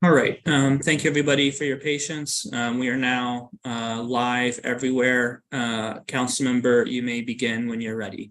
All right. Thank you, everybody, for your patience. We are now live everywhere. Councilmember, you may begin when you're ready.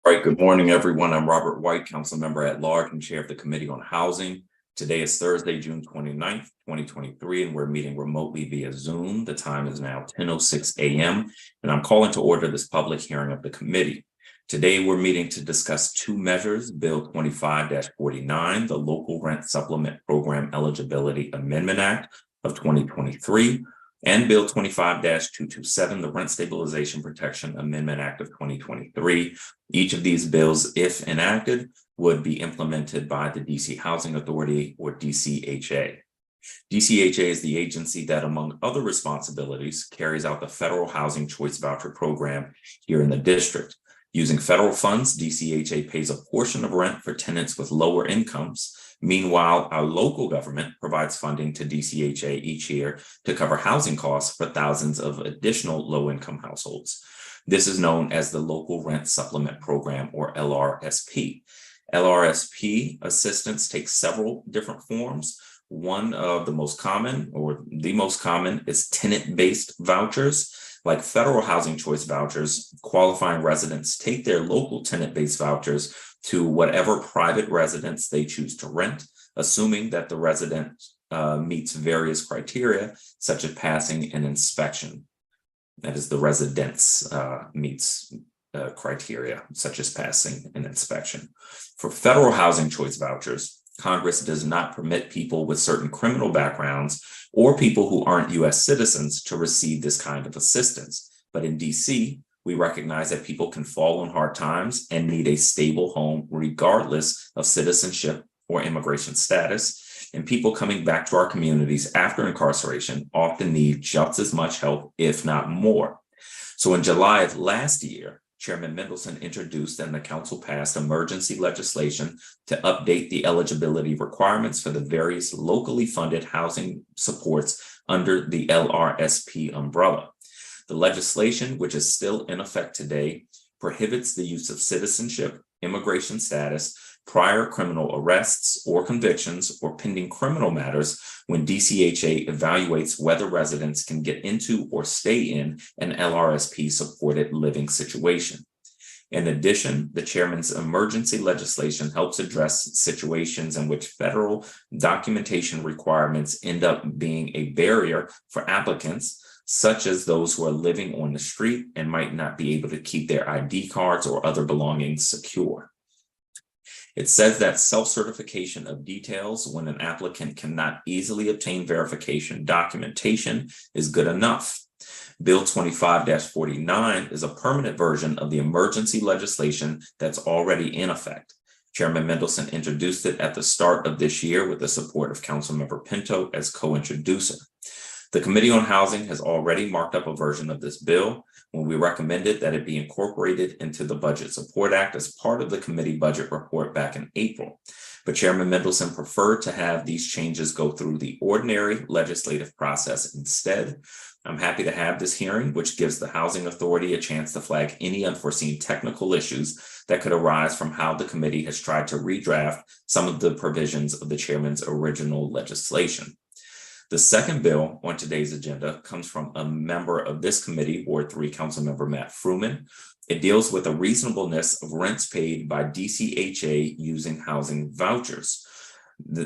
All right, good morning, everyone. I'm Robert White, council member at large and chair of the Committee on Housing. Today is Thursday, June 29th, 2023, and we're meeting remotely via Zoom. The time is now 10:06 a.m., and I'm calling to order this public hearing of the committee. Today, we're meeting to discuss two measures, Bill 25-49, the Local Rent Supplement Program Eligibility Amendment Act of 2023, and Bill 25-227, the Rent Stabilization Protection Amendment Act of 2023. Each of these bills, if enacted, would be implemented by the DC Housing Authority, or DCHA. DCHA is the agency that, among other responsibilities, carries out the federal Housing Choice Voucher program here in the district. Using federal funds, DCHA pays a portion of rent for tenants with lower incomes. Meanwhile, our local government provides funding to DCHA each year to cover housing costs for thousands of additional low-income households. This is known as the Local Rent Supplement Program, or LRSP. LRSP assistance takes several different forms. One of the most common, or the most common, is tenant-based vouchers. Like federal housing choice vouchers, qualifying residents take their local tenant-based vouchers to whatever private residence they choose to rent, assuming that the resident meets various criteria, such as passing an inspection. That is, the residence meets criteria, such as passing an inspection. For federal housing choice vouchers, Congress does not permit people with certain criminal backgrounds or people who aren't U.S. citizens to receive this kind of assistance. But in D.C., we recognize that people can fall on hard times and need a stable home regardless of citizenship or immigration status. And people coming back to our communities after incarceration often need just as much help, if not more. So in July of last year, Chairman Mendelson introduced and the council passed emergency legislation to update the eligibility requirements for the various locally funded housing supports under the LRSP umbrella. The legislation, which is still in effect today, prohibits the use of citizenship, immigration status, prior criminal arrests or convictions, or pending criminal matters when DCHA evaluates whether residents can get into or stay in an LRSP supported living situation. In addition, the chairman's emergency legislation helps address situations in which federal documentation requirements end up being a barrier for applicants, such as those who are living on the street and might not be able to keep their ID cards or other belongings secure. It says that self-certification of details when an applicant cannot easily obtain verification documentation is good enough. Bill 25-49 is a permanent version of the emergency legislation that's already in effect. Chairman Mendelson introduced it at the start of this year with the support of Councilmember Pinto as co-introducer. The Committee on Housing has already marked up a version of this bill when we recommended that it be incorporated into the Budget Support Act as part of the committee budget report back in April. But Chairman Mendelson preferred to have these changes go through the ordinary legislative process instead. I'm happy to have this hearing, which gives the Housing Authority a chance to flag any unforeseen technical issues that could arise from how the committee has tried to redraft some of the provisions of the chairman's original legislation. The second bill on today's agenda comes from a member of this committee, Ward 3 Councilmember Matt Fruman. It deals with the reasonableness of rents paid by DCHA using housing vouchers.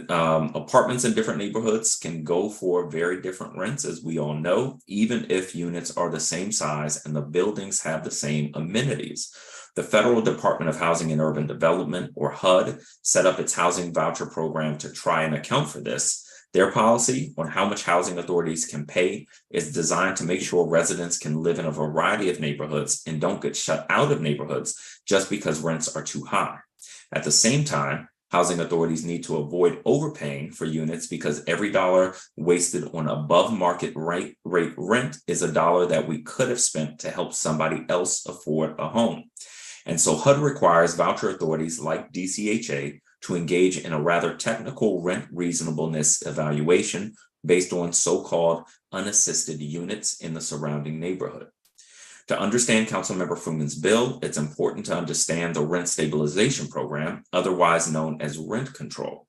Apartments in different neighborhoods can go for very different rents, as we all know, even if units are the same size and the buildings have the same amenities. The Federal Department of Housing and Urban Development, or HUD, set up its housing voucher program to try and account for this. Their policy on how much housing authorities can pay is designed to make sure residents can live in a variety of neighborhoods and don't get shut out of neighborhoods just because rents are too high. At the same time, housing authorities need to avoid overpaying for units because every dollar wasted on above market rate rent is a dollar that we could have spent to help somebody else afford a home. And so HUD requires voucher authorities like DCHA to engage in a rather technical rent reasonableness evaluation based on so-called unassisted units in the surrounding neighborhood. To understand Councilmember Fruman's bill, it's important to understand the rent stabilization program, otherwise known as rent control.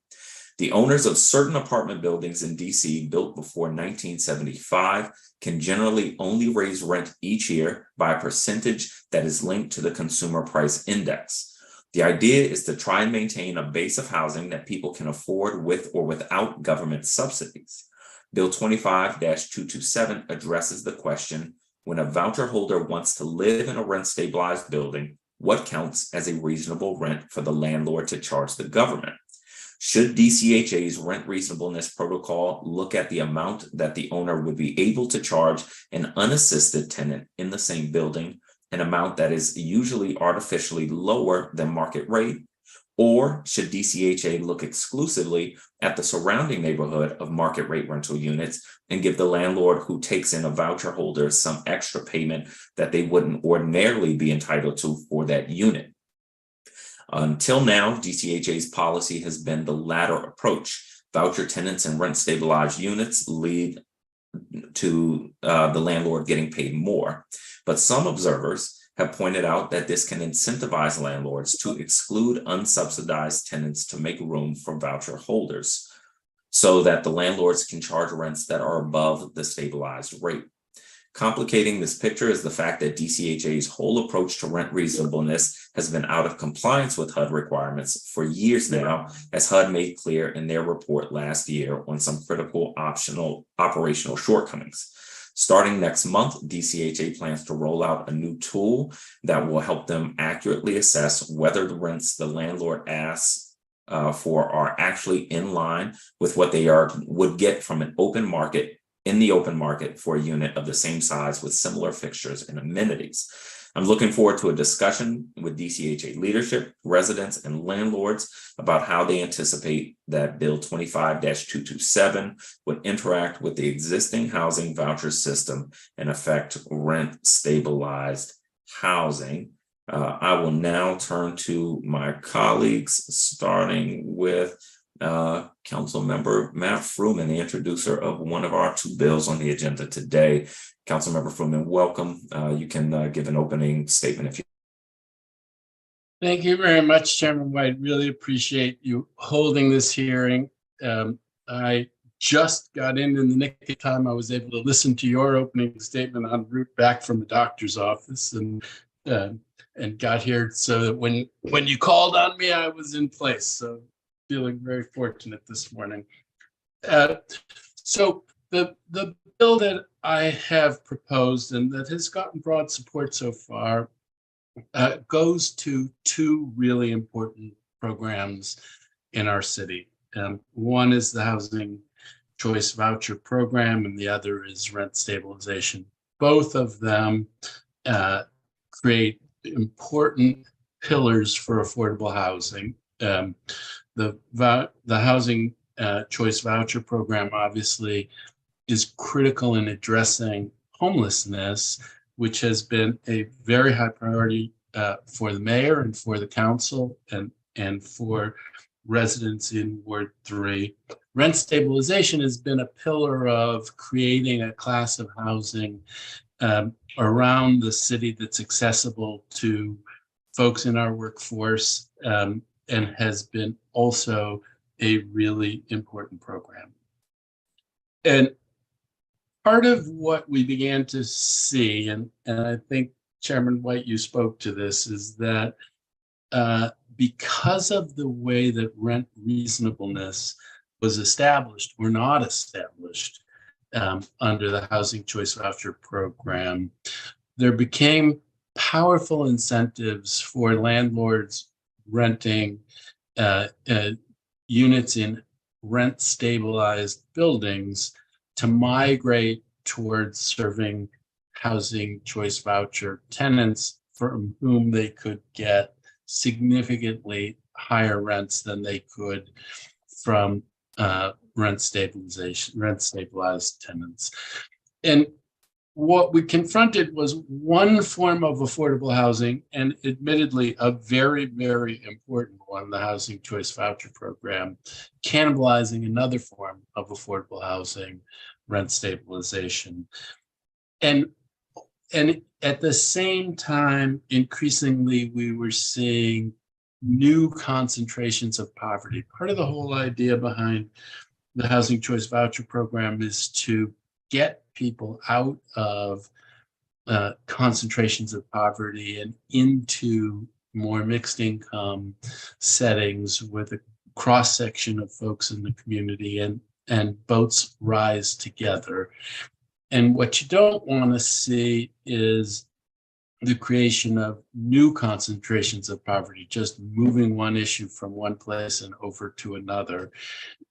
The owners of certain apartment buildings in DC built before 1975 can generally only raise rent each year by a percentage that is linked to the Consumer Price Index. The idea is to try and maintain a base of housing that people can afford with or without government subsidies. Bill 25-227 addresses the question: when a voucher holder wants to live in a rent-stabilized building, what counts as a reasonable rent for the landlord to charge the government? Should DCHA's rent reasonableness protocol look at the amount that the owner would be able to charge an unassisted tenant in the same building, an amount that is usually artificially lower than market rate? Or should DCHA look exclusively at the surrounding neighborhood of market rate rental units and give the landlord who takes in a voucher holder some extra payment that they wouldn't ordinarily be entitled to for that unit? Until now, DCHA's policy has been the latter approach. Voucher tenants and rent stabilized units lead to the landlord getting paid more. But some observers have pointed out that this can incentivize landlords to exclude unsubsidized tenants to make room for voucher holders, so that the landlords can charge rents that are above the stabilized rate. Complicating this picture is the fact that DCHA's whole approach to rent reasonableness has been out of compliance with HUD requirements for years now, as HUD made clear in their report last year on some critical operational shortcomings. Starting next month, DCHA plans to roll out a new tool that will help them accurately assess whether the rents the landlord asks for are actually in line with what they would get from an open market for a unit of the same size with similar fixtures and amenities. I'm looking forward to a discussion with DCHA leadership, residents, and landlords about how they anticipate that Bill 25-227 would interact with the existing housing voucher system and affect rent-stabilized housing. I will now turn to my colleagues, starting with Councilmember Matt Fruman, the introducer of one of our two bills on the agenda today. Councilmember Fruman, welcome. You can give an opening statement if you. Thank you very much, Chairman White. Really appreciate you holding this hearing. I just got in the nick of time. I was able to listen to your opening statement en route back from the doctor's office, and got here so that when you called on me, I was in place. So feeling very fortunate this morning. So the bill that I have proposed and that has gotten broad support so far goes to two really important programs in our city. One is the Housing Choice Voucher Program, and the other is rent stabilization. Both of them create important pillars for affordable housing. The Housing Choice Voucher Program obviously is critical in addressing homelessness, which has been a very high priority for the mayor and for the council and for residents in Ward 3. Rent stabilization has been a pillar of creating a class of housing around the city that's accessible to folks in our workforce, and has been also a really important program. And part of what we began to see, and I think Chairman White, you spoke to this, is that because of the way that rent reasonableness was established or not established under the Housing Choice Voucher Program, there became powerful incentives for landlords renting units in rent stabilized buildings to migrate towards serving housing choice voucher tenants from whom they could get significantly higher rents than they could from rent stabilized tenants. And what we confronted was one form of affordable housing, and admittedly a very, very important one, the Housing Choice Voucher Program, cannibalizing another form of affordable housing, rent stabilization. And And at the same time, increasingly, we were seeing new concentrations of poverty. Part of the whole idea behind the Housing Choice Voucher Program is to get people out of concentrations of poverty and into more mixed income settings with a cross section of folks in the community, and boats rise together. And what you don't want to see is the creation of new concentrations of poverty, just moving one issue from one place and over to another.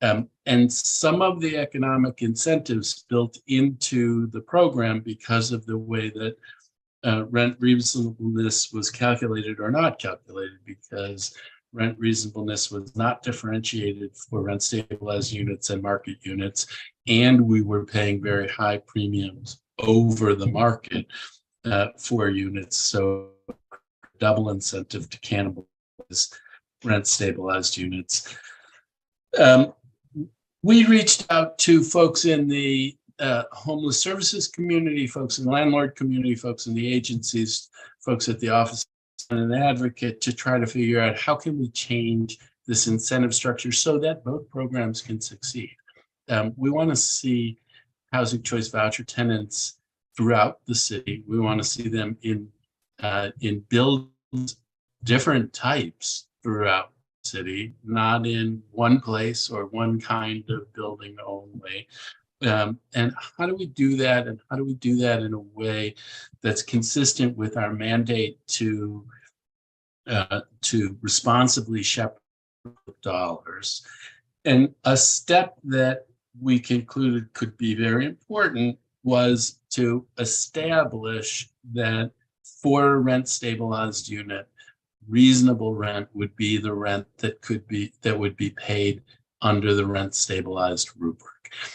And some of the economic incentives built into the program, because of the way that rent reasonableness was calculated or not calculated, because rent reasonableness was not differentiated for rent stabilized units and market units, and we were paying very high premiums over the market for units. So double incentive to cannibalize rent stabilized units. We reached out to folks in the homeless services community, folks in the landlord community, folks in the agencies, folks at the office and an advocate, to try to figure out how can we change this incentive structure so that both programs can succeed. We want to see housing choice voucher tenants throughout the city. We want to see them in buildings, different types throughout the city, not in one place or one kind of building only. And how do we do that? And how do we do that in a way that's consistent with our mandate to responsibly shepherd dollars? And a step that we concluded could be very important was to establish that for a rent stabilized unit, reasonable rent would be the rent that would be paid under the rent stabilized rubric.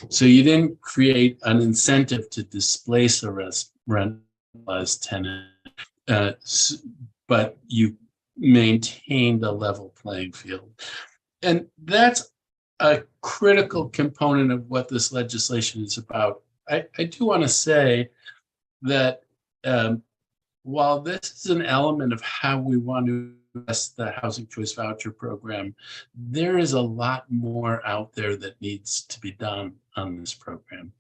So you didn't create an incentive to displace a rent stabilized tenant, but you maintained a level playing field. And that's a critical component of what this legislation is about. I do want to say that while this is an element of how we want to address the Housing Choice Voucher Program, there is a lot more out there that needs to be done on this program,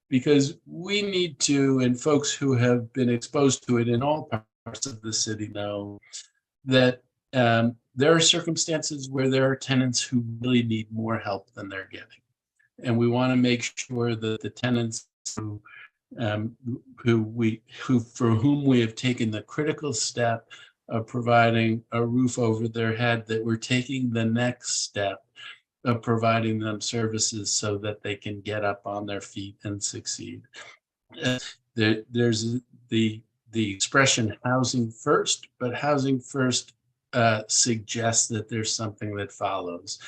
because we need to, and folks who have been exposed to it in all parts of the city know that there are circumstances where there are tenants who really need more help than they're getting. And we want to make sure that the tenants for whom we have taken the critical step of providing a roof over their head, that we're taking the next step of providing them services so that they can get up on their feet and succeed. There's the expression housing first, but housing first suggests that there's something that follows.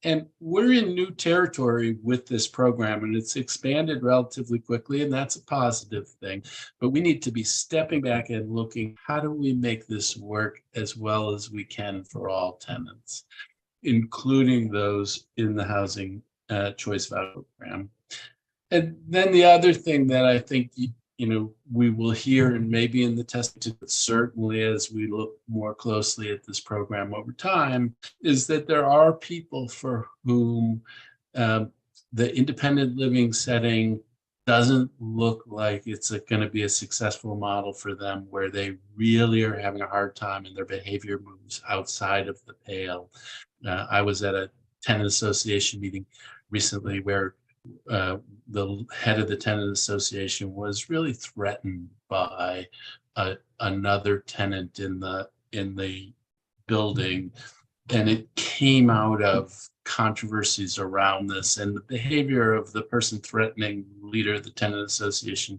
And we're in new territory with this program, and it's expanded relatively quickly, and that's a positive thing. But we need to be stepping back and looking, how do we make this work as well as we can for all tenants, including those in the Housing Choice Voucher Program. And then the other thing that I think we will hear, and maybe in the testing, but certainly as we look more closely at this program over time, is that there are people for whom the independent living setting doesn't look like it's going to be a successful model for them, where they really are having a hard time and their behavior moves outside of the pale. I was at a tenant association meeting recently where the head of the tenant association was really threatened by another tenant in the building, and it came out of controversies around this, and the behavior of the person threatening the leader of the tenant association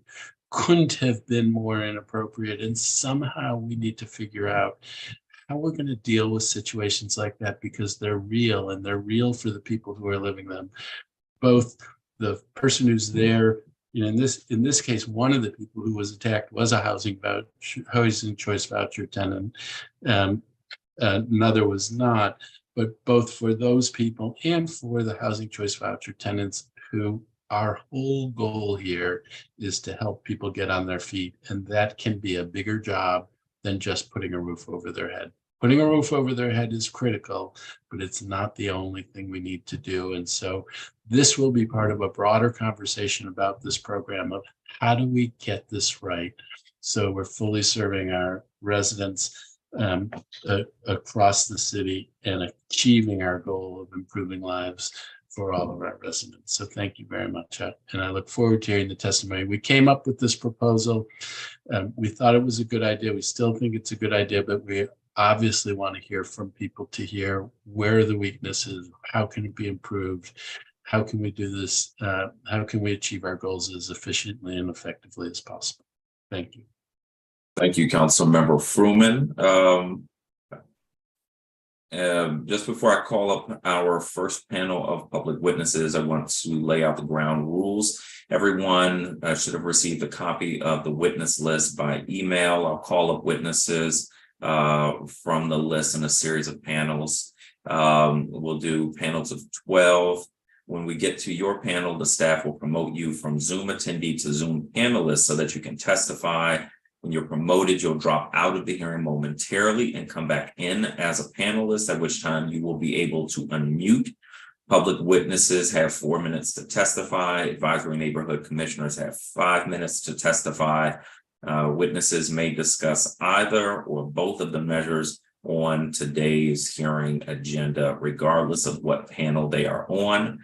couldn't have been more inappropriate. And somehow we need to figure out how we're going to deal with situations like that, because they're real, and they're real for the people who are living them. Both the person who's there, in this case, one of the people who was attacked was a housing choice voucher tenant. Another was not, but both for those people and for the housing choice voucher tenants who our whole goal here is to help people get on their feet, and that can be a bigger job than just putting a roof over their head. Putting a roof over their head is critical, but it's not the only thing we need to do. And so this will be part of a broader conversation about this program of how do we get this right so we're fully serving our residents across the city and achieving our goal of improving lives for all of our residents. So thank you very much. And I look forward to hearing the testimony. We came up with this proposal. We thought it was a good idea. We still think it's a good idea, but we obviously want to hear from people to hear where are the weaknesses, how can it be improved, how can we do this, how can we achieve our goals as efficiently and effectively as possible. Thank you. Thank you, Councilmember Fruman. Just before I call up our first panel of public witnesses, I want to lay out the ground rules. Everyone should have received a copy of the witness list by email. I'll call up witnesses from the list in a series of panels. We'll do panels of 12. When we get to your panel, the staff will promote you from Zoom attendee to Zoom panelist so that you can testify. When you're promoted, you'll drop out of the hearing momentarily and come back in as a panelist, at which time you will be able to unmute. Public witnesses have 4 minutes to testify. Advisory neighborhood commissioners have 5 minutes to testify. Witnesses may discuss either or both of the measures on today's hearing agenda, regardless of what panel they are on.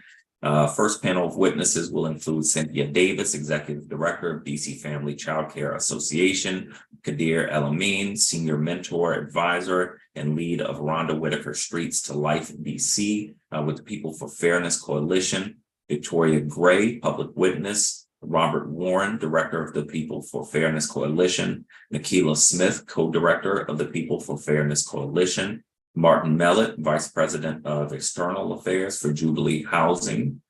First panel of witnesses will include Cynthia Davis, Executive Director of DC Family Child Care Association, Kadir El-Amin, Senior Mentor, Advisor, and lead of Rhonda Whitaker Streets to Life DC with the People for Fairness Coalition, Victoria Gray, Public Witness, Robert Warren, Director of the People for Fairness Coalition, Nikila Smith, Co-Director of the People for Fairness Coalition, Martin Mellett, Vice President of External Affairs for Jubilee Housing,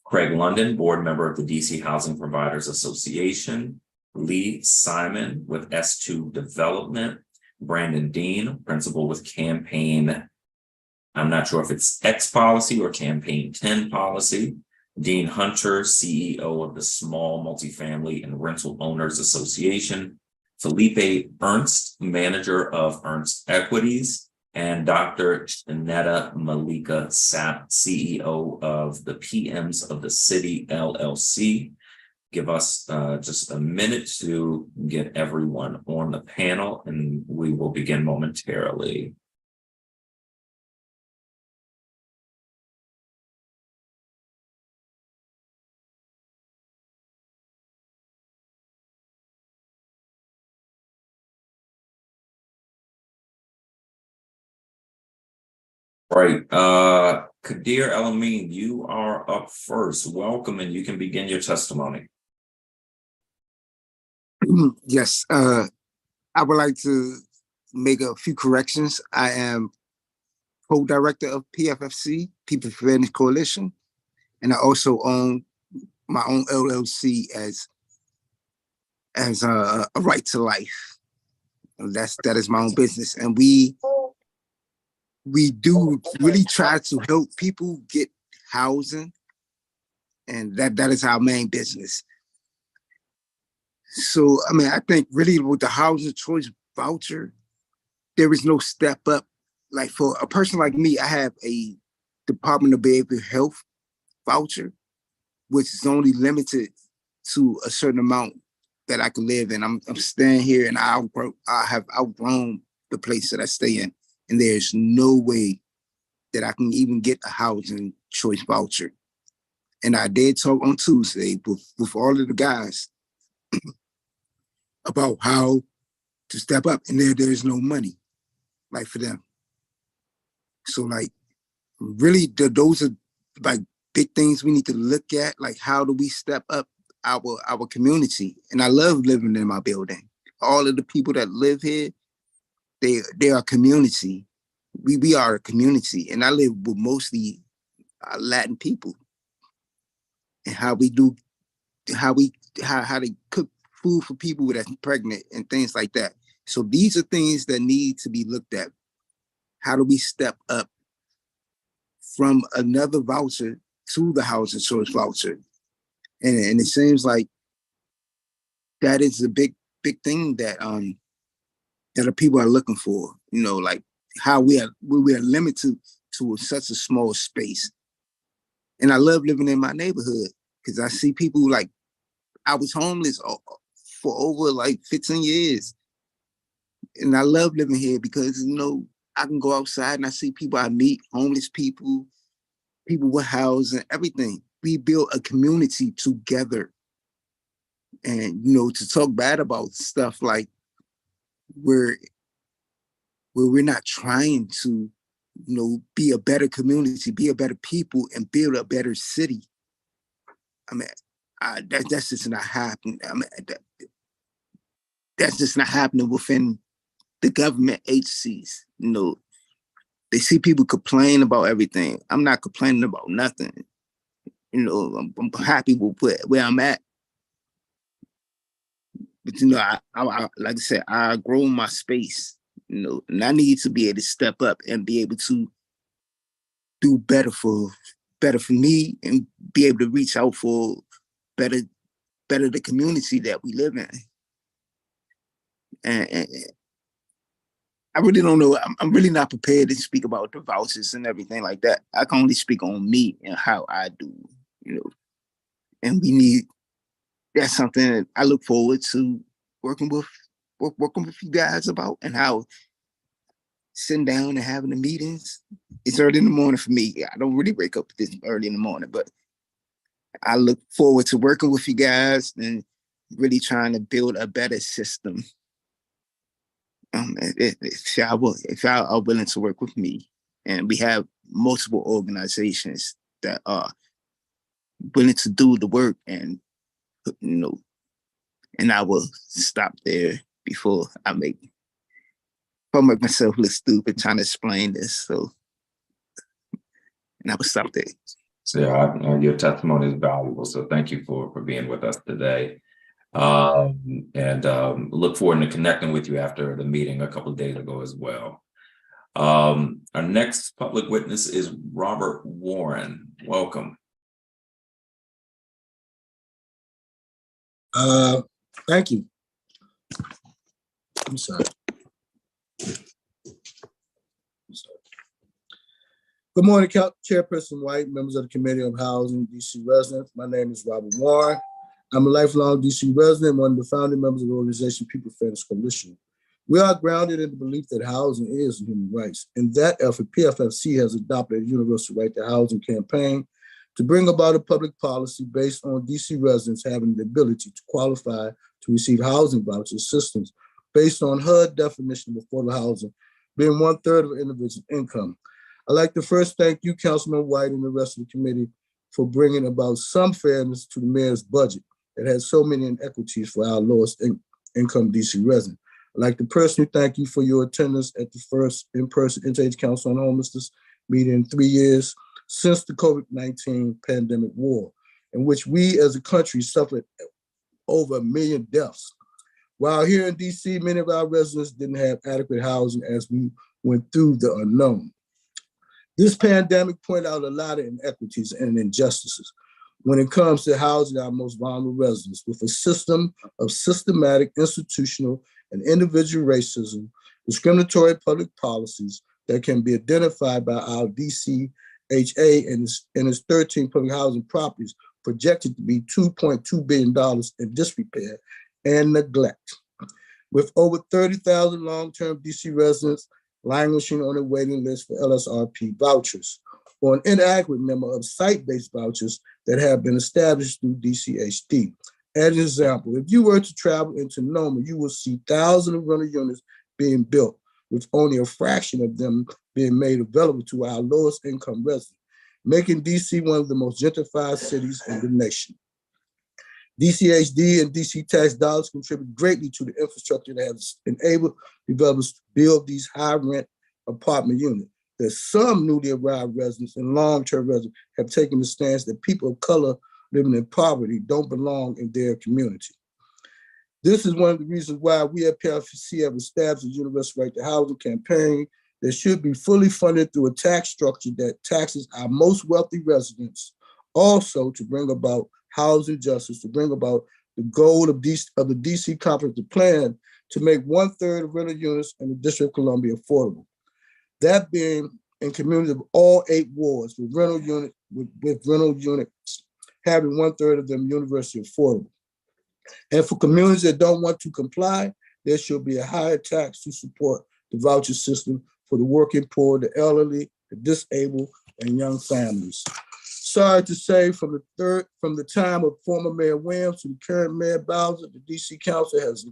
Craig London, Board Member of the DC Housing Providers Association, Lee Simon with S2 Development, Brandon Dean, Principal with Campaign, I'm not sure if it's X Policy or Campaign 10 Policy, Dean Hunter, CEO of the Small Multifamily and Rental Owners Association, Felipe Ernst, Manager of Ernst Equities, and Dr. Shanetta Malika Sapp, CEO of the PMs of the City LLC. Give us just a minute to get everyone on the panel, and we will begin momentarily. Right. Kadir El-Amin, you are up first. Welcome, and you can begin your testimony. Yes, I would like to make a few corrections. I am co-director of PFFC, People for Fairness Coalition, and I also own my own LLC as a right to life. And that is my own business, and we do really try to help people get housing, and that is our main business. So, I mean, I think really with the housing choice voucher, there is no step up. Like for a person like me, I have a Department of Behavioral Health voucher, which is only limited to a certain amount that I can live in. I'm staying here, and I have outgrown the place that I stay in, and there's no way that I can even get a housing choice voucher. And I did talk on Tuesday with all of the guys about how to step up, and there's no money, like, for them. So, like, really, those are like big things we need to look at. Like, how do we step up our community? And I love living in my building. All of the people that live here, they are community. We are a community, and I live with mostly Latin people. And how they cook food for people that's pregnant and things like that. So these are things that need to be looked at. How do we step up from another voucher to the housing choice voucher? And it seems like that is a big thing that that the people are looking for. You know, like how we are limited to such a small space. And I love living in my neighborhood because I see people like I was homeless for over like 15 years. And I love living here because, you know, I can go outside and I see people I meet, homeless people, people with housing, everything. We build a community together. And, you know, to talk bad about stuff like where we're not trying to, you know, be a better community, be a better people, and build a better city. I mean, that's just not happening. I mean, that's just not happening within the government agencies. You know, they see people complain about everything. I'm not complaining about nothing. You know, I'm happy with where I'm at. But you know, I like I said, I grow my space. You know, and I need to be able to step up and be able to do better for me and be able to reach out for better the community that we live in. And I really don't know. I'm really not prepared to speak about the vouchers and everything like that. I can only speak on me and how I do, you know. And that's something that I look forward to working with you guys about, and how sitting down and having the meetings. It's early in the morning for me. I don't really wake up this early in the morning, but I look forward to working with you guys and really trying to build a better system. If y'all are willing to work with me, and we have multiple organizations that are willing to do the work, and you know, and I will stop there before I make myself look stupid trying to explain this. So, and I will stop there. So yeah, your testimony is valuable. So thank you for being with us today. And look forward to connecting with you after the meeting a couple of days ago as well. Our next public witness is Robert Warren. Welcome. Thank you. I'm sorry. Good morning, Chairperson White, members of the Committee on Housing, DC residents. My name is Robert Warren. I'm a lifelong DC resident, one of the founding members of the organization People Fairness Coalition. We are grounded in the belief that housing is human rights. In that effort, PFFC has adopted a universal right to housing campaign to bring about a public policy based on DC residents having the ability to qualify to receive housing voucher assistance based on HUD definition of affordable housing being 1/3 of an individual's income. I'd like to first thank you, Councilman White, and the rest of the committee for bringing about some fairness to the mayor's budget that has so many inequities for our lowest income DC residents. I'd like to personally thank you for your attendance at the first in-person Interage Council on Homelessness meeting in 3 years since the COVID-19 pandemic war, in which we as a country suffered over 1 million deaths. While here in DC, many of our residents didn't have adequate housing as we went through the unknown. This pandemic pointed out a lot of inequities and injustices when it comes to housing our most vulnerable residents, with a system of systematic, institutional, and individual racism, discriminatory public policies that can be identified by our DCHA and its 13 public housing properties projected to be $2.2 billion in disrepair and neglect. With over 30,000 long-term DC residents languishing on a waiting list for LSRP vouchers, or an inadequate number of site-based vouchers that have been established through DCHD. As an example, if you were to travel into Noma, you will see thousands of rental units being built, with only a fraction of them being made available to our lowest income residents, making DC one of the most gentrified cities in the nation. DCHD and DC tax dollars contribute greatly to the infrastructure that has enabled developers to build these high-rent apartment units. That some newly arrived residents and long-term residents have taken the stance that people of color living in poverty don't belong in their community. This is one of the reasons why we at PFC have established a universal right to housing campaign that should be fully funded through a tax structure that taxes our most wealthy residents, also to bring about housing justice to bring about the goal of the DC Comprehensive Plan to make 1/3 of rental units in the District of Columbia affordable. That being in communities of all 8 wards with rental units having 1/3 of them universally affordable. And for communities that don't want to comply, there should be a higher tax to support the voucher system for the working poor, the elderly, the disabled, and young families. Sorry to say, from the time of former Mayor Williams to the current Mayor Bowser, the DC Council has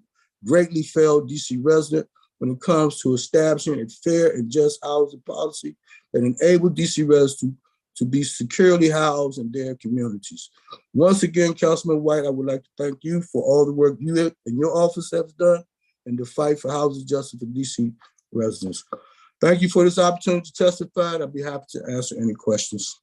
greatly failed DC residents when it comes to establishing a fair and just housing policy that enables DC residents to be securely housed in their communities. Once again, Councilman White, I would like to thank you for all the work you and your office have done in the fight for housing justice for DC residents. Thank you for this opportunity to testify. I'll be happy to answer any questions.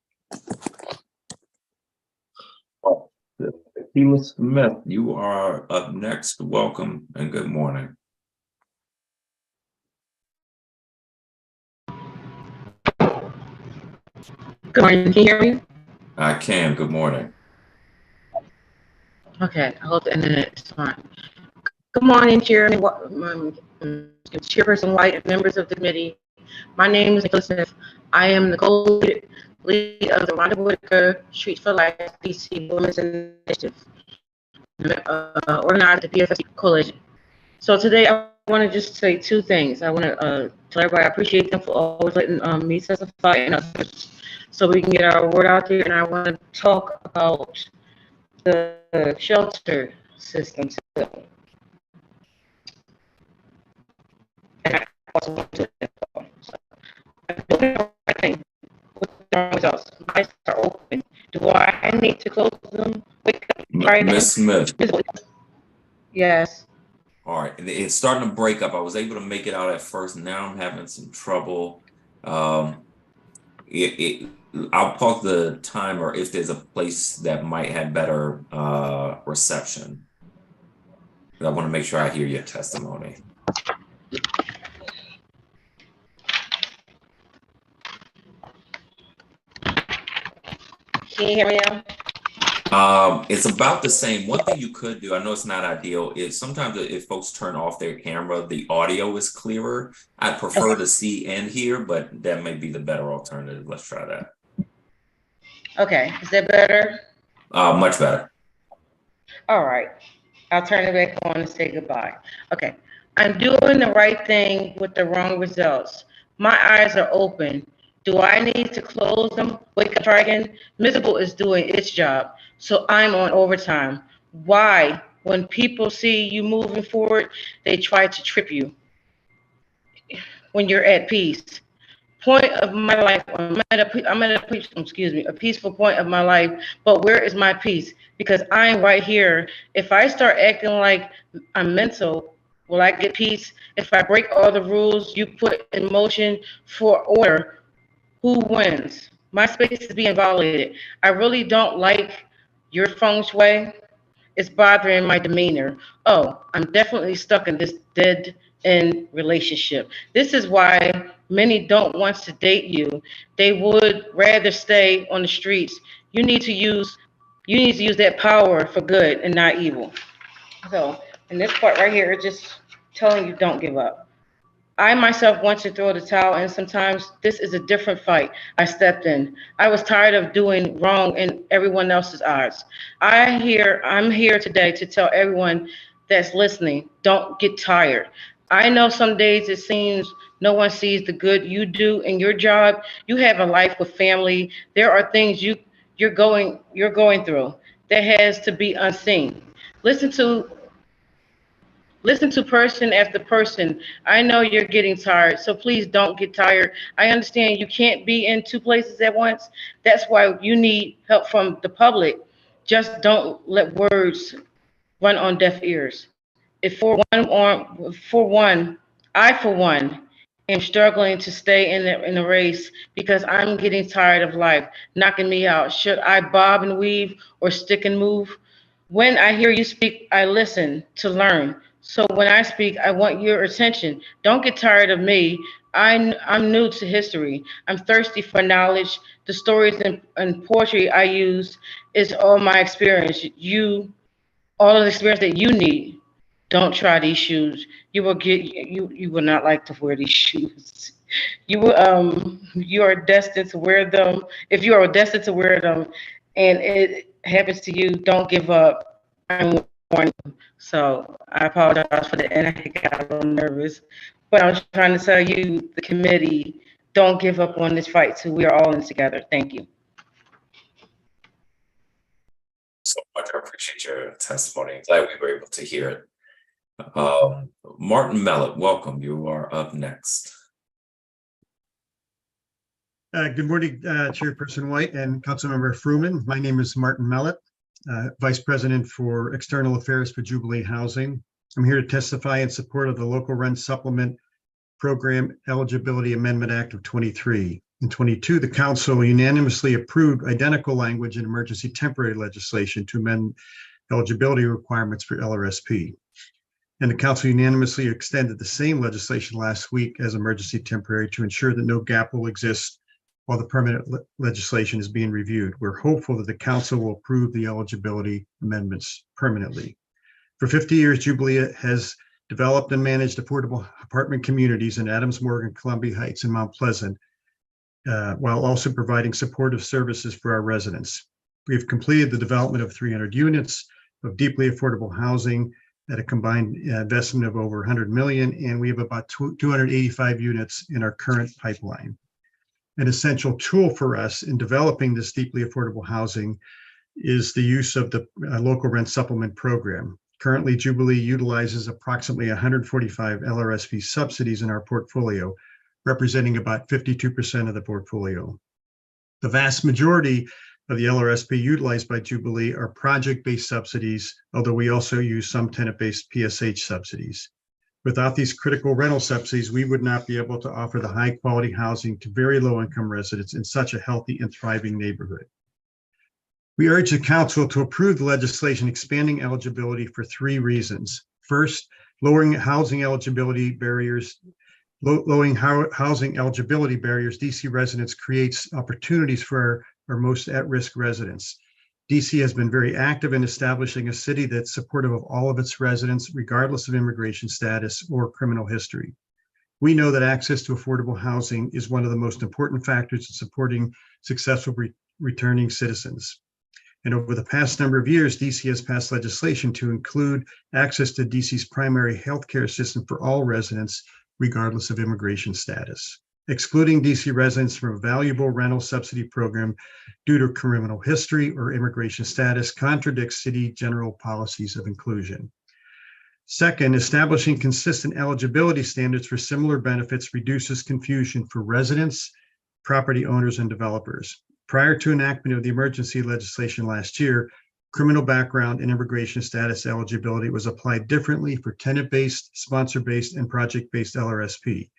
Sheila Smith, you are up next. Welcome and good morning. Good morning, can you hear me? I can, good morning. Okay, I hope the internet is fine. Good morning, Chairman, Chairperson White, and members of the committee. My name is Nicholas Smith. I am the co-lead of the Rhonda Whitaker Streets for Life DC Women's Initiative, organized the PFSC Coalition. So today I want to just say 2 things. I want to tell everybody I appreciate them for always letting me testify and others, so we can get our word out there. And I want to talk about the shelter system too. And I also want to results. My eyes are open. Do I need to close them? Ms. Smith. Yes. All right, it's starting to break up. I was able to make it out at first. Now I'm having some trouble. I'll pause the timer if there's a place that might have better reception. But I want to make sure I hear your testimony. Can you hear me now? It's about the same. One thing you could do, I know it's not ideal, is sometimes if folks turn off their camera, the audio is clearer. I prefer to see and hear, but that may be the better alternative. Let's try that. Okay, is that better? Much better. All right, I'll turn it back on and say goodbye. Okay, I'm doing the right thing with the wrong results. My eyes are open. Do I need to close them? Wake up, try again. Miserable is doing its job, so I'm on overtime. Why? When people see you moving forward, they try to trip you. When you're at peace. Point of my life, I'm at a peaceful point of my life, but where is my peace? Because I'm right here. If I start acting like I'm mental, will I get peace? If I break all the rules you put in motion for order, who wins? My space is being violated. I really don't like your feng shui. It's bothering my demeanor. Oh, I'm definitely stuck in this dead end relationship. This is why many don't want to date you. They would rather stay on the streets. You need to use that power for good and not evil. So, in this part right here, it's just telling you don't give up. I myself want to throw the towel, and sometimes this is a different fight I stepped in. I was tired of doing wrong in everyone else's eyes. I'm here today to tell everyone that's listening, don't get tired. I know some days it seems no one sees the good you do in your job. You have a life with family. There are things you're going through that has to be unseen. Listen to Listen to person after person. I know you're getting tired, so please don't get tired. I understand you can't be in 2 places at once. That's why you need help from the public. Just don't let words run on deaf ears. If I for one am struggling to stay in the race because I'm getting tired of life knocking me out. Should I bob and weave or stick and move? When I hear you speak, I listen to learn. So when I speak, I want your attention. Don't get tired of me. I'm new to history. I'm thirsty for knowledge. The stories and poetry I use is all my experience. All of the experience that you need. Don't try these shoes. You will not like to wear these shoes. You are destined to wear them. If you are destined to wear them, and it happens to you, don't give up. I'm warning you. So I apologize for the end. I got a little nervous, but I'm trying to tell you, the committee, don't give up on this fight. So we are all in together. Thank you. So much. I appreciate your testimony. Glad we were able to hear it. Martin Mellett, welcome. You are up next. Good morning, Chairperson White and Councilmember Fruman. My name is Martin Mellett, Vice President for External Affairs for Jubilee Housing. I'm here to testify in support of the Local Rent Supplement Program Eligibility Amendment Act of 23. In 22, the Council unanimously approved identical language in emergency temporary legislation to amend eligibility requirements for LRSP. And the Council unanimously extended the same legislation last week as emergency temporary to ensure that no gap will exist while the permanent legislation is being reviewed. We're hopeful that the Council will approve the eligibility amendments permanently. For 50 years, Jubilee has developed and managed affordable apartment communities in Adams Morgan, Columbia Heights, and Mount Pleasant, while also providing supportive services for our residents. We have completed the development of 300 units of deeply affordable housing at a combined investment of over 100 million, and we have about 285 units in our current pipeline. An essential tool for us in developing this deeply affordable housing is the use of the local rent supplement program. Currently, Jubilee utilizes approximately 145 LRSP subsidies in our portfolio, representing about 52% of the portfolio. The vast majority of the LRSP utilized by Jubilee are project-based subsidies, although we also use some tenant-based PSH subsidies. Without these critical rental subsidies, we would not be able to offer the high-quality housing to very low-income residents in such a healthy and thriving neighborhood. We urge the Council to approve the legislation expanding eligibility for 3 reasons. First, lowering housing eligibility barriers. Lowering housing eligibility barriers, DC residents creates opportunities for our most at-risk residents. DC has been very active in establishing a city that's supportive of all of its residents, regardless of immigration status or criminal history. We know that access to affordable housing is one of the most important factors in supporting successful returning citizens. And over the past number of years, DC has passed legislation to include access to DC's primary healthcare system for all residents, regardless of immigration status. Excluding DC residents from a valuable rental subsidy program due to criminal history or immigration status contradicts city general policies of inclusion. Second, establishing consistent eligibility standards for similar benefits reduces confusion for residents, property owners, and developers. Prior to enactment of the emergency legislation last year, criminal background and immigration status eligibility was applied differently for tenant-based, sponsor-based, and project-based LRSP.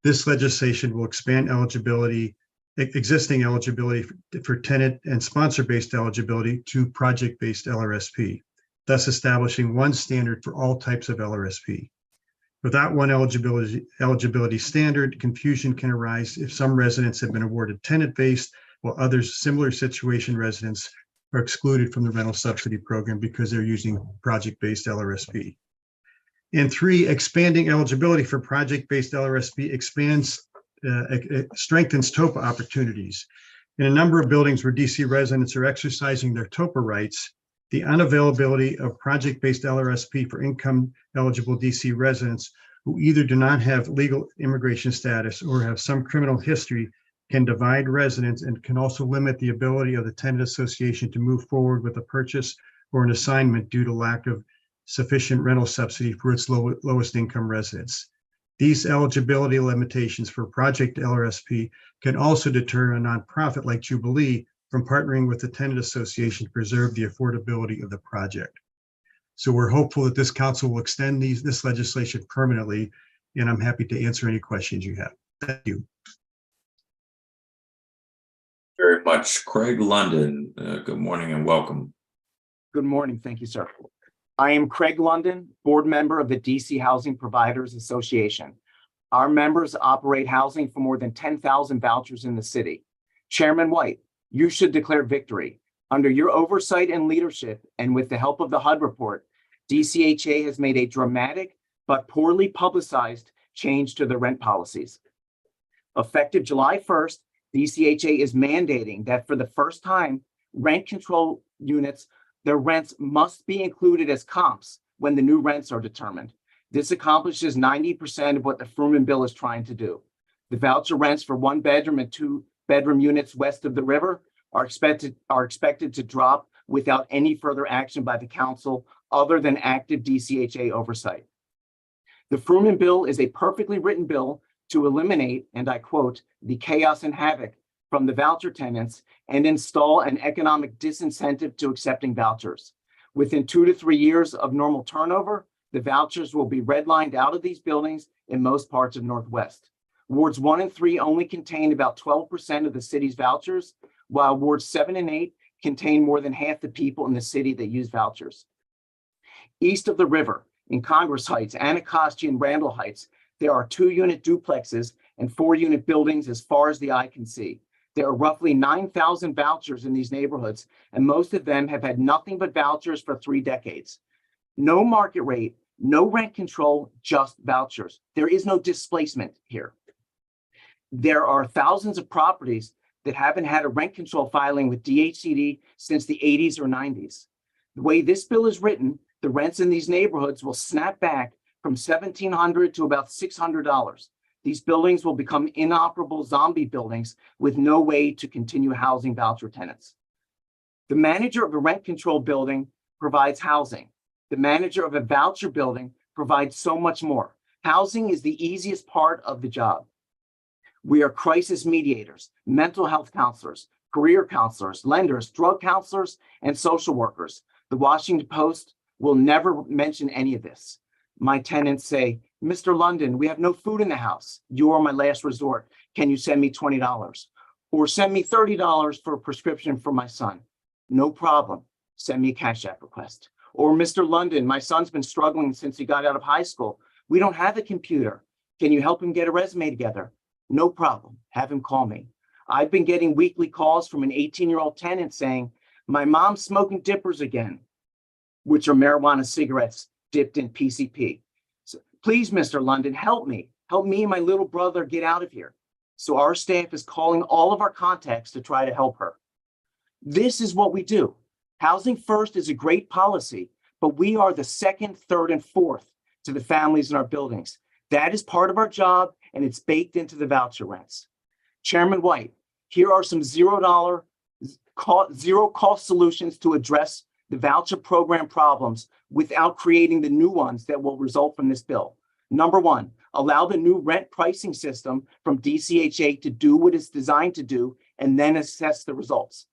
This legislation will expand existing eligibility for tenant and sponsor-based eligibility to project-based LRSP, thus establishing one standard for all types of LRSP. Without one eligibility standard, confusion can arise if some residents have been awarded tenant-based, while others, similar situation residents, are excluded from the rental subsidy program because they're using project-based LRSP. And 3, expanding eligibility for project-based LRSP strengthens TOPA opportunities. In a number of buildings where DC residents are exercising their TOPA rights, the unavailability of project-based LRSP for income-eligible DC residents who either do not have legal immigration status or have some criminal history can divide residents and can also limit the ability of the tenant association to move forward with a purchase or an assignment due to lack of sufficient rental subsidy for its lowest income residents. These eligibility limitations for project LRSP can also deter a nonprofit like Jubilee from partnering with the tenant association to preserve the affordability of the project. So we're hopeful that this council will extend this legislation permanently, and I'm happy to answer any questions you have. Thank you. Very much. Craig London, good morning and welcome. Good morning. Thank you, sir. I am Craig London, board member of the DC Housing Providers Association. Our members operate housing for more than 10,000 vouchers in the city. Chairman White, you should declare victory. Under your oversight and leadership, and with the help of the HUD report, DCHA has made a dramatic but poorly publicized change to the rent policies. Effective July 1st, DCHA is mandating that for the first time, rent control units, their rents must be included as comps when the new rents are determined. This accomplishes 90% of what the Fruman bill is trying to do. The voucher rents for 1-bedroom and 2-bedroom units west of the river are expected to drop without any further action by the council other than active DCHA oversight. The Fruman bill is a perfectly written bill to eliminate, and I quote, the chaos and havoc from the voucher tenants and install an economic disincentive to accepting vouchers. Within 2 to 3 years of normal turnover, the vouchers will be redlined out of these buildings in most parts of Northwest. Wards 1 and 3 only contain about 12% of the city's vouchers, while wards 7 and 8 contain more than half the people in the city that use vouchers. East of the river, in Congress Heights, Anacostia, and Randall Heights, there are 2-unit duplexes and 4-unit buildings as far as the eye can see. There are roughly 9,000 vouchers in these neighborhoods, and most of them have had nothing but vouchers for 3 decades. No market rate, no rent control, just vouchers. There is no displacement here. There are thousands of properties that haven't had a rent control filing with DHCD since the 80s or 90s. The way this bill is written, the rents in these neighborhoods will snap back from $1,700 to about $600. These buildings will become inoperable zombie buildings with no way to continue housing voucher tenants. The manager of a rent control building provides housing. The manager of a voucher building provides so much more. Housing is the easiest part of the job. We are crisis mediators, mental health counselors, career counselors, lenders, drug counselors, and social workers. The Washington Post will never mention any of this. My tenants say, Mr. London, we have no food in the house. You are my last resort. Can you send me $20? Or send me $30 for a prescription for my son? No problem. Send me a Cash App request. Or Mr. London, my son's been struggling since he got out of high school. We don't have a computer. Can you help him get a resume together? No problem. Have him call me. I've been getting weekly calls from an 18-year-old tenant saying, my mom's smoking dippers again, which are marijuana cigarettes dipped in PCP. So please, Mr. London, help me. Help me and my little brother get out of here. So our staff is calling all of our contacts to try to help her. This is what we do. Housing First is a great policy, but we are the second, third, and fourth to the families in our buildings. That is part of our job, and it's baked into the voucher rents. Chairman White, here are some zero cost solutions to address the voucher program problems without creating the new ones that will result from this bill. Number 1, allow the new rent pricing system from DCHA to do what it's designed to do and then assess the results.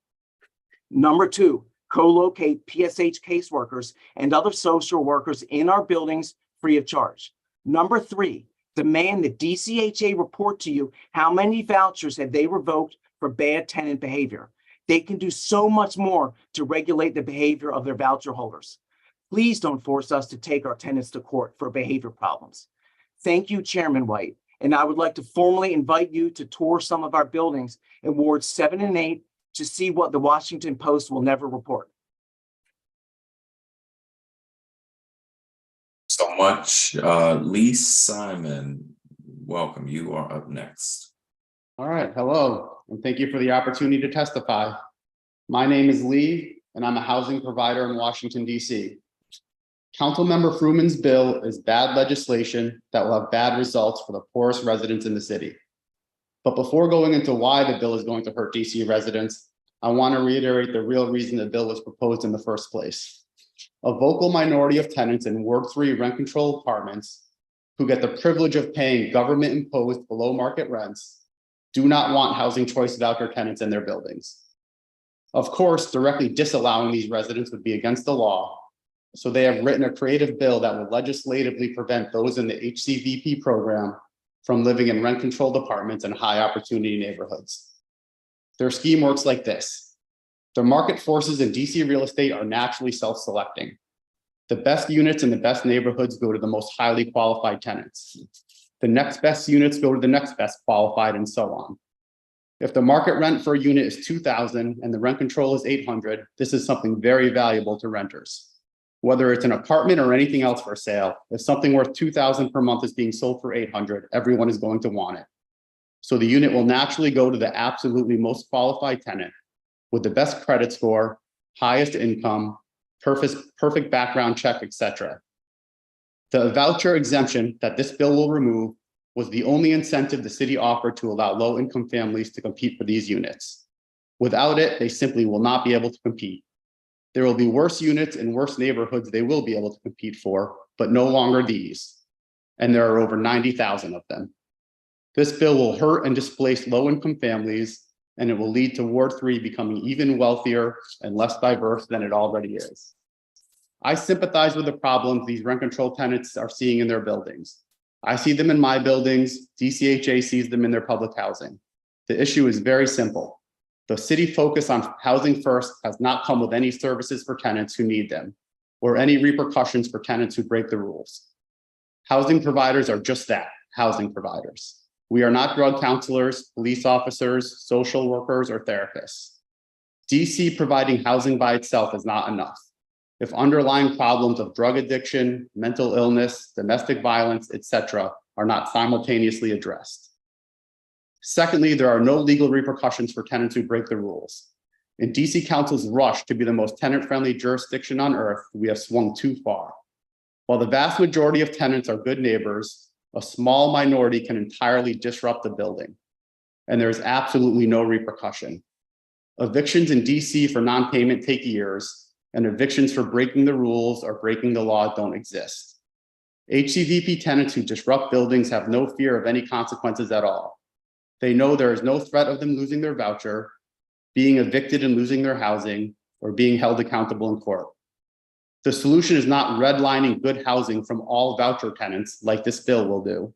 Number 2, co-locate PSH caseworkers and other social workers in our buildings free of charge. Number 3, demand that DCHA report to you how many vouchers have they revoked for bad tenant behavior. They can do so much more to regulate the behavior of their voucher holders. Please don't force us to take our tenants to court for behavior problems. Thank you, Chairman White, and I would like to formally invite you to tour some of our buildings in wards 7 and 8 to see what the Washington Post will never report. So much. Lee Simon, welcome. You are up next. All right, hello, and thank you for the opportunity to testify. My name is Lee, and I'm a housing provider in Washington, D.C. Councilmember Fruman's bill is bad legislation that will have bad results for the poorest residents in the city. But before going into why the bill is going to hurt D.C. residents, I want to reiterate the real reason the bill was proposed in the first place. A vocal minority of tenants in Ward 3 rent control apartments who get the privilege of paying government-imposed below-market rents do not want housing choice voucher tenants in their buildings. Of course, directly disallowing these residents would be against the law, so they have written a creative bill that would legislatively prevent those in the HCVP program from living in rent-controlled apartments in high-opportunity neighborhoods. Their scheme works like this. The market forces in DC real estate are naturally self-selecting. The best units in the best neighborhoods go to the most highly qualified tenants. The next best units go to the next best qualified and so on. If the market rent for a unit is $2,000 and the rent control is $800, this is something very valuable to renters. Whether it's an apartment or anything else for sale, if something worth $2,000 per month is being sold for $800, everyone is going to want it. So the unit will naturally go to the absolutely most qualified tenant with the best credit score, highest income, perfect background check, etc. The voucher exemption that this bill will remove was the only incentive the city offered to allow low-income families to compete for these units. Without it, they simply will not be able to compete. There will be worse units in worse neighborhoods they will be able to compete for, but no longer these. And there are over 90,000 of them. This bill will hurt and displace low-income families, and it will lead to Ward 3 becoming even wealthier and less diverse than it already is. I sympathize with the problems these rent control tenants are seeing in their buildings. I see them in my buildings, DCHA sees them in their public housing. The issue is very simple. The city focus on housing first has not come with any services for tenants who need them, or any repercussions for tenants who break the rules. Housing providers are just that, housing providers. We are not drug counselors, police officers, social workers, or therapists. DC providing housing by itself is not enough. If underlying problems of drug addiction, mental illness, domestic violence, etc., are not simultaneously addressed. Secondly, there are no legal repercussions for tenants who break the rules. In DC Council's rush to be the most tenant-friendly jurisdiction on earth, we have swung too far. While the vast majority of tenants are good neighbors, a small minority can entirely disrupt the building, and there is absolutely no repercussion. Evictions in DC for non-payment take years, and evictions for breaking the rules or breaking the law don't exist. HCVP tenants who disrupt buildings have no fear of any consequences at all. They know there is no threat of them losing their voucher, being evicted and losing their housing, or being held accountable in court. The solution is not redlining good housing from all voucher tenants like this bill will do.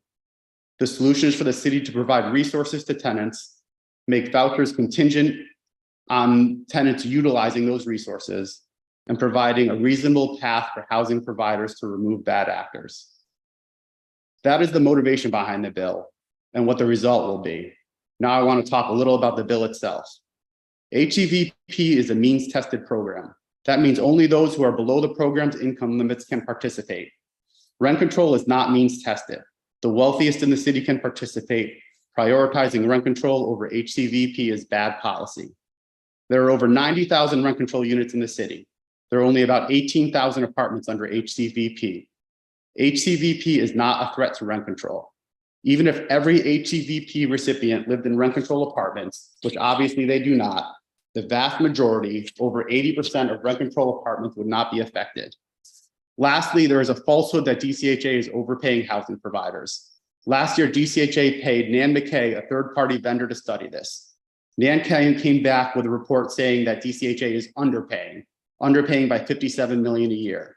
The solution is for the city to provide resources to tenants, make vouchers contingent on tenants utilizing those resources, and providing a reasonable path for housing providers to remove bad actors. That is the motivation behind the bill and what the result will be. Now I want to talk a little about the bill itself. HEVP is a means-tested program. That means only those who are below the program's income limits can participate. Rent control is not means-tested. The wealthiest in the city can participate. Prioritizing rent control over HCVP is bad policy. There are over 90,000 rent control units in the city. There are only about 18,000 apartments under HCVP. HCVP is not a threat to rent control. Even if every HCVP recipient lived in rent control apartments, which obviously they do not, the vast majority, over 80% of rent control apartments would not be affected. Lastly, there is a falsehood that DCHA is overpaying housing providers. Last year, DCHA paid Nan McKay, a third-party vendor, to study this. Nan came back with a report saying that DCHA is underpaying by $57 million a year.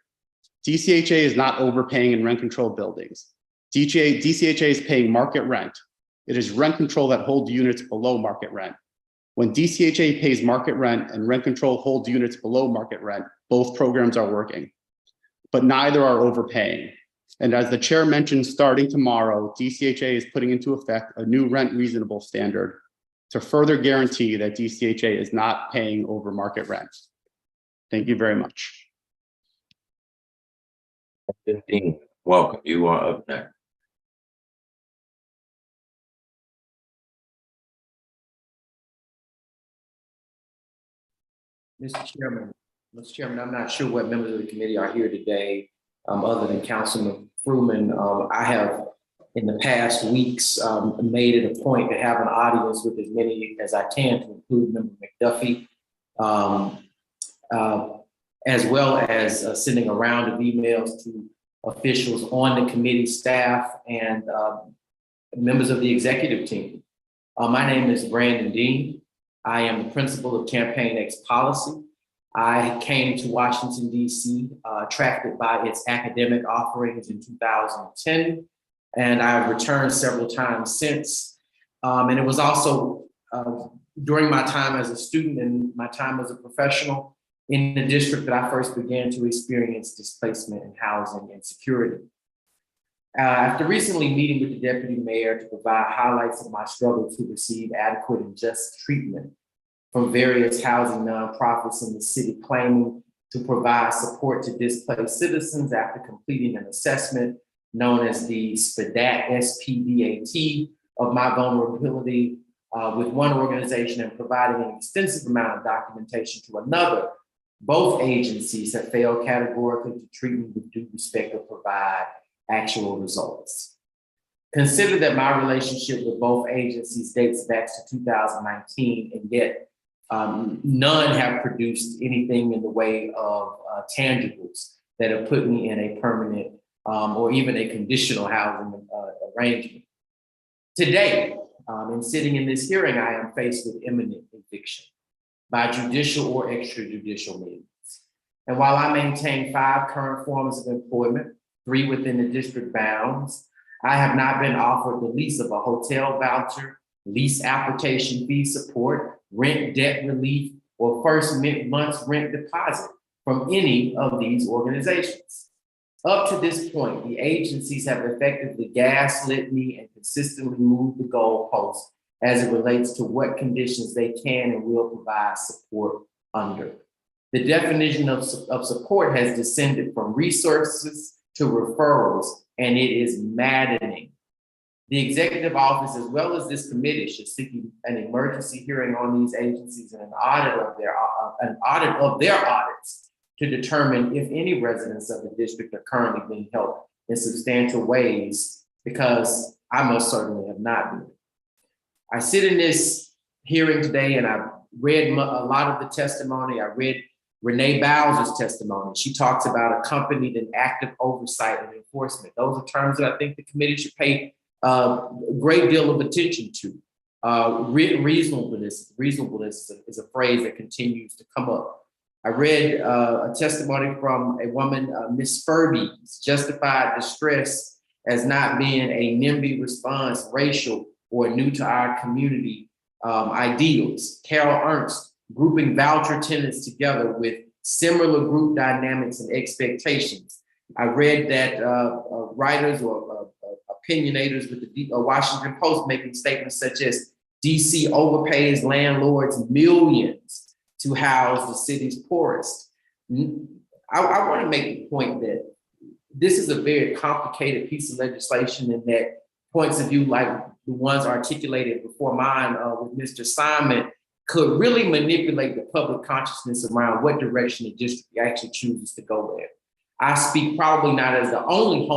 DCHA is not overpaying in rent control buildings. DCHA is paying market rent. It is rent control that holds units below market rent. When DCHA pays market rent and rent control holds units below market rent, both programs are working, but neither are overpaying. And as the chair mentioned, starting tomorrow, DCHA is putting into effect a new rent reasonable standard to further guarantee that DCHA is not paying over market rent. Thank you very much. Dean, welcome. You are up next. Mr. Chairman, I'm not sure what members of the committee are here today, other than Councilman Fruman. I have, in the past weeks, made it a point to have an audience with as many as I can, to include Member McDuffie, as well as sending a round of emails to officials on the committee, staff, and members of the executive team. My name is Brandon Dean. I am the principal of Campaign X Policy. I came to Washington, D.C., attracted by its academic offerings in 2010, and I've returned several times since. And it was also during my time as a student and my time as a professional in the district that I first began to experience displacement in housing and security. After recently meeting with the deputy mayor to provide highlights of my struggle to receive adequate and just treatment from various housing nonprofits in the city claiming to provide support to displaced citizens after completing an assessment known as the SPDAT of my vulnerability with one organization and providing an extensive amount of documentation to another, both agencies have failed categorically to treat me with due respect or provide actual results. Consider that my relationship with both agencies dates back to 2019, and yet none have produced anything in the way of tangibles that have put me in a permanent or even a conditional housing arrangement. Today, in sitting in this hearing, I am faced with imminent eviction by judicial or extrajudicial means. And while I maintain 5 current forms of employment, 3 within the district bounds, I have not been offered the lease of a hotel voucher, lease application fee support, rent debt relief, or first month's rent deposit from any of these organizations. Up to this point, the agencies have effectively gaslit me and consistently moved the goalposts as it relates to what conditions they can and will provide support under. The definition of support has descended from resources to referrals, and it is maddening. The executive office, as well as this committee, should seek an emergency hearing on these agencies and an audit of their audits to determine if any residents of the district are currently being helped in substantial ways, because I most certainly have not been. I sit in this hearing today and I've read a lot of the testimony. I read Renee Bowser's testimony. She talks about accompanied and active oversight and enforcement. Those are terms that I think the committee should pay a great deal of attention to. Reasonableness is a phrase that continues to come up. I read a testimony from a woman, Miss Furby's justified distress as not being a NIMBY response, racial or new to our community ideals. Carol Ernst, grouping voucher tenants together with similar group dynamics and expectations. I read that writers or opinionators with the Washington Post making statements such as DC overpays landlords millions to house the city's poorest. I want to make the point that this is a very complicated piece of legislation, and that points of view like the ones articulated before mine with Mr. Simon could really manipulate the public consciousness around what direction the district actually chooses to go there. I speak probably not as the only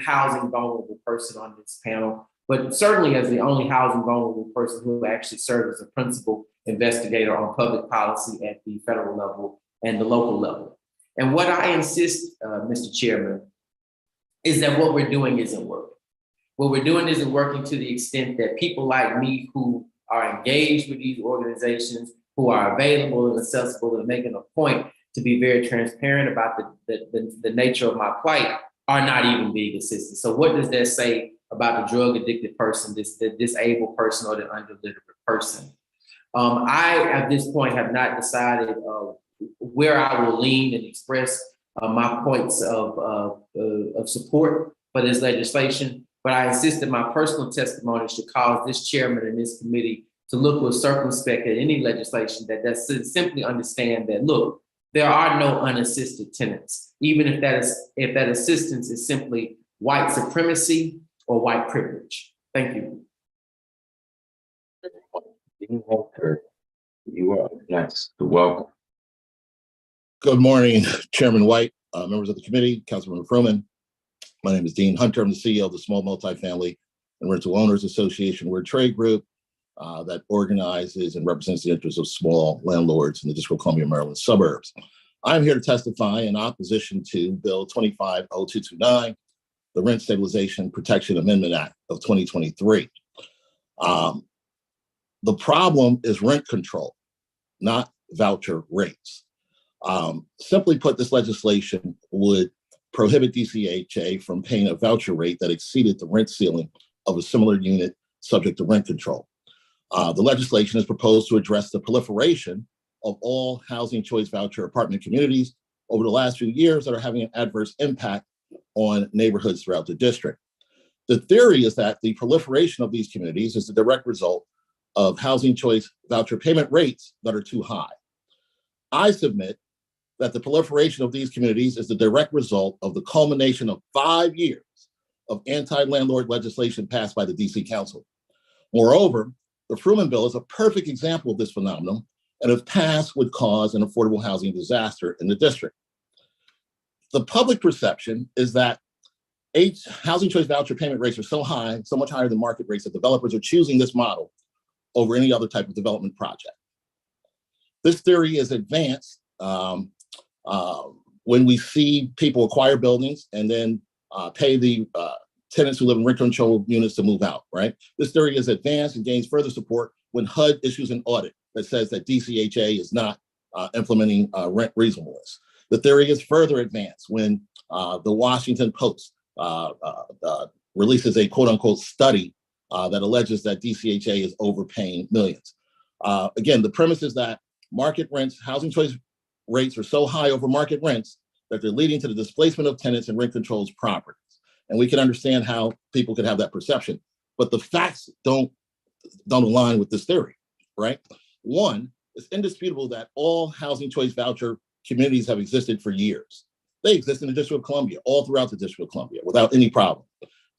housing vulnerable person on this panel, but certainly as the only housing vulnerable person who actually served as a principal investigator on public policy at the federal level and the local level. And what I insist, Mr. Chairman, is that what we're doing isn't working. What we're doing isn't working to the extent that people like me who are engaged with these organizations, who are available and accessible and making a point to be very transparent about the nature of my plight, are not even being assisted. So what does that say about the drug addicted person, the disabled person, or the underliterate person? I, at this point, have not decided where I will lean and express my points of support for this legislation, but I insist that my personal testimony should cause this chairman and this committee to look with circumspect at any legislation that simply understand that, look, there are no unassisted tenants, even if that assistance is simply white supremacy or white privilege. Thank you. Dean Walker, you are next. Welcome. Good morning, Chairman White, members of the committee, Councilman Fruman. My name is Dean Hunter. I'm the CEO of the Small Multifamily and Rental Owners Association. We're a trade group that organizes and represents the interests of small landlords in the District of Columbia, Maryland suburbs. I'm here to testify in opposition to Bill 25-49, the Rent Stabilization Protection Amendment Act of 2023. The problem is rent control, not voucher rates. Simply put, this legislation would prohibit DCHA from paying a voucher rate that exceeded the rent ceiling of a similar unit subject to rent control. The legislation is proposed to address the proliferation of all housing choice voucher apartment communities over the last few years that are having an adverse impact on neighborhoods throughout the district. The theory is that the proliferation of these communities is the direct result of housing choice voucher payment rates that are too high. I submit that the proliferation of these communities is the direct result of the culmination of 5 years of anti-landlord legislation passed by the DC Council. Moreover, the Fruman Bill is a perfect example of this phenomenon, and if passed, would cause an affordable housing disaster in the district. The public perception is that housing choice voucher payment rates are so high, so much higher than market rates, that developers are choosing this model over any other type of development project. This theory is advanced when we see people acquire buildings and then pay the tenants who live in rent-controlled units to move out, right? This theory is advanced and gains further support when HUD issues an audit that says that DCHA is not implementing rent reasonableness. The theory is further advanced when the Washington Post releases a quote-unquote study that alleges that DCHA is overpaying millions. Again, the premise is that market rents, housing choice rates are so high over market rents that they're leading to the displacement of tenants and rent controls properties. And we can understand how people could have that perception, but the facts don't align with this theory, right? One, it's indisputable that all housing choice voucher communities have existed for years. They exist in the District of Columbia, all throughout the District of Columbia, without any problem.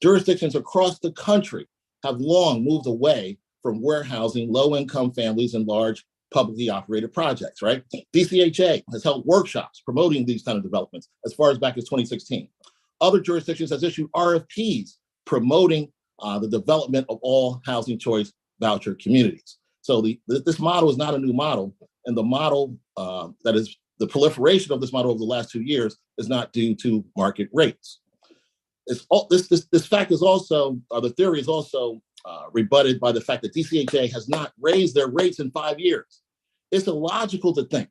Jurisdictions across the country have long moved away from warehousing low-income families in large publicly operated projects, right? DCHA has held workshops promoting these kind of developments as far as back as 2016. Other jurisdictions has issued RFPs promoting the development of all housing choice voucher communities. So this model is not a new model, and the model that is the proliferation of this model over the last 2 years is not due to market rates. This fact is also, the theory is also rebutted by the fact that DCHA has not raised their rates in 5 years. It's illogical to think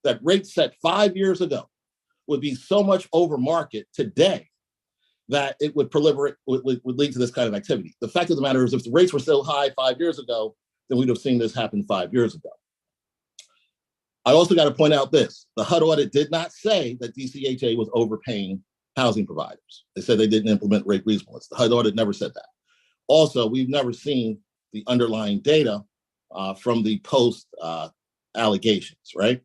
that rates set 5 years ago would be so much over market today that it would proliferate, would lead to this kind of activity. The fact of the matter is, if the rates were so high 5 years ago, then we'd have seen this happen 5 years ago. I also got to point out this: the HUD audit did not say that DCHA was overpaying housing providers. They said they didn't implement rate reasonableness. The HUD audit never said that. Also, we've never seen the underlying data from the post allegations, right?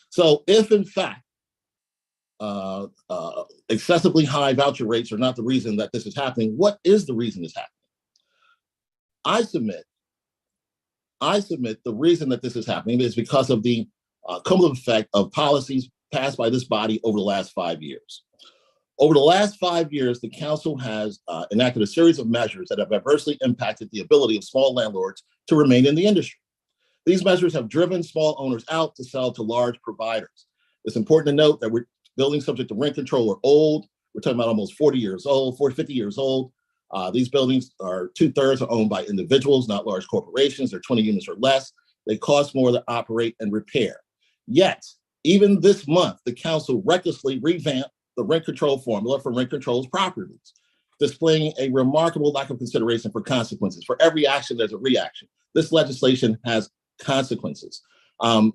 So if in fact excessively high voucher rates are not the reason that this is happening, what is the reason it's happening? I submit the reason that this is happening is because of the cumulative effect of policies passed by this body over the last 5 years. Over the last 5 years, the council has enacted a series of measures that have adversely impacted the ability of small landlords to remain in the industry. These measures have driven small owners out to sell to large providers. It's important to note that buildings subject to rent control are old. We're talking about almost 40 years old, 50 years old. These buildings are 2/3 are owned by individuals, not large corporations. They're 20 units or less. They cost more to operate and repair. Yet, even this month, the council recklessly revamped the rent control formula for rent controls properties, displaying a remarkable lack of consideration for consequences. For every action, there's a reaction. This legislation has consequences. I'm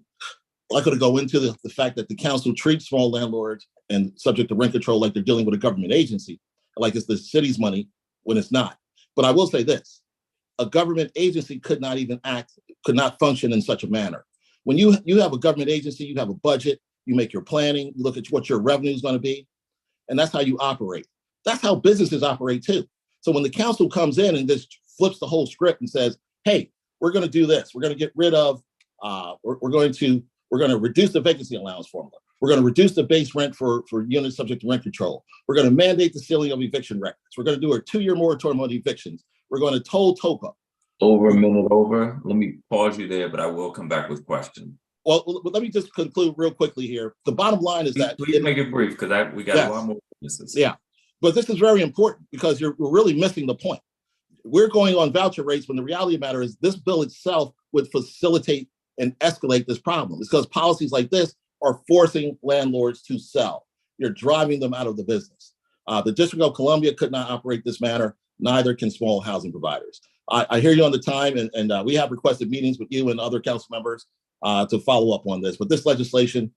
not going to go into the fact that the council treats small landlords and subject to rent control like they're dealing with a government agency, like it's the city's money when it's not. But I will say this: a government agency could not function in such a manner. When you have a government agency, you have a budget, you make your planning, you look at what your revenue is going to be, and that's how you operate. That's how businesses operate too. So when the council comes in and just flips the whole script and says, hey, we're going to do this, we're going to get rid of, we're going to reduce the vacancy allowance formula. We're going to reduce the base rent for units subject to rent control. We're going to mandate the sealing of eviction records. We're going to do a 2-year moratorium on evictions. We're going to toll TOPA. Over a minute over. Let me pause you there, but I will come back with questions. Well, let me just conclude real quickly here. The bottom line is that— Please make it brief, because we got a lot more witnesses. Yeah, but this is very important because we're really missing the point. We're going on voucher rates when the reality of the matter is this bill itself would facilitate and escalate this problem. It's because policies like this are forcing landlords to sell. You're driving them out of the business. The District of Columbia could not operate this manner. Neither can small housing providers. I hear you on the time, and we have requested meetings with you and other council members to follow up on this. But this legislation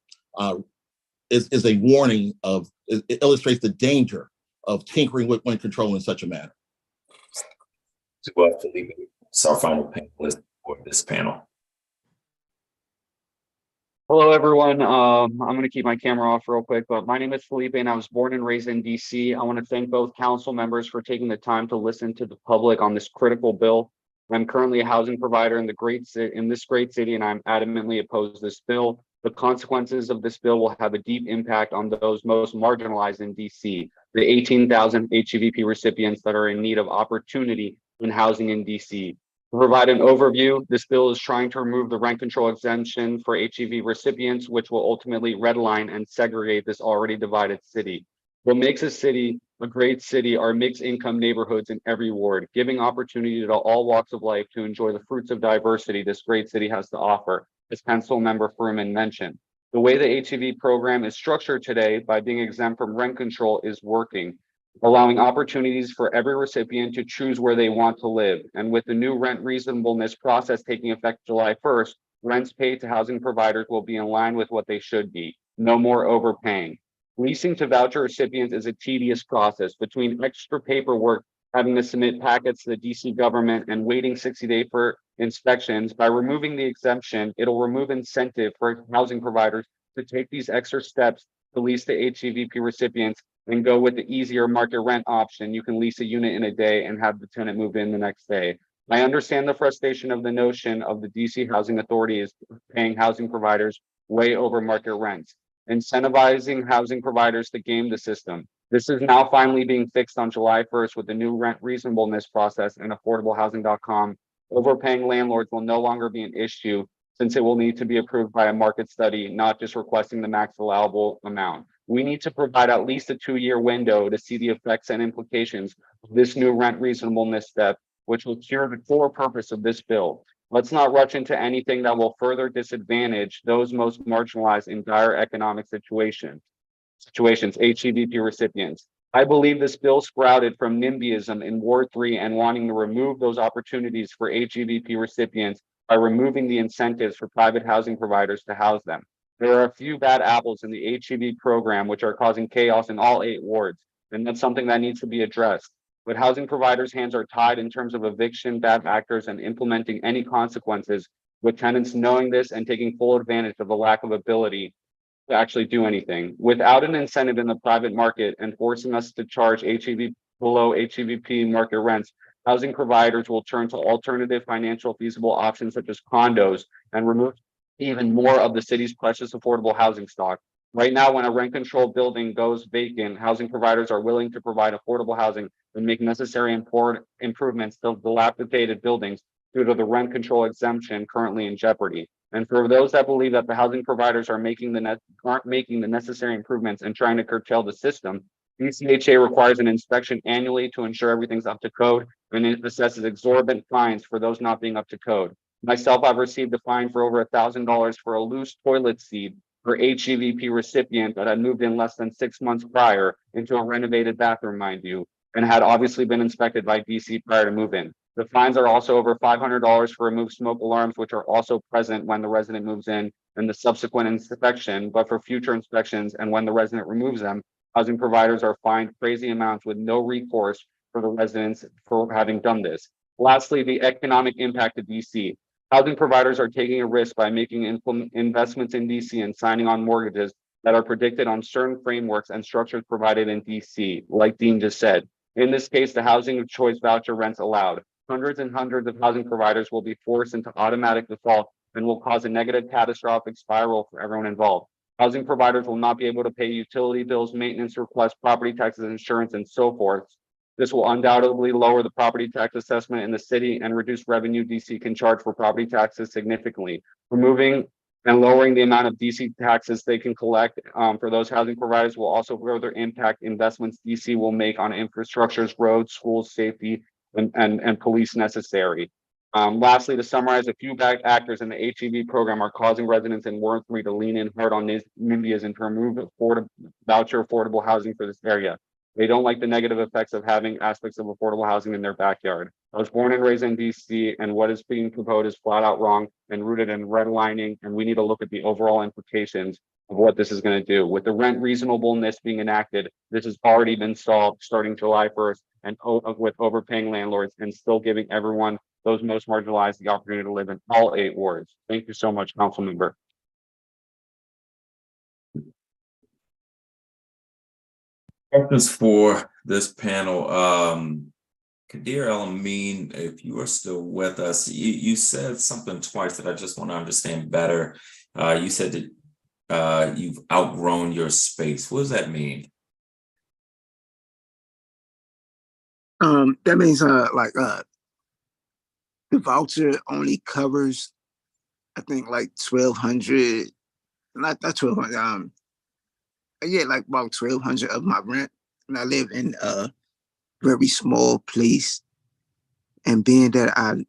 is a warning of, it illustrates the danger of tinkering with rent control in such a manner. to Felipe, it's our final panelist for this panel. Hello, everyone. I'm going to keep my camera off real quick, but my name is Felipe and I was born and raised in DC. I want to thank both council members for taking the time to listen to the public on this critical bill. I'm currently a housing provider in this great city, and I'm adamantly opposed to this bill. The consequences of this bill will have a deep impact on those most marginalized in DC, the 18,000 HEVP recipients that are in need of opportunity in housing in DC. To provide an overview, this bill is trying to remove the rent control exemption for HEV recipients, which will ultimately redline and segregate this already divided city. What makes a city a great city are mixed income neighborhoods in every ward, giving opportunity to all walks of life to enjoy the fruits of diversity this great city has to offer, as Councilmember Fruman mentioned. The way the HEV program is structured today by being exempt from rent control is working, allowing opportunities for every recipient to choose where they want to live. And with the new rent reasonableness process taking effect July 1st, rents paid to housing providers will be in line with what they should be. No more overpaying. Leasing to voucher recipients is a tedious process between extra paperwork, having to submit packets to the DC government and waiting 60 days for inspections. By removing the exemption, it'll remove incentive for housing providers to take these extra steps to lease to HEVP recipients and go with the easier market rent option. You can lease a unit in a day and have the tenant move in the next day. I understand the frustration of the notion of the DC Housing Authority is paying housing providers way over market rents, incentivizing housing providers to game the system. This is now finally being fixed on July 1st with the new rent reasonableness process, and affordablehousing.com. Overpaying landlords will no longer be an issue, since it will need to be approved by a market study, not just requesting the max allowable amount. We need to provide at least a 2-year window to see the effects and implications of this new rent reasonableness step, which will cure the core purpose of this bill. Let's not rush into anything that will further disadvantage those most marginalized in dire economic situations, HEVP recipients. I believe this bill sprouted from NIMBYism in Ward 3 and wanting to remove those opportunities for HEVP recipients by removing the incentives for private housing providers to house them. There are a few bad apples in the HEV program, which are causing chaos in all 8 wards, and that's something that needs to be addressed. But housing providers' hands are tied in terms of eviction bad actors and implementing any consequences, with tenants knowing this and taking full advantage of the lack of ability to actually do anything. Without an incentive in the private market and forcing us to charge HEV below HEVP market rents, housing providers will turn to alternative financial feasible options such as condos and remove even more of the city's precious affordable housing stock. Right now, when a rent controlled building goes vacant, housing providers are willing to provide affordable housing and make necessary improvements to dilapidated buildings due to the rent control exemption currently in jeopardy. And for those that believe that the housing providers aren't making the necessary improvements and trying to curtail the system, DCHA requires an inspection annually to ensure everything's up to code, and it assesses exorbitant fines for those not being up to code. Myself, I've received a fine for over $1,000 for a loose toilet seat for HEVP recipient that had moved in less than 6 months prior into a renovated bathroom, mind you, and had obviously been inspected by DC prior to move in. The fines are also over $500 for removed smoke alarms, which are also present when the resident moves in and the subsequent inspection, but for future inspections and when the resident removes them, housing providers are fined crazy amounts with no recourse for the residents for having done this. Lastly, the economic impact of DC. Housing providers are taking a risk by making investments in DC and signing on mortgages that are predicted on certain frameworks and structures provided in DC, like Dean just said. In this case, the housing of choice voucher rents allowed. Hundreds and hundreds of housing providers will be forced into automatic default and will cause a negative catastrophic spiral for everyone involved. Housing providers will not be able to pay utility bills, maintenance requests, property taxes, insurance, and so forth. This will undoubtedly lower the property tax assessment in the city and reduce revenue DC can charge for property taxes significantly. Removing and lowering the amount of DC taxes they can collect for those housing providers will also further impact investments DC will make on infrastructures, roads, schools, safety, and police necessary. Lastly, to summarize, a few bad actors in the HEV program are causing residents in Ward 3 to lean in hard on NIMBYs and to remove voucher affordable housing for this area. They don't like the negative effects of having aspects of affordable housing in their backyard. I was born and raised in DC, and what is being proposed is flat out wrong and rooted in redlining, and we need to look at the overall implications of what this is going to do. With the rent reasonableness being enacted, this has already been solved starting July 1st, and with overpaying landlords and still giving everyone, those most marginalized, the opportunity to live in all 8 wards. Thank you so much, council member. Questions for this panel? Kadir El-Amin, if you are still with us, you said something twice that I just want to understand better. You said that you've outgrown your space. What does that mean? That means the voucher only covers, I think, like 1,200, not 1,200. Yeah, like about 1,200 of my rent, and I live in a very small place. And being that I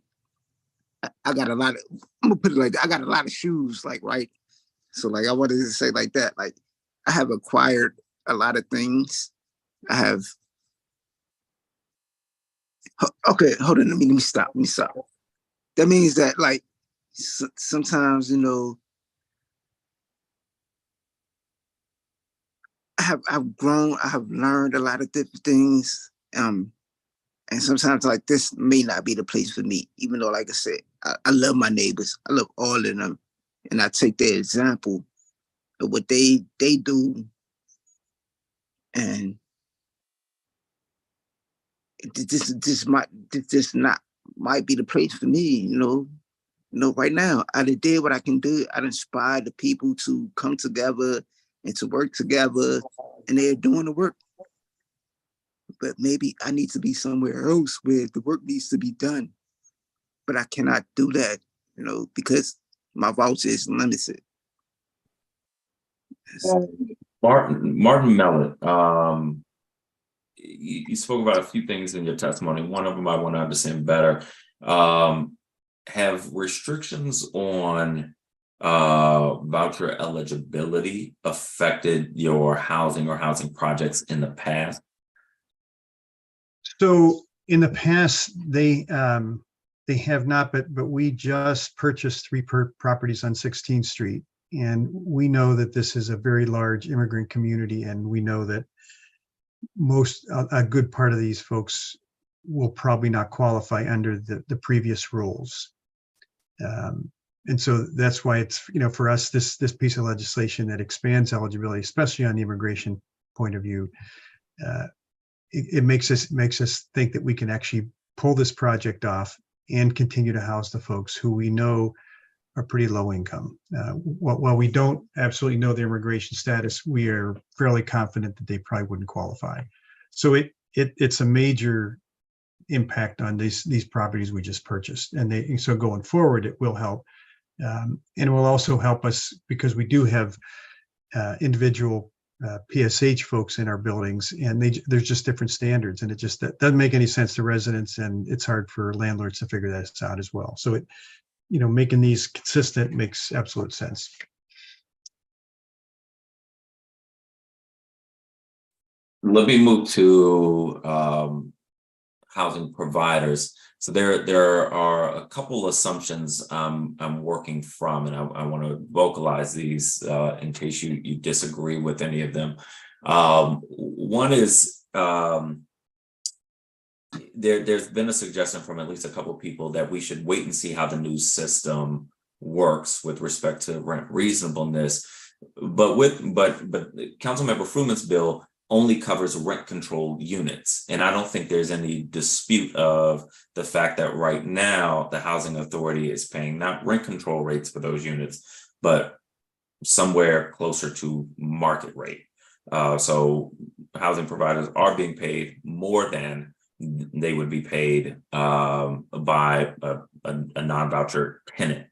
got a lot of, I'm gonna put it like that, I got a lot of shoes, like, right. So like I wanted to say like that, like I have acquired a lot of things. I have. Okay, hold on. Let me stop. That means that like sometimes, I've grown. I have learned a lot of different things. And sometimes like this may not be the place for me, even though, like I said, I love my neighbors. I love all of them, and I take their example of what they do, and this not might be the place for me. Right now I did what I can do. I inspired the people to come together and to work together, and they're doing the work. But maybe I need to be somewhere else where the work needs to be done. But I cannot do that, because my voucher is limited. Martin Mellon, you spoke about a few things in your testimony. One of them I want to understand better. Have restrictions on voucher eligibility affected your housing or housing projects in the past? So in the past, they have not, but we just purchased 3 properties on 16th Street. And we know that this is a very large immigrant community, and we know that a good part of these folks will probably not qualify under the previous rules. And so that's why it's, for us, this piece of legislation that expands eligibility, especially on the immigration point of view, it makes us think that we can actually pull this project off and continue to house the folks who we know are pretty low income. While we don't absolutely know their immigration status, we are fairly confident that they probably wouldn't qualify. So it's a major impact on these properties we just purchased, and so going forward it will help, and it will also help us because we do have individual PSH folks in our buildings, and there's just different standards, and that doesn't make any sense to residents, and it's hard for landlords to figure that out as well. So making these consistent makes absolute sense. Let me move to housing providers. So there are a couple assumptions I'm working from, and I want to vocalize these in case you disagree with any of them. One is there's been a suggestion from at least a couple of people that we should wait and see how the new system works with respect to rent reasonableness. But Councilmember Fruman's bill only covers rent controlled units. And I don't think there's any dispute of the fact that right now the housing authority is paying not rent control rates for those units, but somewhere closer to market rate. So housing providers are being paid more than they would be paid by a non-voucher tenant.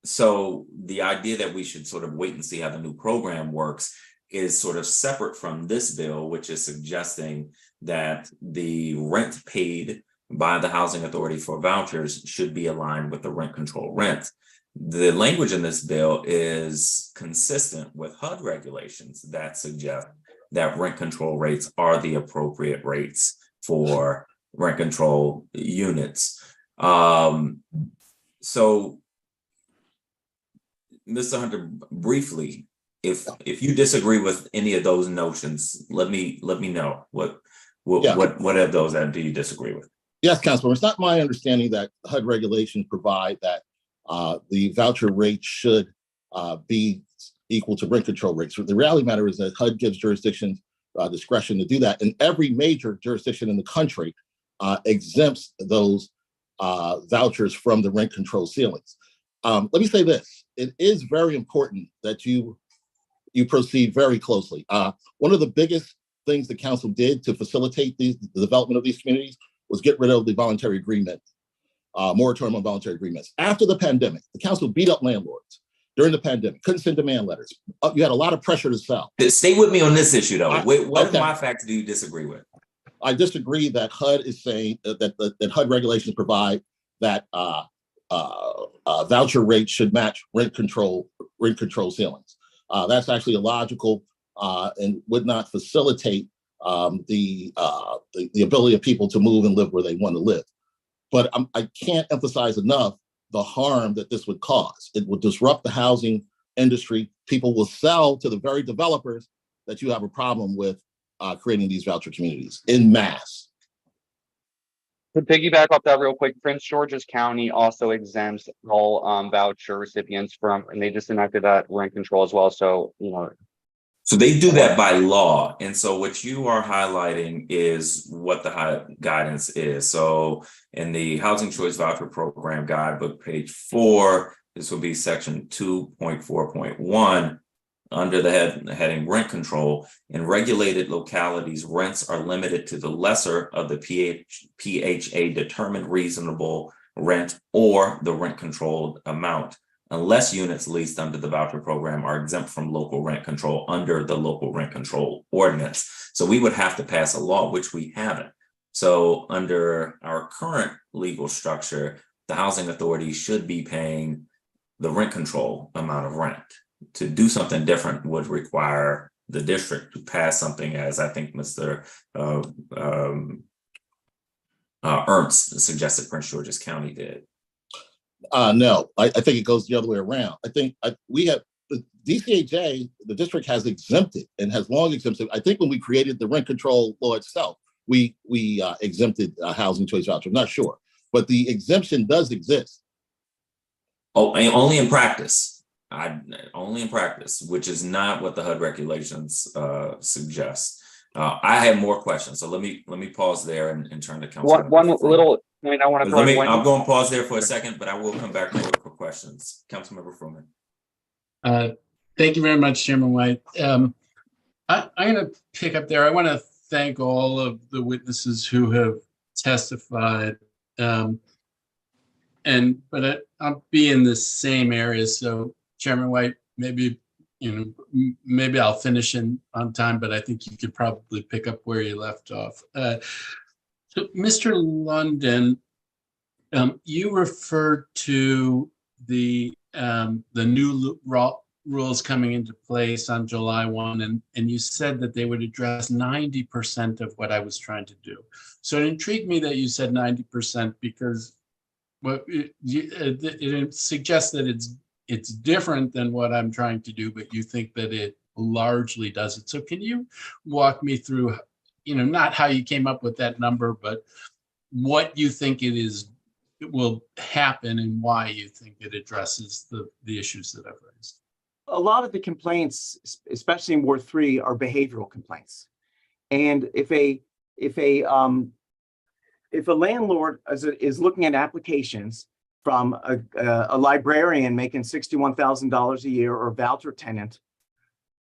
So the idea that we should sort of wait and see how the new program works is sort of separate from this bill, which is suggesting that the rent paid by the housing authority for vouchers should be aligned with the rent control rent. The language in this bill is consistent with HUD regulations that suggest that rent control rates are the appropriate rates for rent control units. So Mr. Hunter, briefly, if you disagree with any of those notions, let me know what Yeah. what of those that do you disagree with? Yes, Councilman, it's not my understanding that HUD regulations provide that the voucher rate should be equal to rent control rates. The reality matter is that HUD gives jurisdictions discretion to do that, and every major jurisdiction in the country exempts those vouchers from the rent control ceilings. Let me say this: it is very important that you proceed very closely. One of the biggest things the council did to facilitate the development of these communities was get rid of the voluntary agreement, moratorium on voluntary agreements. After the pandemic, the council beat up landlords during the pandemic, couldn't send demand letters. You had a lot of pressure to sell. Stay with me on this issue though. What okay. of my facts do you disagree with? I disagree that HUD is saying that HUD regulations provide that voucher rates should match rent control ceilings. That's actually illogical and would not facilitate the ability of people to move and live where they want to live. But I can't emphasize enough the harm that this would cause. It would disrupt the housing industry. People will sell to the very developers that you have a problem with creating these voucher communities in mass. To piggyback off that real quick, Prince George's County also exempts all voucher recipients from, and they just enacted that rent control as well. So, you know. So they do that by law. And so what you are highlighting is what the guidance is. So in the Housing Choice Voucher Program Guidebook, page 4, this will be section 2.4.1. Under the heading rent control, in regulated localities, rents are limited to the lesser of the PHA determined reasonable rent or the rent controlled amount, unless units leased under the voucher program are exempt from local rent control under the local rent control ordinance. So we would have to pass a law, which we haven't. So under our current legal structure, the housing authority should be paying the rent control amount of rent. To do something different would require the district to pass something, as I think Mr. Ernst suggested Prince George's County did. No, I think it goes the other way around. I think we have the DCHA, the district has exempted and has long exempted. I think when we created the rent control law itself, we exempted housing choice voucher. I'm not sure, but the exemption does exist. Oh, only in practice. Only in practice, which is not what the HUD regulations suggest. I have more questions, so let me pause there and turn to council. One little point I want to throw in. I'm going to pause there for a second, but I will come back for questions. Councilmember Fruman. Thank you very much, Chairman White. I'm going to pick up there. I want to thank all of the witnesses who have testified, but I'll be in the same area. So, Chairman White, maybe I'll finish on time, but I think you could probably pick up where you left off. So, Mr. London, you referred to the new rules coming into place on July 1, and you said that they would address 90% of what I was trying to do. So it intrigued me that you said 90% because it suggests that it's different than what I'm trying to do, but you think that it largely does it. So can you walk me through, not how you came up with that number, but what you think it will happen and why you think it addresses the issues that I've raised? A lot of the complaints, especially in Ward 3, are behavioral complaints. And if a landlord is looking at applications from a librarian making $61,000 a year or a voucher tenant,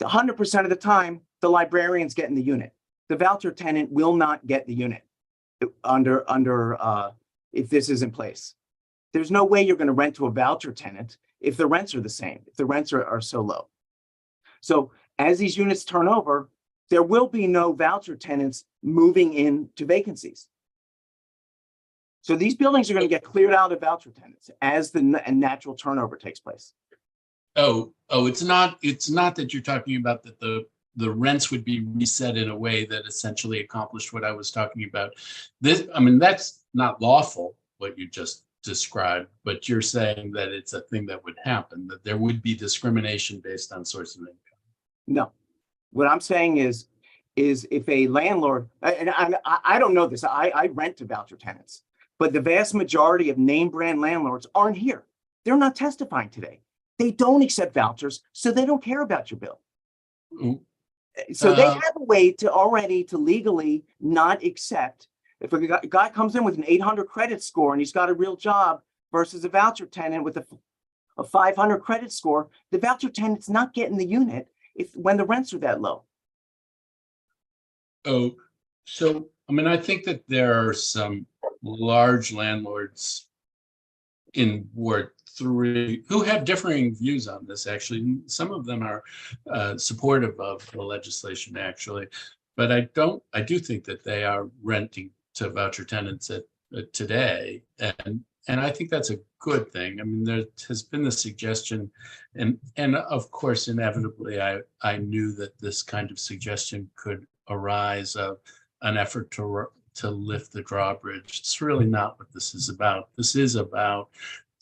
100% of the time, the librarian's getting the unit. The voucher tenant will not get the unit if this is in place. There's no way you're going to rent to a voucher tenant if the rents are the same, if the rents are so low. So as these units turn over, there will be no voucher tenants moving into vacancies. So these buildings are going to get cleared out of voucher tenants as the natural turnover takes place. Oh, it's not that you're talking about that the rents would be reset in a way that essentially accomplished what I was talking about. That's not lawful, what you just described, but you're saying that it's a thing that would happen, that there would be discrimination based on source of income. No. What I'm saying is if a landlord, and I don't know this, I rent to voucher tenants, but the vast majority of name brand landlords aren't here. They're not testifying today. They don't accept vouchers, so they don't care about your bill. So they have a way to legally not accept. If a guy comes in with an 800 credit score and he's got a real job versus a voucher tenant with a 500 credit score, the voucher tenant's not getting the unit when the rents are that low. Oh, so, I mean, I think that there are some large landlords in Ward 3 who have differing views on this, actually. Some of them are supportive of the legislation, actually. But I do think that they are renting to voucher tenants today. And I think that's a good thing. I mean, there has been the suggestion, and of course, inevitably, I knew that this kind of suggestion could arise of an effort to lift the drawbridge. It's really not what this is about. This is about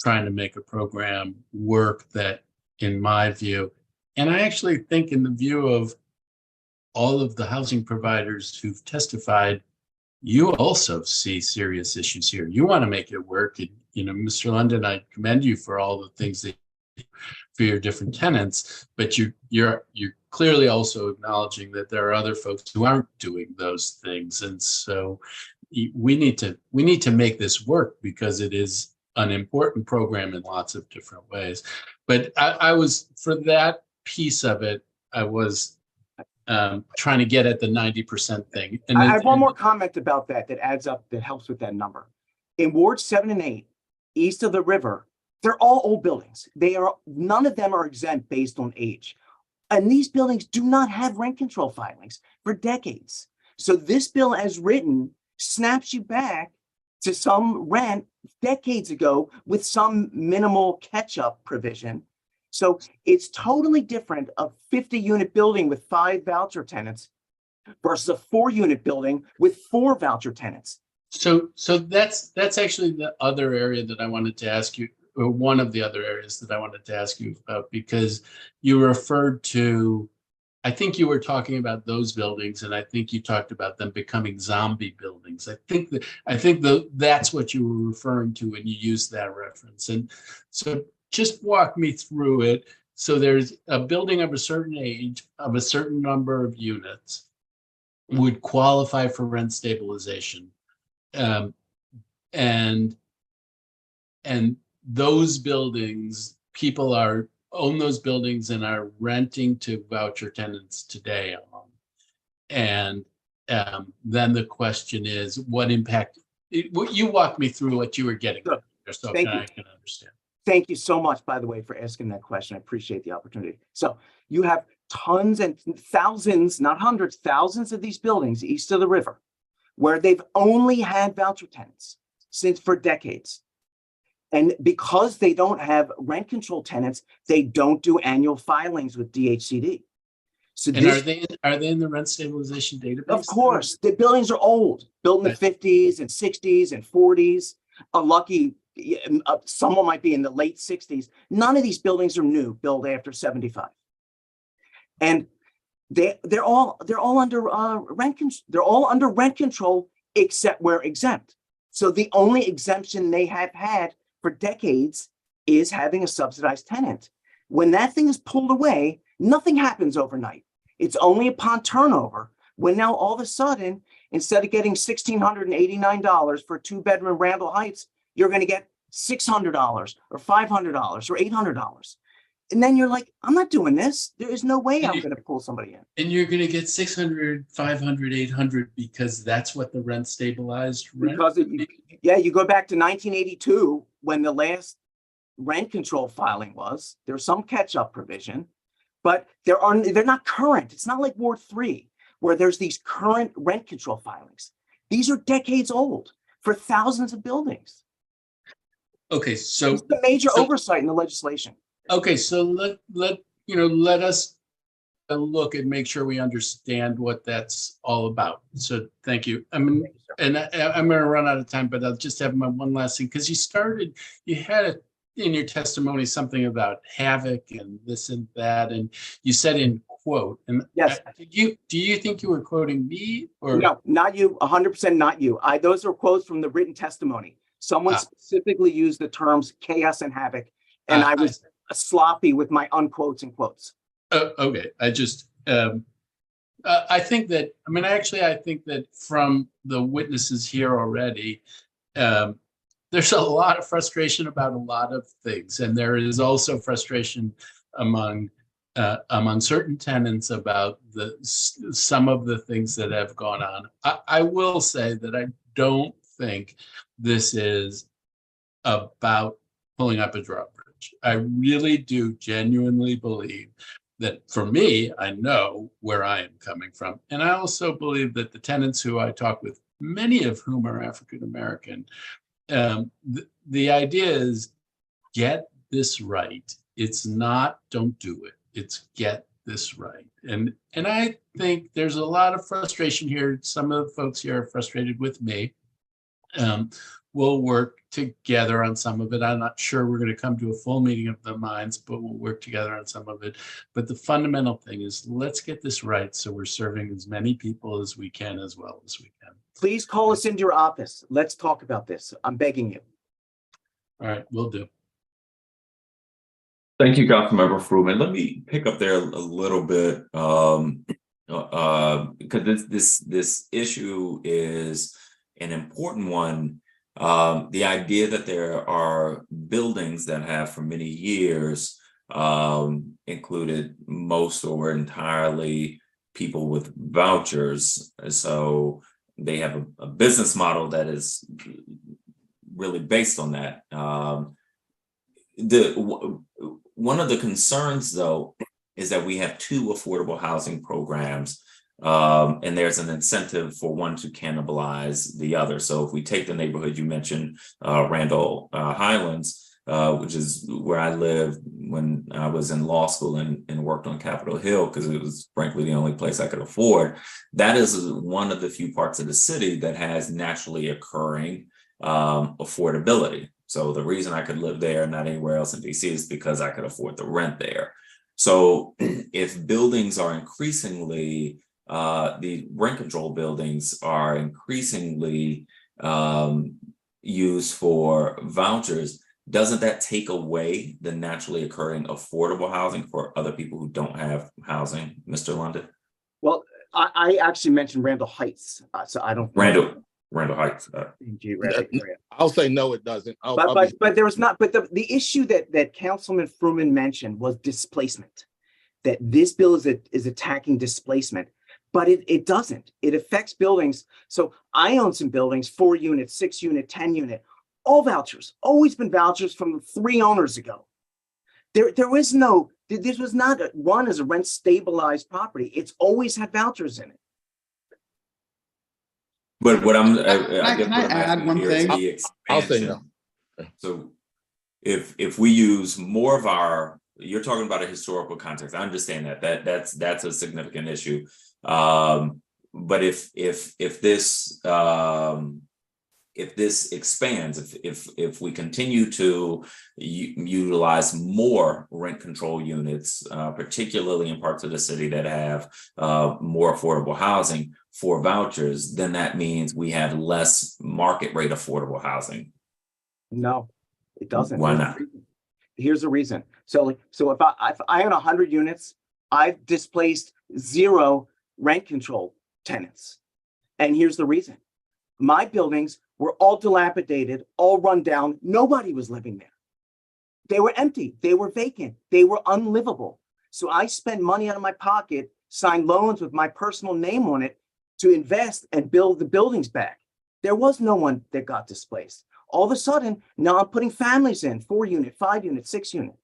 trying to make a program work that, in my view, and I actually think in the view of all of the housing providers who've testified, you also see serious issues here. You want to make it work. And, Mr. London, I commend you for all the things that for your different tenants, but you're clearly also acknowledging that there are other folks who aren't doing those things. And so we need to make this work because it is an important program in lots of different ways. But I was, for that piece of it, I was trying to get at the 90% thing. And I have one more comment about that adds up, that helps with that number. In Wards 7 and 8, east of the river, they're all old buildings. None of them are exempt based on age. And these buildings do not have rent control filings for decades. So this bill as written snaps you back to some rent decades ago with some minimal catch-up provision. So it's totally different, a 50-unit building with 5 voucher tenants versus a 4-unit building with 4 voucher tenants. So that's actually the other area that I wanted to ask you, or one of the other areas that I wanted to ask you about, because you referred to, I think you were talking about those buildings, and I think you talked about them becoming zombie buildings. I think that's what you were referring to when you used that reference. And so just walk me through it. So there's a building of a certain age, of a certain number of units, would qualify for rent stabilization. And those buildings, people own those buildings and are renting to voucher tenants today. And then the question is, what impact? You walk me through what you were getting Sure. there, so Thank I you. can understand. Thank you so much, by the way, for asking that question. I appreciate the opportunity. So you have tons and thousands, not hundreds, thousands of these buildings east of the river where they've only had voucher tenants for decades. And because they don't have rent control tenants, they don't do annual filings with DHCD. So And are they in the rent stabilization database? Of course, the buildings are old, built in the 50s and 60s and 40s. Someone might be in the late 60s. None of these buildings are new, built after 75. And they're all under rent control. They're all under rent control, except we're exempt. So the only exemption they have had for decades is having a subsidized tenant. When that thing is pulled away, nothing happens overnight. It's only upon turnover when now all of a sudden, instead of getting $1,689 for a 2-bedroom Randall Heights, you're going to get $600 or $500 or $800. And then you're like, I'm not doing this. There is no way I'm going to pull somebody in. And you're going to get 600, 500, 800 because that's what the rent stabilized rent. Because you go back to 1982 when the last rent control filing was. There's some catch-up provision, but they're not current. It's not like Ward 3 where there's these current rent control filings. These are decades old for thousands of buildings. Okay, so it's a major oversight in the legislation. Okay, so let us look and make sure we understand what that's all about. So thank you. I'm going to run out of time, but I'll just have my one last thing, because you had in your testimony something about havoc and this and that, and you said in quote. And Yes. do you think you were quoting me or? No, not you, 100% not you. Those are quotes from the written testimony. Someone specifically used the terms chaos and havoc, and I was sloppy with my unquotes and quotes. Okay, I think that, I mean, actually, I think that from the witnesses here already, there's a lot of frustration about a lot of things. And there is also frustration among certain tenants about some of the things that have gone on. I will say that I don't think this is about pulling up a drawbridge. I really do genuinely believe that, for me, I know where I am coming from. And I also believe that the tenants who I talk with, many of whom are African-American, the idea is get this right. It's not don't do it. It's get this right. And I think there's a lot of frustration here. Some of the folks here are frustrated with me. We'll work together on some of it. I'm not sure we're going to come to a full meeting of the minds, but we'll work together on some of it. But the fundamental thing is, let's get this right so we're serving as many people as we can, as well as we can. Please call us into your office. Let's talk about this. I'm begging you. All right, will do. Thank you, Councilmember Fruman. Let me pick up there a little bit, because this issue is an important one. The idea that there are buildings that have for many years included most or entirely people with vouchers. So they have a business model that is really based on that. One of the concerns, though, is that we have two affordable housing programs, and there's an incentive for one to cannibalize the other. So if we take the neighborhood you mentioned, Randall Highlands, which is where I lived when I was in law school and worked on Capitol Hill, because it was frankly the only place I could afford. That is one of the few parts of the city that has naturally occurring affordability. So the reason I could live there and not anywhere else in DC is because I could afford the rent there. So if buildings are increasingly, the rent control buildings are increasingly used for vouchers, doesn't that take away the naturally occurring affordable housing for other people who don't have housing, Mr. London? Well, I actually mentioned Randall Heights, so I don't. Randall Heights. I'll say no, it doesn't. But there was not. But the issue that Councilman Fruman mentioned was displacement. That this bill is attacking displacement, but it doesn't. It affects buildings. So I own some buildings, 4 unit, 6 unit, 10 unit, all vouchers. Always been vouchers from 3 owners ago. There was no. This was not run as a rent stabilized property. It's always had vouchers in it. But what I'm, can I add one thing? I'll say no. So if we use more of our, you're talking about a historical context. I understand that's a significant issue. But if this expands, if we continue to utilize more rent control units, particularly in parts of the city that have more affordable housing for vouchers, then that means we have less market rate affordable housing. No, it doesn't. Why not? Here's the reason. So if I own 100 units, I've displaced 0 rent control tenants. And here's the reason. My buildings were all dilapidated, all run down. Nobody was living there. They were empty. They were vacant. They were unlivable. So I spent money out of my pocket, signed loans with my personal name on it to invest and build the buildings back. There was no one that got displaced. All of a sudden, now I'm putting families in, 4 unit, 5 unit, 6 unit.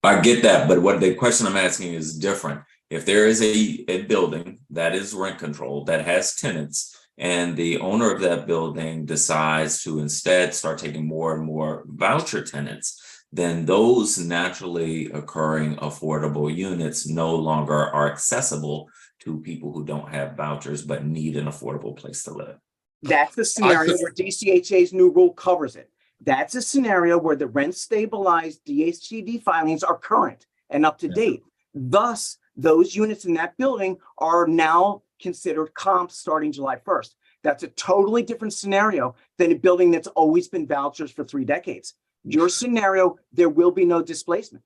I get that, but what the question I'm asking is different. If there is a building that is rent controlled, that has tenants, and the owner of that building decides to instead start taking more and more voucher tenants, then those naturally occurring affordable units no longer are accessible to people who don't have vouchers but need an affordable place to live. That's the scenario where DCHA's new rule covers it. That's a scenario where the rent stabilized DHCD filings are current and up to date. Thus, those units in that building are now considered comps starting July 1st. That's a totally different scenario than a building that's always been vouchers for 3 decades. Your scenario, there will be no displacement.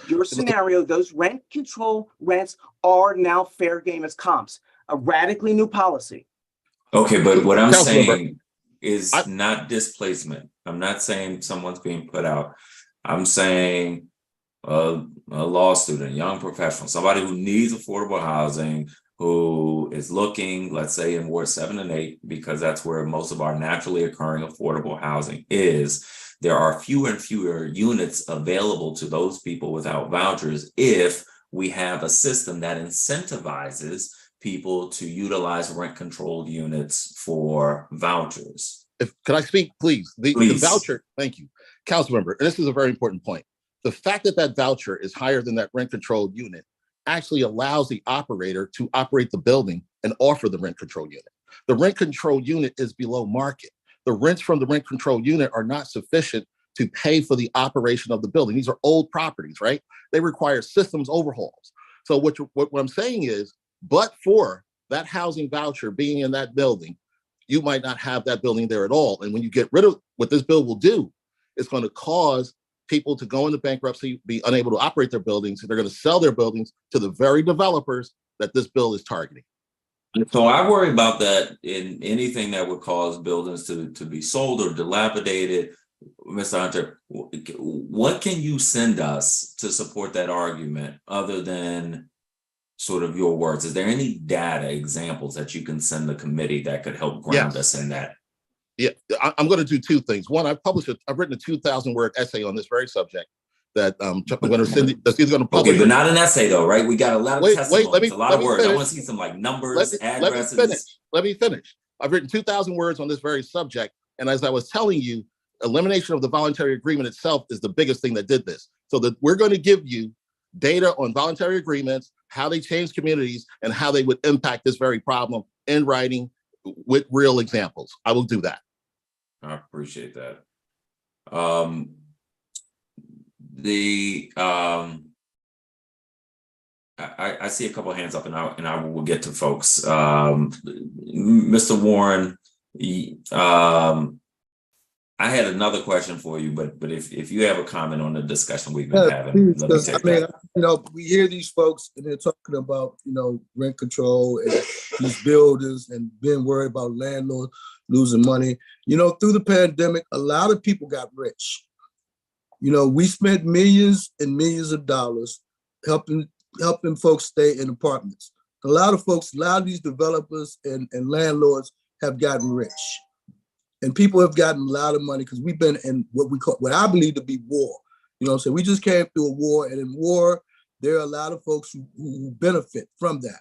Your scenario, those rent control rents are now fair game as comps, a radically new policy. Okay, but what I'm Councilmember, saying is not displacement. I'm not saying someone's being put out. I'm saying a law student, young professional, somebody who needs affordable housing, who is looking, let's say in Ward 7 and 8, because that's where most of our naturally occurring affordable housing is. There are fewer and fewer units available to those people without vouchers if we have a system that incentivizes people to utilize rent-controlled units for vouchers. Could I speak, please? The Please. voucher, thank you. Councilmember, and this is a very important point. The fact that that voucher is higher than that rent-controlled unit actually allows the operator to operate the building and offer the rent-controlled unit. The rent-controlled unit is below market. The rents from the rent-controlled unit are not sufficient to pay for the operation of the building. These are old properties, right? They require systems overhauls. So what I'm saying is, but for that housing voucher being in that building, you might not have that building there at all. And when you get rid of what this bill will do, it's going to cause people to go into bankruptcy, be unable to operate their buildings. They're going to sell their buildings to the very developers that this bill is targeting. So I worry about that in anything that would cause buildings to be sold or dilapidated. Mr. Hunter, what can you send us to support that argument other than sort of your words? Is there any data examples that you can send the committee that could help ground us in that? Yeah, I'm going to do 2 things. One, I've written a 2,000-word essay on this very subject that I'm going to send. He's going to publish. Okay, but not an essay though, right? We got a lot of testimonies, a lot of words. Finish. I want to see some like numbers, addresses. Let me finish. I've written 2,000 words on this very subject, and as I was telling you, elimination of the voluntary agreement itself is the biggest thing that did this. So that we're going to give you data on voluntary agreements, how they change communities, and how they would impact this very problem in writing with real examples. I will do that. I appreciate that. I see a couple of hands up, and I will get to folks. Mr. Warren, I had another question for you, but if you have a comment on the discussion we've been having, let me take that. You know, we hear these folks and they're talking about, you know, rent control and these builders and being worried about landlords losing money. You know, through the pandemic, a lot of people got rich. You know, we spent millions and millions of dollars helping folks stay in apartments. A lot of these developers and landlords have gotten rich. And people have gotten a lot of money because we've been in what I believe to be war. You know what I'm saying? We just came through a war, and in war, there are a lot of folks who benefit from that.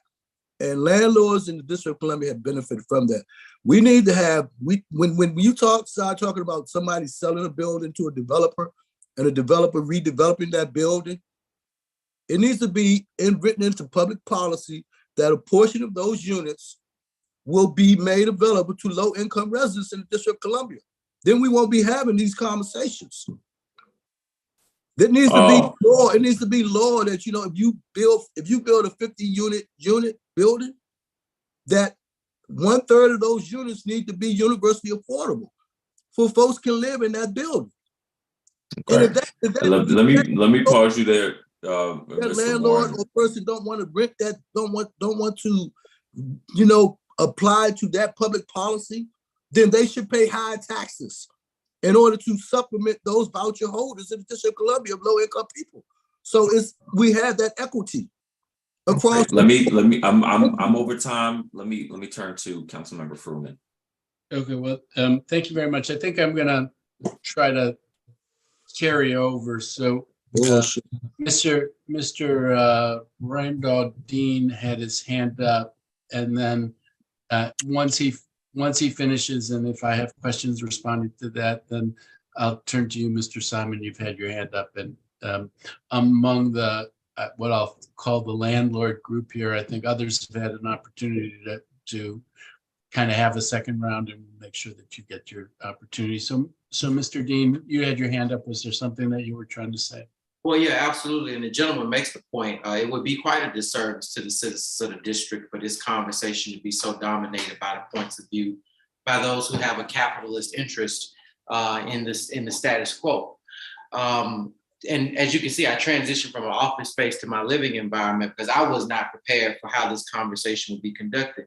And landlords in the District of Columbia have benefited from that. We need to have, when you start talking about somebody selling a building to a developer and a developer redeveloping that building, it needs to be written into public policy that a portion of those units will be made available to low-income residents in the District of Columbia. Then we won't be having these conversations. There needs to be law. It needs to be law that, you know, if you build a 50-unit building, that 1/3 of those units need to be universally affordable, for folks can live in that building. Okay. And let me pause you there. That landlord or person don't want to rent that, don't want to, you know, apply to that public policy, then they should pay high taxes in order to supplement those voucher holders in the District of Columbia of low-income people. So we have that equity across. I'm over time. Let me turn to Councilmember Fruman. Okay, well, thank you very much. I think I'm gonna try to carry over. So Mr. Randall Dean had his hand up, and then once he finishes, and if I have questions responding to that, then I'll turn to you, Mr. Simon. You've had your hand up, and among the what I'll call the landlord group here, I think others have had an opportunity to kind of have a second round and make sure that you get your opportunity. So Mr. Dean, you had your hand up. Was there something that you were trying to say? Well, yeah, absolutely. And the gentleman makes the point. It would be quite a disservice to the citizens of the district for this conversation to be so dominated by the points of view by those who have a capitalist interest in the status quo. And as you can see, I transitioned from an office space to my living environment because I was not prepared for how this conversation would be conducted.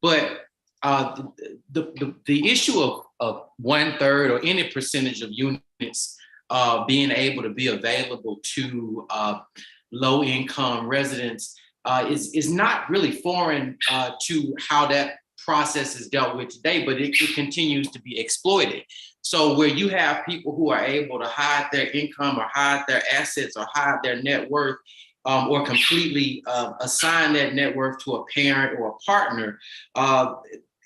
But the issue of 1/3 or any percentage of units being able to be available to low-income residents is not really foreign to how that process is dealt with today, but it continues to be exploited. So where you have people who are able to hide their income or hide their assets or hide their net worth or completely assign that net worth to a parent or a partner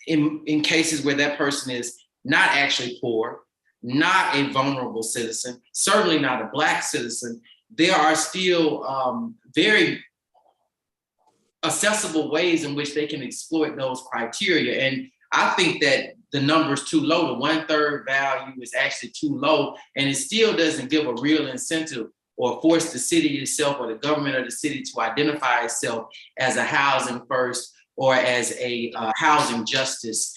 in cases where that person is not actually poor, not a vulnerable citizen, certainly not a Black citizen, there are still very accessible ways in which they can exploit those criteria. And I think that the number is too low. The 1/3 value is actually too low, and it still doesn't give a real incentive or force the city itself or the government of the city to identify itself as a housing first or as a housing justice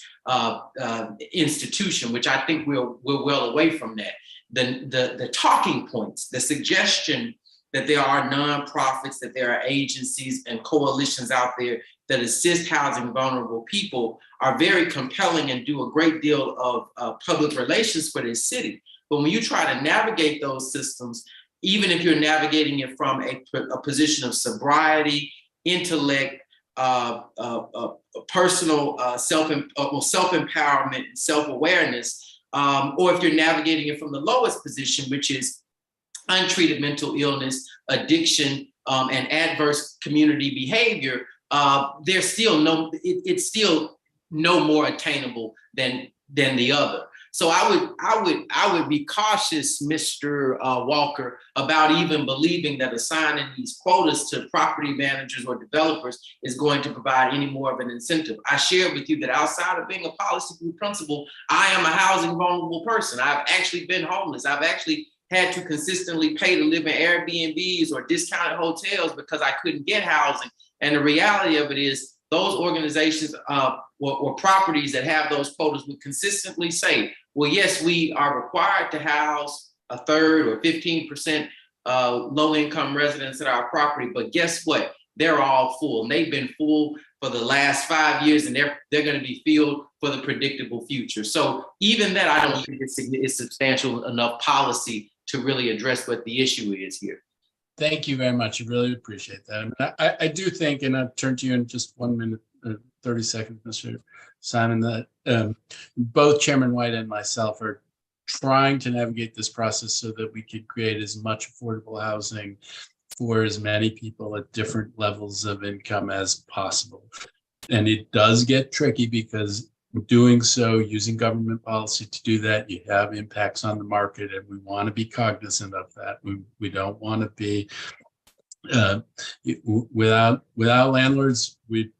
institution, which I think we're well away from that. The talking points, the suggestion that there are nonprofits, that there are agencies and coalitions out there that assist housing vulnerable people are very compelling and do a great deal of public relations for this city. But when you try to navigate those systems, even if you're navigating it from a position of sobriety, intellect, personal self-empowerment and self-awareness, or if you're navigating it from the lowest position, which is untreated mental illness, addiction, and adverse community behavior, there's still it's still no more attainable than the other. So I would be cautious, Mr. Walker, about even believing that assigning these quotas to property managers or developers is going to provide any more of an incentive. I shared with you that outside of being a policy group principal, I am a housing vulnerable person. I've actually been homeless. I've actually had to consistently pay to live in Airbnbs or discounted hotels because I couldn't get housing. And the reality of it is those organizations or properties that have those quotas would consistently say, well, yes, we are required to house 1/3 or 15% low-income residents at our property, but guess what? They're all full. And they've been full for the last 5 years, and they're going to be filled for the predictable future. So even that, I don't think it's substantial enough policy to really address what the issue is here. Thank you very much. I really appreciate that. I mean, I do think, and I'll turn to you in just 1 minute, 30 seconds, Mr. Simon, that both Chairman White and myself are trying to navigate this process so that we could create as much affordable housing for as many people at different levels of income as possible. And it does get tricky because doing so, using government policy to do that, you have impacts on the market, and we want to be cognizant of that. We don't want to be without landlords. We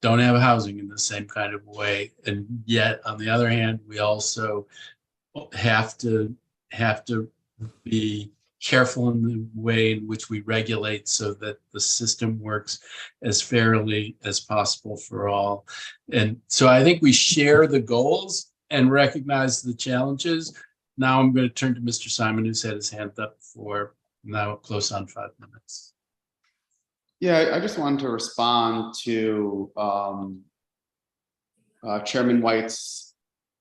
don't have housing in the same kind of way, and yet on the other hand, we also have to be careful in the way in which we regulate so that the system works as fairly as possible for all. And so I think we share the goals and recognize the challenges. Now I'm going to turn to Mr. Simon, who's had his hand up for now close on 5 minutes. Yeah, I just wanted to respond to Chairman White's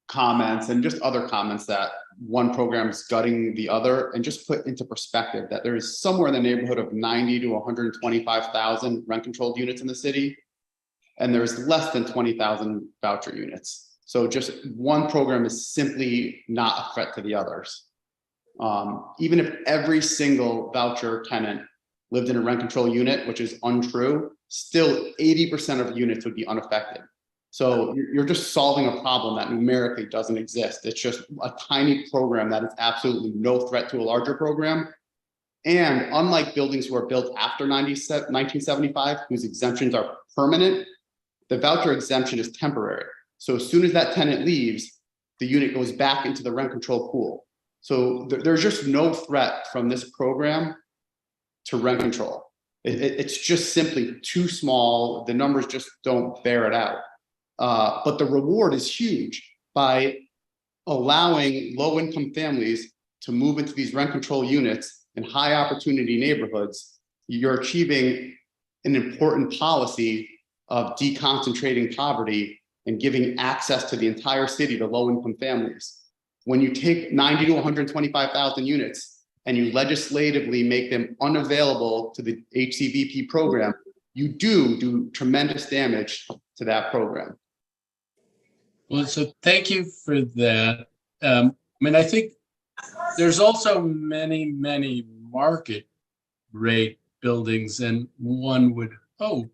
comments and just other comments that one program is gutting the other, and just put into perspective that there is somewhere in the neighborhood of 90 to 125,000 rent controlled units in the city, and there's less than 20,000 voucher units. So just one program is simply not a threat to the others. Even if every single voucher tenant lived in a rent control unit, which is untrue, still 80% of units would be unaffected. So you're just solving a problem that numerically doesn't exist. It's just a tiny program that is absolutely no threat to a larger program. And unlike buildings who are built after 1975, whose exemptions are permanent, the voucher exemption is temporary. So as soon as that tenant leaves, the unit goes back into the rent control pool. So there's just no threat from this program to rent control. It's just simply too small. The numbers just don't bear it out. But the reward is huge by allowing low-income families to move into these rent control units in high opportunity neighborhoods. You're achieving an important policy of deconcentrating poverty and giving access to the entire city to low-income families. When you take 90 to 125,000 units and you legislatively make them unavailable to the HCVP program, you do tremendous damage to that program. Well, so thank you for that. I mean, I think there's also many market rate buildings, and one would hope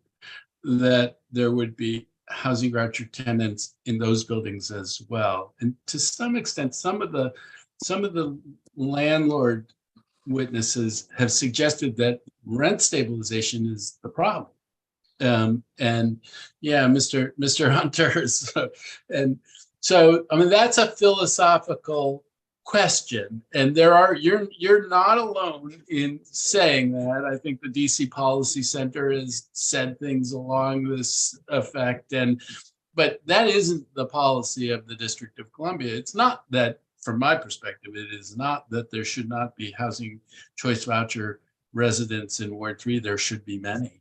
that there would be housing voucher tenants in those buildings as well. And to some extent, some of the landlord witnesses have suggested that rent stabilization is the problem. And yeah, Mr. Hunter is, and so I mean that's a philosophical question, and you're not alone in saying that. I think the DC Policy Center has said things along this effect, but that isn't the policy of the District of Columbia. It's not that, from my perspective, it is not that there should not be housing choice voucher residents in Ward 3. There should be many.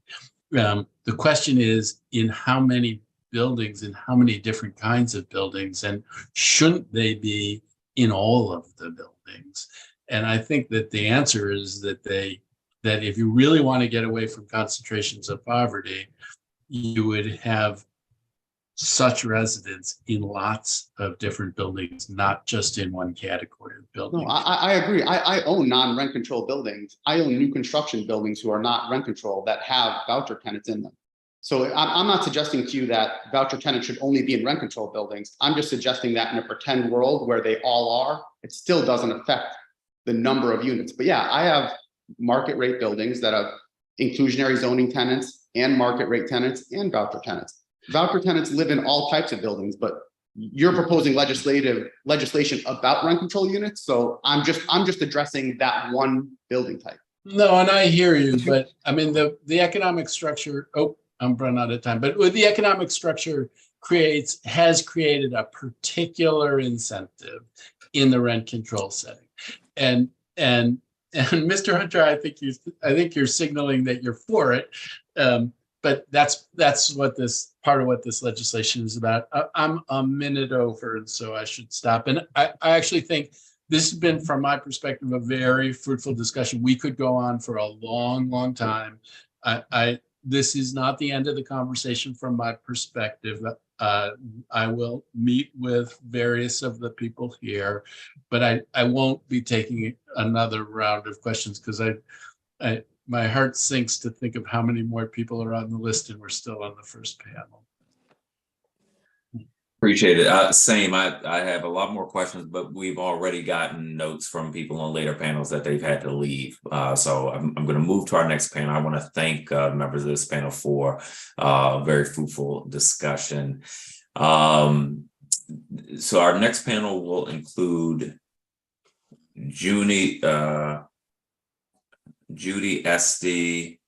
The question is in how many buildings, in how many different kinds of buildings, and shouldn't they be in all of the buildings? And I think that the answer is that if you really want to get away from concentrations of poverty, you would have such residents in lots of different buildings, not just in one category of buildings. No, I agree. I own non-rent control buildings. I own new construction buildings who are not rent control that have voucher tenants in them. So I'm not suggesting to you that voucher tenants should only be in rent control buildings. I'm just suggesting that in a pretend world where they all are, it still doesn't affect the number of units. But yeah, I have market rate buildings that have inclusionary zoning tenants and market rate tenants and voucher tenants. Voucher tenants live in all types of buildings, but you're proposing legislation about rent control units. So I'm just addressing that one building type. No, and I hear you, but I mean, the economic structure, I'm running out of time, but with the economic structure has created a particular incentive in the rent control setting. And Mr. Hunter, I think you're signaling that you're for it. But that's what this part of what this legislation is about. I'm a minute over, and so I should stop. And I actually think this has been, from my perspective, a very fruitful discussion. We could go on for a long time. This is not the end of the conversation from my perspective. I will meet with various of the people here, but I won't be taking another round of questions because my heart sinks to think of how many more people are on the list and we're still on the first panel. Appreciate it. Same. I have a lot more questions, but we've already gotten notes from people on later panels that they've had to leave. So I'm going to move to our next panel. I want to thank members of this panel for a very fruitful discussion. So our next panel will include Judy Esty,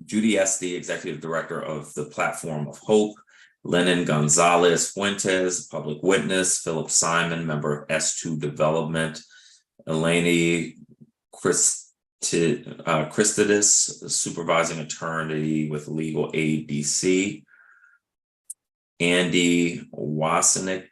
Judy Esty, Executive Director of the Platform of Hope, Lennon Gonzalez Fuentes, Public Witness, Philip Simon, member of S2 Development, Eleni Christidis, Supervising Attorney with Legal Aid DC, Andy Wasenick,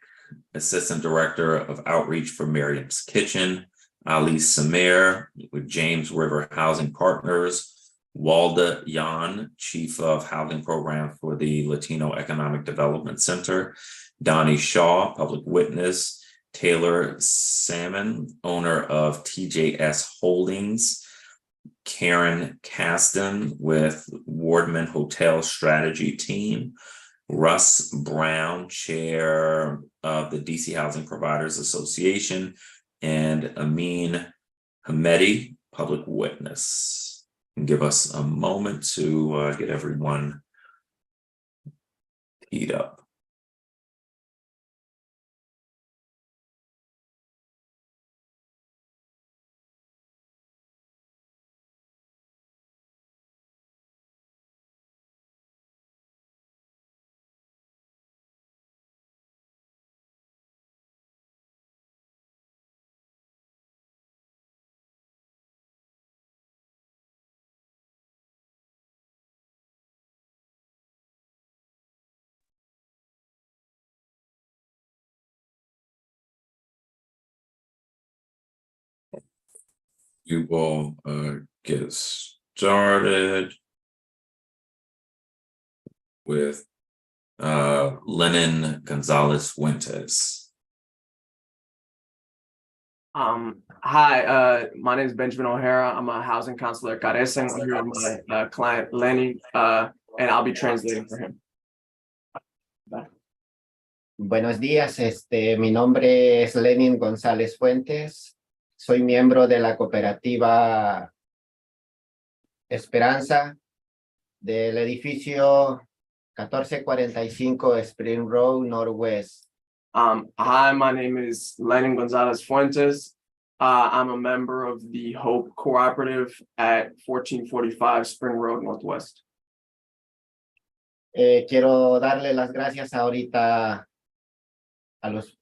Assistant Director of Outreach for Miriam's Kitchen, Ali Samir with James River Housing Partners, Walda Yan, Chief of Housing Program for the Latino Economic Development Center, Donnie Shaw, Public Witness, Taylor Salmon, owner of TJS Holdings, Karen Caston with Wardman Hotel Strategy Team, Russ Brown, Chair of the DC Housing Providers Association, and Amin Hamedi, Public Witness. Give us a moment to get everyone teed up. We will get started with Lenin Gonzalez Fuentes. Hi, my name is Benjamin O'Hara. I'm a housing counselor at Carecen. I'm here with my client Lenny, and I'll be translating for him. Buenos días, mi nombre es Lenin González Fuentes. Soy miembro de la cooperativa Esperanza del edificio 1445 Spring Road Northwest. Hi, my name is Lenin Gonzalez Fuentes. I'm a member of the Hope Cooperative at 1445 Spring Road Northwest. Quiero darle las gracias ahorita a los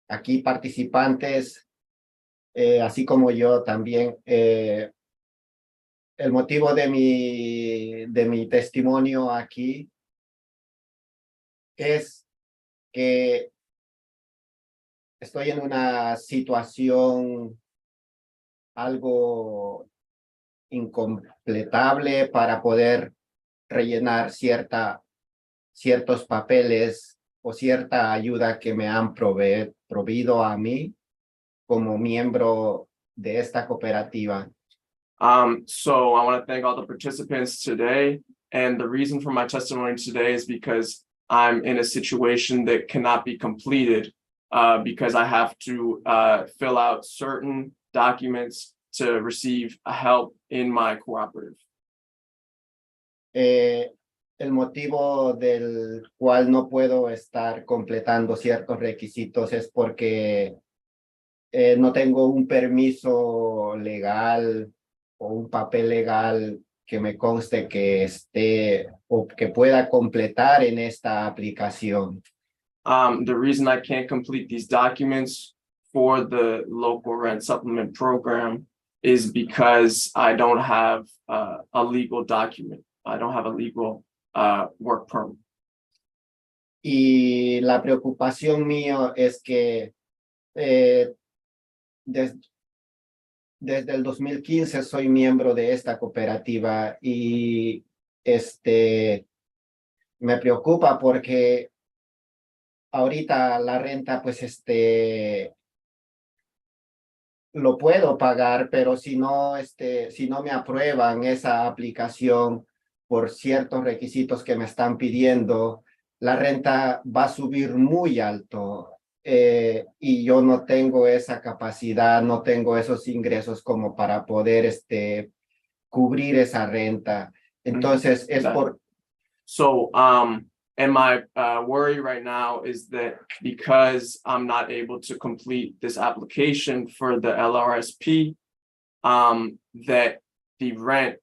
aquí participantes, así como yo también. El motivo de mi testimonio aquí es que estoy en una situación algo incompletable para poder rellenar ciertos papeles o cierta ayuda que me han proveído a mí como miembro de esta cooperativa. So I want to thank all the participants today. And the reason for my testimony today is because I'm in a situation that cannot be completed because I have to fill out certain documents to receive help in my cooperative. El motivo del cual no puedo estar completando ciertos requisitos es porque no tengo un permiso legal o un papel legal que me conste que esté o que pueda completar en esta aplicación. The reason I can't complete these documents for the local rent supplement program is because I don't have a legal document. I don't have a legal work permit. Y la preocupación mío es que desde el 2015 soy miembro de esta cooperativa y me preocupa porque ahorita la renta pues lo puedo pagar, pero si no me aprueban esa aplicación por ciertos requisitos que me están pidiendo, la renta va a subir muy alto. Y yo no tengo esa capacidad, no tengo esos ingresos como para poder cubrir esa renta. Entonces, es por... So, and my worry right now is that because I'm not able to complete this application for the LRSP, that the rent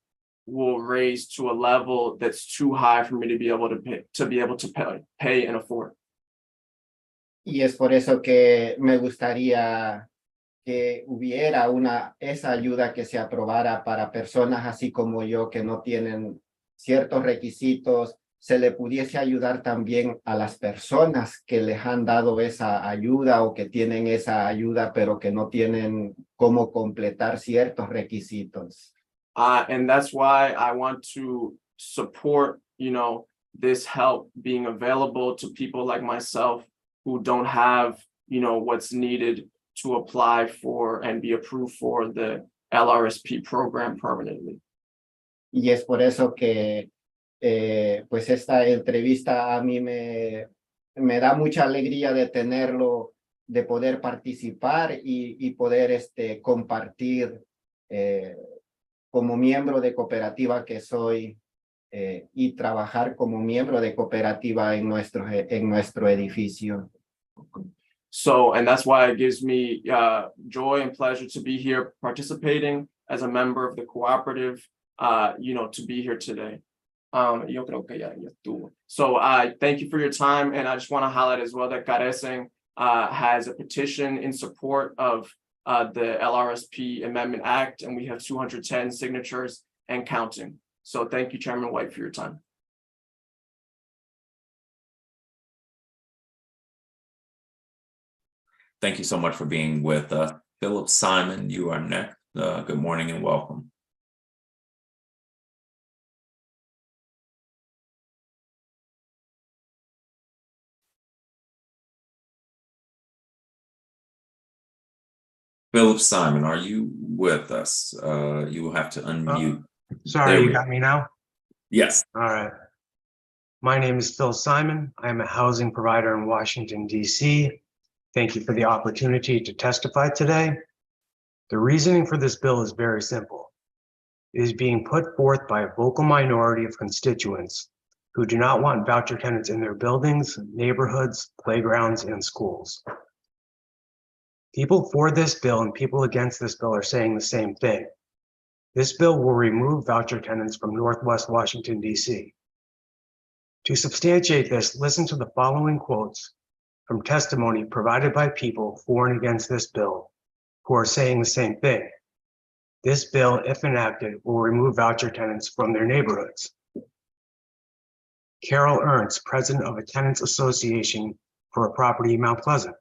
will raise to a level that's too high for me to be able to pay and afford. Y es por eso que me gustaría que hubiera esa ayuda que se aprobara para personas así como yo que no tienen ciertos requisitos, se le pudiese ayudar también a las personas que les han dado esa ayuda o que tienen esa ayuda pero que no tienen cómo completar ciertos requisitos. And that's why I want to support, this help being available to people like myself who don't have, what's needed to apply for and be approved for the LRSP program permanently. Y es por eso que pues esta entrevista a mí me da mucha alegría de tenerlo, de poder participar y poder compartir como miembro de cooperativa que soy y trabajar como miembro de cooperativa en nuestro edificio. So, and that's why it gives me joy and pleasure to be here participating as a member of the cooperative, to be here today. Yo creo que ya estuvo. So I thank you for your time. And I just want to highlight as well that Carecen has a petition in support of the LRSP Amendment Act, and we have 210 signatures and counting. So thank you, Chairman White, for your time. Thank you so much for being with us. Philip Simon, you are next. Good morning and welcome. Philip Simon, are you with us? You will have to unmute. Sorry, you got me now? Yes. All right. My name is Phil Simon. I am a housing provider in Washington, D.C. Thank you for the opportunity to testify today. The reasoning for this bill is very simple. It is being put forth by a vocal minority of constituents who do not want voucher tenants in their buildings, neighborhoods, playgrounds, and schools. People for this bill and people against this bill are saying the same thing. This bill will remove voucher tenants from Northwest Washington, D.C. To substantiate this, listen to the following quotes from testimony provided by people for and against this bill who are saying the same thing. This bill, if enacted, will remove voucher tenants from their neighborhoods. Carol Ernst, president of a tenants association for a property in Mount Pleasant.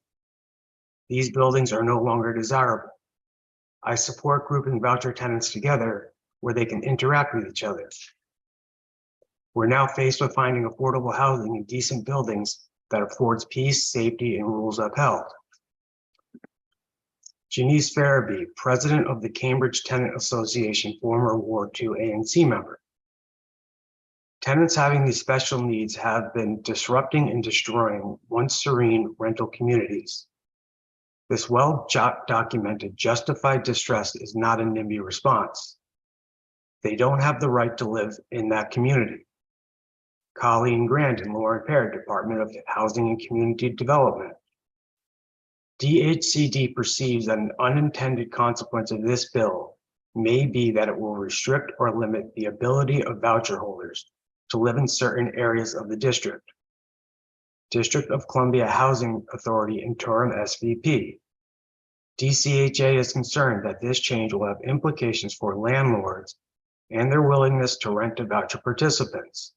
These buildings are no longer desirable. I support grouping voucher tenants together where they can interact with each other. We're now faced with finding affordable housing in decent buildings that affords peace, safety, and rules upheld. Janice Farabee, president of the Cambridge Tenant Association, former Ward 2 ANC member. Tenants having these special needs have been disrupting and destroying once serene rental communities. This well-documented justified distress is not a NIMBY response. They don't have the right to live in that community. Colleen Grandin, Lauren Perry, Department of Housing and Community Development. DHCD perceives that an unintended consequence of this bill may be that it will restrict or limit the ability of voucher holders to live in certain areas of the district. District of Columbia Housing Authority interim SVP. DCHA is concerned that this change will have implications for landlords and their willingness to rent to voucher participants,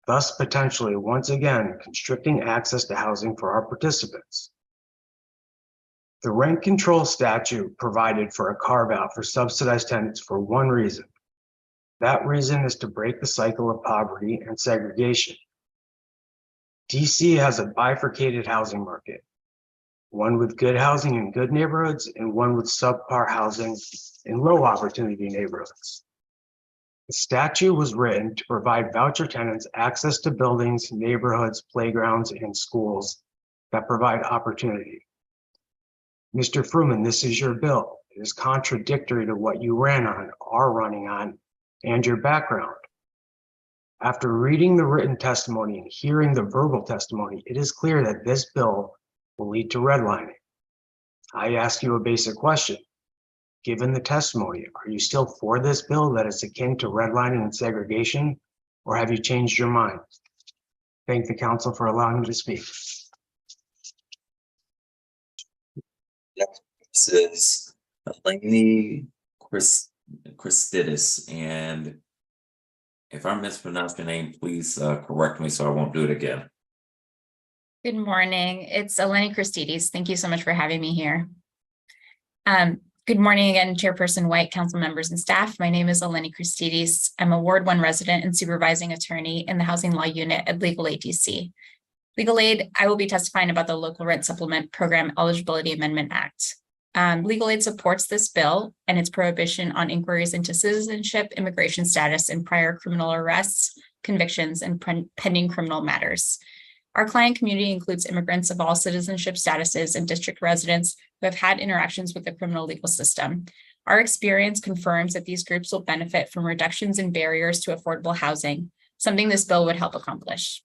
thus potentially once again constricting access to housing for our participants. The rent control statute provided for a carve-out for subsidized tenants for one reason. That reason is to break the cycle of poverty and segregation. DC has a bifurcated housing market, one with good housing in good neighborhoods and one with subpar housing in low opportunity neighborhoods. The statute was written to provide voucher tenants access to buildings, neighborhoods, playgrounds, and schools that provide opportunity. Mr. Fruman, this is your bill. It is contradictory to what you ran on, are running on, and your background. After reading the written testimony and hearing the verbal testimony, it is clear that this bill will lead to redlining. I ask you a basic question. Given the testimony, are you still for this bill that is akin to redlining and segregation, or have you changed your mind? Thank the council for allowing me to speak. This is Eleni Christidis, and if I mispronounce your name, please correct me so I won't do it again. Good morning. It's Eleni Christidis. Thank you so much for having me here. Good morning again, Chairperson White, council members and staff. My name is Eleni Christidis. I'm a Ward 1 resident and supervising attorney in the Housing Law Unit at Legal Aid DC. Legal Aid, I will be testifying about the Local Rent Supplement Program Eligibility Amendment Act. Legal Aid supports this bill and its prohibition on inquiries into citizenship, immigration status, and prior criminal arrests, convictions, and pending criminal matters. Our client community includes immigrants of all citizenship statuses and district residents who have had interactions with the criminal legal system. Our experience confirms that these groups will benefit from reductions in barriers to affordable housing, something this bill would help accomplish.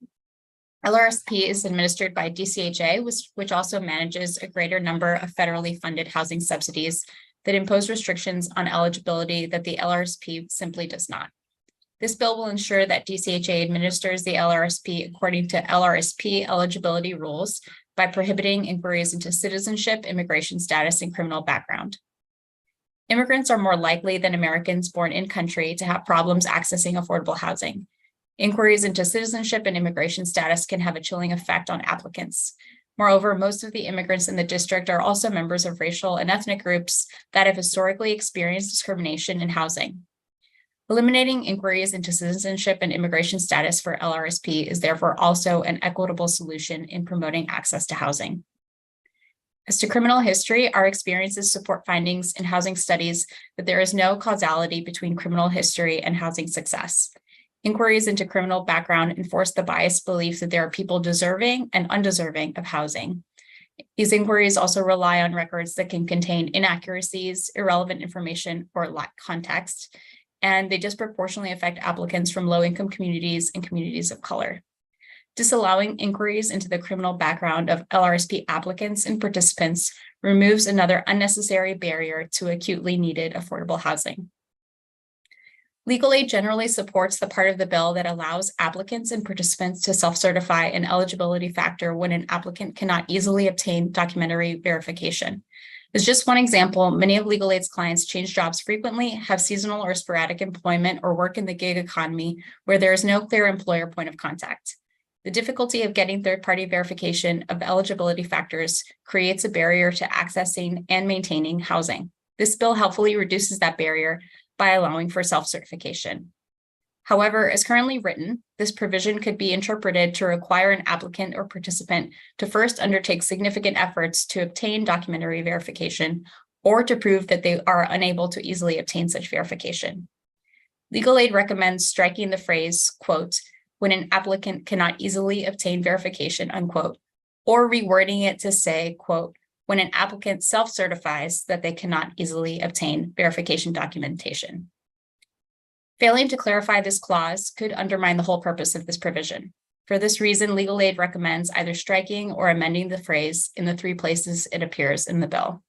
LRSP is administered by DCHA, which also manages a greater number of federally funded housing subsidies that impose restrictions on eligibility that the LRSP simply does not. This bill will ensure that DCHA administers the LRSP according to LRSP eligibility rules by prohibiting inquiries into citizenship, immigration status, and criminal background. Immigrants are more likely than Americans born in country to have problems accessing affordable housing. Inquiries into citizenship and immigration status can have a chilling effect on applicants. Moreover, most of the immigrants in the district are also members of racial and ethnic groups that have historically experienced discrimination in housing. Eliminating inquiries into citizenship and immigration status for LRSP is therefore also an equitable solution in promoting access to housing. As to criminal history, our experiences support findings in housing studies that there is no causality between criminal history and housing success. Inquiries into criminal background enforce the biased belief that there are people deserving and undeserving of housing. These inquiries also rely on records that can contain inaccuracies, irrelevant information, or lack context, and they disproportionately affect applicants from low-income communities and communities of color. Disallowing inquiries into the criminal background of LRSP applicants and participants removes another unnecessary barrier to acutely needed affordable housing. Legal aid generally supports the part of the bill that allows applicants and participants to self-certify an eligibility factor when an applicant cannot easily obtain documentary verification. As just one example, many of legal aid's clients change jobs frequently, have seasonal or sporadic employment, or work in the gig economy where there is no clear employer point of contact. The difficulty of getting third-party verification of eligibility factors creates a barrier to accessing and maintaining housing. This bill helpfully reduces that barrier by allowing for self-certification. However, as currently written, this provision could be interpreted to require an applicant or participant to first undertake significant efforts to obtain documentary verification or to prove that they are unable to easily obtain such verification. Legal aid recommends striking the phrase, quote, when an applicant cannot easily obtain verification, unquote, or rewording it to say, quote, when an applicant self-certifies that they cannot easily obtain verification documentation. Failing to clarify this clause could undermine the whole purpose of this provision. For this reason, legal aid recommends either striking or amending the phrase in the 3 places it appears in the bill.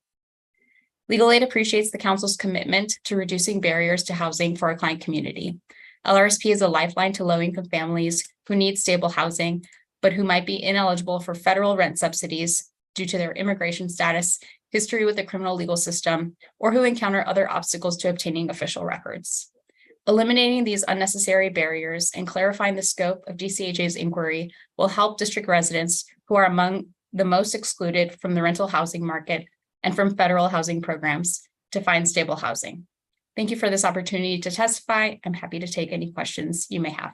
Legal aid appreciates the council's commitment to reducing barriers to housing for our client community. LRSP is a lifeline to low-income families who need stable housing, but who might be ineligible for federal rent subsidies due to their immigration status, history with the criminal legal system, or who encounter other obstacles to obtaining official records. Eliminating these unnecessary barriers and clarifying the scope of DCHA's inquiry will help district residents who are among the most excluded from the rental housing market and from federal housing programs to find stable housing. Thank you for this opportunity to testify. I'm happy to take any questions you may have.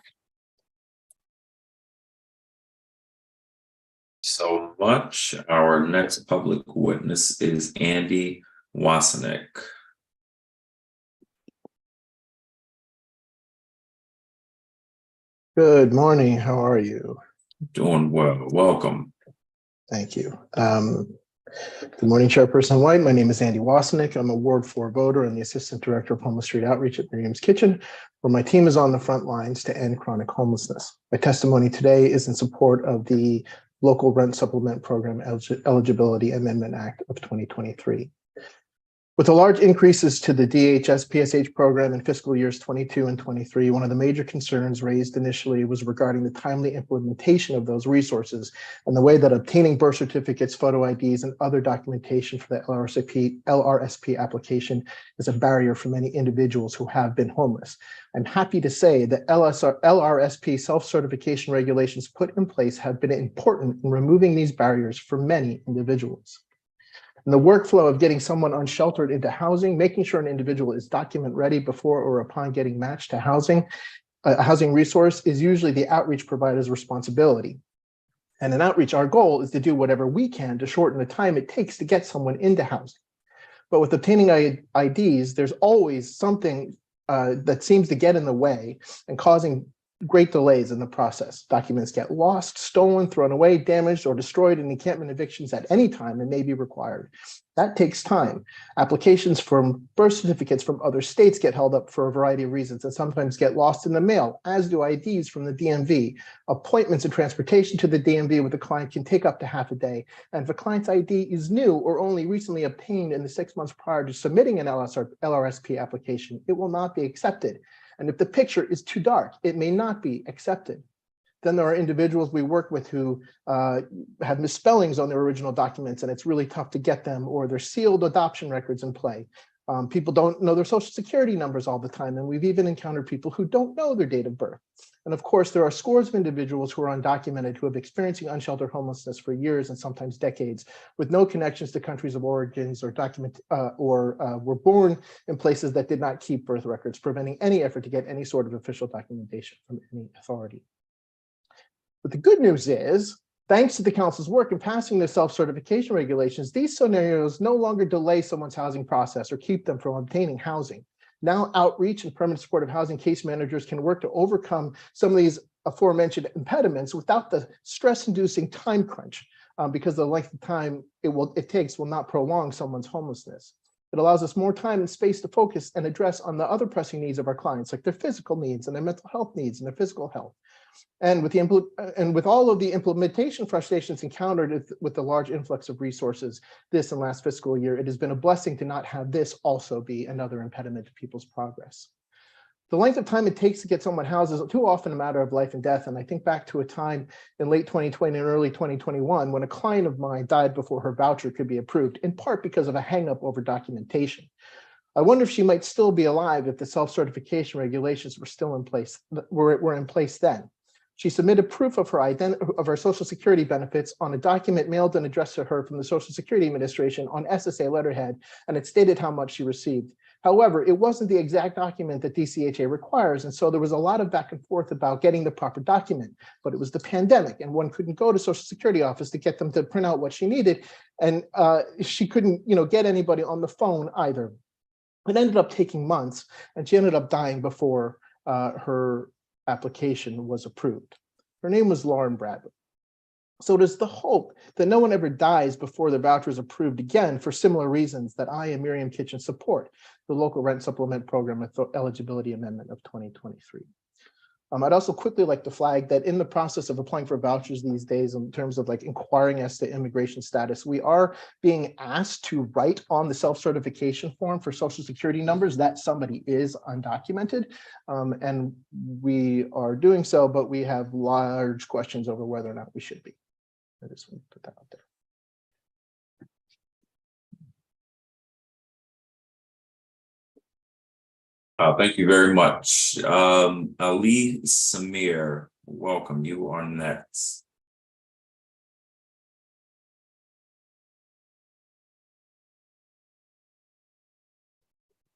So much. Our next public witness is Andy Wasenick. Good morning. How are you? Doing well. Welcome. Thank you. Good morning, Chairperson White. My name is Andy Wasenick. I'm a Ward 4 voter and the Assistant Director of Homeless Street Outreach at Miriam's Kitchen, where my team is on the front lines to end chronic homelessness. My testimony today is in support of the Local Rent Supplement Program Eligibility Amendment Act of 2023. With the large increases to the DHS PSH program in fiscal years 22 and 23, one of the major concerns raised initially was regarding the timely implementation of those resources and the way that obtaining birth certificates, photo IDs, and other documentation for the LRSP application is a barrier for many individuals who have been homeless. I'm happy to say that LRSP self-certification regulations put in place have been important in removing these barriers for many individuals. And the workflow of getting someone unsheltered into housing, making sure an individual is document ready before or upon getting matched to housing, a housing resource is usually the outreach provider's responsibility. And in outreach, our goal is to do whatever we can to shorten the time it takes to get someone into housing. But with obtaining IDs, there's always something that seems to get in the way and causing great delays in the process. Documents get lost, stolen, thrown away, damaged, or destroyed in encampment evictions at any time and may be required. That takes time. Applications from birth certificates from other states get held up for a variety of reasons and sometimes get lost in the mail, as do IDs from the DMV. Appointments and transportation to the DMV with the client can take up to half a day. And if a client's ID is new or only recently obtained in the 6 months prior to submitting an LRSP application, it will not be accepted. And if the picture is too dark, it may not be accepted. Then there are individuals we work with who have misspellings on their original documents, and it's really tough to get them, or their sealed adoption records in play. People don't know their social security numbers all the time, and we've even encountered people who don't know their date of birth. And of course, there are scores of individuals who are undocumented who have experiencing unsheltered homelessness for years and sometimes decades, with no connections to countries of origins or were born in places that did not keep birth records, preventing any effort to get any sort of official documentation from any authority. But the good news is, thanks to the council's work in passing the self-certification regulations, these scenarios no longer delay someone's housing process or keep them from obtaining housing. Now, outreach and permanent supportive housing case managers can work to overcome some of these aforementioned impediments without the stress-inducing time crunch, because the length of time it takes will not prolong someone's homelessness. It allows us more time and space to focus and address on the other pressing needs of our clients, like their physical needs and their mental health needs and their physical health. And with all of the implementation frustrations encountered with the large influx of resources this and last fiscal year, it has been a blessing to not have this also be another impediment to people's progress. The length of time it takes to get someone housed is too often a matter of life and death. And I think back to a time in late 2020 and early 2021 when a client of mine died before her voucher could be approved, in part because of a hang-up over documentation. I wonder if she might still be alive if the self-certification regulations were still in place, were in place then. She submitted proof of her Social Security benefits on a document mailed and addressed to her from the Social Security Administration on SSA letterhead, and it stated how much she received. However, it wasn't the exact document that DCHA requires, and so there was a lot of back and forth about getting the proper document, but it was the pandemic, and one couldn't go to Social Security office to get them to print out what she needed, and she couldn't, get anybody on the phone either. It ended up taking months, and she ended up dying before her application was approved. Her name was Lauren Bradley. So it is the hope that no one ever dies before the voucher is approved again for similar reasons that I and Miriam Kitchen support the local rent supplement program with the eligibility amendment of 2023. I'd also quickly like to flag that in the process of applying for vouchers these days, in terms of inquiring as to immigration status, we are being asked to write on the self-certification form for Social Security numbers that somebody is undocumented. And we are doing so, but we have large questions over whether or not we should be. I just want to put that out there. Thank you very much. Ali Samir, welcome. You are next.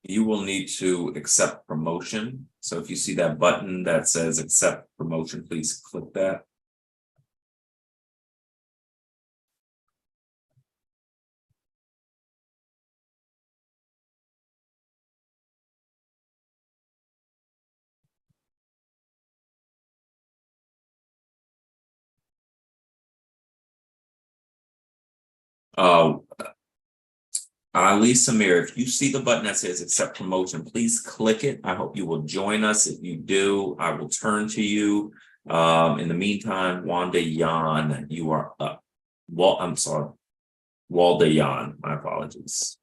You will need to accept promotion. So if you see that button that says accept promotion, please click that. Ali Samir, if you see the button that says accept promotion, please click it. I hope you will join us. If you do, I will turn to you. In the meantime, Wanda Yan, you are up. Well, I'm sorry. Walda Yan, my apologies.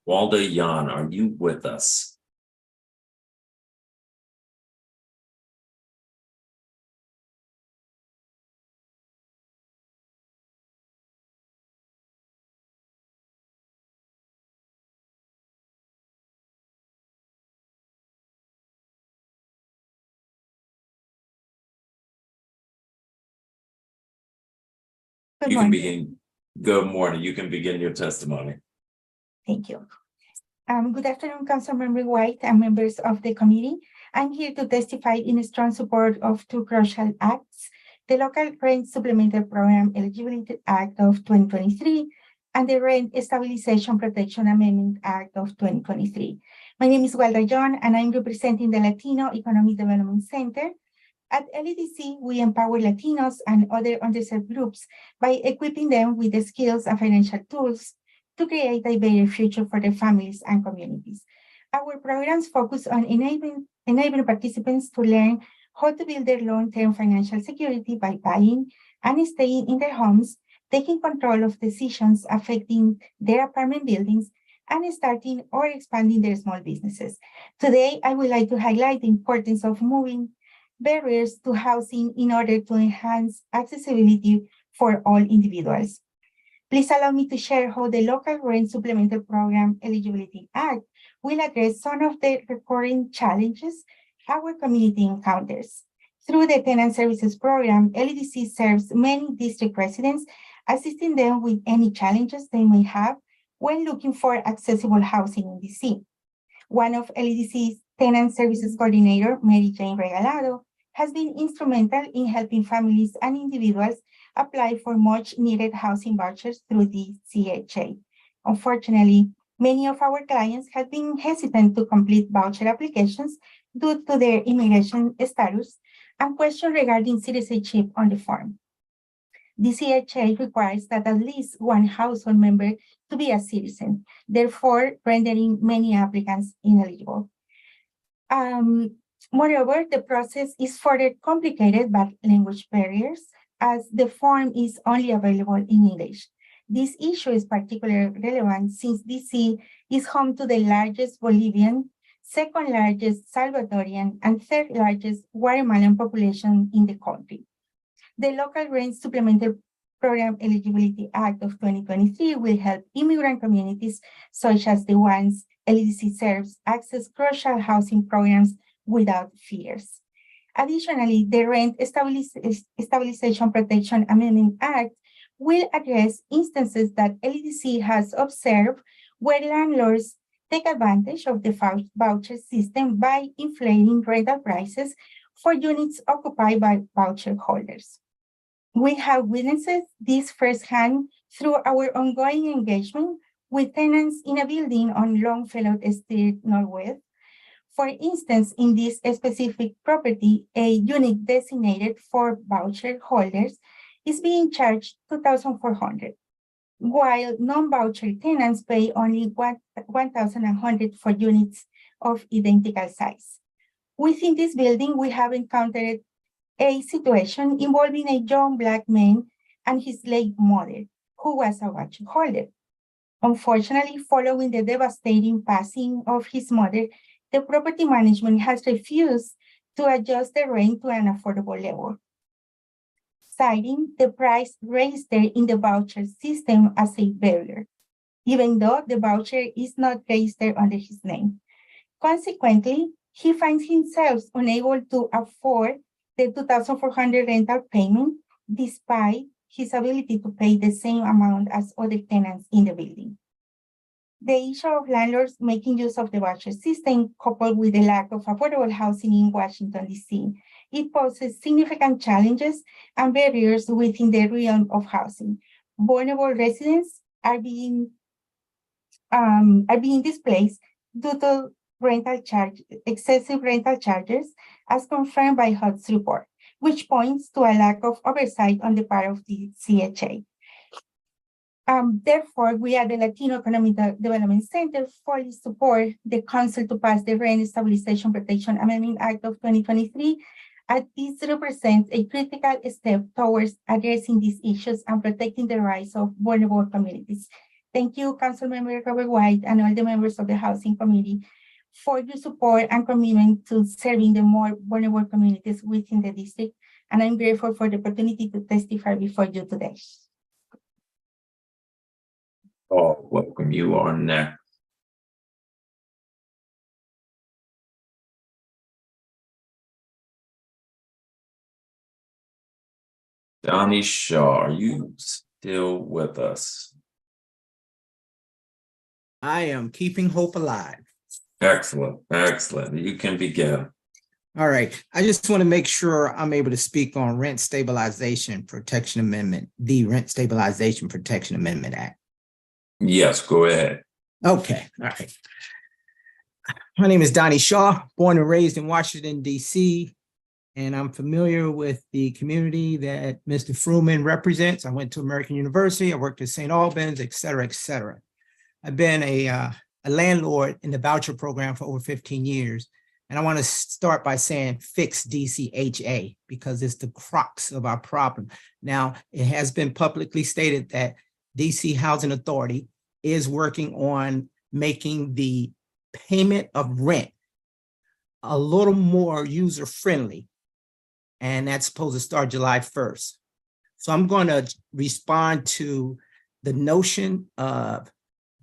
Walda Yan, are you with us? You can begin. Good morning. You can begin your testimony. Thank you. Good afternoon, Councilmember White and members of the committee. I'm here to testify in strong support of two crucial acts, the Local Rent Supplemental Program Eligibility Act of 2023 and the Rent Stabilization Protection Amendment Act of 2023. My name is Walda John, and I'm representing the Latino Economic Development Center. At LEDC, we empower Latinos and other underserved groups by equipping them with the skills and financial tools to create a better future for their families and communities. Our programs focus on enabling participants to learn how to build their long-term financial security by buying and staying in their homes, taking control of decisions affecting their apartment buildings, and starting or expanding their small businesses. Today, I would like to highlight the importance of moving barriers to housing in order to enhance accessibility for all individuals. Please allow me to share how the Local Rent Supplemental Program Eligibility Act will address some of the recurring challenges our community encounters. Through the Tenant Services Program, LEDC serves many district residents, assisting them with any challenges they may have when looking for accessible housing in DC. One of LEDC's Tenant Services Coordinator, Mary Jane Regalado, has been instrumental in helping families and individuals apply for much needed housing vouchers through the CHA. Unfortunately, many of our clients have been hesitant to complete voucher applications due to their immigration status and questions regarding citizenship on the form. The CHA requires that at least one household member to be a citizen, therefore rendering many applicants ineligible. Moreover, the process is further complicated by language barriers, as the form is only available in English. This issue is particularly relevant since DC is home to the largest Bolivian, second largest Salvadorian, and third largest Guatemalan population in the country. The Local Rent Supplemental Program Eligibility Act of 2023 will help immigrant communities, such as the ones LEDC serves, access crucial housing programs without fears. Additionally, the Rent Stabilization Protection Amendment Act will address instances that LEDC has observed where landlords take advantage of the voucher system by inflating rental prices for units occupied by voucher holders. We have witnessed this firsthand through our ongoing engagement with tenants in a building on Longfellow Street Northwest. For instance, in this specific property, a unit designated for voucher holders is being charged $2,400, while non-voucher tenants pay only $1,100 for units of identical size. Within this building, we have encountered a situation involving a young Black man and his late mother, who was a voucher holder. Unfortunately, following the devastating passing of his mother, the property management has refused to adjust the rent to an affordable level, citing the price registered in the voucher system as a barrier, even though the voucher is not registered under his name. Consequently, he finds himself unable to afford the $2,400 rental payment despite his ability to pay the same amount as other tenants in the building. The issue of landlords making use of the voucher system, coupled with the lack of affordable housing in Washington, D.C., it poses significant challenges and barriers within the realm of housing. Vulnerable residents are being displaced due to excessive rental charges, as confirmed by HUD's report, which points to a lack of oversight on the part of the CHA. Therefore, we at the Latino Economic Development Center fully support the Council to pass the Rent Stabilization Protection Amendment Act of 2023, as this represents a critical step towards addressing these issues and protecting the rights of vulnerable communities. Thank you, Councilmember Robert White, and all the members of the Housing Committee for your support and commitment to serving the more vulnerable communities within the district. And I'm grateful for the opportunity to testify before you today. Oh, welcome. You are next. Donnie Shaw, are you still with us? I am keeping hope alive. Excellent, excellent. You can begin. All right. I just want to make sure I'm able to speak on Rent Stabilization Protection Amendment, the Rent Stabilization Protection Amendment Act. Yes, go ahead. Okay. All right. My name is Donnie Shaw, born and raised in Washington, D.C., and I'm familiar with the community that Mr. Fruman represents. I went to American University. I worked at St. Albans, et cetera, et cetera. I've been a landlord in the voucher program for over 15 years. And I want to start by saying fix DCHA because it's the crux of our problem. Now, it has been publicly stated that DC Housing Authority is working on making the payment of rent a little more user-friendly and that's supposed to start July 1st. So I'm going to respond to the notion of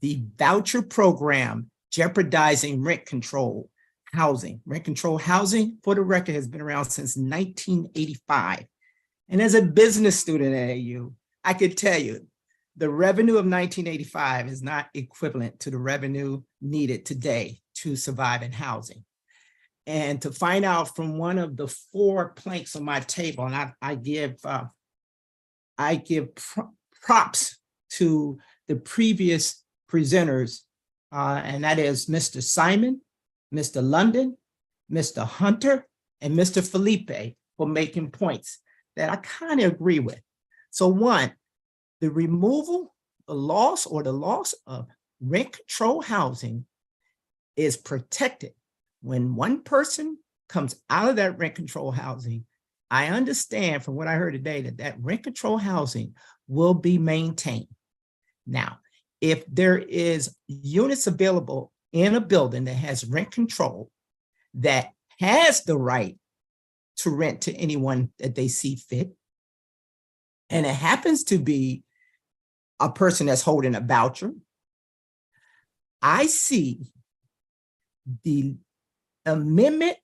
the voucher program jeopardizing rent control housing. Rent control housing, for the record, has been around since 1985. And as a business student at AU, I could tell you the revenue of 1985 is not equivalent to the revenue needed today to survive in housing. And to find out from one of the 4 planks on my table, and I give props to the previous presenters, and that is Mr. Simon, Mr. London, Mr. Hunter, and Mr. Felipe for making points that I kind of agree with. So one, the removal, the loss of rent control housing is protected. When one person comes out of that rent control housing, I understand from what I heard today that rent control housing will be maintained. Now, if there is units available in a building that has rent control that has the right to rent to anyone that they see fit, and it happens to be a person that's holding a voucher, I see the amendment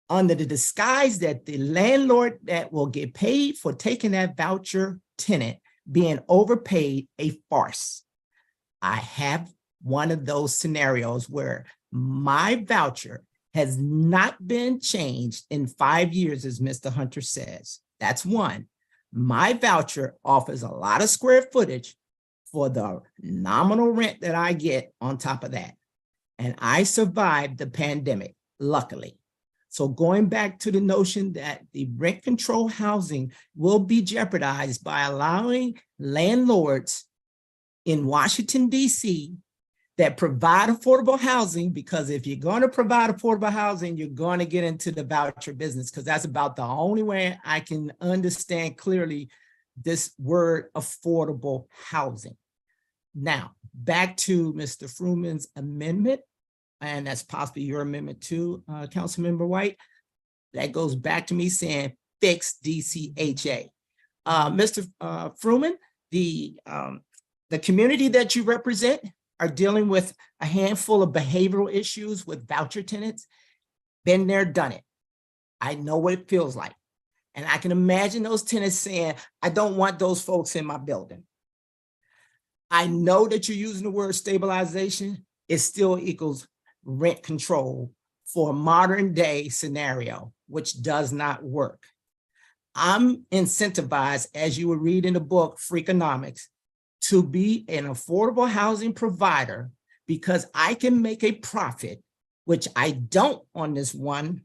under the disguise that the landlord that will get paid for taking that voucher tenant being overpaid a farce. I have one of those scenarios where my voucher has not been changed in 5 years, as Mr. Hunter says. That's one. My voucher offers a lot of square footage for the nominal rent that I get on top of that. And I survived the pandemic, luckily. So going back to the notion that the rent control housing will be jeopardized by allowing landlords in Washington, D.C. that provide affordable housing, because if you're going to provide affordable housing, you're going to get into the voucher business, because that's about the only way I can understand clearly this word affordable housing. Now, back to Mr. Fruman's amendment, and that's possibly your amendment too, Councilmember White. That goes back to me saying fix DCHA. Mr. Fruman, the community that you represent are dealing with a handful of behavioral issues with voucher tenants. Been there, done it. I know what it feels like. And I can imagine those tenants saying, I don't want those folks in my building. I know that you're using the word stabilization. It still equals rent control for a modern day scenario, which does not work. I'm incentivized, as you would read in the book, Freakonomics, to be an affordable housing provider because I can make a profit, which I don't on this one,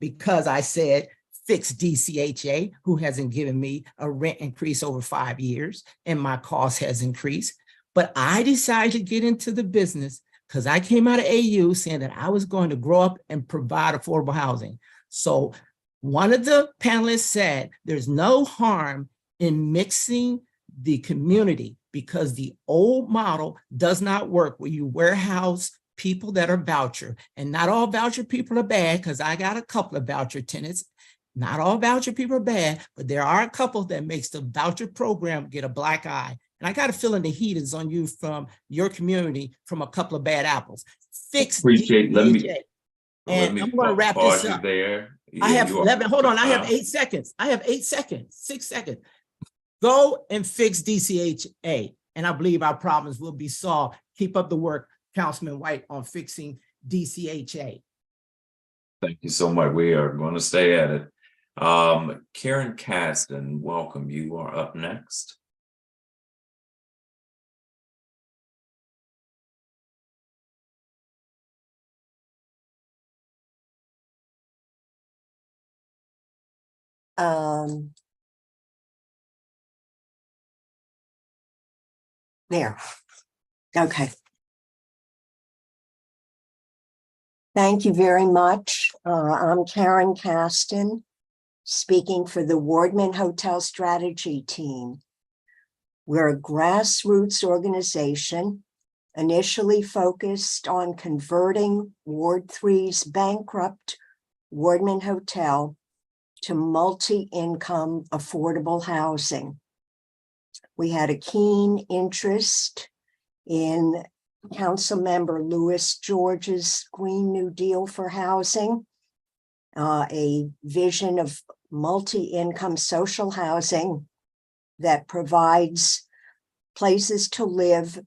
because I said fix DCHA, who hasn't given me a rent increase over 5 years, and my cost has increased. But I decided to get into the business because I came out of AU saying that I was going to grow up and provide affordable housing. So one of the panelists said there's no harm in mixing the community because the old model does not work where you warehouse people that are voucher. And not all voucher people are bad, because I got a couple of voucher tenants. Not all voucher people are bad, but there are a couple that makes the voucher program get a black eye. And I got a feeling the heat is on you from your community from a couple of bad apples. Fix Appreciate, let me I'm going to wrap this up. There. I have 11, hold on, I have Wow. 8 seconds. I have 8 seconds, 6 seconds. Go and fix DCHA, and I believe our problems will be solved. Keep up the work, Councilman White, on fixing DCHA. Thank you so much. We are going to stay at it. Karen Caston, welcome. You are up next. There. Okay. Thank you very much. I'm Karen Caston, speaking for the Wardman Hotel Strategy Team. We're a grassroots organization initially focused on converting Ward 3's bankrupt Wardman Hotel to multi-income affordable housing. We had a keen interest in Councilmember Louis George's Green New Deal for housing, a vision of multi-income social housing that provides places to live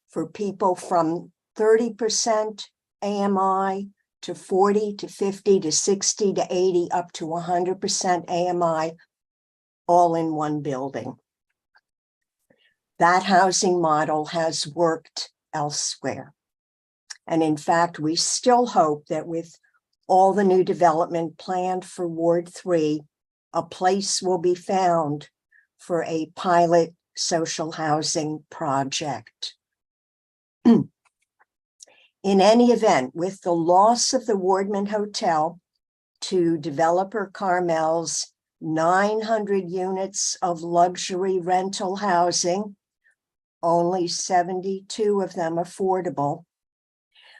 for people from 30% AMI to 40 to 50 to 60 to 80 up to 100% AMI, all in one building. That housing model has worked elsewhere. And in fact, we still hope that with all the new development planned for Ward 3, a place will be found for a pilot social housing project. In any event, with the loss of the Wardman Hotel to developer Carmel's 900 units of luxury rental housing, only 72 of them affordable,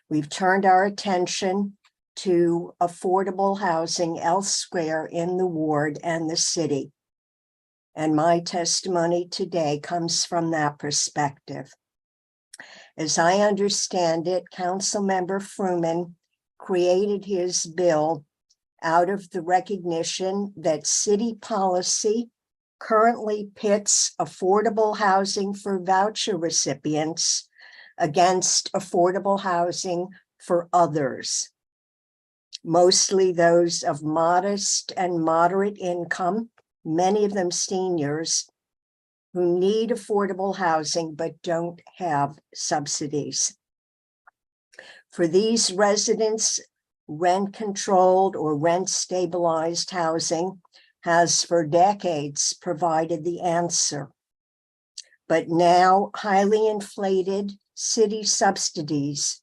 we've turned our attention to affordable housing elsewhere in the ward and the city. And my testimony today comes from that perspective. As I understand it, Councilmember Fruman created his bill out of the recognition that city policy currently pits affordable housing for voucher recipients against affordable housing for others, mostly those of modest and moderate income, many of them seniors, who need affordable housing but don't have subsidies. For these residents, rent-controlled or rent-stabilized housing has for decades provided the answer. But now highly inflated city subsidies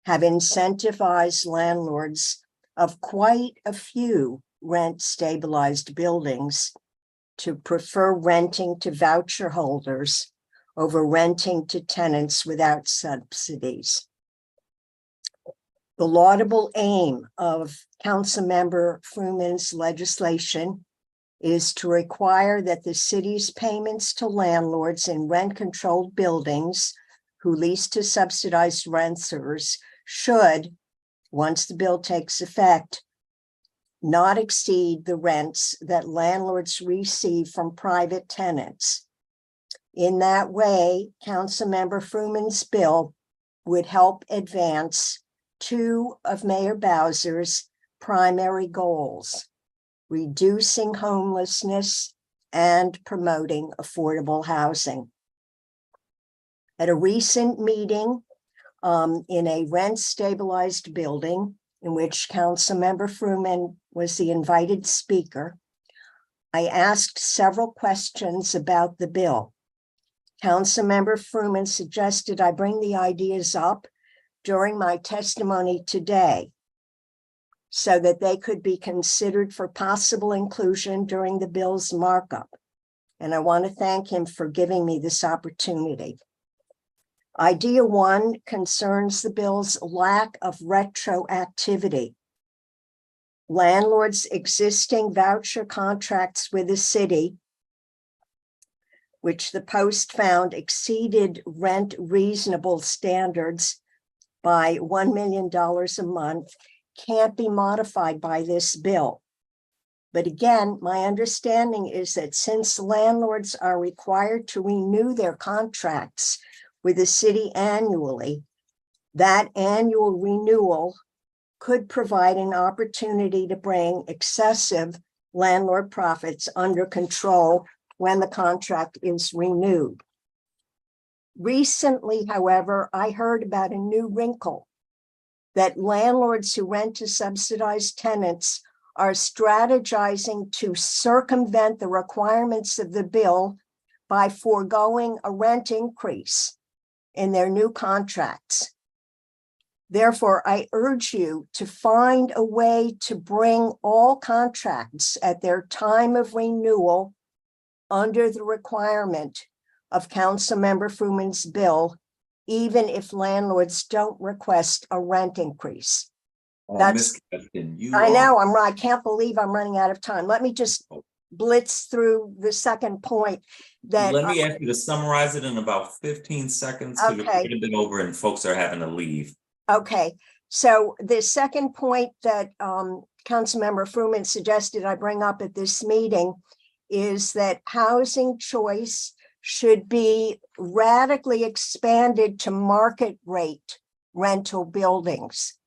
have incentivized landlords of quite a few rent-stabilized buildings to prefer renting to voucher holders over renting to tenants without subsidies. The laudable aim of Councilmember Fruman's legislation is to require that the city's payments to landlords in rent-controlled buildings who lease to subsidized renters should, once the bill takes effect, not exceed the rents that landlords receive from private tenants. In that way, Councilmember Fruman's bill would help advance two of Mayor Bowser's primary goals: reducing homelessness and promoting affordable housing. At a recent meeting in a rent-stabilized building in which Councilmember Fruman was the invited speaker, I asked several questions about the bill. Councilmember Fruman suggested I bring the ideas up during my testimony today so that they could be considered for possible inclusion during the bill's markup. And I want to thank him for giving me this opportunity. Idea one concerns the bill's lack of retroactivity. Landlords' existing voucher contracts with the city, which the Post found exceeded rent reasonable standards by $1 million a month, can't be modified by this bill. But again, my understanding is that since landlords are required to renew their contracts with the city annually, that annual renewal could provide an opportunity to bring excessive landlord profits under control when the contract is renewed. Recently, however, I heard about a new wrinkle that landlords who rent to subsidized tenants are strategizing to circumvent the requirements of the bill by foregoing a rent increase in their new contracts. Therefore, I urge you to find a way to bring all contracts at their time of renewal under the requirement of Councilmember Fruman's bill, even if landlords don't request a rent increase. That's, Ms. Keston, I know, I can't believe I'm running out of time. Let me just blitz through the second point that. Let me ask you to summarize it in about 15 seconds because we're Okay. quite a bit over and folks are having to leave. Okay, so the second point that Councilmember Fruman suggested I bring up at this meeting is that housing choice should be radically expanded to market rate rental buildings.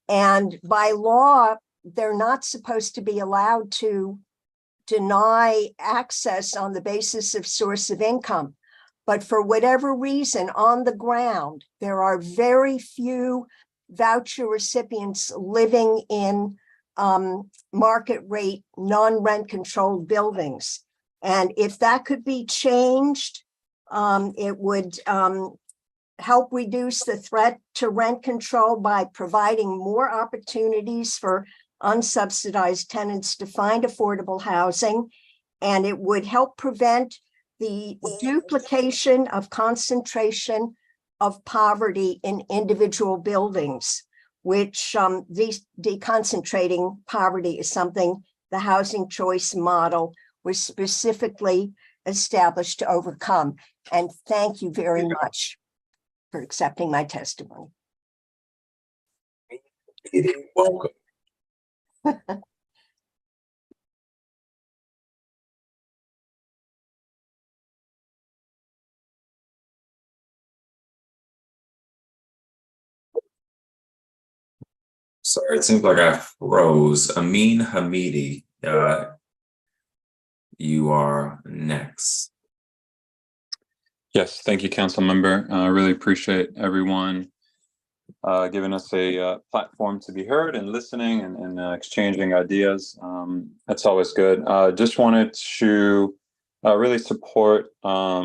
And by law, they're not supposed to be allowed to deny access on the basis of source of income. But for whatever reason, on the ground, there are very few voucher recipients living in market rate, non-rent controlled buildings. And if that could be changed, it would help reduce the threat to rent control by providing more opportunities for unsubsidized tenants to find affordable housing. And it would help prevent the duplication of concentration of poverty in individual buildings, which deconcentrating poverty is something the housing choice model was specifically established to overcome. And thank you very much for accepting my testimony. Welcome. Sorry, it seems like I froze. Amin Hamidi, you are next. Yes, thank you, council member. I really appreciate everyone giving us a platform to be heard and listening and exchanging ideas. That's always good. Just wanted to really support a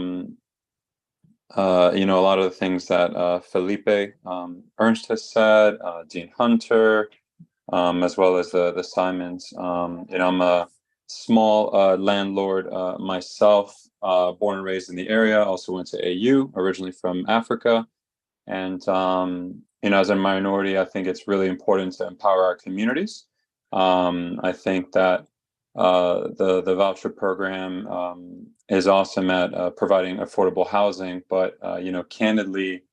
lot of the things that Felipe Ernst has said, Dean Hunter, as well as the Simons. I'm a small landlord myself, born and raised in the area, also went to AU, originally from Africa. And, as a minority, I think it's really important to empower our communities. I think that the voucher program is awesome at providing affordable housing, but candidly,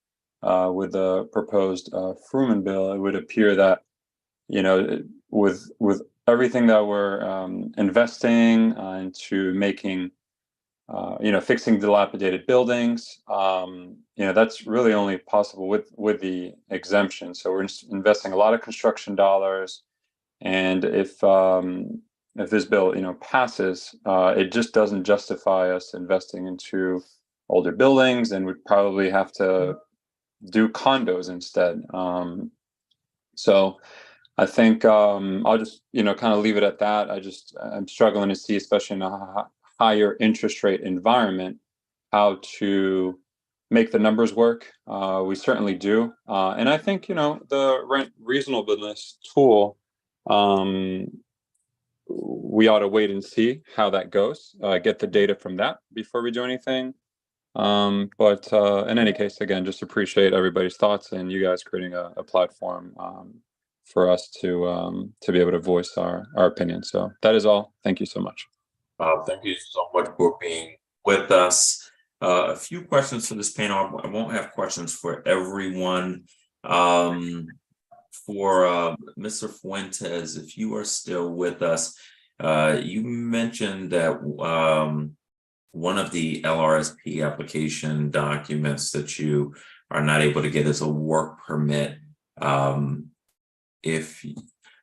with the proposed Fruman bill, it would appear that with everything that we're investing into making, fixing dilapidated buildings, that's really only possible with the exemption. So we're investing a lot of construction dollars, and if this bill, passes, it just doesn't justify us investing into older buildings, and we'd probably have to do condos instead. So I think I'll just, kind of leave it at that. I'm struggling to see, especially in a higher interest rate environment, how to make the numbers work. We certainly do. And I think, the rent reasonableness tool, we ought to wait and see how that goes, get the data from that before we do anything. But in any case, again, just appreciate everybody's thoughts and you guys creating a platform for us to be able to voice our opinion. So that is all. Thank you so much. Thank you so much for being with us. A few questions for this panel. I won't have questions for everyone. For Mr. Fuentes, if you are still with us, you mentioned that one of the LRSP application documents that you are not able to get is a work permit. If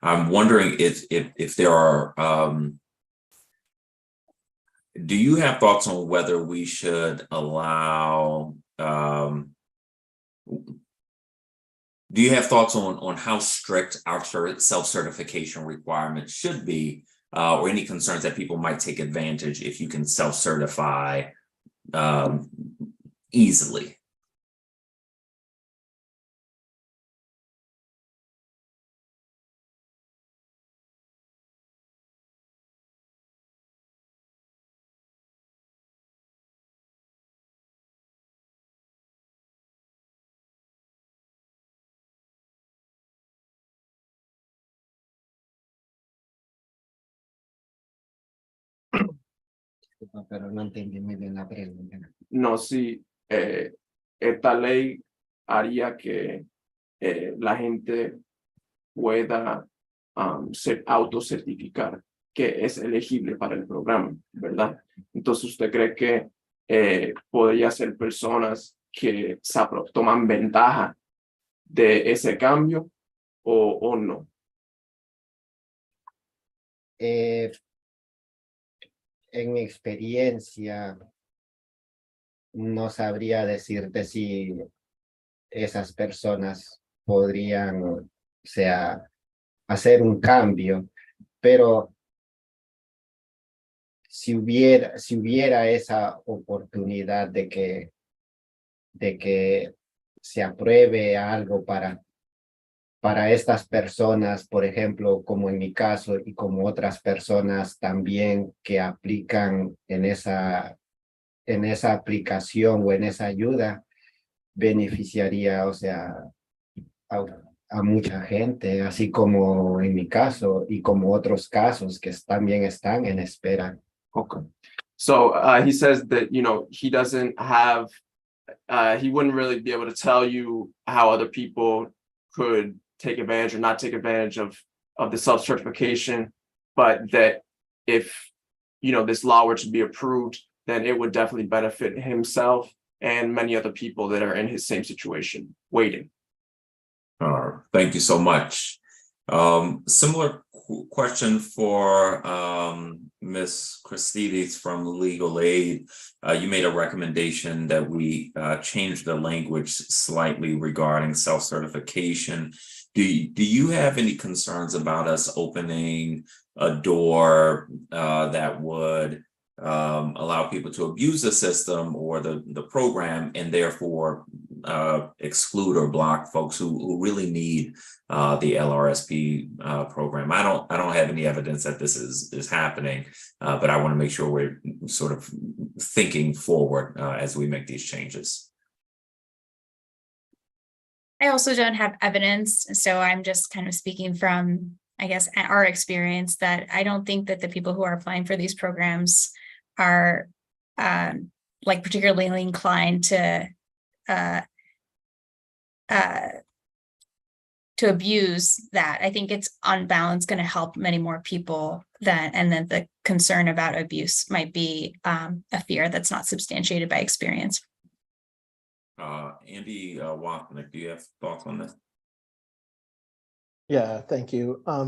I'm wondering if there are, do you have thoughts on whether we should allow, do you have thoughts on how strict our self-certification requirements should be, or any concerns that people might take advantage if you can self-certify easily? Pero no entendí muy bien la pregunta. No, si esta ley haría que la gente pueda autocertificar que es elegible para el programa, ¿verdad? Entonces, ¿usted cree que podría ser personas que toman ventaja de ese cambio o no? En mi experiencia, no sabría decirte si esas personas podrían, o sea, hacer un cambio, pero si hubiera esa oportunidad de que se apruebe algo para estas personas, por ejemplo, como en mi caso y como otras personas también que aplican en esa aplicación o en esa ayuda, beneficiaría, o sea, a mucha gente, así como en mi caso y como otros casos que también están en espera. Okay. So he says that, he doesn't have, he wouldn't really be able to tell you how other people could take advantage or not take advantage of the self-certification, but that if, this law were to be approved, then it would definitely benefit himself and many other people that are in his same situation waiting. Thank you so much. Similar question for Ms. Christides from Legal Aid. You made a recommendation that we change the language slightly regarding self-certification. Do you have any concerns about us opening a door that would allow people to abuse the system or the program and therefore exclude or block folks who really need the LRSP program? I don't have any evidence that this is happening, but I want to make sure we're sort of thinking forward as we make these changes. I also don't have evidence, so I'm just kind of speaking from, I guess, our experience, that I don't think that the people who are applying for these programs are like particularly inclined to abuse that. I think it's on balance going to help many more people and then the concern about abuse might be a fear that's not substantiated by experience. Andy Wapnick, do you have thoughts on this? Yeah, thank you. I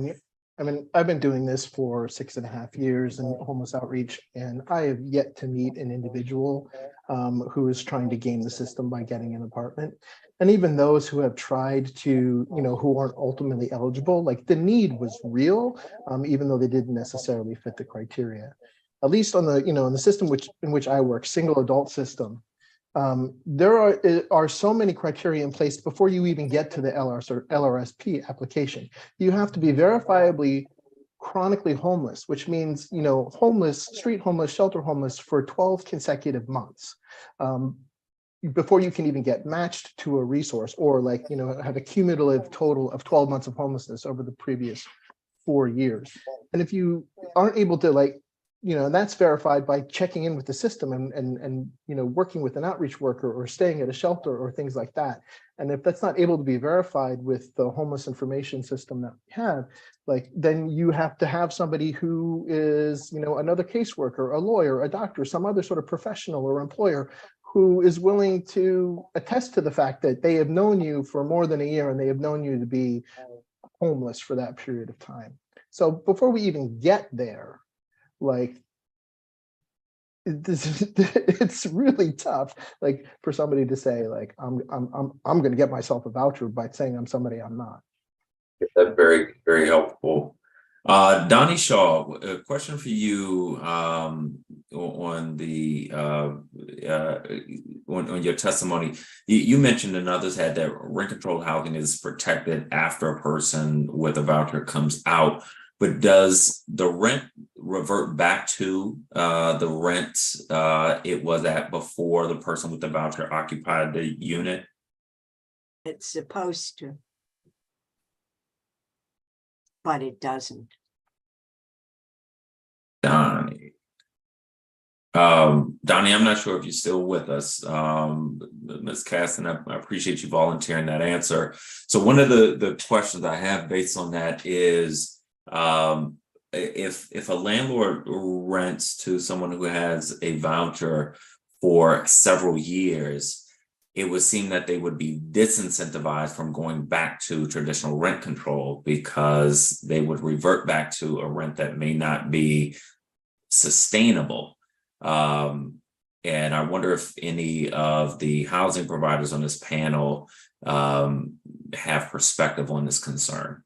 mean, I've been doing this for 6.5 years in homeless outreach, and I have yet to meet an individual who is trying to game the system by getting an apartment. And even those who have tried to, who aren't ultimately eligible, like the need was real, even though they didn't necessarily fit the criteria. At least on the, in the system in which I work, single adult system, there are so many criteria in place before you even get to the LRSP application. You have to be verifiably chronically homeless, which means, homeless, street homeless, shelter homeless for 12 consecutive months before you can even get matched to a resource or have a cumulative total of 12 months of homelessness over the previous 4 years. And if you aren't able to that's verified by checking in with the system and working with an outreach worker or staying at a shelter or things like that. And if that's not able to be verified with the homeless information system that we have, then you have to have somebody who is, another caseworker, a lawyer, a doctor, some other sort of professional or employer who is willing to attest to the fact that they have known you for more than a year and they have known you to be homeless for that period of time. So before we even get there, it's really tough for somebody to say I'm going to get myself a voucher by saying I'm somebody I'm not. That's very, very helpful. Donnie Shaw, a question for you on the on your testimony. You mentioned and others had that rent controlled housing is protected after a person with a voucher comes out. But does the rent revert back to the rent it was at before the person with the voucher occupied the unit? It's supposed to, but it doesn't. Donnie. Donnie, I'm not sure if you're still with us. Ms. Caston, I appreciate you volunteering that answer. So one of the questions I have based on that is, if a landlord rents to someone who has a voucher for several years, it would seem that they would be disincentivized from going back to traditional rent control because they would revert back to a rent that may not be sustainable. And I wonder if any of the housing providers on this panel have perspective on this concern.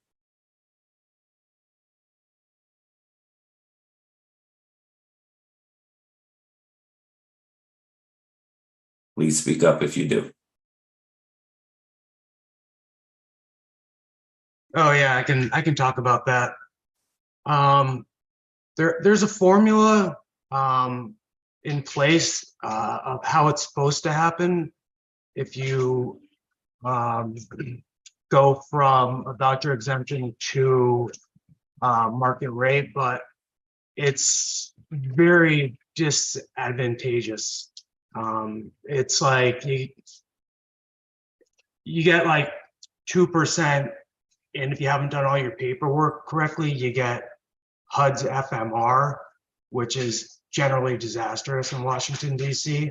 Please speak up if you do. Oh yeah, I can talk about that. There's a formula in place of how it's supposed to happen. If you go from a voucher exemption to market rate, but it's very disadvantageous. It's like you get like 2%, and if you haven't done all your paperwork correctly, you get HUD's FMR, which is generally disastrous in Washington, D.C.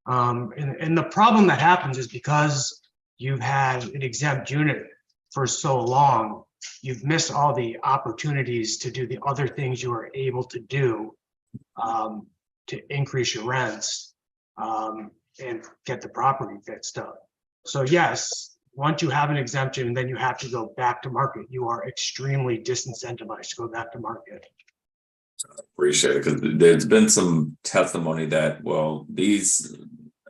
And the problem that happens is because you've had an exempt unit for so long, you've missed all the opportunities to do the other things you are able to do to increase your rents and get the property fixed up. So yes, once you have an exemption, then you have to go back to market. You are extremely disincentivized to go back to market. Appreciate it, because there's been some testimony that, well, these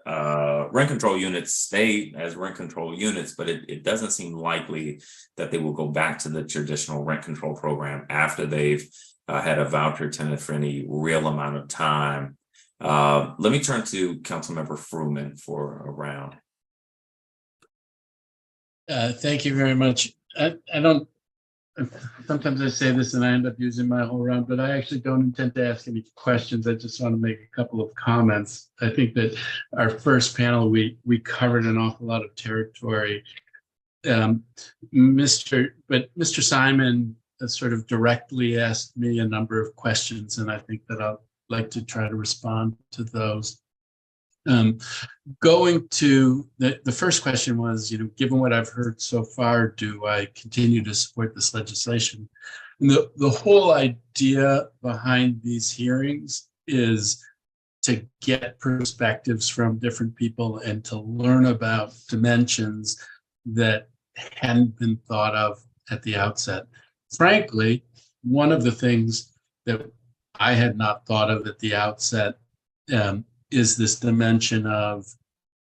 rent control units stay as rent control units, but it doesn't seem likely that they will go back to the traditional rent control program after they've had a voucher tenant for any real amount of time. Let me turn to Councilmember Fruman for a round. Thank you very much. I don't, sometimes I say this and I end up using my whole round, but I actually don't intend to ask any questions. I just want to make a couple of comments. I think that our first panel, we covered an awful lot of territory. Mr. Simon sort of directly asked me a number of questions, and I think that I'd like to try to respond to those. Going to the first question was, given what I've heard so far, do I continue to support this legislation? And the whole idea behind these hearings is to get perspectives from different people and to learn about dimensions that hadn't been thought of at the outset. Frankly, one of the things that I had not thought of at the outset is this dimension of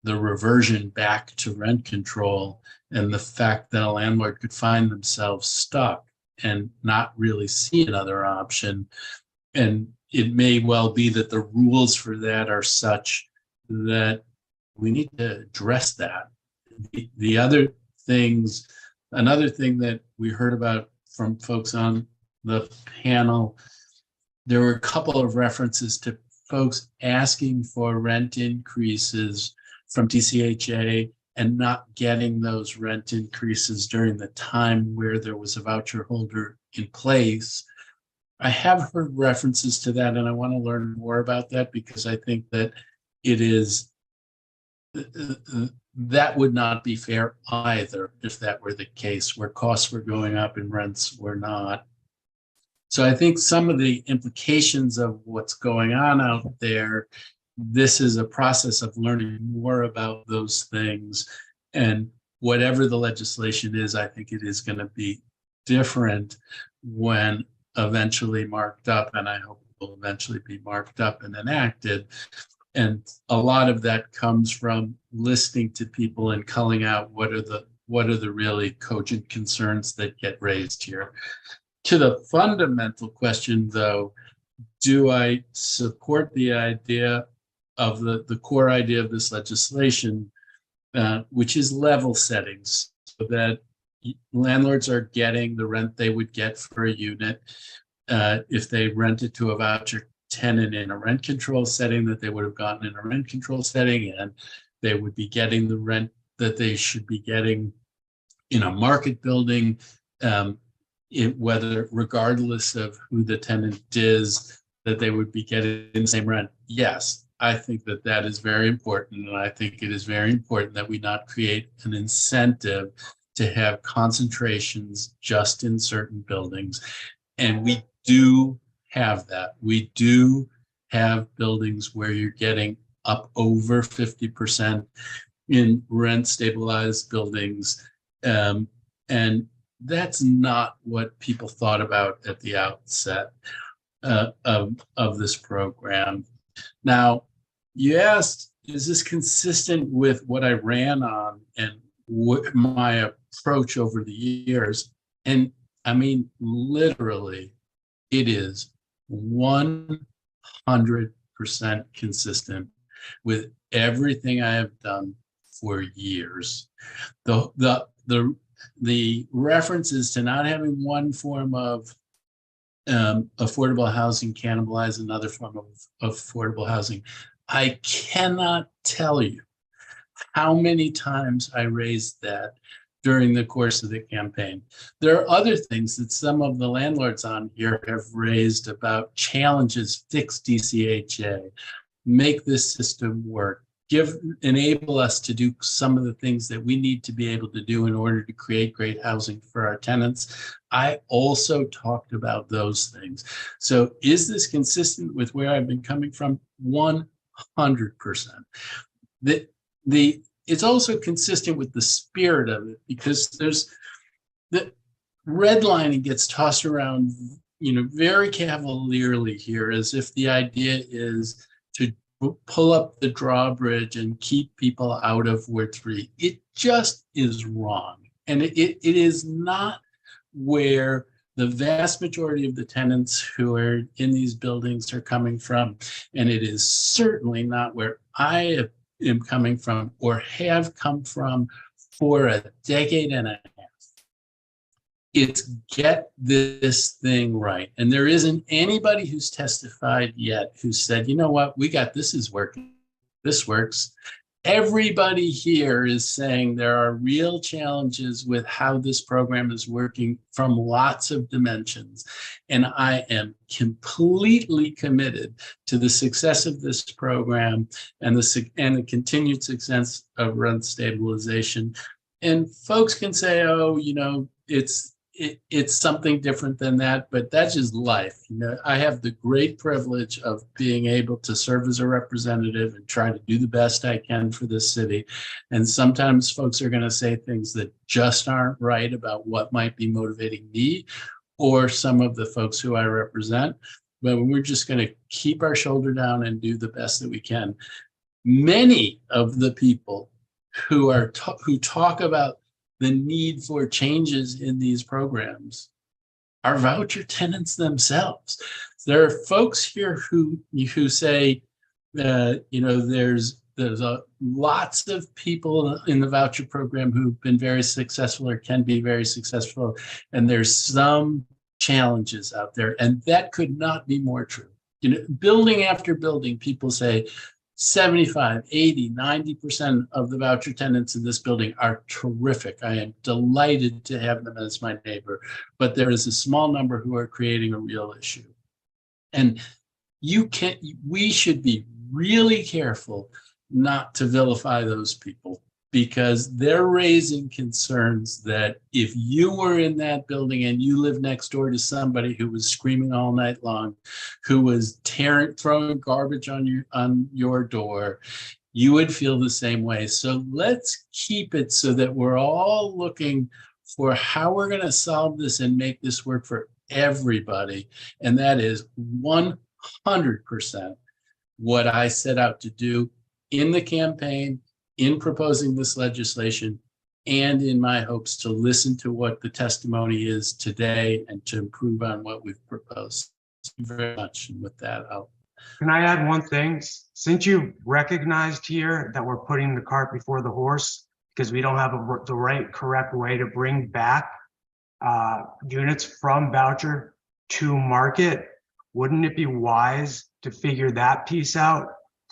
the reversion back to rent control and the fact that a landlord could find themselves stuck and not really see another option. And it may well be that the rules for that are such that we need to address that. The other things, another thing that we heard about from folks on the panel, there were a couple of references to folks asking for rent increases from DCHA and not getting those rent increases during the time where there was a voucher holder in place. I have heard references to that, and I want to learn more about that because I think that it is, that would not be fair either if that were the case, where costs were going up and rents were not. So I think some of the implications of what's going on out there, this is a process of learning more about those things. And whatever the legislation is, I think it is going to be different when eventually marked up, and I hope it will eventually be marked up and enacted. And a lot of that comes from listening to people and culling out what are the really cogent concerns that get raised here. To the fundamental question, though, do I support the idea of the core idea of this legislation, which is level settings, so that landlords are getting the rent they would get for a unit if they rent it to a voucher tenant in a rent control setting that they would have gotten in a rent control setting, and they would be getting the rent that they should be getting in a market building, whether regardless of who the tenant is, that they would be getting the same rent. Yes, I think that that is very important, and I think it is very important that we not create an incentive to have concentrations just in certain buildings. And we do have that. We do have buildings where you're getting up over 50% in rent stabilized buildings. And that's not what people thought about at the outset of this program. Now, you asked, is this consistent with what I ran on and what my approach over the years? And I mean, literally, it is 100% consistent with everything I have done for years. The references to not having one form of affordable housing cannibalize another form of affordable housing. I cannot tell you how many times I raised that during the course of the campaign. There are other things that some of the landlords on here have raised about challenges, fix DCHA, make this system work, enable us to do some of the things that we need to be able to do in order to create great housing for our tenants. I also talked about those things. So is this consistent with where I've been coming from? 100%. It's also consistent with the spirit of it, because there's the redlining gets tossed around, very cavalierly here, as if the idea is to pull up the drawbridge and keep people out of Ward 3. It just is wrong. And it is not where the vast majority of the tenants who are in these buildings are coming from. And it is certainly not where I am coming from or have come from for a decade and a half. It's get this thing right. And there isn't anybody who's testified yet who said, you know what, we got this is working. This works. Everybody here is saying there are real challenges with how this program is working from lots of dimensions. And I am completely committed to the success of this program and the continued success of rent stabilization. And folks can say, oh, it's something different than that, but that's just life. I have the great privilege of being able to serve as a representative and try to do the best I can for this city. And sometimes folks are going to say things that just aren't right about what might be motivating me or some of the folks who I represent. But we're just going to keep our shoulder down and do the best that we can. Many of the people who talk about the need for changes in these programs are voucher tenants themselves. There are folks here who say, there's lots of people in the voucher program who've been very successful or can be very successful, and there's some challenges out there, and that could not be more true. Building after building, people say 75, 80, 90% of the voucher tenants in this building are terrific. I am delighted to have them as my neighbor, but there is a small number who are creating a real issue. And we should be really careful not to vilify those people, because they're raising concerns that if you were in that building and you live next door to somebody who was screaming all night long, who was throwing garbage on your door, you would feel the same way. So let's keep it so that we're all looking for how we're going to solve this and make this work for everybody. And that is 100% what I set out to do in the campaign, in proposing this legislation, and in my hopes to listen to what the testimony is today and to improve on what we've proposed. Thank you very much. And with that, Can I add one thing? Since you recognized here that we're putting the cart before the horse because we don't have the correct way to bring back units from voucher to market, wouldn't it be wise to figure that piece out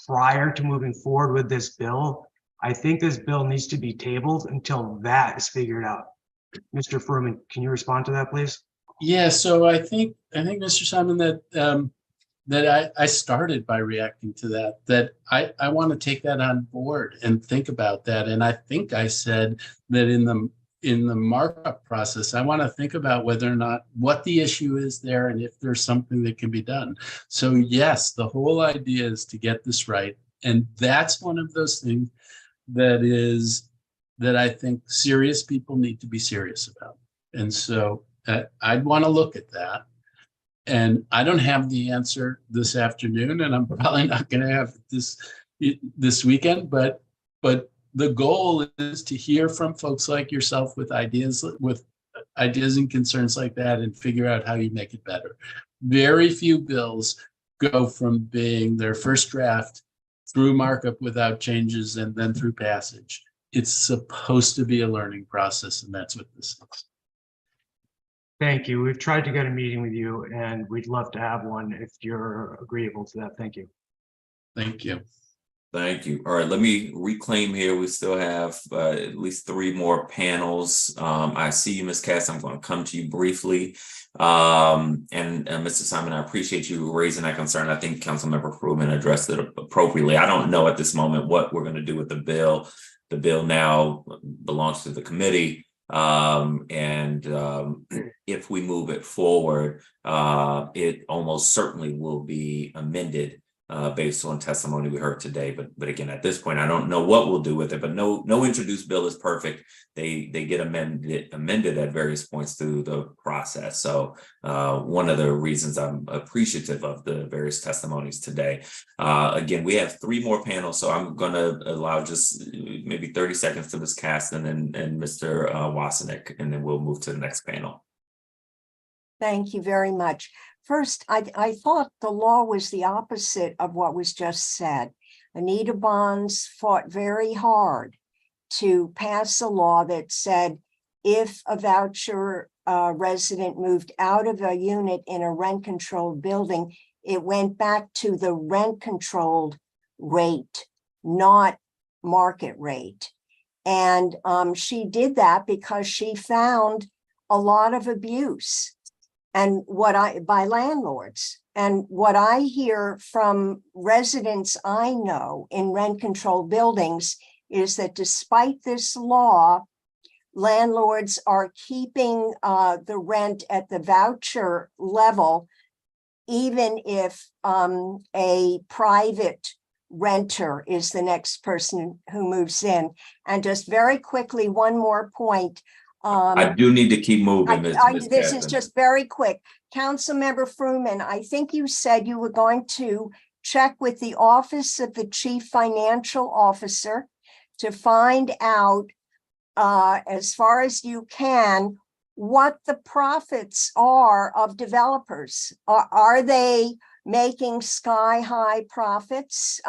prior to moving forward with this bill. I think this bill needs to be tabled until that is figured out. Mr. Furman, can you respond to that, please? Yeah, so I think Mr. Simon, that I started by reacting to that I want to take that on board and think about that. And I think I said that in the markup process, I want to think about whether or not what the issue is there and if there's something that can be done. So yes, the whole idea is to get this right. And that's one of those things that I think serious people need to be serious about. And so I'd want to look at that. And I don't have the answer this afternoon, and I'm probably not going to have it this weekend, but the goal is to hear from folks like yourself with ideas and concerns like that and figure out how you make it better. Very few bills go from being their first draft through markup without changes and then through passage. It's supposed to be a learning process, and that's what this is. Thank you. We've tried to get a meeting with you, and we'd love to have one if you're agreeable to that. Thank you. Thank you. Thank you. All right, let me reclaim here. We still have at least 3 more panels. I see you, Ms. Cass. I'm going to come to you briefly. And Mr. Simon, I appreciate you raising that concern. I think Councilmember Fruman addressed it appropriately. I don't know at this moment what we're going to do with the bill. The bill now belongs to the committee. If we move it forward, it almost certainly will be amended based on testimony we heard today. But again, at this point, I don't know what we'll do with it. But no introduced bill is perfect. They get amended at various points through the process. So one of the reasons I'm appreciative of the various testimonies today. Again, we have 3 more panels, so I'm going to allow just maybe 30 seconds to Ms. Caston and Mr. Wasenick, and then we'll move to the next panel. Thank you very much. First, I thought the law was the opposite of what was just said. Anita Bonds fought very hard to pass a law that said if a voucher resident moved out of a unit in a rent-controlled building, it went back to the rent-controlled rate, not market rate. And she did that because she found a lot of abuse by landlords. And what I hear from residents I know in rent-controlled buildings is that despite this law, landlords are keeping the rent at the voucher level, even if a private renter is the next person who moves in. And just very quickly, one more point. I do need to keep moving. This is just very quick. Councilmember Fruman, I think you said you were going to check with the Office of the Chief Financial Officer to find out, as far as you can, what the profits are of developers. Are they making sky-high profits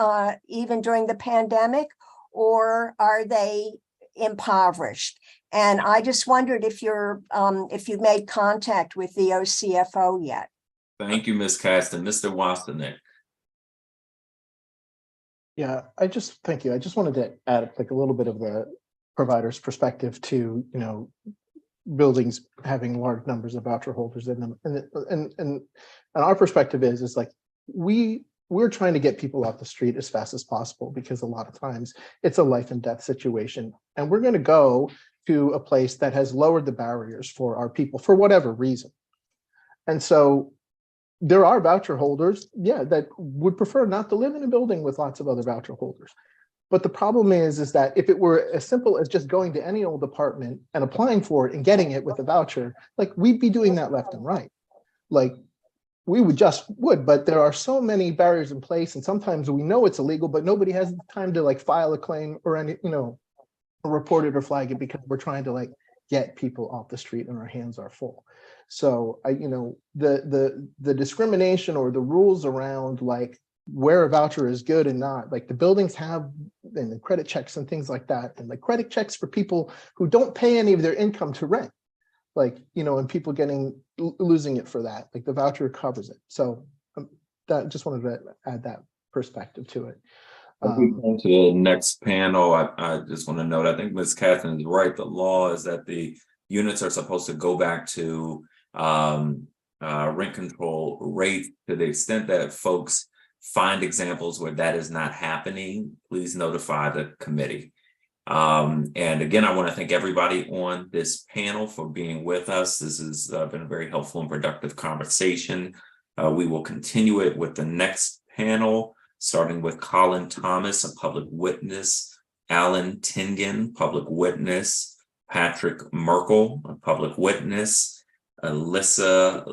even during the pandemic, or are they impoverished? And I just wondered if you've made contact with the OCFO yet. Thank you, Ms. Caston. Mr. Wasenick. Yeah, thank you. I just wanted to add like a little bit of the provider's perspective to, buildings having large numbers of voucher holders in them. And our perspective is like we're trying to get people off the street as fast as possible, because a lot of times it's a life and death situation. And we're going to go to a place that has lowered the barriers for our people for whatever reason. And so there are voucher holders, that would prefer not to live in a building with lots of other voucher holders. But the problem is that if it were as simple as just going to any old apartment and applying for it and getting it with a voucher, like we'd be doing that left and right. Like we would, but there are so many barriers in place. And sometimes we know it's illegal, but nobody has the time to like file a claim or any, report it or flag it, because we're trying to like get people off the street and our hands are full. So the discrimination or the rules around like where a voucher is good and not, like the buildings have and the credit checks and things like that, and the credit checks for people who don't pay any of their income to rent, like and people losing it for that, like the voucher covers it. So that just wanted to add that perspective to it. As we come to the next panel, I just want to note, I think Ms. Catherine is right. The law is that the units are supposed to go back to rent control rate. To the extent that folks find examples where that is not happening, please notify the committee. And again, I want to thank everybody on this panel for being with us. This has been a very helpful and productive conversation. We will continue it with the next panel, starting with Colin Thomas, a public witness, Alan Tingen, public witness, Patrick Merkel, a public witness, Alyssa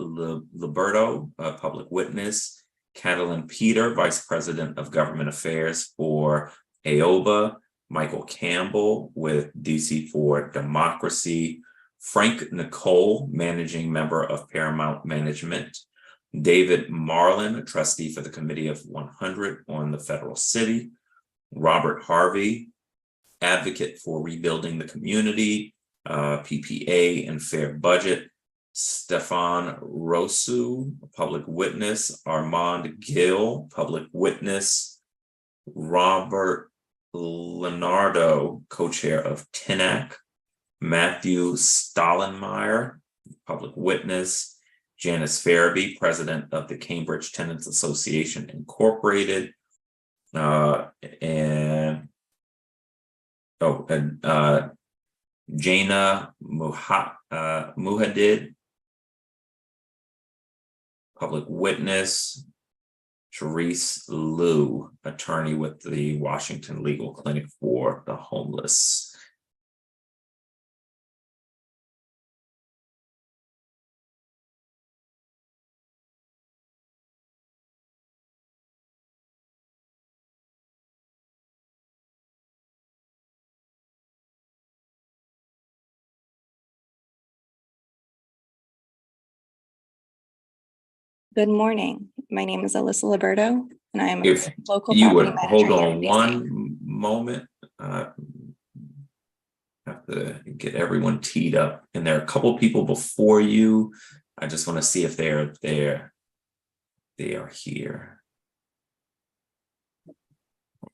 Liberto, a public witness, Catalin Peter, Vice President of Government Affairs for AOBA, Michael Campbell with DC for Democracy, Frank Nicole, Managing Member of Paramount Management, David Marlin, a trustee for the Committee of 100 on the Federal City, Robert Harvey, Advocate for Rebuilding the Community, PPA and Fair Budget, Stefan Rosu, Public Witness, Armand Gill, Public Witness, Robert Leonardo, co-chair of TINAC, Matthew Stollenmeyer, Public Witness, Janice Farabee, President of the Cambridge Tenants Association Incorporated, and Jaina Muhadid, Public Witness, Therese Liu, attorney with the Washington Legal Clinic for the Homeless. Good morning. My name is Alyssa Liberto, and I am a If local you property would manager hold here in on DC. one moment, have to get everyone teed up, and there are a couple people before you. I just want to see if they're there. They are here.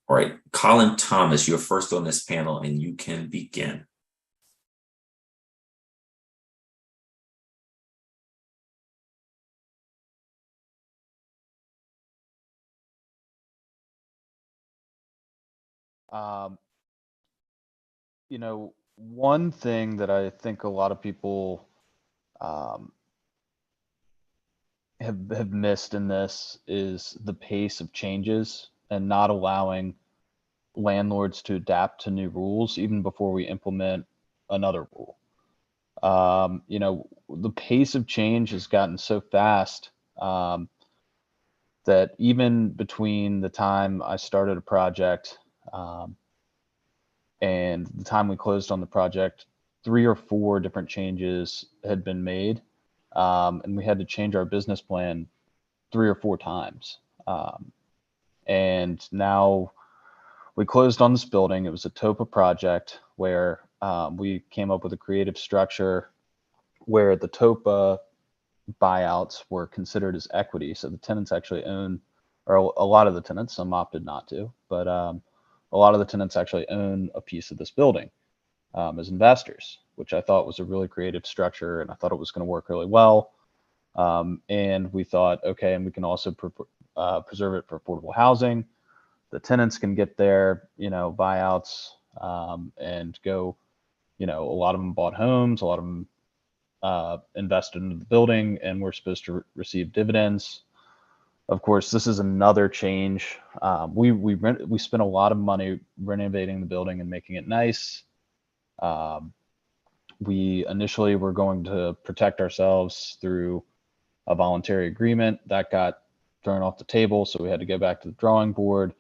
All right, Colin Thomas, you're first on this panel, and you can begin. You know, one thing that I think a lot of people have missed in this is the pace of changes and not allowing landlords to adapt to new rules even before we implement another rule. You know, the pace of change has gotten so fast that even between the time I started a project and the time we closed on the project, 3 or 4 different changes had been made, and we had to change our business plan 3 or 4 times. And now we closed on this building. It was a TOPA project where we came up with a creative structure where the TOPA buyouts were considered as equity. So the tenants actually own, or a lot of the tenants, some opted not to, but a lot of the tenants actually own a piece of this building as investors, which I thought was a really creative structure, and I thought it was going to work really well. And we thought, okay, and we can also preserve it for affordable housing. The tenants can get their, you know, buyouts and go, you know, a lot of them bought homes, a lot of them invested into the building, and we're supposed to receive dividends. Of course, this is another change. We spent a lot of money renovating the building and making it nice. We initially were going to protect ourselves through a voluntary agreement that got thrown off the table, so we had to go back to the drawing board.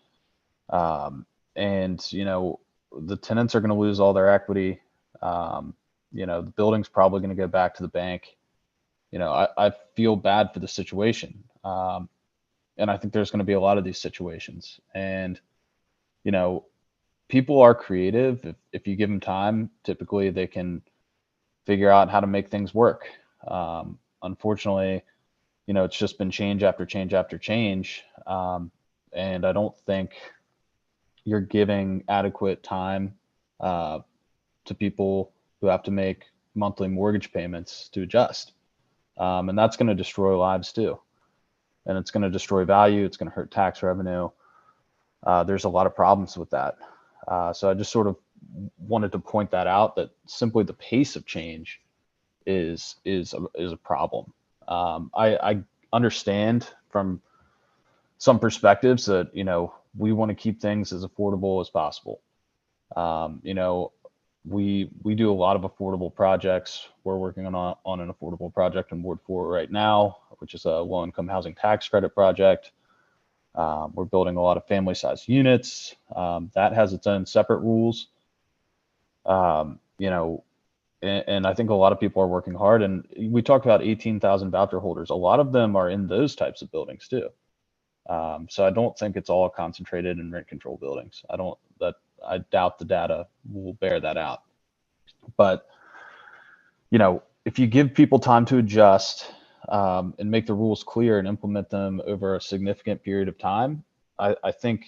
And you know, the tenants are going to lose all their equity. You know, the building's probably going to go back to the bank. You know, I feel bad for the situation. And I think there's going to be a lot of these situations. And, you know, people are creative. If you give them time, typically they can figure out how to make things work. Unfortunately, it's just been change after change after change. And I don't think you're giving adequate time to people who have to make monthly mortgage payments to adjust. And that's going to destroy lives too. And it's going to destroy value. It's going to hurt tax revenue. There's a lot of problems with that. So I just sort of wanted to point that out, that simply the pace of change is a problem. I understand from some perspectives that, we want to keep things as affordable as possible. We do a lot of affordable projects. We're working on an affordable project in Ward 4 right now, which is a low-income housing tax credit project. We're building a lot of family-sized units. That has its own separate rules. And I think a lot of people are working hard. And we talked about 18,000 voucher holders. A lot of them are in those types of buildings too. So I don't think it's all concentrated in rent control buildings. I doubt the data will bear that out. But, if you give people time to adjust and make the rules clear and implement them over a significant period of time, I think,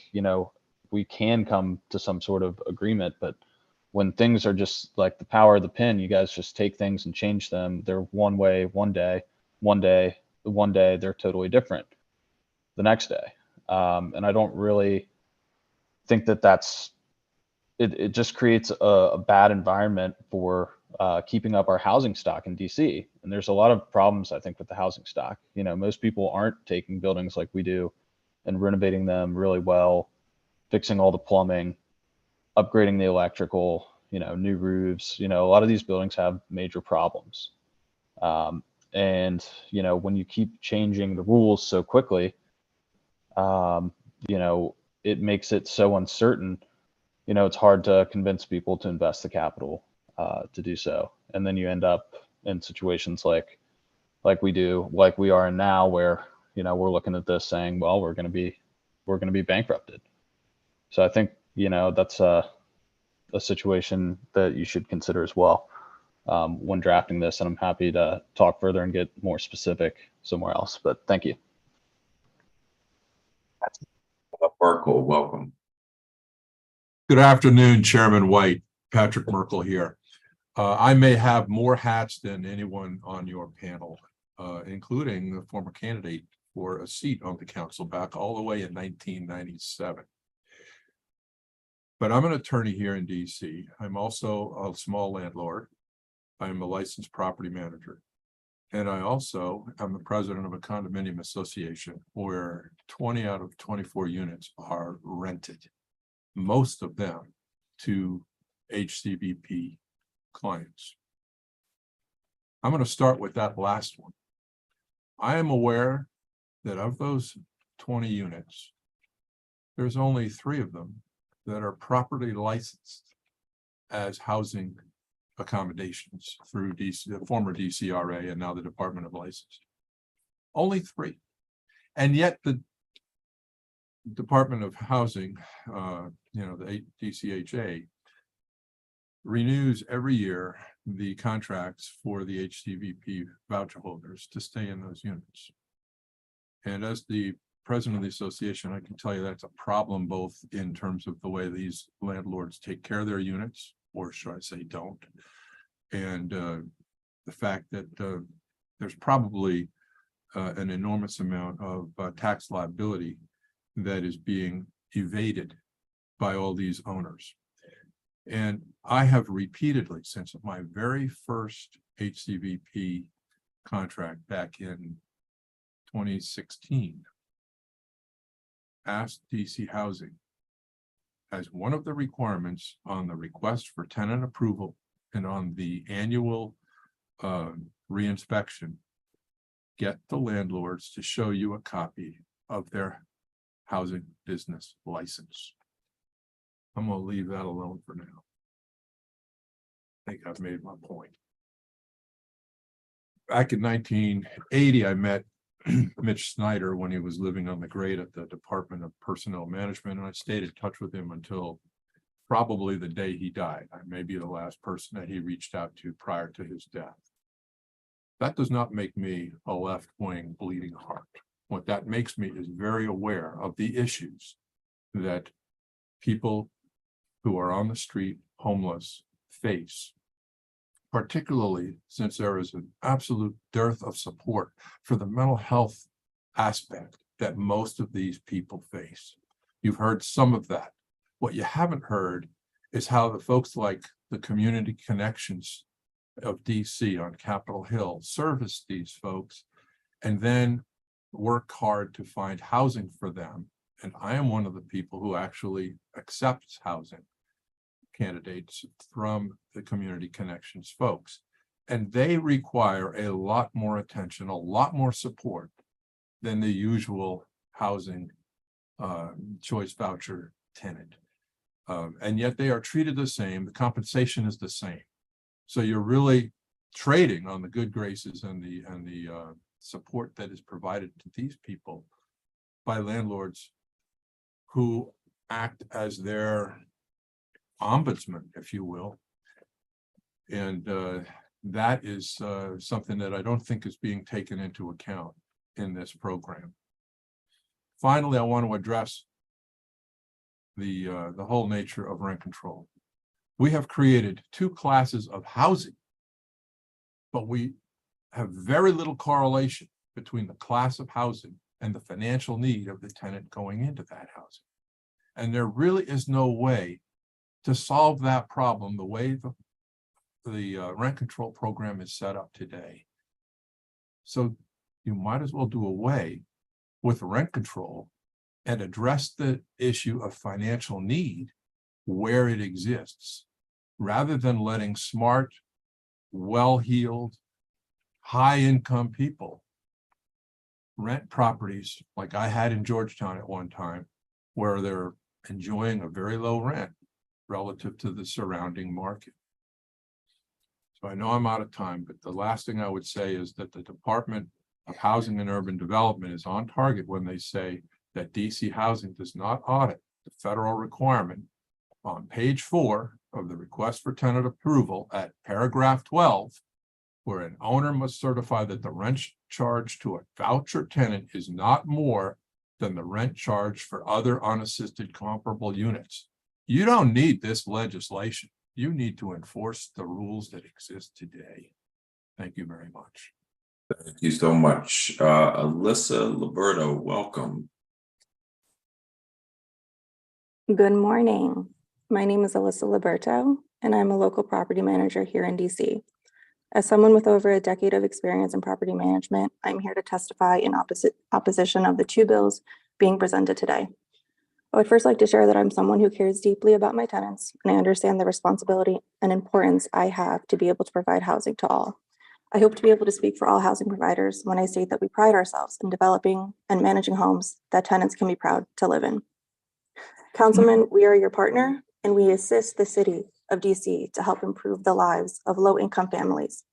we can come to some sort of agreement. But when things are just like the power of the pen, you guys just take things and change them. They're one way one day, they're totally different the next day. And I don't really think that it just creates a bad environment for keeping up our housing stock in DC. And there's a lot of problems, I think, with the housing stock. Most people aren't taking buildings like we do and renovating them really well, fixing all the plumbing, upgrading the electrical, new roofs. A lot of these buildings have major problems. And, when you keep changing the rules so quickly, it makes it so uncertain. It's hard to convince people to invest the capital to do so. And then you end up in situations like we are in now, where, we're looking at this saying, well, we're going to be bankrupted. So I think, that's a situation that you should consider as well when drafting this. And I'm happy to talk further and get more specific somewhere else, but thank you. Merkel, welcome. Good afternoon, Chairman White. Patrick Merkel here. I may have more hats than anyone on your panel, including the former candidate for a seat on the council back all the way in 1997. But I'm an attorney here in DC. I'm also a small landlord. I'm a licensed property manager. And I also am the president of a condominium association where 20 out of 24 units are rented, most of them to HCBP clients. I'm going to start with that last one. I am aware that of those 20 units, there's only 3 of them that are properly licensed as housing accommodations through DC, the former DCRA, and now the Department of License. Only 3. And yet the Department of Housing, the DCHA, renews every year the contracts for the HCVP voucher holders to stay in those units. And as the president of the association, I can tell you that's a problem, both in terms of the way these landlords take care of their units, or should I say don't, and the fact that there's probably an enormous amount of tax liability that is being evaded by all these owners. And I have repeatedly, since my very first HCVP contract back in 2016, asked DC Housing, as one of the requirements on the request for tenant approval and on the annual reinspection, get the landlords to show you a copy of their housing business license. I'm going to leave that alone for now. I think I've made my point. Back in 1980, I met Mitch Snyder when he was living on the grade at the Department of Personnel Management, and I stayed in touch with him until probably the day he died. I may be the last person that he reached out to prior to his death. That does not make me a left-wing bleeding heart. What that makes me is very aware of the issues that people who are on the street homeless face, particularly since there is an absolute dearth of support for the mental health aspect that most of these people face. You've heard some of that. What you haven't heard is how the folks like the Community Connections of DC on Capitol Hill service these folks and then work hard to find housing for them. And I am one of the people who actually accepts housing candidates from the Community Connections folks. And they require a lot more attention, a lot more support than the usual housing choice voucher tenant. And yet they are treated the same. The compensation is the same. So you're really trading on the good graces and the support that is provided to these people by landlords who act as their ombudsman, if you will. And that is something that I don't think is being taken into account in this program. Finally, I want to address the whole nature of rent control. We have created two classes of housing, but we have very little correlation between the class of housing and the financial need of the tenant going into that housing. And there really is no way to solve that problem the way the rent control program is set up today. So you might as well do away with rent control and address the issue of financial need where it exists, rather than letting smart, well-heeled, high-income people rent properties like I had in Georgetown at one time, where they're enjoying a very low rent relative to the surrounding market. So I know I'm out of time, but the last thing I would say is that the Department of Housing and Urban Development is on target when they say that DC Housing does not audit the federal requirement on page 4 of the request for tenant approval at paragraph 12, where an owner must certify that the rent charged to a voucher tenant is not more than the rent charged for other unassisted comparable units. You don't need this legislation. You need to enforce the rules that exist today. Thank you very much. Thank you so much. Alyssa Liberto, welcome. Good morning. My name is Alyssa Liberto, and I'm a local property manager here in DC. As someone with over a decade of experience in property management, I'm here to testify in opposition of the two bills being presented today. I would first like to share that I'm someone who cares deeply about my tenants, and I understand the responsibility and importance I have to be able to provide housing to all. I hope to be able to speak for all housing providers when I state that we pride ourselves in developing and managing homes that tenants can be proud to live in. Councilman, we are your partner, and we assist the city of DC to help improve the lives of low-income families.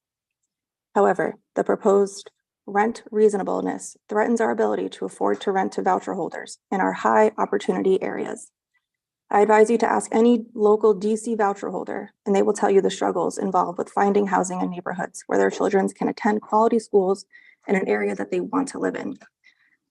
However, the proposed rent reasonableness threatens our ability to afford to rent to voucher holders in our high opportunity areas. I advise you to ask any local DC voucher holder, and they will tell you the struggles involved with finding housing in neighborhoods where their children can attend quality schools in an area that they want to live in.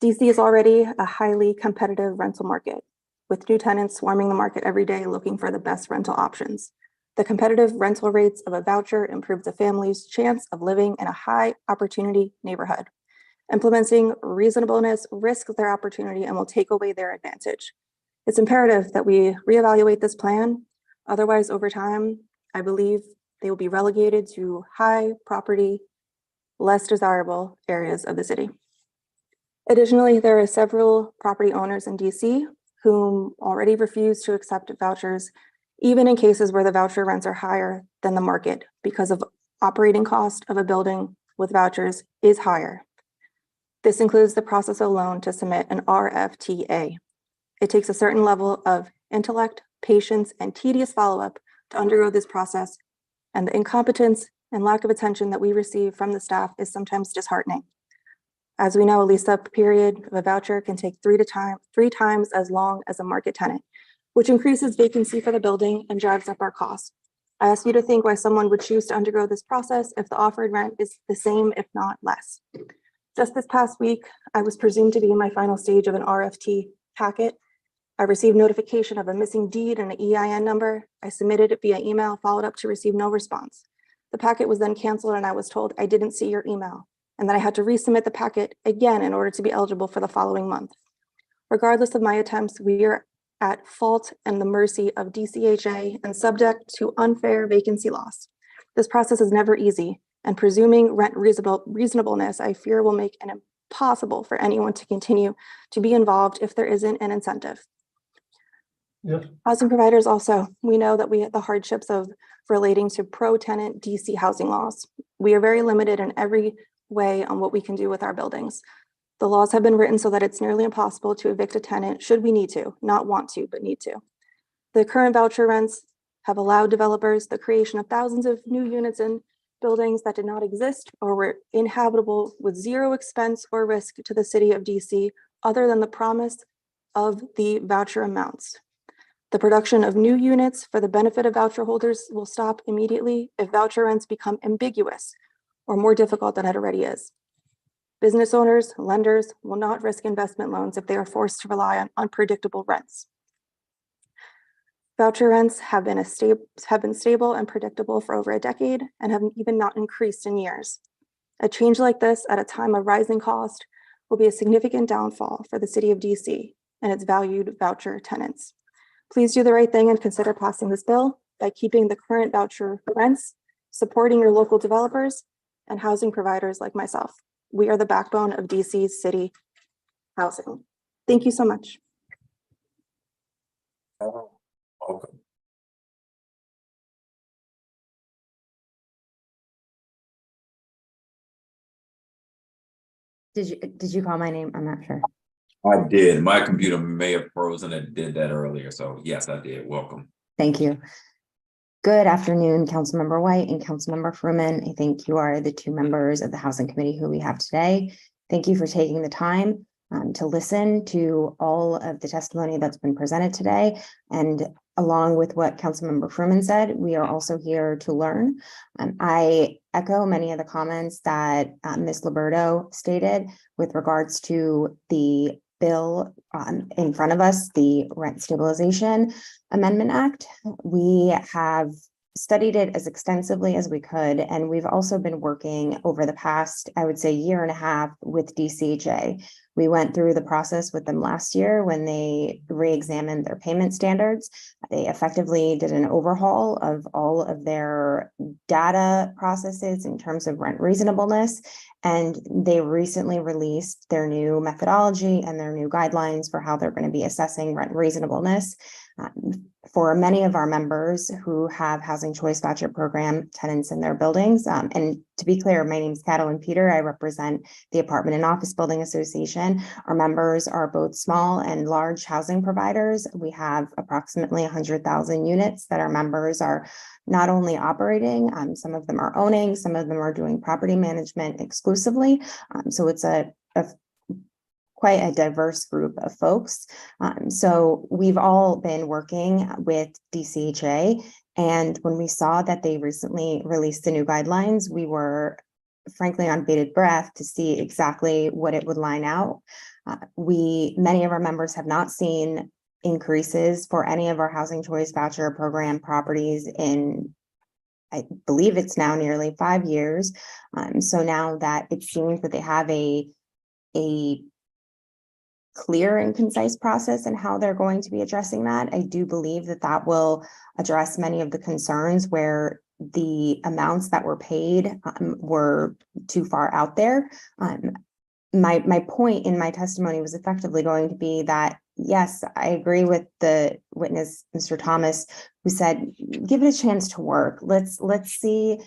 DC is already a highly competitive rental market, with new tenants swarming the market every day looking for the best rental options. The competitive rental rates of a voucher improve the family's chance of living in a high opportunity neighborhood. Implementing reasonableness risks their opportunity and will take away their advantage. It's imperative that we reevaluate this plan. Otherwise, over time, I believe they will be relegated to high property, less desirable areas of the city. Additionally, there are several property owners in DC whom already refuse to accept vouchers, even in cases where the voucher rents are higher than the market because of operating cost of a building with vouchers is higher. This includes the process alone to submit an RFTA. It takes a certain level of intellect, patience, and tedious follow-up to undergo this process, and the incompetence and lack of attention that we receive from the staff is sometimes disheartening. As we know, a lease-up period of a voucher can take three times as long as a market tenant, which increases vacancy for the building and drives up our costs. I ask you to think why someone would choose to undergo this process if the offered rent is the same, if not less. Just this past week, I was presumed to be in my final stage of an RFT packet. I received notification of a missing deed and an EIN number. I submitted it via email, followed up to receive no response. The packet was then canceled and I was told I didn't see your email and that I had to resubmit the packet again in order to be eligible for the following month. Regardless of my attempts, we are at fault and the mercy of DCHA and subject to unfair vacancy loss. This process is never easy, and presuming rent reasonableness, I fear, will make it impossible for anyone to continue to be involved if there isn't an incentive. Yes. Housing providers also, we know that we have the hardships of relating to pro-tenant DC housing laws. We are very limited in every way on what we can do with our buildings. The laws have been written so that it's nearly impossible to evict a tenant should we need to, not want to, but need to. The current voucher rents have allowed developers the creation of thousands of new units in buildings that did not exist or were inhabitable with zero expense or risk to the city of DC other than the promise of the voucher amounts. The production of new units for the benefit of voucher holders will stop immediately if voucher rents become ambiguous or more difficult than it already is. Business owners, lenders will not risk investment loans if they are forced to rely on unpredictable rents. Voucher rents have been stable and predictable for over a decade and have even not increased in years. A change like this at a time of rising cost will be a significant downfall for the city of DC and its valued voucher tenants. Please do the right thing and consider passing this bill by keeping the current voucher rents, supporting your local developers and housing providers like myself. We are the backbone of DC's city housing. Thank you so much. Welcome. Did you call my name? I'm not sure. I did. My computer may have frozen. It did that earlier. So yes, I did. Welcome. Thank you. Good afternoon, Councilmember White and Councilmember Fruman. I think you are the two members of the Housing Committee who we have today. Thank you for taking the time to listen to all of the testimony that's been presented today. And along with what Councilmember Fruman said, we are also here to learn. I echo many of the comments that Ms. Liberto stated with regards to the bill in front of us, the Rent Stabilization Amendment Act. We have studied it as extensively as we could, and we've also been working over the past, I would say, year and a half with DCHA. We went through the process with them last year when they re-examined their payment standards. They effectively did an overhaul of all of their data processes in terms of rent reasonableness. And they recently released their new methodology and their new guidelines for how they're going to be assessing rent reasonableness. For many of our members who have housing choice voucher program tenants in their buildings. And to be clear, my name is Catalin Peter. I represent the Apartment and Office Building Association. Our members are both small and large housing providers. We have approximately 100,000 units that our members are not only operating, some of them are owning, some of them are doing property management exclusively. So it's quite a diverse group of folks. So we've all been working with DCHA, and when we saw that they recently released the new guidelines, we were frankly on bated breath to see exactly what it would line out. Many of our members have not seen increases for any of our housing choice voucher program properties in, I believe it's now nearly 5 years. So now that it seems that they have a clear and concise process and how they're going to be addressing that, I do believe that that will address many of the concerns where the amounts that were paid were too far out there. My point in my testimony was effectively going to be that, yes, I agree with the witness, Mr. Thomas, who said, give it a chance to work. Let's see.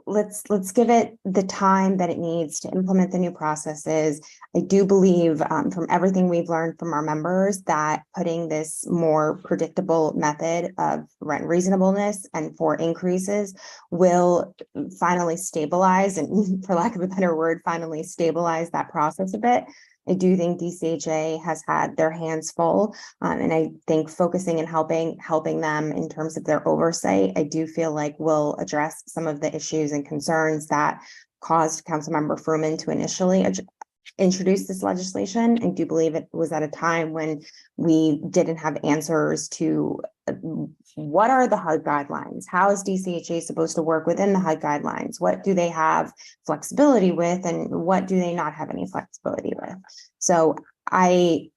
Let's give it the time that it needs to implement the new processes. I do believe from everything we've learned from our members that putting this more predictable method of rent reasonableness and for increases will finally stabilize, and for lack of a better word, finally stabilize that process a bit. I do think DCHA has had their hands full, and I think focusing and helping them in terms of their oversight, I do feel like will address some of the issues and concerns that caused Councilmember Fruman to initially introduce this legislation. I do believe it was at a time when we didn't have answers to what are the HUD guidelines? How is DCHA supposed to work within the HUD guidelines? What do they have flexibility with, and what do they not have any flexibility with? So I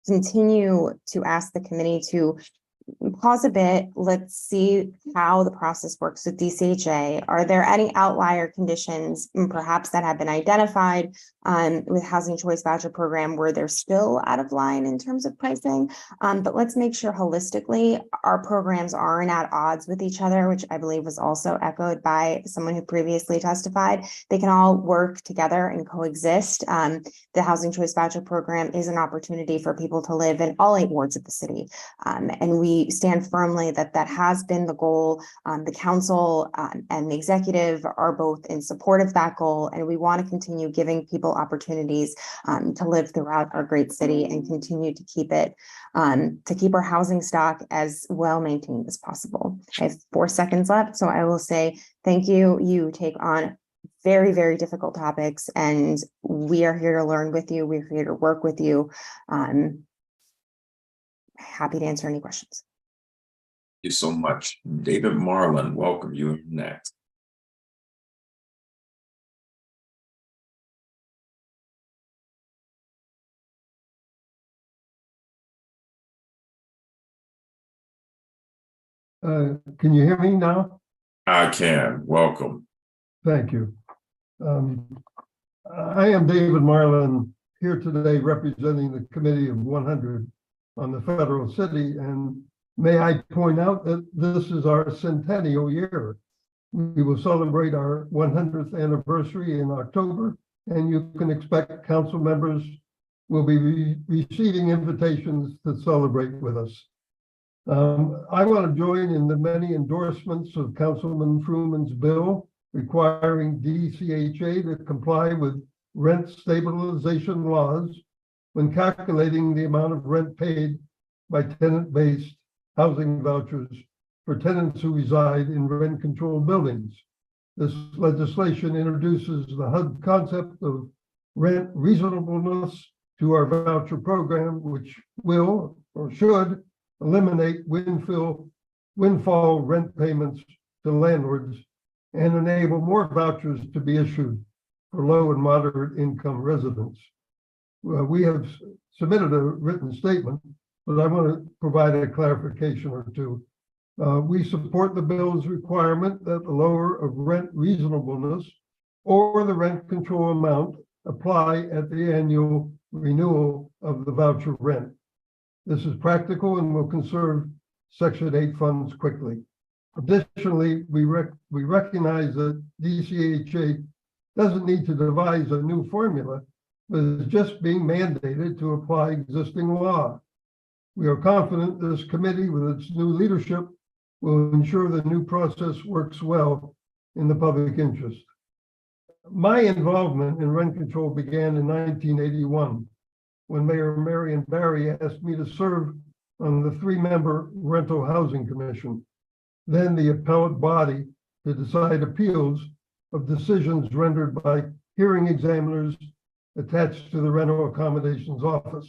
continue to ask the committee to pause a bit. Let's see how the process works with DCHA. Are there any outlier conditions perhaps that have been identified with Housing Choice Voucher Program where they're still out of line in terms of pricing? But let's make sure holistically our programs aren't at odds with each other, which I believe was also echoed by someone who previously testified. They can all work together and coexist. The Housing Choice Voucher Program is an opportunity for people to live in all 8 wards of the city. And we stand firmly that has been the goal. The council and the executive are both in support of that goal, and we want to continue giving people opportunities to live throughout our great city and continue to keep it, to keep our housing stock as well maintained as possible. I have 4 seconds left, so I will say thank you. You take on very, very difficult topics, and we are here to learn with you. We're here to work with you. Happy to answer any questions. Thank you so much. David Marlin, welcome. You next. Can you hear me now? I can. Welcome. Thank you. I am David Marlin, here today representing the Committee of 100 on the Federal City, and may I point out that this is our centennial year. We will celebrate our 100th anniversary in October, and you can expect council members will be receiving invitations to celebrate with us. I want to join in the many endorsements of Councilman Fruman's bill requiring DCHA to comply with rent stabilization laws when calculating the amount of rent paid by tenant-based housing vouchers for tenants who reside in rent-controlled buildings. This legislation introduces the HUD concept of rent reasonableness to our voucher program, which will or should eliminate windfall rent payments to landlords and enable more vouchers to be issued for low and moderate income residents. We have submitted a written statement, but I want to provide a clarification or two. We support the bill's requirement that the lower of rent reasonableness or the rent control amount apply at the annual renewal of the voucher rent. This is practical and will conserve Section 8 funds quickly. Additionally, we recognize that DCHA doesn't need to devise a new formula, but is just being mandated to apply existing law. We are confident this committee, with its new leadership, will ensure the new process works well in the public interest. My involvement in rent control began in 1981, when Mayor Marion Barry asked me to serve on the 3-member Rental Housing Commission, then the appellate body to decide appeals of decisions rendered by hearing examiners attached to the Rental Accommodations Office.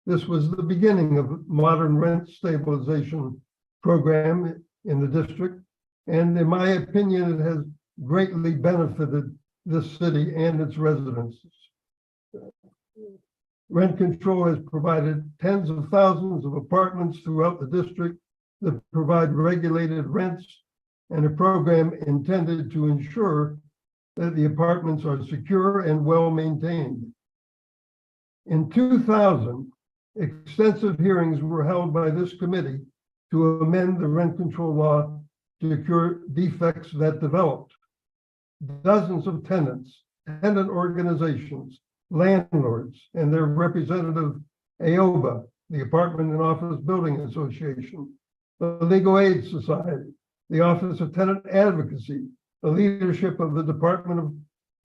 This was the beginning of modern rent stabilization program in the district, and in my opinion, it has greatly benefited this city and its residents. Rent control has provided tens of thousands of apartments throughout the district that provide regulated rents, and a program intended to ensure that the apartments are secure and well maintained. In 2000, extensive hearings were held by this committee to amend the rent control law to cure defects that developed. Dozens of tenants, tenant organizations, landlords, and their representative AOBA, the Apartment and Office Building Association, the Legal Aid Society, the Office of Tenant Advocacy, the leadership of the Department of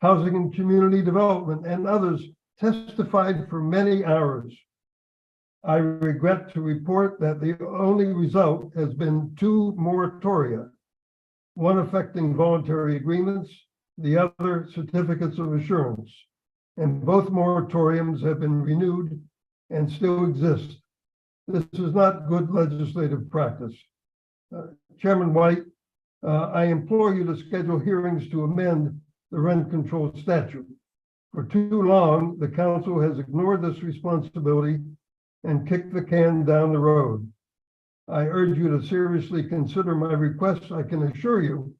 Housing and Community Development, and others testified for many hours. I regret to report that the only result has been 2 moratoria, one affecting voluntary agreements, the other certificates of assurance. And both moratoriums have been renewed and still exist. This is not good legislative practice. Chairman White, I implore you to schedule hearings to amend the rent control statute. For too long, the council has ignored this responsibility and kicked the can down the road. I urge you to seriously consider my request. I can assure you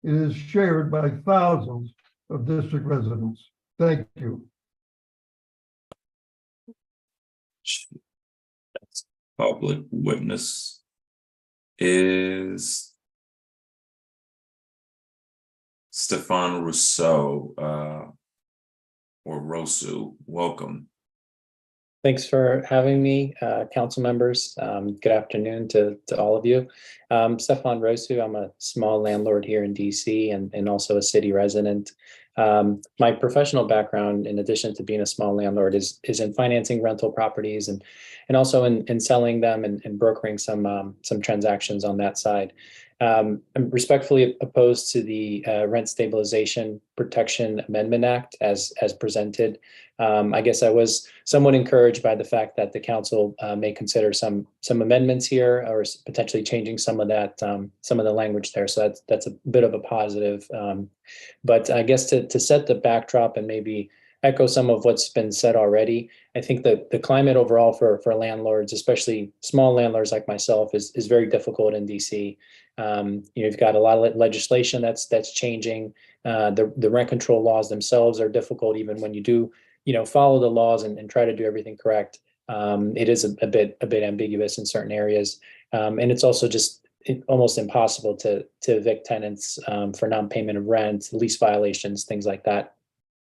it is shared by thousands of district residents. Thank you. Public witness is Stefan Rousseau, or Rosu. Welcome. Thanks for having me, council members. Good afternoon to all of you. Stefan Rosu, I'm a small landlord here in DC and also a city resident. My professional background, in addition to being a small landlord, is in financing rental properties and also in selling them and brokering some transactions on that side. I'm respectfully opposed to the Rent Stabilization Protection Amendment Act as presented. I guess I was somewhat encouraged by the fact that the council may consider some amendments here or potentially changing some of the language there. So that's a bit of a positive. But I guess to set the backdrop and maybe echo some of what's been said already, I think that the climate overall for landlords, especially small landlords like myself, is very difficult in DC. You've got a lot of legislation that's changing. The rent control laws themselves are difficult, even when you do follow the laws and try to do everything correct. It is a bit ambiguous in certain areas, and it's also just almost impossible to evict tenants for non-payment of rent, lease violations, things like that.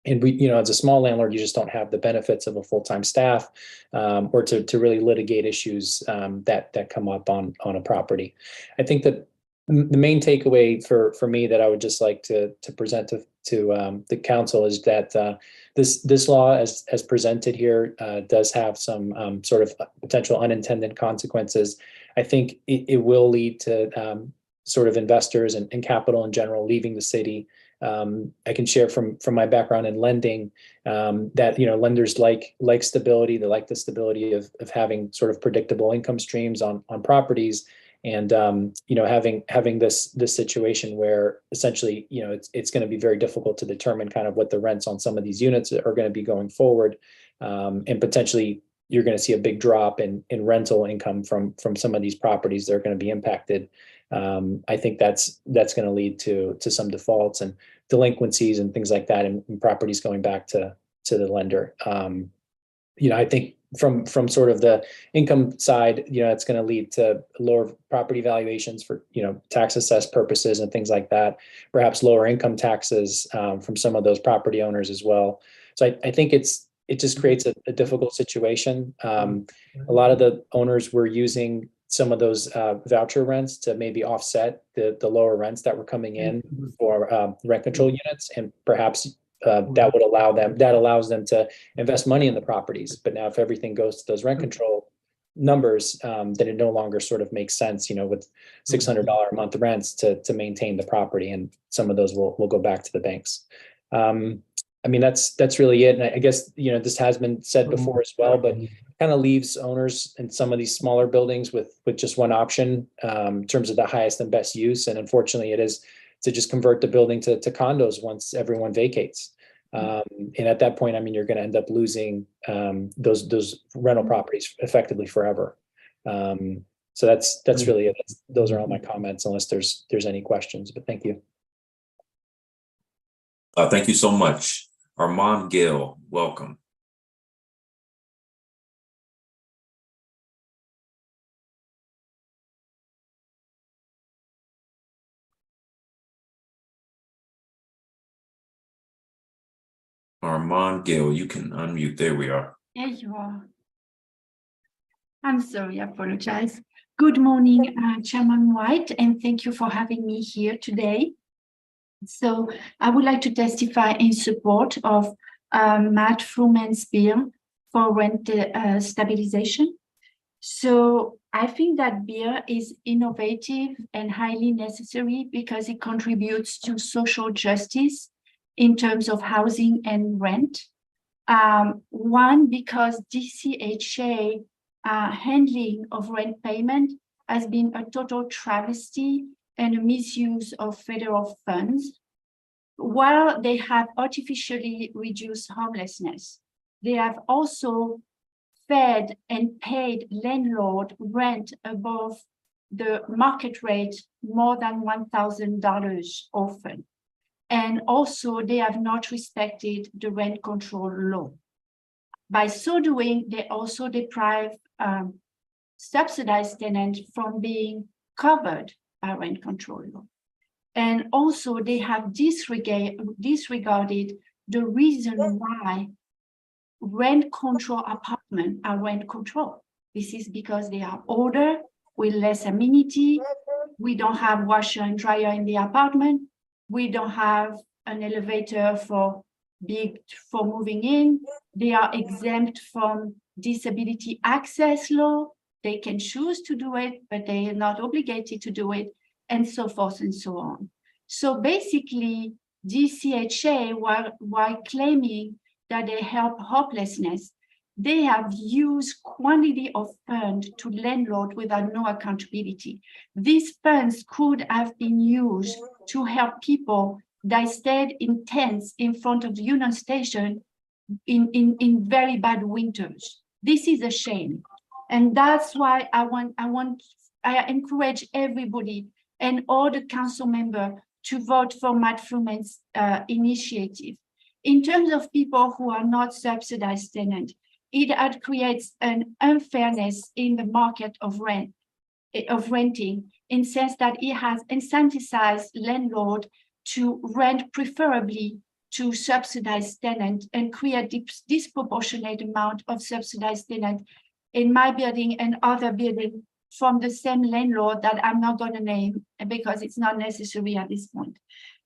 And we, as a small landlord, you just don't have the benefits of a full-time staff or to really litigate issues that come up on a property. I think that the main takeaway for me that I would just like to present to the council is that this law, as presented here, does have some sort of potential unintended consequences. I think it will lead to sort of investors and capital in general leaving the city. I can share from my background in lending that lenders like stability. They like the stability of having sort of predictable income streams on properties, and having this situation where essentially it's going to be very difficult to determine kind of what the rents on some of these units are going to be going forward, and potentially you're going to see a big drop in rental income from some of these properties that are going to be impacted. I think that's going to lead to some defaults and delinquencies and things like that, and properties going back to the lender. I think from sort of the income side, it's going to lead to lower property valuations for tax assessed purposes and things like that. Perhaps lower income taxes from some of those property owners as well. So I think it just creates a difficult situation. A lot of the owners were using some of those voucher rents to maybe offset the lower rents that were coming in for rent control units, and perhaps that allows them to invest money in the properties. But now if everything goes to those rent control numbers, then it no longer sort of makes sense, with $600 a month rents to maintain the property, and some of those will go back to the banks. I mean, that's really it. And I guess, this has been said before as well, but kind of leaves owners in some of these smaller buildings with just one option in terms of the highest and best use. And unfortunately, it is to just convert the building to condos once everyone vacates. And at that point, I mean, you're going to end up losing those rental properties effectively forever. So that's really it. Those are all my comments, unless there's any questions, but thank you. Thank you so much. Armand Gill, welcome. Armand Gill, you can unmute. There we are. There you are. I'm sorry, I apologize. Good morning, Chairman White, and thank you for having me here today. So I would like to testify in support of Matt Fruman's bill for rent stabilization. So I think that bill is innovative and highly necessary because it contributes to social justice in terms of housing and rent. One, because DCHA handling of rent payment has been a total travesty and a misuse of federal funds. While they have artificially reduced homelessness, they have also fed and paid landlord rent above the market rate more than $1,000 often. And also they have not respected the rent control law. By so doing, they also deprive subsidized tenants from being covered by rent control law. And also they have disregarded the reason why rent control apartments are rent control. This is because they are older, with less amenity. We don't have washer and dryer in the apartment. We don't have an elevator for moving in. They are exempt from disability access law. They can choose to do it, but they are not obligated to do it, and so forth and so on. So basically, DCHA, while claiming that they help hopelessness, they have used quantity of funds to landlord without no accountability. These funds could have been used to help people that stayed in tents in front of the Union Station in very bad winters. This is a shame. And that's why I encourage everybody and all the council members to vote for Matt Fruman's initiative. In terms of people who are not subsidized tenants, it creates an unfairness in the market of renting, in the sense that it has incentivized landlord to rent preferably to subsidized tenants and create disproportionate amount of subsidized tenants in my building and other buildings from the same landlord that I'm not going to name because it's not necessary at this point.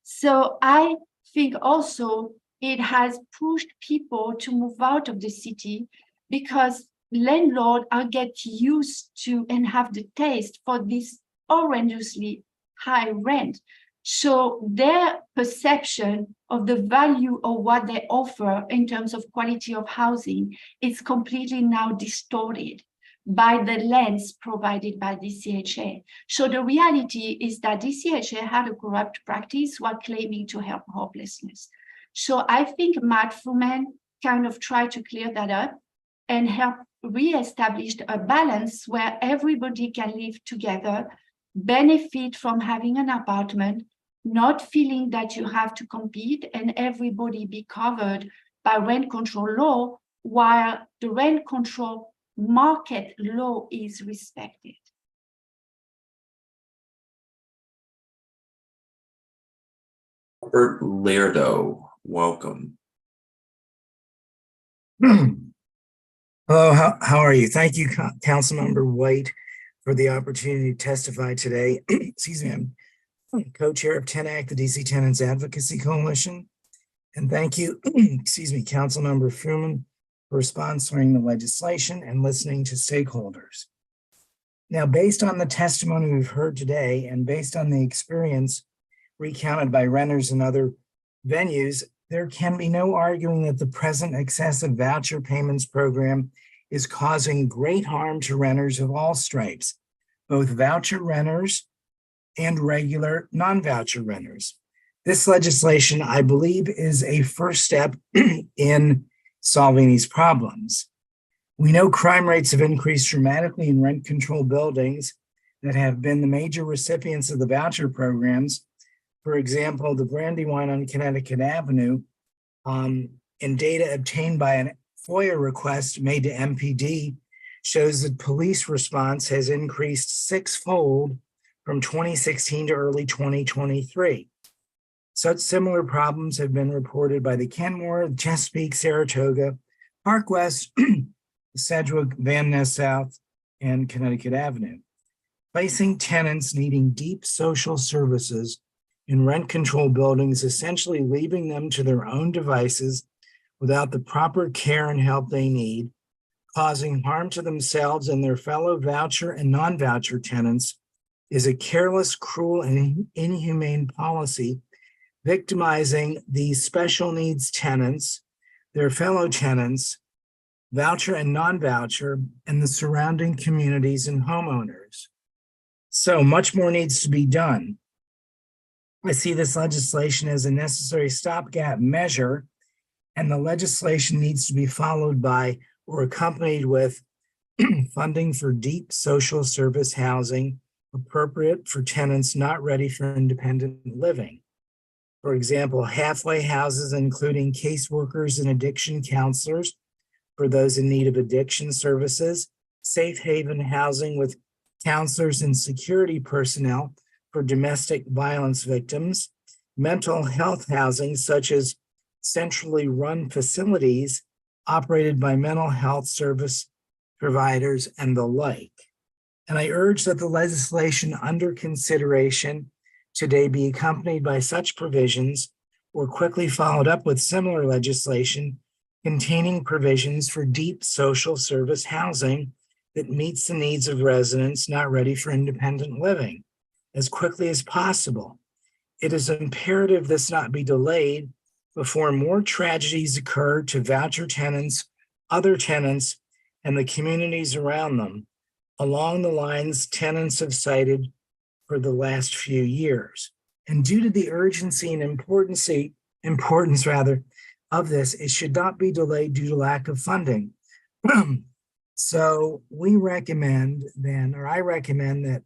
So I think also it has pushed people to move out of the city because landlords are get used to and have the taste for this horrendously high rent. So their perception of the value of what they offer in terms of quality of housing is completely now distorted by the lens provided by DCHA. So the reality is that DCHA had a corrupt practice while claiming to help hopelessness. So I think Matt Fruman kind of tried to clear that up and help reestablish a balance where everybody can live together, benefit from having an apartment, not feeling that you have to compete, and everybody be covered by rent control law while the rent control market law is respected. Robert Lairdo, welcome. Hello, how are you? Thank you, Councilmember White, for the opportunity to testify today. Excuse me, I'm co-chair of TENAC, the DC Tenants Advocacy Coalition. And thank you, excuse me, Councilmember Fruman, for sponsoring the legislation and listening to stakeholders. Now, based on the testimony we've heard today and based on the experience recounted by renters and other venues, there can be no arguing that the present excessive voucher payments program is causing great harm to renters of all stripes, both voucher renters and regular non-voucher renters. This legislation, I believe, is a first step in solving these problems. We know crime rates have increased dramatically in rent control buildings that have been the major recipients of the voucher programs. For example, the Brandywine on Connecticut Avenue, in data obtained by a FOIA request made to MPD, shows that police response has increased sixfold from 2016 to early 2023. Such similar problems have been reported by the Kenmore, Chesapeake, Saratoga, Park West, Sedgwick, Van Ness South, and Connecticut Avenue, placing tenants needing deep social services in rent control buildings, essentially leaving them to their own devices without the proper care and help they need, causing harm to themselves and their fellow voucher and non-voucher tenants is a careless, cruel, and inhumane policy, victimizing these special needs tenants, their fellow tenants, voucher and non-voucher, and the surrounding communities and homeowners. So much more needs to be done. I see this legislation as a necessary stopgap measure, and the legislation needs to be followed by or accompanied with funding for deep social service housing appropriate for tenants not ready for independent living. For example, halfway houses, including caseworkers and addiction counselors for those in need of addiction services, safe haven housing with counselors and security personnel for domestic violence victims, mental health housing such as centrally run facilities operated by mental health service providers and the like. And I urge that the legislation under consideration today be accompanied by such provisions or quickly followed up with similar legislation containing provisions for deep social service housing that meets the needs of residents not ready for independent living as quickly as possible. It is imperative this not be delayed before more tragedies occur to voucher tenants, other tenants, and the communities around them, along the lines tenants have cited for the last few years. And due to the urgency and importance of this, it should not be delayed due to lack of funding. So we recommend then, or I recommend that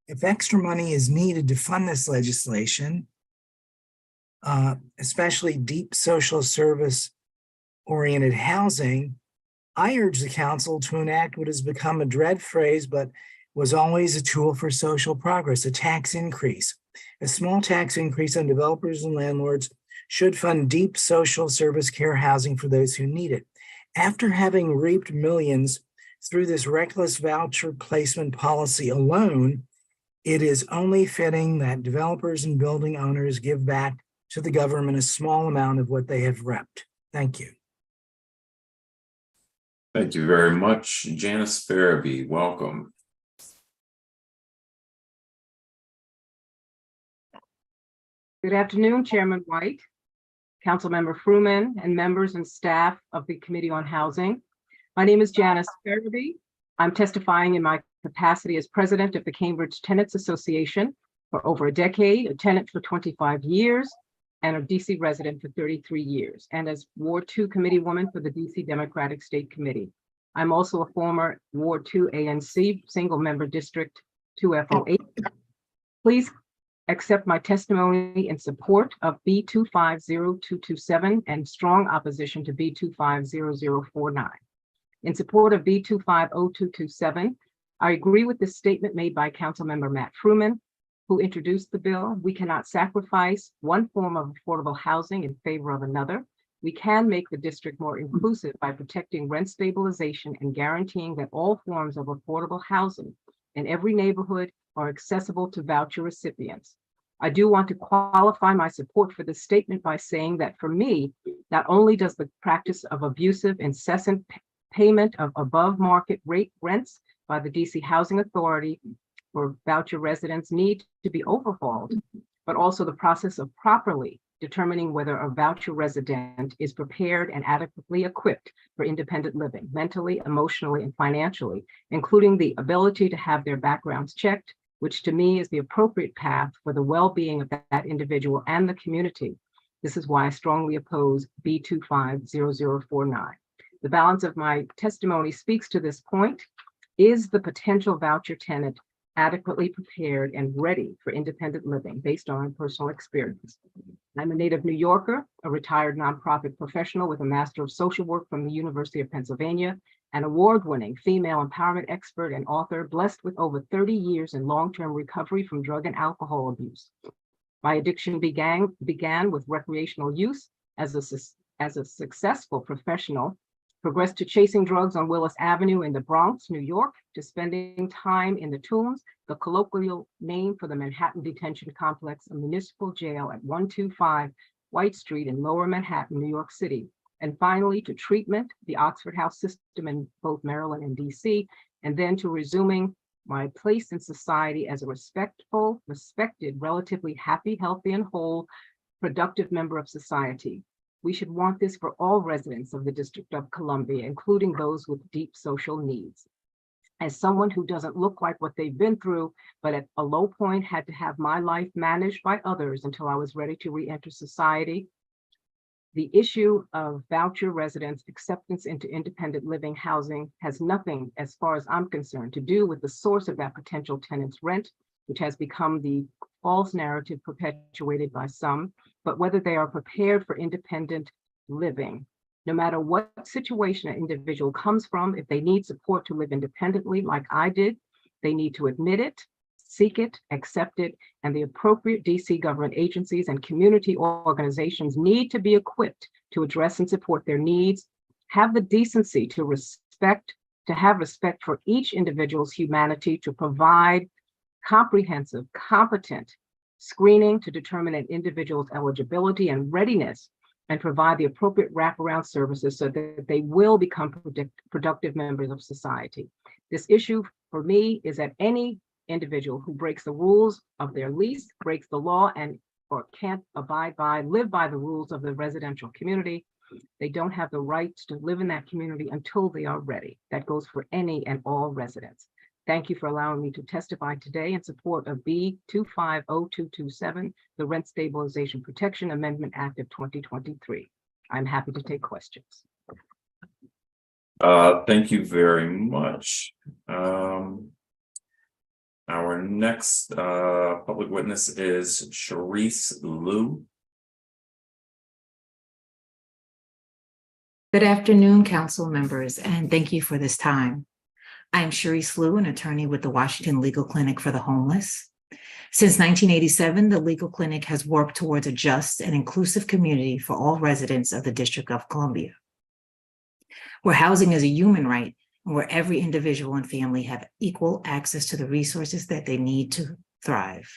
if extra money is needed to fund this legislation, especially deep social service oriented housing, I urge the council to enact what has become a dread phrase, but was always a tool for social progress, a tax increase. A small tax increase on developers and landlords should fund deep social service care housing for those who need it. After having reaped millions through this reckless voucher placement policy alone, it is only fitting that developers and building owners give back to the government a small amount of what they have reaped. Thank you. Thank you very much. Janice Farabee, welcome. Good afternoon, Chairman White, Councilmember Fruman, and members and staff of the Committee on Housing. My name is Janice Farabee. I'm testifying in my capacity as president of the Cambridge Tenants Association for over a decade, a tenant for 25 years, and a DC resident for 33 years, and as Ward 2 committee woman for the DC Democratic State Committee. I'm also a former Ward 2 ANC single member District 2FO8. Please accept my testimony in support of B25-0227 and strong opposition to B25-0049. In support of B25-0227, I agree with the statement made by Councilmember Matt Fruman, who introduced the bill. We cannot sacrifice one form of affordable housing in favor of another. We can make the district more inclusive by protecting rent stabilization and guaranteeing that all forms of affordable housing in every neighborhood are accessible to voucher recipients. I do want to qualify my support for this statement by saying that for me, not only does the practice of abusive, incessant payment of above market rate rents by the DC Housing Authority for voucher residents need to be overhauled, but also the process of properly determining whether a voucher resident is prepared and adequately equipped for independent living, mentally, emotionally, and financially, including the ability to have their backgrounds checked, which to me is the appropriate path for the well-being of that individual and the community. This is why I strongly oppose B25-0049. The balance of my testimony speaks to this point. Is the potential voucher tenant adequately prepared and ready for independent living based on personal experience? I'm a native New Yorker, a retired nonprofit professional with a Master of Social Work from the University of Pennsylvania, an award-winning female empowerment expert and author, blessed with over 30 years in long-term recovery from drug and alcohol abuse. My addiction began with recreational use. As a successful professional, progressed to chasing drugs on Willis Avenue in the Bronx, New York, to spending time in the Tombs, the colloquial name for the Manhattan Detention Complex, a municipal jail at 125 White Street in Lower Manhattan, New York City, And finally, to treatment, the Oxford House system in both Maryland and DC, and then to resuming my place in society as a respected, relatively happy, healthy, and whole, productive member of society. We should want this for all residents of the District of Columbia, including those with deep social needs. As someone who doesn't look like what they've been through, but at a low point had to have my life managed by others until I was ready to re-enter society, the issue of voucher residents' acceptance into independent living housing has nothing, as far as I'm concerned, to do with the source of that potential tenant's rent, which has become the false narrative perpetuated by some, but whether they are prepared for independent living. No matter what situation an individual comes from, if they need support to live independently like I did, they need to admit it, seek it, accept it, and the appropriate DC government agencies and community organizations need to be equipped to address and support their needs, have the decency to have respect for each individual's humanity, to provide comprehensive, competent screening to determine an individual's eligibility and readiness, and provide the appropriate wraparound services so that they will become productive members of society. This issue for me is that any individual who breaks the rules of their lease, breaks the law, and or can't live by the rules of the residential community, they don't have the right to live in that community until they are ready. That goes for any and all residents. Thank you for allowing me to testify today in support of B25-0227, the Rent Stabilization Protection Amendment Act of 2023. I'm happy to take questions. Thank you very much. Our next public witness is Sharice Liu. Good afternoon, council members, and thank you for this time. I am Sharice Liu, an attorney with the Washington Legal Clinic for the Homeless. Since 1987, the Legal Clinic has worked towards a just and inclusive community for all residents of the District of Columbia, where housing is a human right and where every individual and family have equal access to the resources that they need to thrive.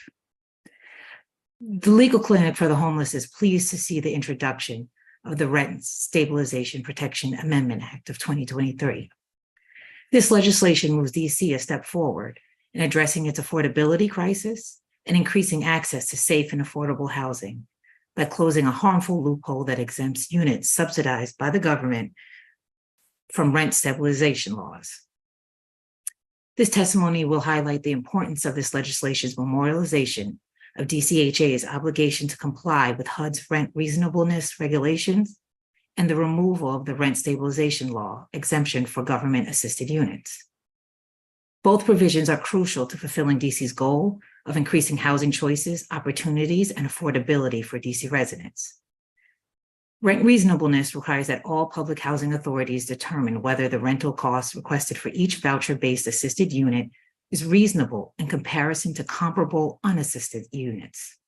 The Legal Clinic for the Homeless is pleased to see the introduction of the Rent Stabilization Protection Amendment Act of 2023. This legislation moves DC a step forward in addressing its affordability crisis and increasing access to safe and affordable housing by closing a harmful loophole that exempts units subsidized by the government from rent stabilization laws. This testimony will highlight the importance of this legislation's memorialization of DCHA's obligation to comply with HUD's rent reasonableness regulations and the removal of the rent stabilization law exemption for government-assisted units. Both provisions are crucial to fulfilling DC's goal of increasing housing choices, opportunities, and affordability for DC residents. Rent reasonableness requires that all public housing authorities determine whether the rental cost requested for each voucher-based assisted unit is reasonable in comparison to comparable unassisted units.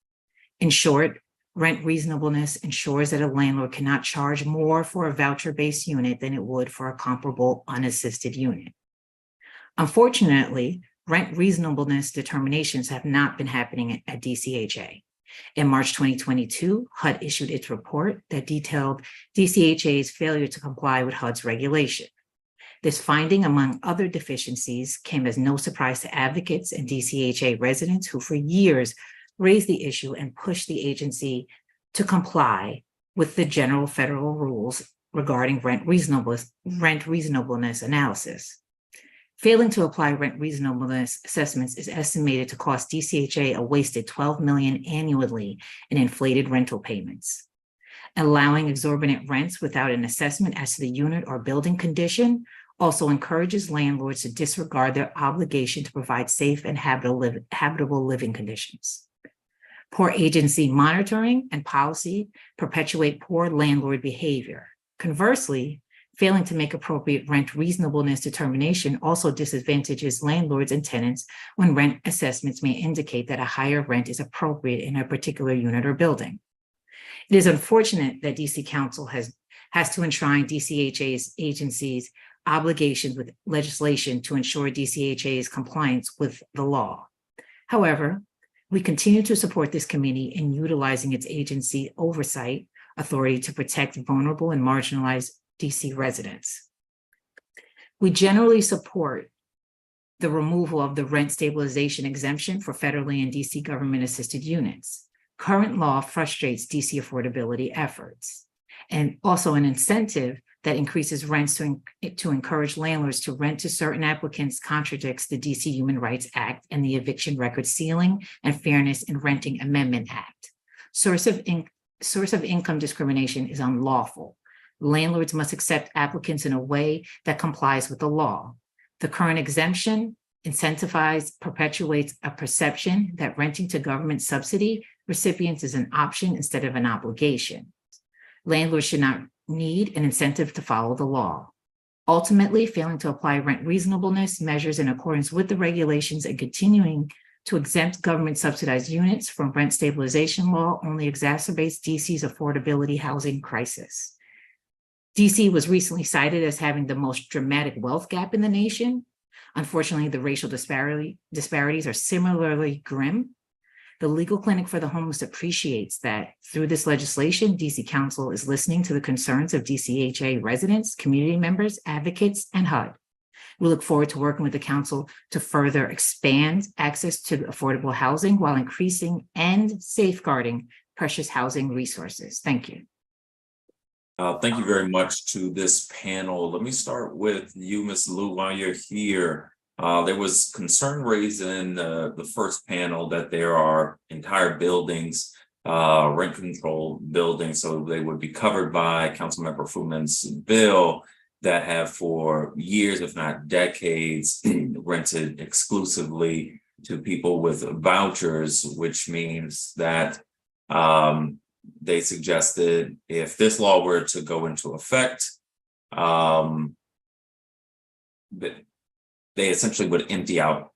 In short, rent reasonableness ensures that a landlord cannot charge more for a voucher-based unit than it would for a comparable unassisted unit. Unfortunately, rent reasonableness determinations have not been happening at DCHA. In March 2022, HUD issued its report that detailed DCHA's failure to comply with HUD's regulation. This finding, among other deficiencies, came as no surprise to advocates and DCHA residents who for years raised the issue and pushed the agency to comply with the general federal rules regarding rent reasonableness analysis. Failing to apply rent reasonableness assessments is estimated to cost DCHA a wasted $12 million annually in inflated rental payments. Allowing exorbitant rents without an assessment as to the unit or building condition also encourages landlords to disregard their obligation to provide safe and habitable living conditions. Poor agency monitoring and policy perpetuate poor landlord behavior. Conversely, failing to make appropriate rent reasonableness determination also disadvantages landlords and tenants when rent assessments may indicate that a higher rent is appropriate in a particular unit or building. It is unfortunate that DC Council has to enshrine DCHA's agency's obligations with legislation to ensure DCHA's compliance with the law. However, we continue to support this committee in utilizing its agency oversight authority to protect vulnerable and marginalized DC residents. We generally support the removal of the rent stabilization exemption for federally and DC government assisted units. Current law frustrates DC affordability efforts, and also an incentive that increases rents to encourage landlords to rent to certain applicants contradicts the DC Human Rights Act and the Eviction Record Ceiling and Fairness in Renting Amendment Act. Source of income discrimination is unlawful. Landlords must accept applicants in a way that complies with the law. The current exemption perpetuates a perception that renting to government subsidy recipients is an option instead of an obligation. Landlords should not need an incentive to follow the law. Ultimately, failing to apply rent reasonableness measures in accordance with the regulations and continuing to exempt government subsidized units from rent stabilization law only exacerbates DC's affordability housing crisis. DC was recently cited as having the most dramatic wealth gap in the nation. Unfortunately, the racial disparities are similarly grim. The Legal Clinic for the Homeless appreciates that through this legislation, DC Council is listening to the concerns of DCHA residents, community members, advocates, and HUD. We look forward to working with the council to further expand access to affordable housing while increasing and safeguarding precious housing resources. Thank you. Thank you very much to this panel. Let me start with you, Ms. Liu, while you're here. There was concern raised in the first panel that there are entire buildings, rent control buildings, so they would be covered by Councilmember Fruman's bill that have for years, if not decades, rented exclusively to people with vouchers, which means that they suggested if this law were to go into effect, they essentially would empty out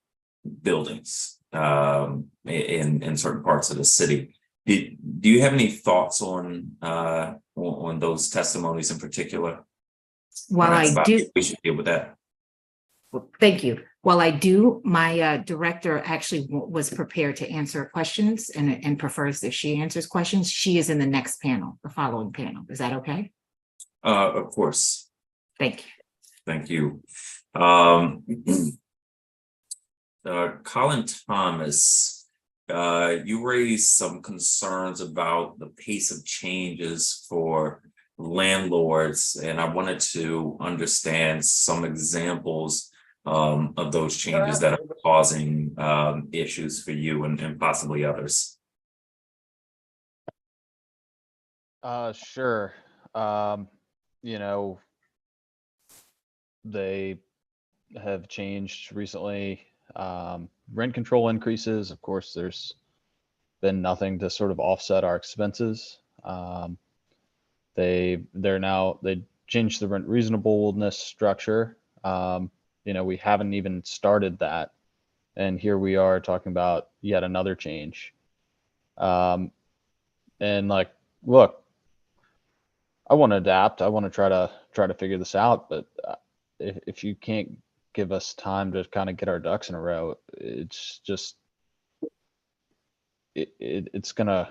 buildings in certain parts of the city. Do you have any thoughts on those testimonies in particular? While I do, we should deal with that. Thank you. While I do, my director actually was prepared to answer questions and prefers if she answers questions. She is in the next panel, the following panel. Is that okay? Of course. Thank you. Thank you. Colin Thomas, you raised some concerns about the pace of changes for landlords, and I wanted to understand some examples of those changes that are causing issues for you and possibly others. Sure. They have changed recently. Rent control increases, of course, there's been nothing to sort of offset our expenses. They changed the rent reasonableness structure. We haven't even started that, and here we are talking about yet another change. And look, I want to adapt. I want to try to figure this out, but if you can't give us time to kind of get our ducks in a row, it's just it's gonna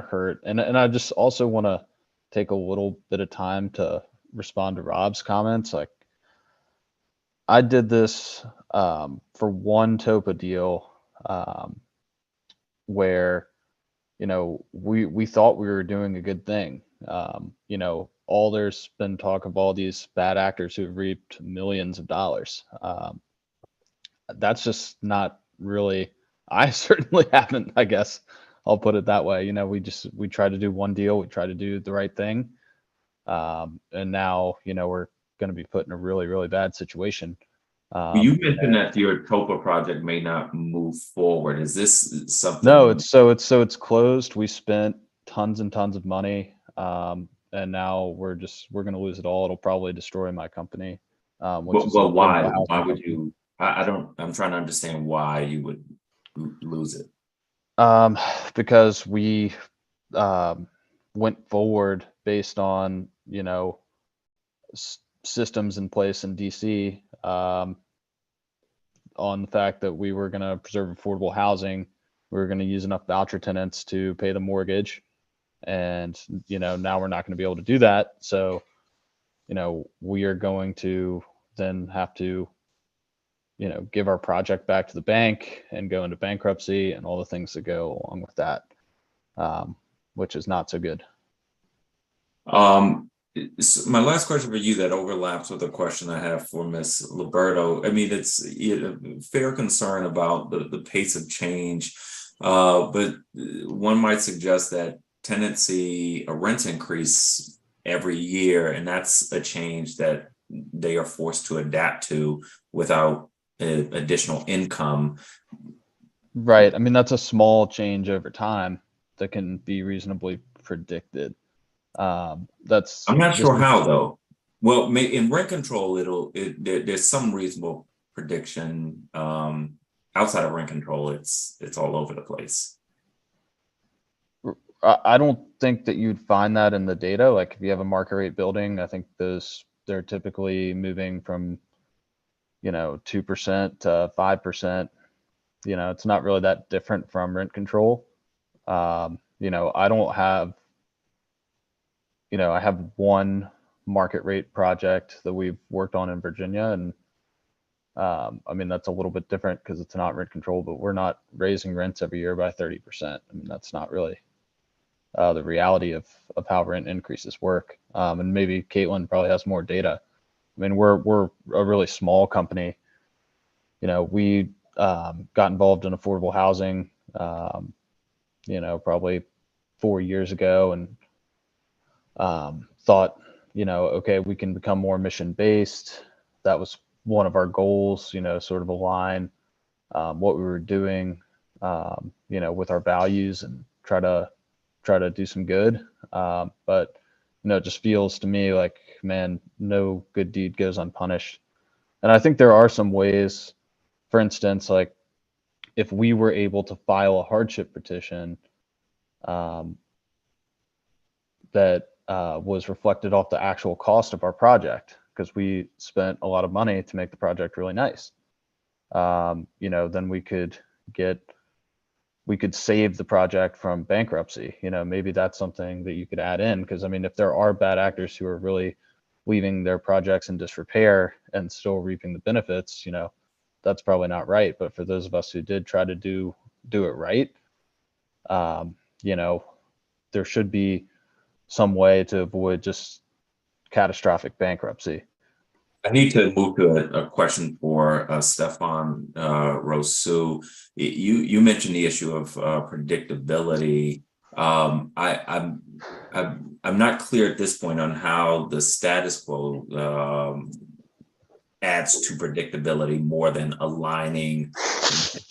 hurt. And I just also want to take a little bit of time to respond to Rob's comments. Like, I did this for one TOPA deal where we thought we were doing a good thing. There's been talk of all these bad actors who've reaped millions of dollars. That's just not really, I certainly haven't, I guess I'll put it that way. We tried to do one deal, we tried to do the right thing. And now, we're going to be put in a really, really bad situation. You mentioned that your TOPA project may not move forward. Is this something? No, it's closed. We spent tons and tons of money. And now we're going to lose it all. It'll probably destroy my company. Well, why? Why would you? I'm trying to understand why you would lose it. Because we went forward based on, systems in place in DC, on the fact that we were going to preserve affordable housing. We were going to use enough voucher tenants to pay the mortgage. And, now we're not going to be able to do that. So, we are going to then have to, give our project back to the bank and go into bankruptcy and all the things that go along with that, which is not so good. My last question for you that overlaps with a question I have for Ms. Liberto. I mean, it's a fair concern about the pace of change, but one might suggest that tenants see a rent increase every year, and that's a change that they are forced to adapt to without additional income. Right. I mean, that's a small change over time that can be reasonably predicted. I'm not sure how though. Well, in rent control, there's some reasonable prediction. Outside of rent control, it's all over the place. I don't think that you'd find that in the data. Like if you have a market rate building, I think they're typically moving from 2% to 5%. It's not really that different from rent control. I don't have I have one market rate project that we've worked on in Virginia. And I mean, that's a little bit different because it's not rent control, but we're not raising rents every year by 30%. I mean, that's not really the reality of how rent increases work. And maybe Caitlin probably has more data. I mean, we're a really small company. We got involved in affordable housing, probably 4 years ago, and thought, okay, we can become more mission based. That was one of our goals, sort of align what we were doing, with our values and try to do some good. But it just feels to me like, man, no good deed goes unpunished. And I think there are some ways, for instance, like if we were able to file a hardship petition that was reflected off the actual cost of our project, because we spent a lot of money to make the project really nice. Then we could save the project from bankruptcy. Maybe that's something that you could add in, because I mean, if there are bad actors who are really leaving their projects in disrepair and still reaping the benefits, that's probably not right. But for those of us who did try to do it right, there should be some way to avoid just catastrophic bankruptcy. I need to move to a question for Stefan Rousseau. You mentioned the issue of predictability. I'm not clear at this point on how the status quo adds to predictability more than aligning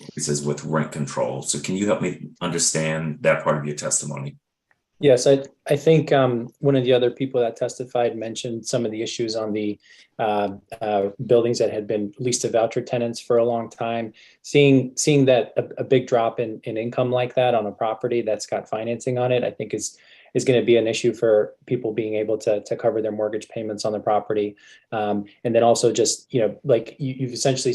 increases with rent control. So can you help me understand that part of your testimony? Yes, I think one of the other people that testified mentioned some of the issues on the buildings that had been leased to voucher tenants for a long time. Seeing that a big drop in income like that on a property that's got financing on it, I think is going to be an issue for people being able to cover their mortgage payments on the property. And then also just, like you've essentially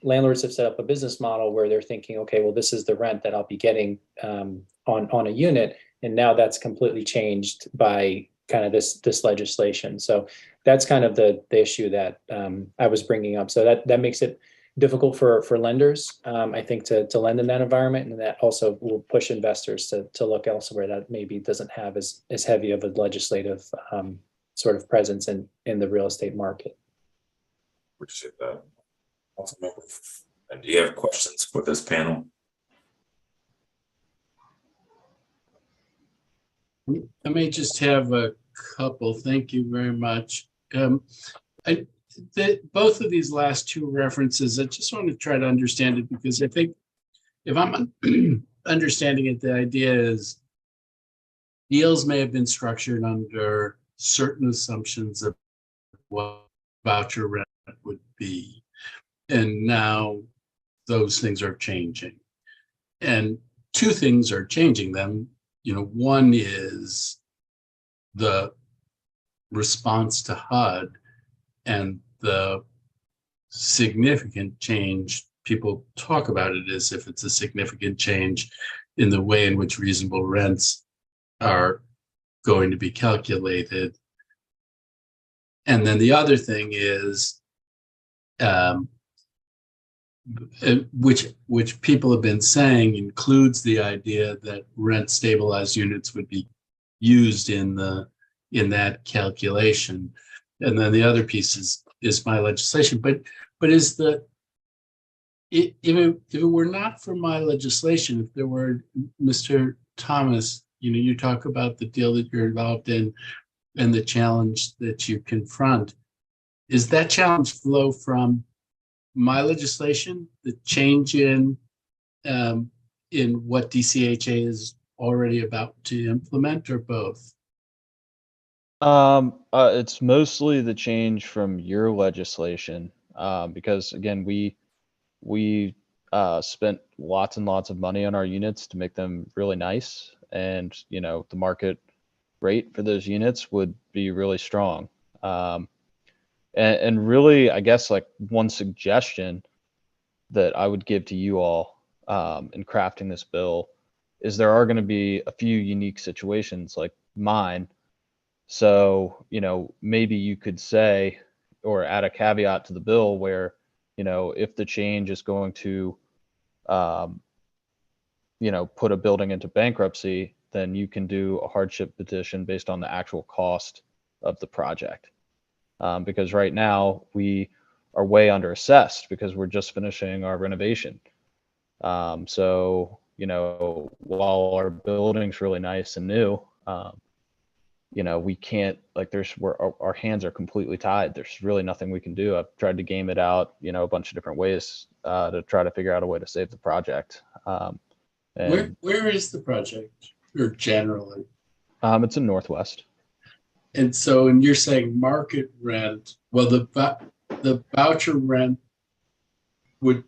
landlords have set up a business model where they're thinking, okay, well, this is the rent that I'll be getting on a unit. And now that's completely changed by kind of this legislation. So that's kind of the issue that I was bringing up. So that makes it difficult for lenders, I think, to lend in that environment. And that also will push investors to look elsewhere that maybe doesn't have as heavy of a legislative sort of presence in the real estate market. Appreciate that. And do you have questions for this panel? I may just have a couple. Thank you very much. Both of these last two references, I just want to try to understand it, because I think if I'm understanding it, the idea is deals may have been structured under certain assumptions of what voucher rent would be. And now those things are changing. And two things are changing them. One is the response to HUD and the significant change. People talk about it as if it's a significant change in the way in which reasonable rents are going to be calculated. And then the other thing is, which people have been saying includes the idea that rent stabilized units would be used in that calculation. And then the other piece is my legislation. But is if it were not for my legislation, if there were, Mr. Thomas, you talk about the deal that you're involved in and the challenge that you confront. Is that challenge flow from my legislation, the change in what DCHA is already about to implement, or both? It's mostly the change from your legislation, because again, we spent lots and lots of money on our units to make them really nice, and the market rate for those units would be really strong. And really, I guess, like, one suggestion that I would give to you all in crafting this bill is there are going to be a few unique situations like mine. So, maybe you could say, or add a caveat to the bill where, if the change is going to, put a building into bankruptcy, then you can do a hardship petition based on the actual cost of the project. Because right now we are way under assessed because we're just finishing our renovation. So, while our building's really nice and new, we can't, like, our hands are completely tied. There's really nothing we can do. I've tried to game it out, a bunch of different ways to try to figure out a way to save the project. Where is the project, or generally? It's in Northwest. And so, and you're saying market rent, well, the voucher rent would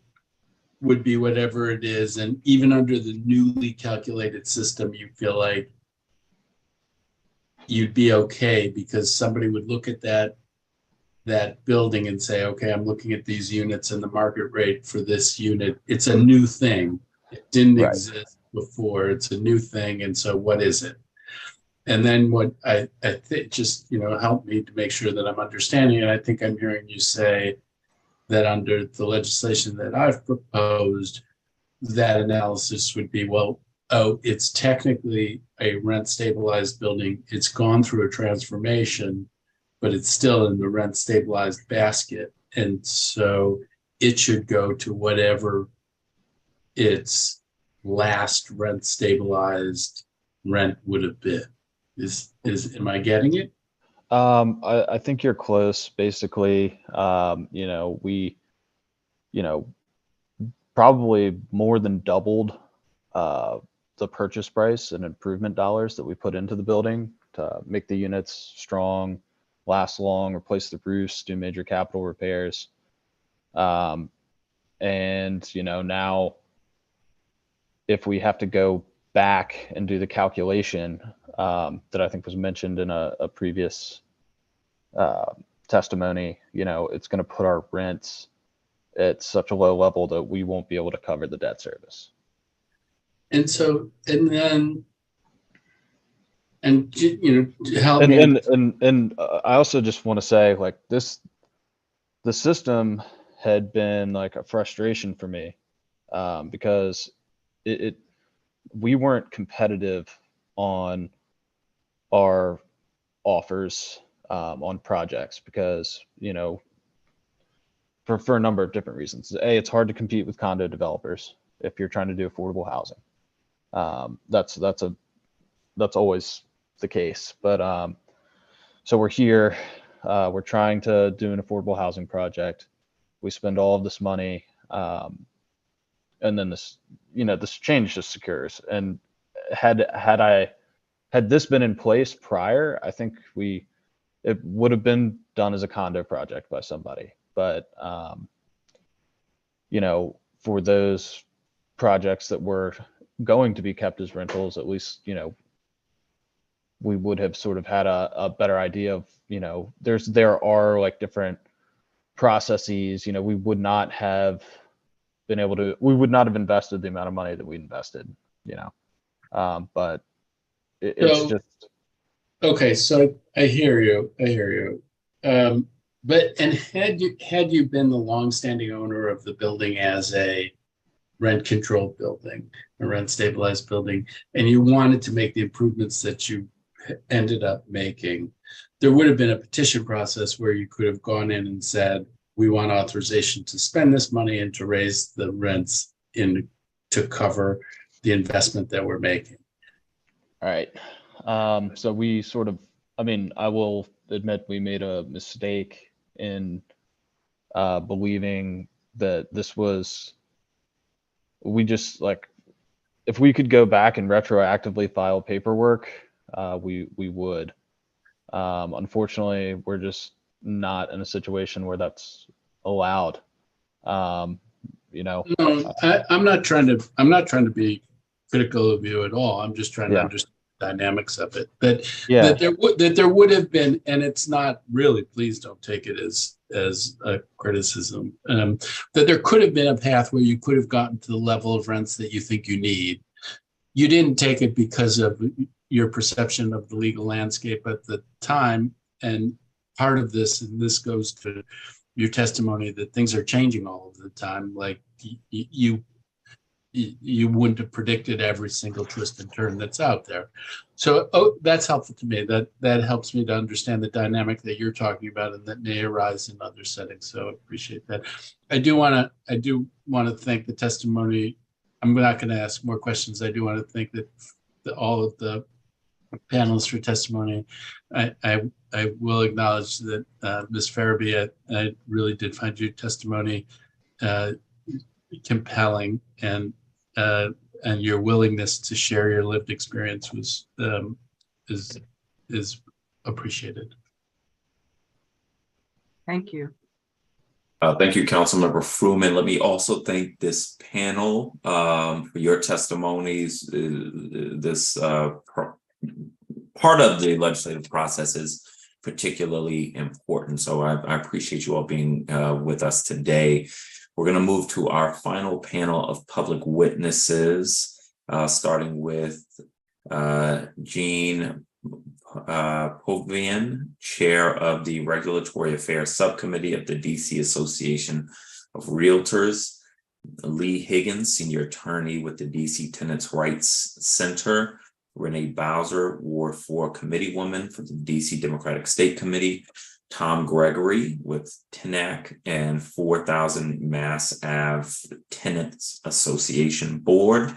be whatever it is. And even under the newly calculated system, you feel like you'd be okay because somebody would look at that building and say, okay, I'm looking at these units and the market rate for this unit. It's a new thing. It didn't exist before. It's a new thing. And so what is it? And then what I think, just, help me to make sure that I'm understanding. And I think I'm hearing you say that under the legislation that I've proposed, that analysis would be, well, oh, it's technically a rent stabilized building. It's gone through a transformation, but it's still in the rent stabilized basket. And so it should go to whatever its last rent stabilized rent would have been. Am I getting it? I think you're close. Basically, we, probably more than doubled the purchase price and improvement dollars that we put into the building to make the units strong, last long, replace the roofs, do major capital repairs. And, now if we have to go back and do the calculation that I think was mentioned in a previous testimony, it's going to put our rents at such a low level that we won't be able to cover the debt service. And so, and then, and to help me. And I also just want to say, like, the system had been like a frustration for me because we weren't competitive on our offers on projects because, for a number of different reasons. A, it's hard to compete with condo developers if you're trying to do affordable housing. That's always the case. But so we're here, we're trying to do an affordable housing project. We spend all of this money, and then this change just occurs. And had this been in place prior, I think it would have been done as a condo project by somebody. But for those projects that were going to be kept as rentals, at least we would have sort of had a better idea of there are like different processes. We would not have invested the amount of money that we invested. But It's So, just, okay, so I hear you. I hear you. But and had you been the longstanding owner of the building as a rent controlled building, a rent stabilized building, and you wanted to make the improvements that you ended up making, there would have been a petition process where you could have gone in and said, we want authorization to spend this money and to raise the rents in to cover the investment that we're making. all right. So we sort of, I mean, I will admit we made a mistake in believing that this was, we just like, if we could go back and retroactively file paperwork, we would. Unfortunately, we're just not in a situation where that's allowed. No, I'm not trying to be critical of you at all. I'm just trying to understand the dynamics of it. That there would have been, and it's not really, please don't take it as a criticism, that there could have been a path where you could have gotten to the level of rents that you think you need. You didn't take it because of your perception of the legal landscape at the time. And part of this, and this goes to your testimony, that things are changing all of the time. Like you wouldn't have predicted every single twist and turn that's out there. So that's helpful to me. That helps me to understand the dynamic that you're talking about and that may arise in other settings. So I appreciate that. I do want to thank the testimony. I'm not going to ask more questions. I do want to thank all of the panelists for testimony. I will acknowledge that Ms. Farabee, I really did find your testimony compelling, and your willingness to share your lived experience was is appreciated. Thank you. Thank you, Councilmember Fruman. Let me also thank this panel for your testimonies. This part of the legislative process is particularly important. So I appreciate you all being with us today. We're going to move to our final panel of public witnesses, starting with Jean Povian, Chair of the Regulatory Affairs Subcommittee of the DC Association of Realtors, Lee Higgins, Senior Attorney with the DC Tenants' Rights Center, Renee Bowser, Ward 4 Committeewoman for the DC Democratic State Committee, Tom Gregory with TENAC and 4000 Mass Ave Tenants Association Board,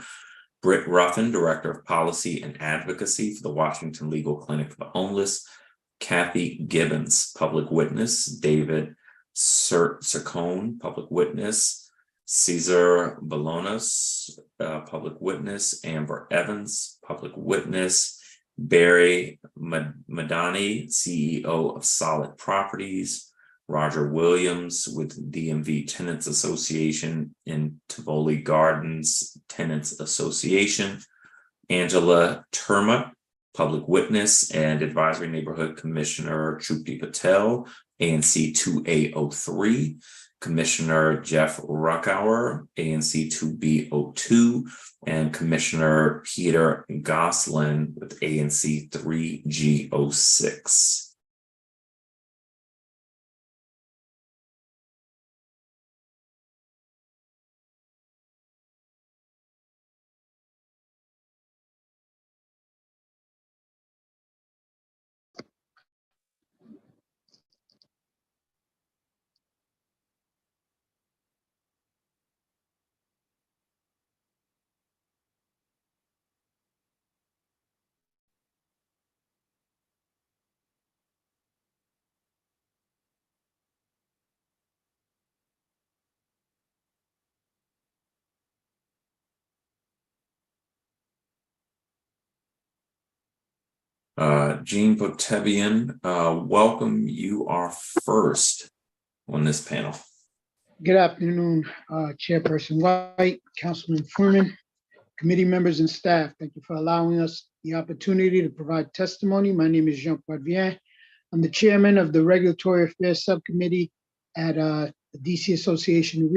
Britt Ruffin, Director of Policy and Advocacy for the Washington Legal Clinic for the Homeless, Kathy Gibbons, Public Witness, David Sircone, Public Witness, Cesar Balonas, Public Witness, Amber Evans, Public Witness, Barry Madani, CEO of Solid Properties, Roger Williams with DMV Tenants Association in Tivoli Gardens Tenants Association, Angela Terma, Public Witness and Advisory Neighborhood Commissioner Trupti Patel, ANC 2A03, Commissioner Jeff Ruckauer, ANC 2B02, and Commissioner Peter Goslin with ANC 3G06. Jean Potebian, welcome. You are first on this panel. Good afternoon, Chairperson White, Councilman Fruman, committee members and staff. Thank you for allowing us the opportunity to provide testimony. My name is Jean Potebian. I'm the chairman of the Regulatory Affairs Subcommittee at the DC Association of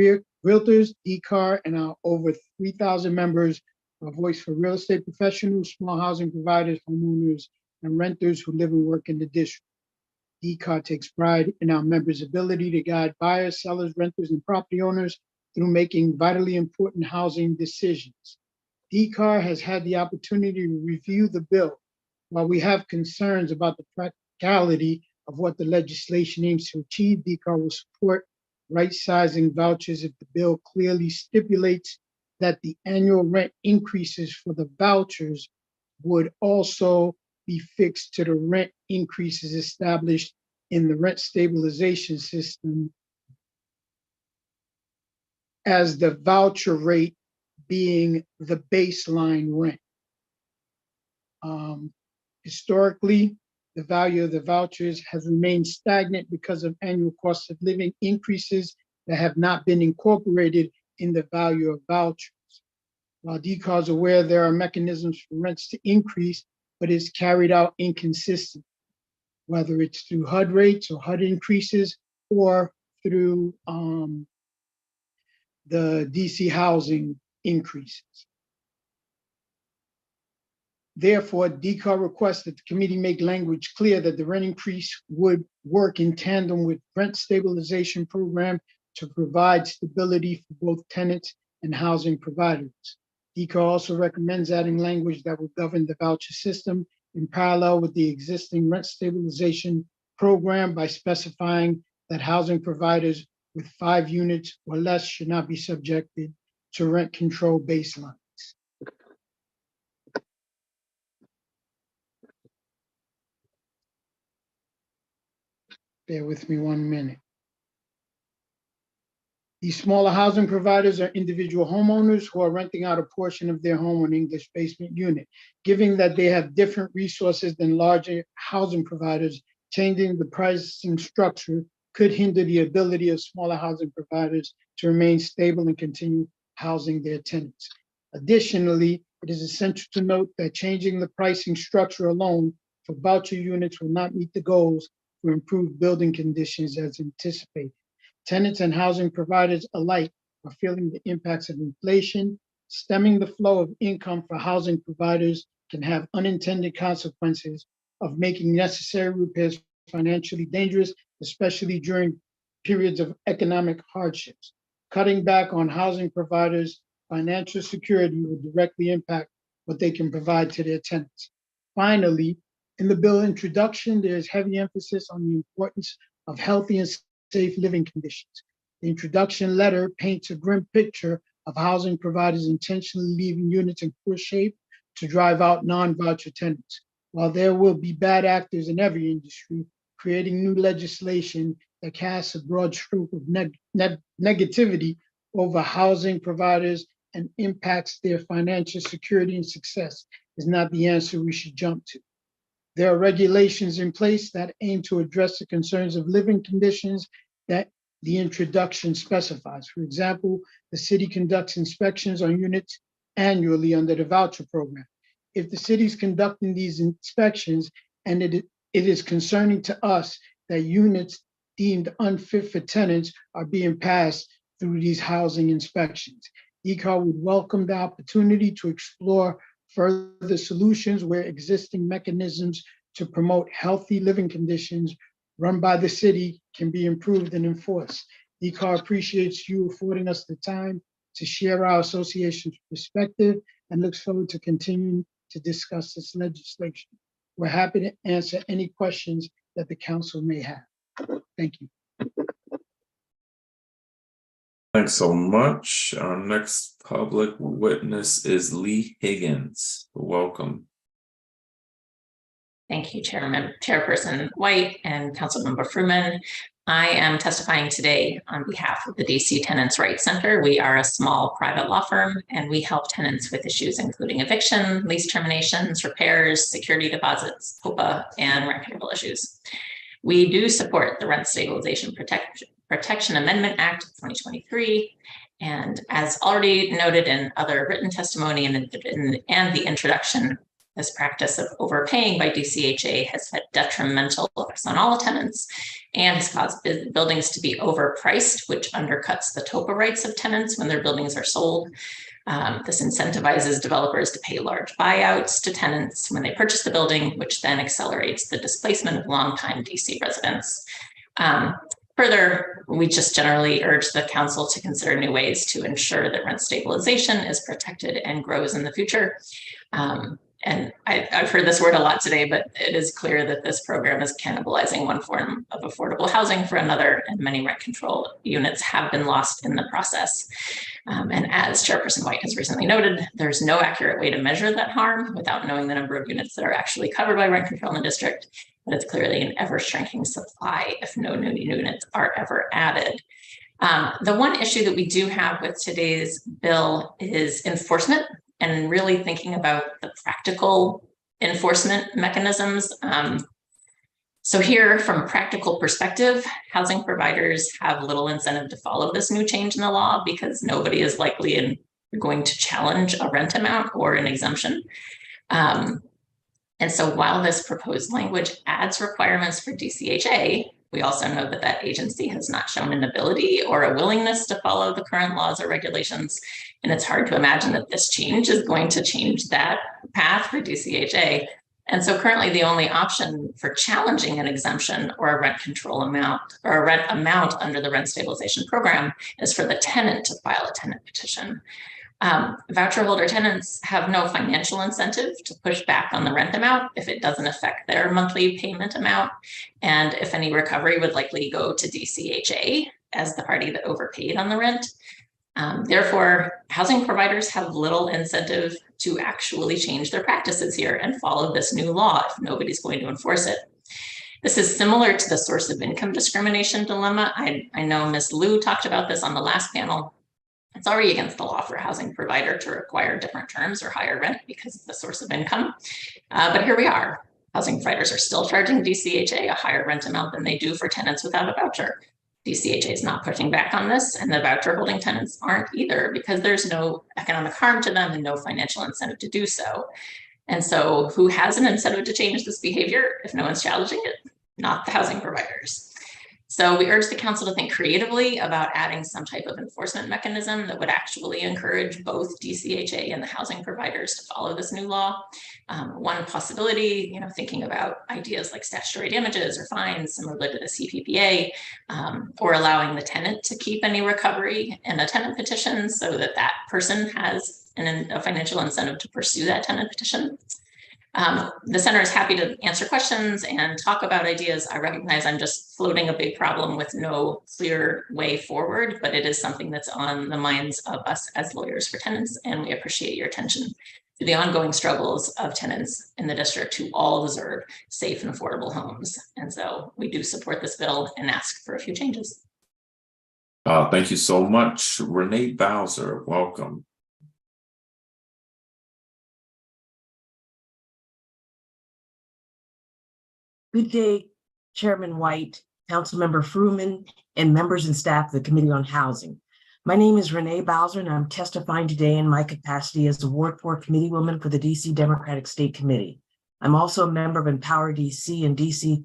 Realtors, DCAR, and our over 3,000 members a voice for real estate professionals, small housing providers, homeowners, and renters who live and work in the district. DCAR takes pride in our members' ability to guide buyers, sellers, renters, and property owners through making vitally important housing decisions. DCAR has had the opportunity to review the bill. While we have concerns about the practicality of what the legislation aims to achieve, DCAR will support right-sizing vouchers if the bill clearly stipulates that the annual rent increases for the vouchers would also be fixed to the rent increases established in the rent stabilization system, as the voucher rate being the baseline rent. Historically, the value of the vouchers has remained stagnant because of annual cost of living increases that have not been incorporated in the value of vouchers. While DCAR is aware there are mechanisms for rents to increase, but it's carried out inconsistently, whether it's through HUD rates or HUD increases or through the DC housing increases. Therefore, DCAR requests that the committee make language clear that the rent increase would work in tandem with rent stabilization program to provide stability for both tenants and housing providers. DCAR also recommends adding language that will govern the voucher system in parallel with the existing rent stabilization program by specifying that housing providers with 5 units or less should not be subjected to rent control baselines. Bear with me 1 minute. These smaller housing providers are individual homeowners who are renting out a portion of their home or an English basement unit. Given that they have different resources than larger housing providers, changing the pricing structure could hinder the ability of smaller housing providers to remain stable and continue housing their tenants. Additionally, it is essential to note that changing the pricing structure alone for voucher units will not meet the goals for improved building conditions as anticipated. Tenants and housing providers alike are feeling the impacts of inflation. Stemming the flow of income for housing providers can have unintended consequences of making necessary repairs financially dangerous, especially during periods of economic hardships. Cutting back on housing providers' financial security will directly impact what they can provide to their tenants. Finally, in the bill introduction, there is heavy emphasis on the importance of healthy and safe living conditions. The introduction letter paints a grim picture of housing providers intentionally leaving units in poor shape to drive out non-voucher tenants. While there will be bad actors in every industry, creating new legislation that casts a broad stroke of negativity over housing providers and impacts their financial security and success is not the answer we should jump to. There are regulations in place that aim to address the concerns of living conditions that the introduction specifies. For example, the city conducts inspections on units annually under the voucher program. If the city is conducting these inspections and it is concerning to us that units deemed unfit for tenants are being passed through these housing inspections, DCAR would welcome the opportunity to explore further solutions where existing mechanisms to promote healthy living conditions run by the city can be improved and enforced. DCAR appreciates you affording us the time to share our association's perspective and looks forward to continuing to discuss this legislation. We're happy to answer any questions that the council may have. Thank you. Thanks so much. Our next public witness is Lee Higgins. Welcome. Thank you, Chairperson White and Councilmember Fruman. I am testifying today on behalf of the DC Tenants' Rights Center. We are a small private law firm, and we help tenants with issues including eviction, lease terminations, repairs, security deposits, HOPA, and rent control issues. We do support the Rent Stabilization Protection Amendment Act of 2023. And as already noted in other written testimony and the introduction, this practice of overpaying by DCHA has had detrimental effects on all tenants and has caused buildings to be overpriced, which undercuts the TOPA rights of tenants when their buildings are sold. This incentivizes developers to pay large buyouts to tenants when they purchase the building, which then accelerates the displacement of longtime DC residents. Further, we just generally urge the council to consider new ways to ensure that rent stabilization is protected and grows in the future. And I've heard this word a lot today, but it is clear that this program is cannibalizing one form of affordable housing for another, and many rent control units have been lost in the process. And as Chairperson White has recently noted, there's no accurate way to measure that harm without knowing the number of units that are actually covered by rent control in the district. But it's clearly an ever-shrinking supply if no new units are ever added. The one issue that we do have with today's bill is enforcement, and really thinking about the practical enforcement mechanisms. So here, from a practical perspective, housing providers have little incentive to follow this new change in the law because nobody is likely going to challenge a rent amount or an exemption. And so while this proposed language adds requirements for DCHA, we also know that that agency has not shown an ability or a willingness to follow the current laws or regulations. And it's hard to imagine that this change is going to change that path for DCHA. And so currently the only option for challenging an exemption or a rent control amount or a rent amount under the rent stabilization program is for the tenant to file a tenant petition. Voucher holder tenants have no financial incentive to push back on the rent amount if it doesn't affect their monthly payment amount. And if any recovery would likely go to DCHA as the party that overpaid on the rent. Therefore, housing providers have little incentive to actually change their practices here and follow this new law if nobody's going to enforce it. This is similar to the source of income discrimination dilemma. I know Ms. Liu talked about this on the last panel. It's already against the law for a housing provider to require different terms or higher rent because of the source of income. But here we are. Housing providers are still charging DCHA a higher rent amount than they do for tenants without a voucher. DCHA is not pushing back on this, and the voucher holding tenants aren't either because there's no economic harm to them and no financial incentive to do so. And so who has an incentive to change this behavior if no one's challenging it? Not the housing providers. So we urge the council to think creatively about adding some type of enforcement mechanism that would actually encourage both DCHA and the housing providers to follow this new law. One possibility, thinking about ideas like statutory damages or fines similar to the CPPA, or allowing the tenant to keep any recovery in a tenant petition so that that person has a financial incentive to pursue that tenant petition. The center is happy to answer questions and talk about ideas. I recognize I'm just floating a big problem with no clear way forward, but it is something that's on the minds of us as lawyers for tenants, and we appreciate your attention to the ongoing struggles of tenants in the district who all deserve safe and affordable homes. And so we do support this bill and ask for a few changes. Thank you so much. Renee Bowser, welcome. Good day, Chairman White, Councilmember Fruman, and members and staff of the Committee on Housing. My name is Renee Bowser, and I'm testifying today in my capacity as the Ward 4 Committeewoman for the DC Democratic State Committee. I'm also a member of Empower DC and DC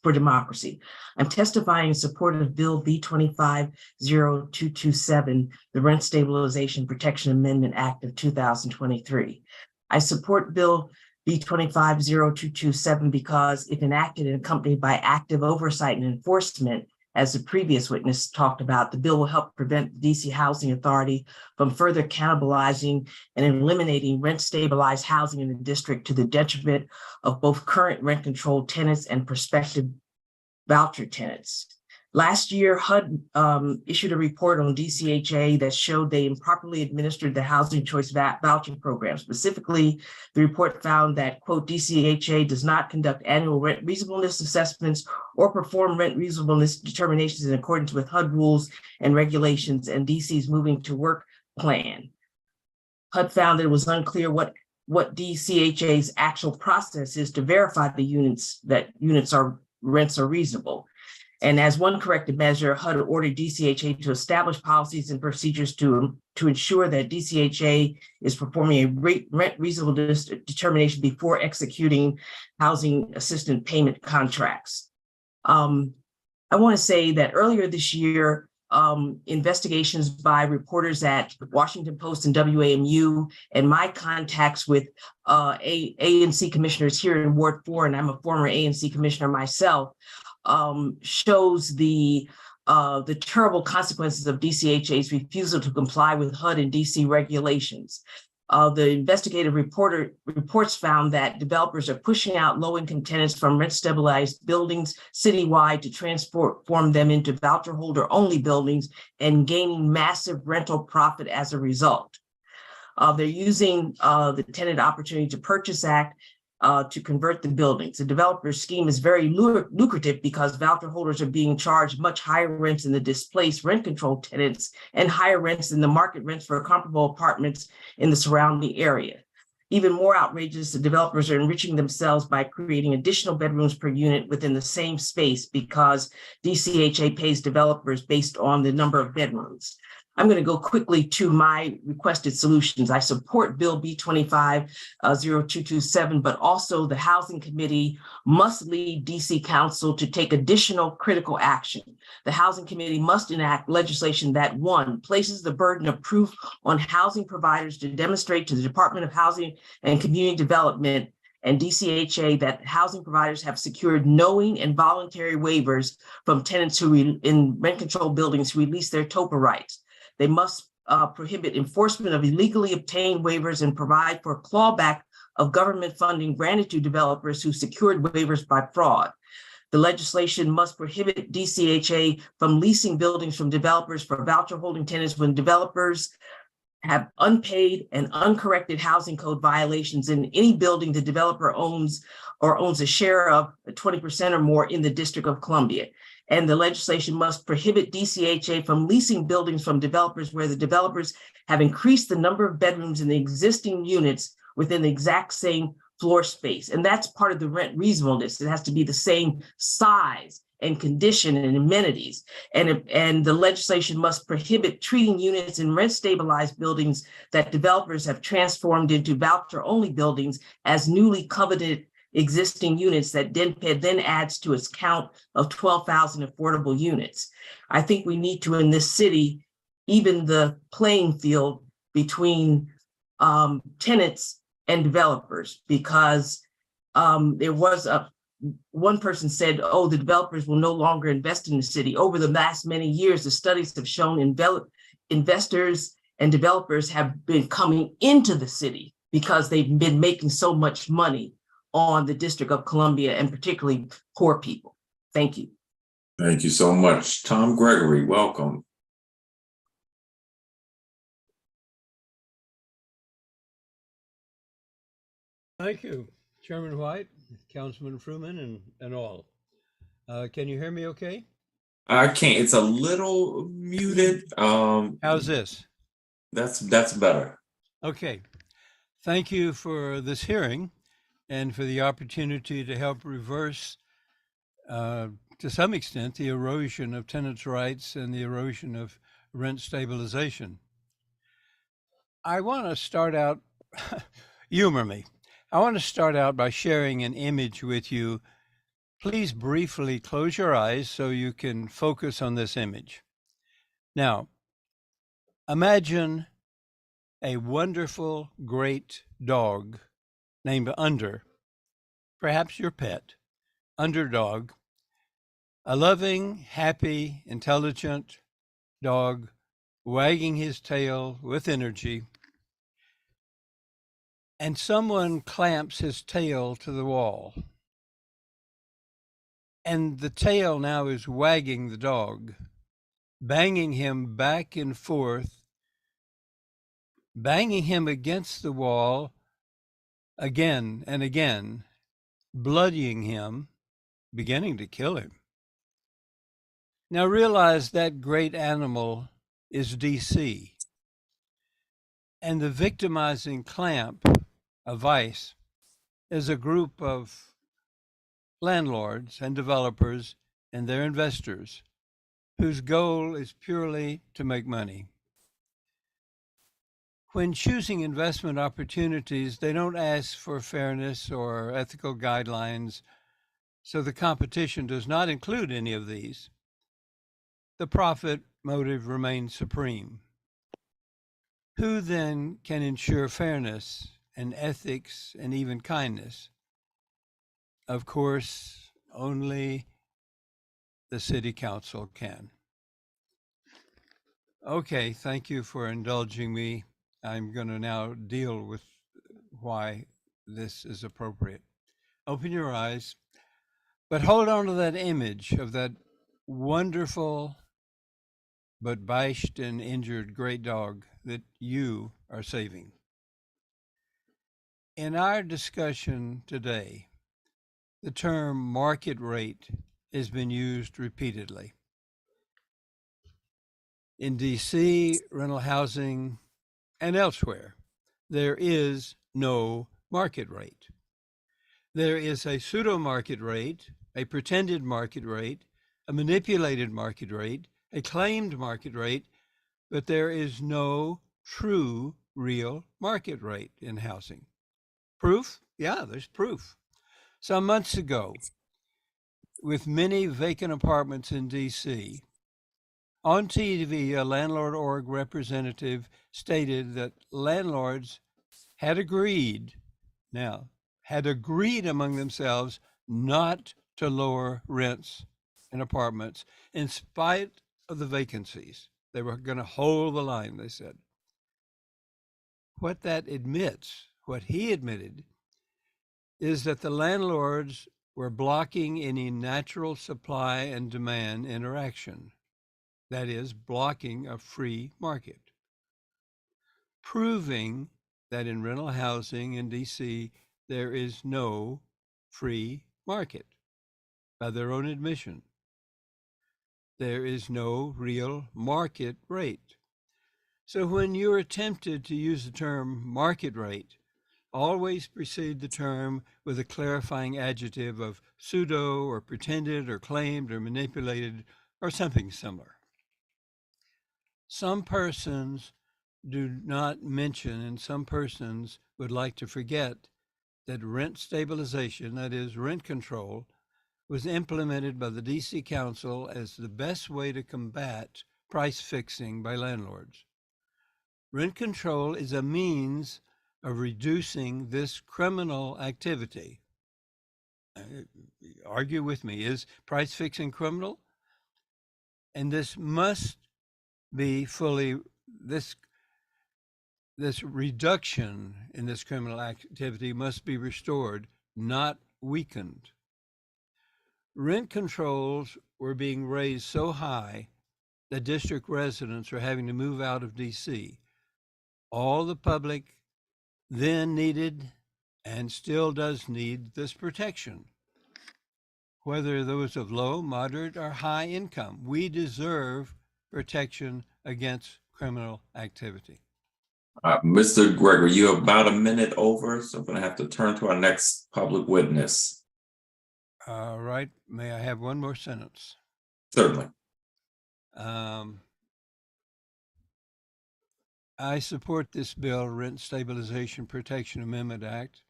for Democracy. I'm testifying in support of Bill B25-0227, the Rent Stabilization Protection Amendment Act of 2023. I support Bill B25-0227 because if enacted and accompanied by active oversight and enforcement, as the previous witness talked about, the bill will help prevent the DC Housing Authority from further cannibalizing and eliminating rent-stabilized housing in the district to the detriment of both current rent-controlled tenants and prospective voucher tenants. Last year, HUD issued a report on DCHA that showed they improperly administered the housing choice vouching program. Specifically, the report found that, quote, DCHA does not conduct annual rent reasonableness assessments or perform rent reasonableness determinations in accordance with HUD rules and regulations and DC's moving to work plan. HUD found that it was unclear what DCHA's actual process is to verify the rents are reasonable. And as one corrective measure, HUD ordered DCHA to establish policies and procedures to ensure that DCHA is performing a rent reasonableness determination before executing housing assistance payment contracts. I want to say that earlier this year, investigations by reporters at Washington Post and WAMU, and my contacts with ANC commissioners here in Ward 4, and I'm a former ANC commissioner myself, shows the terrible consequences of DCHA's refusal to comply with HUD and DC regulations. The investigative reports found that developers are pushing out low-income tenants from rent-stabilized buildings citywide to transform them into voucher holder-only buildings and gaining massive rental profit as a result. They're using the Tenant Opportunity to Purchase Act to convert the buildings. The developer scheme is very lucrative because voucher holders are being charged much higher rents than the displaced rent control tenants and higher rents than the market rents for comparable apartments in the surrounding area. Even more outrageous, the developers are enriching themselves by creating additional bedrooms per unit within the same space because DCHA pays developers based on the number of bedrooms. I'm going to go quickly to my requested solutions. I support Bill B25-0227, but also the Housing Committee must lead DC Council to take additional critical action. The Housing Committee must enact legislation that, one, places the burden of proof on housing providers to demonstrate to the Department of Housing and Community Development and DCHA that housing providers have secured knowing and voluntary waivers from tenants who in rent control buildings who release their TOPA rights. They must prohibit enforcement of illegally obtained waivers and provide for clawback of government funding granted to developers who secured waivers by fraud. The legislation must prohibit DCHA from leasing buildings from developers for voucher holding tenants when developers have unpaid and uncorrected housing code violations in any building the developer owns or owns a share of 20% or more in the District of Columbia. And the legislation must prohibit DCHA from leasing buildings from developers where the developers have increased the number of bedrooms in the existing units within the exact same floor space. And that's part of the rent reasonableness. It has to be the same size and condition and amenities. And the legislation must prohibit treating units in rent stabilized buildings that developers have transformed into voucher only buildings as newly coveted existing units that then adds to its count of 12,000 affordable units. I think we need to, in this city, even the playing field between tenants and developers, because there was one person said, oh, the developers will no longer invest in the city. Over the last many years, the studies have shown investors and developers have been coming into the city because they've been making so much money on the District of Columbia and particularly poor people. Thank you. Thank you so much. Tom Gregory, welcome. Thank you, Chairman White, Councilman Fruman, and all. Can you hear me okay? I can't, it's a little muted. How's this? That's better. Okay. Thank you for this hearing and for the opportunity to help reverse, to some extent, the erosion of tenants' rights and the erosion of rent stabilization. I want to start out, humor me. I want to start out by sharing an image with you. Please briefly close your eyes so you can focus on this image. Now, imagine a wonderful, great dog named Under, perhaps your pet, Underdog, a loving, happy, intelligent dog wagging his tail with energy, and someone clamps his tail to the wall. And the tail now is wagging the dog, banging him back and forth, banging him against the wall again and again, bloodying him, beginning to kill him. Now realize that great animal is DC, and the victimizing clamp, a vice, is a group of landlords and developers and their investors whose goal is purely to make money. When choosing investment opportunities, they don't ask for fairness or ethical guidelines, so the competition does not include any of these. the profit motive remains supreme. Who then can ensure fairness and ethics and even kindness? Of course, only the city council can. Okay, thank you for indulging me. I'm going to now deal with why this is appropriate. Open your eyes, but hold on to that image of that wonderful but bashed and injured great dog that you are saving. In our discussion today, the term market rate has been used repeatedly. In DC, rental housing, and elsewhere, there is no market rate. There is a pseudo market rate, a pretended market rate, a manipulated market rate, a claimed market rate, but there is no true, real market rate in housing. Proof? Yeah, there's proof. Some months ago, with many vacant apartments in DC, on TV, a landlord.org representative stated that landlords had agreed among themselves not to lower rents in apartments in spite of the vacancies. They were going to hold the line, they said. What he admitted, is that the landlords were blocking any natural supply and demand interaction. That is, blocking a free market. Proving that in rental housing in DC, there is no free market. By their own admission, there is no real market rate. So when you're tempted to use the term market rate, always precede the term with a clarifying adjective of pseudo or pretended or claimed or manipulated or something similar. Some persons do not mention, and some persons would like to forget, that rent stabilization, that is rent control, was implemented by the DC Council as the best way to combat price fixing by landlords. Rent control is a means of reducing this criminal activity. Argue with me, is price fixing criminal? And this must be this reduction in this criminal activity must be restored, not weakened. Rent controls were being raised so high that district residents are having to move out of DC. All the public then needed and still does need this protection. Whether those of low, moderate, or high income, we deserve protection against criminal activity. Mr. Gregory, you have about a minute over, so I'm going to have to turn to our next public witness. All right. May I have one more sentence? Certainly. I support this bill, Rent Stabilization Protection Amendment Act.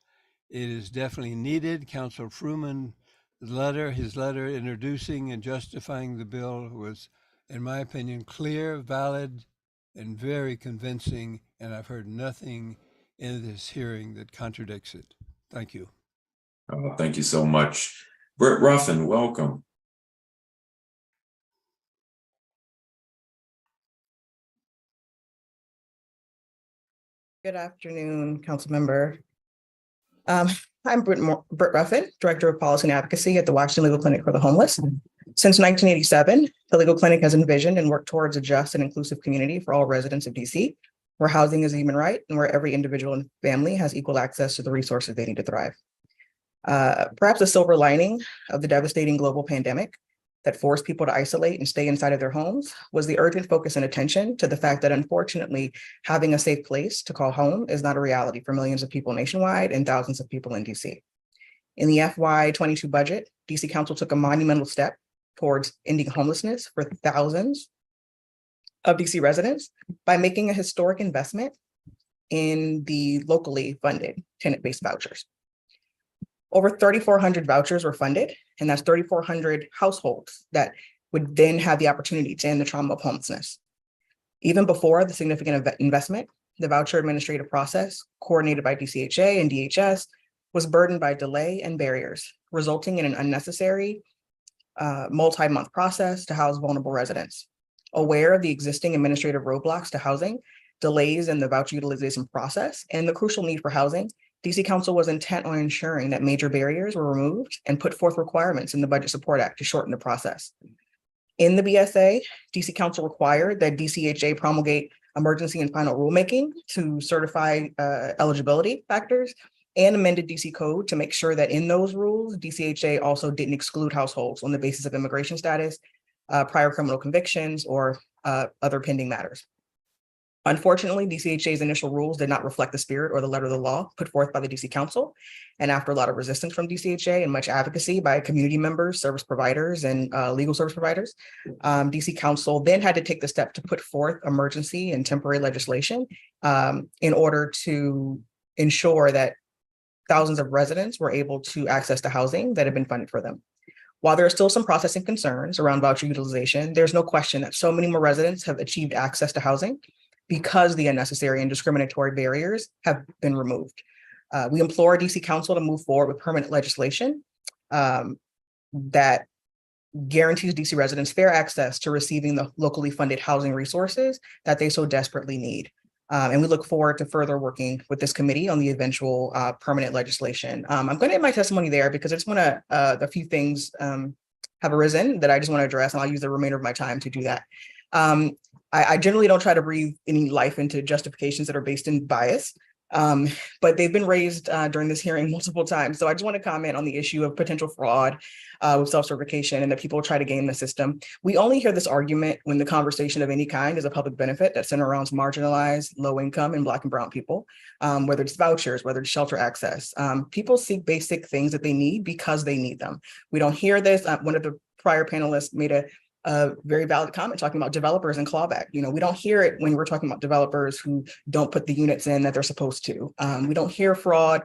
It is definitely needed. Councilor Fruman, his letter introducing and justifying the bill was, in my opinion, clear, valid, and very convincing, and I've heard nothing in this hearing that contradicts it. Thank you. Thank you so much. Britt Ruffin, welcome. Good afternoon, council member. I'm Britt Ruffin, Director of Policy and Advocacy at the Washington Legal Clinic for the Homeless. Since 1987, the Legal Clinic has envisioned and worked towards a just and inclusive community for all residents of DC, where housing is a human right and where every individual and family has equal access to the resources they need to thrive. Perhaps a silver lining of the devastating global pandemic that forced people to isolate and stay inside of their homes was the urgent focus and attention to the fact that, unfortunately, having a safe place to call home is not a reality for millions of people nationwide and thousands of people in DC. In the FY22 budget, DC Council took a monumental step towards ending homelessness for thousands of DC residents by making a historic investment in the locally funded tenant-based vouchers. Over 3,400 vouchers were funded, and that's 3,400 households that would then have the opportunity to end the trauma of homelessness. Even before the significant investment, the voucher administrative process, coordinated by DCHA and DHS, was burdened by delay and barriers, resulting in an unnecessary multi-month process to house vulnerable residents. Aware of the existing administrative roadblocks to housing, delays in the voucher utilization process, and the crucial need for housing, DC Council was intent on ensuring that major barriers were removed and put forth requirements in the Budget Support Act to shorten the process. In the BSA, DC Council required that DCHA promulgate emergency and final rulemaking to certify eligibility factors, and amended DC Code to make sure that in those rules, DCHA also didn't exclude households on the basis of immigration status, prior criminal convictions, or other pending matters. Unfortunately, DCHA's initial rules did not reflect the spirit or the letter of the law put forth by the DC Council. And after a lot of resistance from DCHA and much advocacy by community members, service providers, and legal service providers, DC Council then had to take the step to put forth emergency and temporary legislation in order to ensure that thousands of residents were able to access the housing that had been funded for them. While there are still some processing concerns around voucher utilization, there's no question that so many more residents have achieved access to housing because the unnecessary and discriminatory barriers have been removed. We implore DC Council to move forward with permanent legislation that guarantees DC residents fair access to receiving the locally funded housing resources that they so desperately need. And we look forward to further working with this committee on the eventual permanent legislation. I'm going to end my testimony there because I just want to, a few things have arisen that I just want to address, and I'll use the remainder of my time to do that. I generally don't try to breathe any life into justifications that are based in bias, but they've been raised during this hearing multiple times. So I just want to comment on the issue of potential fraud with self-certification and that people try to game the system. We only hear this argument when the conversation of any kind is a public benefit that center around marginalized, low income, and Black and brown people, whether it's vouchers, whether it's shelter access. People seek basic things that they need because they need them. We don't hear this. One of the prior panelists made a very valid comment talking about developers and clawback. You know, we don't hear it when we're talking about developers who don't put the units in that they're supposed to. We don't hear fraud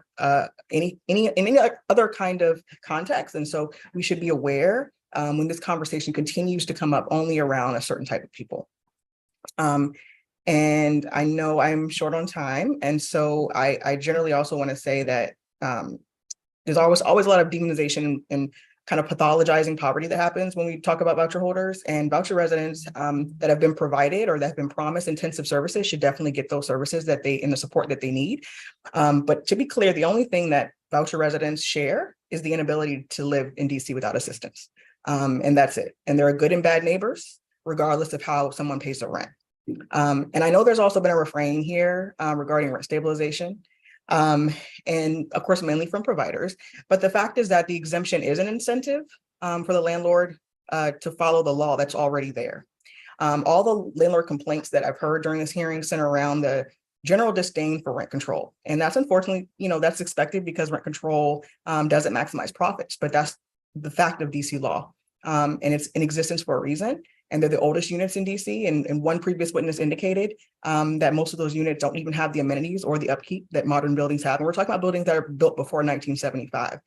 in any other kind of context. And so we should be aware when this conversation continues to come up only around a certain type of people. And I know I'm short on time. And so I generally also want to say that there's always a lot of demonization and kind of pathologizing poverty that happens when we talk about voucher holders, and voucher residents that have been provided or that have been promised intensive services should definitely get those services that they and the support that they need. But to be clear, the only thing that voucher residents share is the inability to live in DC without assistance. And that's it. And there are good and bad neighbors, regardless of how someone pays the rent. And I know there's also been a refrain here regarding rent stabilization. And of course, mainly from providers. But the fact is that the exemption is an incentive for the landlord to follow the law that's already there. All the landlord complaints that I've heard during this hearing center around the general disdain for rent control. And that's unfortunately, that's expected because rent control doesn't maximize profits, but that's the fact of DC law. And it's in existence for a reason. And they're the oldest units in DC. And one previous witness indicated that most of those units don't even have the amenities or the upkeep that modern buildings have. And we're talking about buildings that are built before 1975.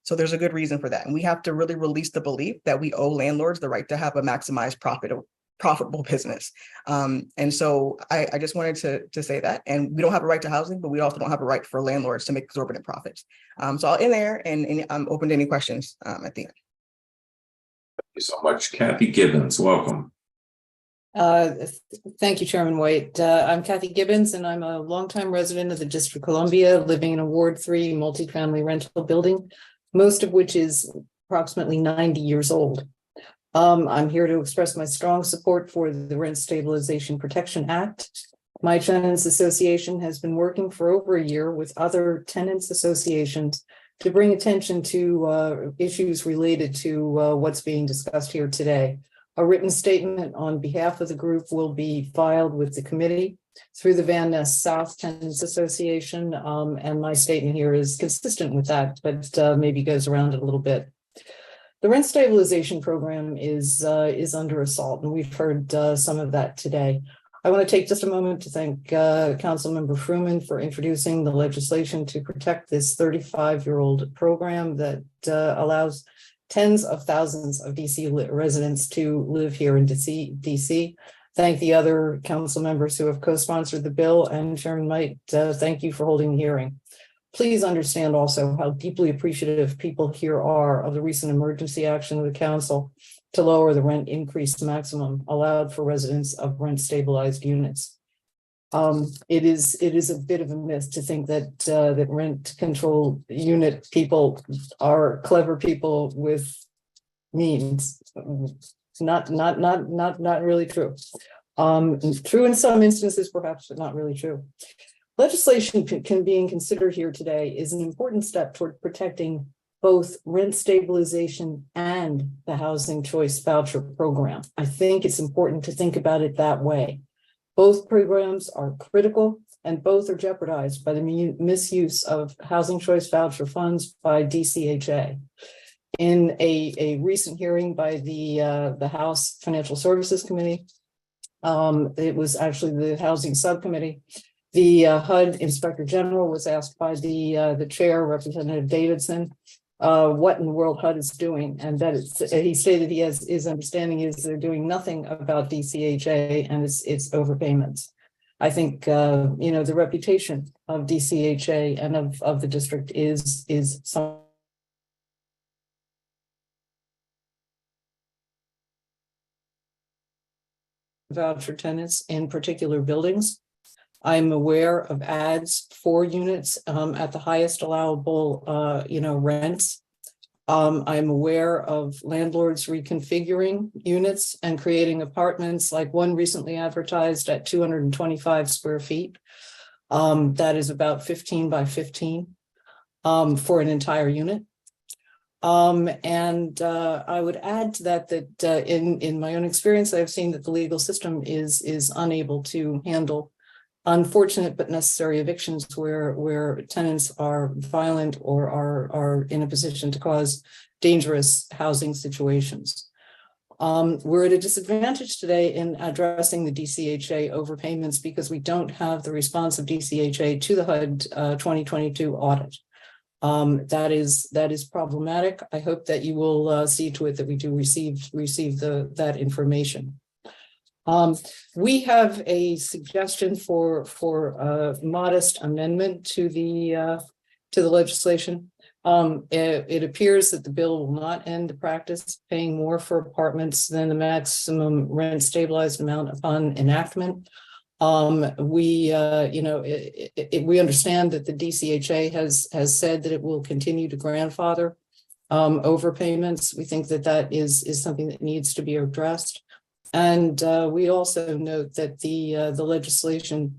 So there's a good reason for that. And we have to really release the belief that we owe landlords the right to have a maximized profitable business. And so I just wanted to say that. And we don't have a right to housing, but we also don't have a right for landlords to make exorbitant profits. So I'll end there and I'm open to any questions at the end. Thank you so much. Kathy Gibbons, welcome. Thank you, Chairman White. I'm Kathy Gibbons, and I'm a longtime resident of the District of Columbia, living in a Ward 3 multifamily rental building, most of which is approximately 90 years old. I'm here to express my strong support for the Rent Stabilization Protection Act. My tenants association has been working for over a year with other tenants associations to bring attention to issues related to what's being discussed here today. A written statement on behalf of the group will be filed with the committee through the Van Ness South Tenants Association, and my statement here is consistent with that, but maybe goes around it a little bit. The rent stabilization program is under assault, and we've heard some of that today. I want to take just a moment to thank Councilmember Fruman for introducing the legislation to protect this 35-year-old program that allows tens of thousands of DC residents to live here in DC. Thank the other council members who have co-sponsored the bill, and Chairman Might, thank you for holding the hearing. Please understand also how deeply appreciative people here are of the recent emergency action of the council to lower the rent increase maximum allowed for residents of rent stabilized units. It is a bit of a myth to think that that rent control unit people are clever people with means. Not really true. True in some instances, perhaps, but not really true. Legislation being considered here today is an important step toward protecting both rent stabilization and the housing choice voucher program. I think it's important to think about it that way. Both programs are critical and both are jeopardized by the misuse of housing choice voucher funds by DCHA. In a recent hearing by the House Financial Services Committee, it was actually the Housing Subcommittee, the HUD Inspector General was asked by the chair, Representative Davidson, what in the world HUD is doing, and that he stated his understanding is they're doing nothing about DCHA and its overpayments. I think the reputation of DCHA and of the district is some voucher tenants in particular buildings. I'm aware of ads for units at the highest allowable rents. I'm aware of landlords reconfiguring units and creating apartments, like one recently advertised at 225 square feet. That is about 15 by 15 for an entire unit. I would add to that in my own experience, I've seen that the legal system is unable to handle unfortunate but necessary evictions where tenants are violent or are in a position to cause dangerous housing situations. We're at a disadvantage today in addressing the DCHA overpayments because we don't have the response of DCHA to the HUD 2022 audit. That is problematic. I hope that you will see to it that we do receive that information. We have a suggestion for a modest amendment to the legislation. It appears that the bill will not end the practice of paying more for apartments than the maximum rent stabilized amount upon enactment. We understand that the DCHA has said that it will continue to grandfather overpayments. We think that is something that needs to be addressed. And we also note that the legislation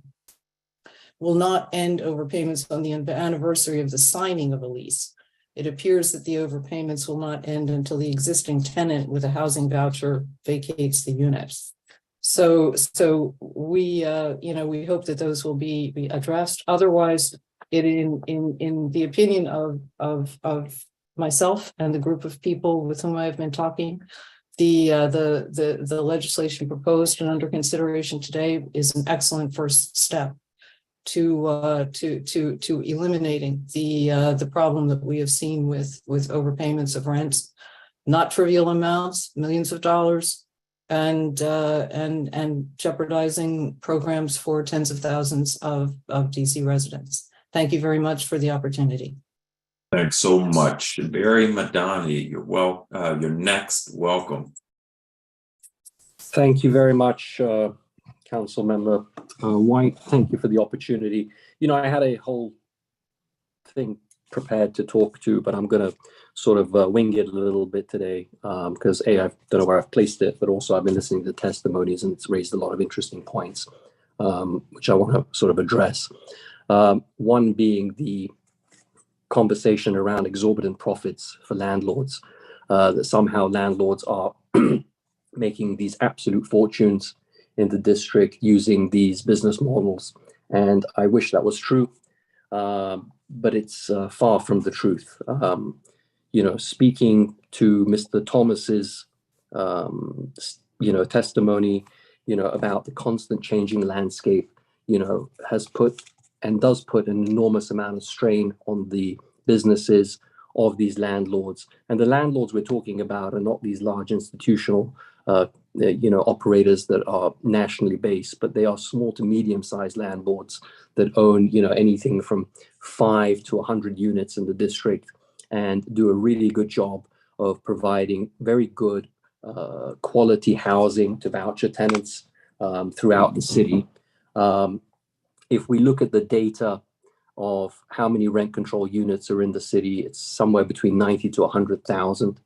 will not end overpayments on the anniversary of the signing of a lease. It appears that the overpayments will not end until the existing tenant with a housing voucher vacates the unit. So we hope that those will be addressed. Otherwise, in the opinion of myself and the group of people with whom I have been talking, the legislation proposed and under consideration today is an excellent first step to eliminating the problem that we have seen with overpayments of rents, not trivial amounts, millions of dollars, and jeopardizing programs for tens of thousands of DC residents. Thank you very much for the opportunity. Thanks so much. Barry Madani, you're next. Welcome. Thank you very much, Council Member White. Thank you for the opportunity. I had a whole thing prepared to talk to, but I'm going to sort of wing it a little bit today because I don't know where I've placed it, but also I've been listening to testimonies and it's raised a lot of interesting points, which I want to sort of address. One being the conversation around exorbitant profits for landlords, that somehow landlords are making these absolute fortunes in the district using these business models. And I wish that was true, but it's far from the truth. Speaking to Mr. Thomas's, testimony, about the constant changing landscape, has put and does put an enormous amount of strain on the businesses, of these landlords. And the landlords we're talking about are not these large institutional operators that are nationally based, but they are small to medium-sized landlords that own, anything from 5 to 100 units in the district and do a really good job of providing very good quality housing to voucher tenants throughout the city. If we look at the data of how many rent control units are in the city, it's somewhere between 90 to 100,000.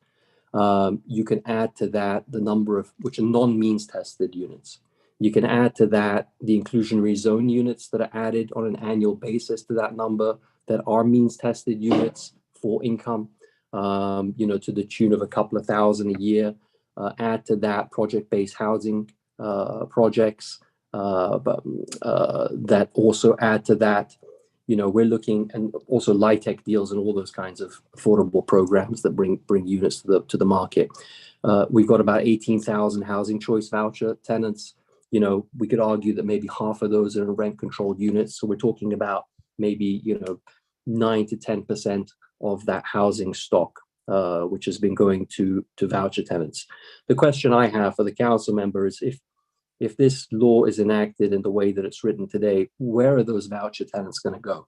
You can add to that the number of which are non-means tested units. You can add to that the inclusionary zone units that are added on an annual basis to that number that are means tested units for income, to the tune of a couple of thousand a year. Add to that project-based housing projects, that also add to that. We're looking, and also LIHTC deals and all those kinds of affordable programs that bring units to the market. We've got about 18,000 housing choice voucher tenants. We could argue that maybe half of those are in rent controlled units. So we're talking about maybe 9 to 10% of that housing stock, which has been going to voucher tenants. The question I have for the council members, if this law is enacted in the way that it's written today, where are those voucher tenants going to go?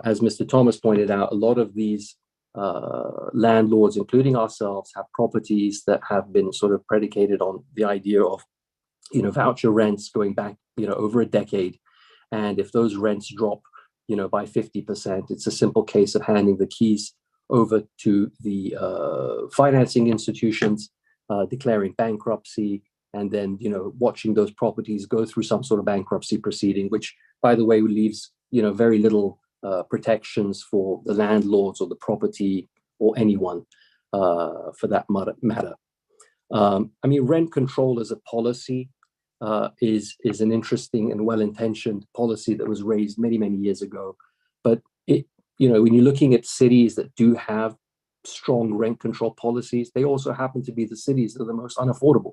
As Mr. Thomas pointed out, a lot of these landlords, including ourselves, have properties that have been sort of predicated on the idea of, voucher rents going back, over a decade. And if those rents drop, by 50%, it's a simple case of handing the keys over to the financing institutions, declaring bankruptcy, and then watching those properties go through some sort of bankruptcy proceeding, which, by the way, leaves very little protections for the landlords or the property or anyone for that matter. Rent control as a policy is an interesting and well-intentioned policy that was raised many years ago, but when you're looking at cities that do have strong rent control policies, they also happen to be the cities that are the most unaffordable.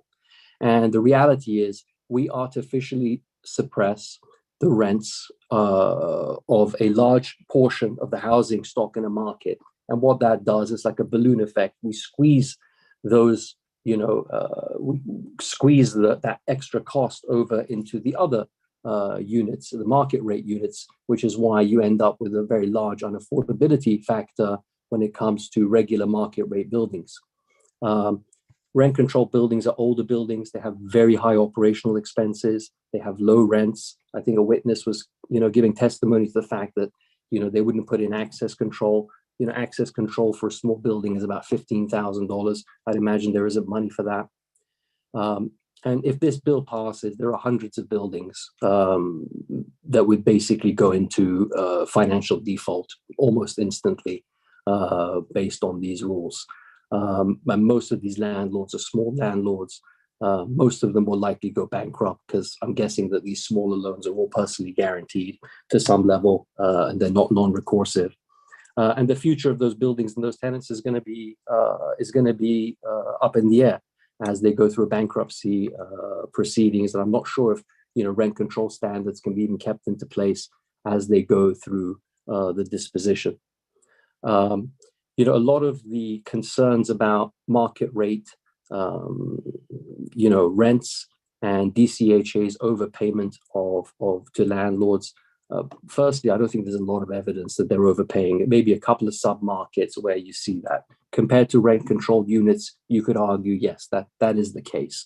And the reality is we artificially suppress the rents of a large portion of the housing stock in a market. And what that does is like a balloon effect. We squeeze those, we squeeze that extra cost over into the other units, the market rate units, which is why you end up with a very large unaffordability factor when it comes to regular market rate buildings. Rent control buildings are older buildings. They have very high operational expenses. They have low rents. I think a witness was, giving testimony to the fact that, they wouldn't put in access control. Access control for a small building is about $15,000. I'd imagine there isn't money for that. And if this bill passes, there are hundreds of buildings that would basically go into financial default almost instantly based on these rules. And most of these landlords are small landlords. Most of them will likely go bankrupt because I'm guessing that these smaller loans are all personally guaranteed to some level and they're not non-recursive. And the future of those buildings and those tenants is going to be up in the air as they go through bankruptcy proceedings. And I'm not sure if rent control standards can be even kept into place as they go through the disposition. A lot of the concerns about market rate, rents and DCHA's overpayment to landlords. Firstly, I don't think there's a lot of evidence that they're overpaying. It may be a couple of sub-markets where you see that. Compared to rent-controlled units, you could argue, yes, that is the case.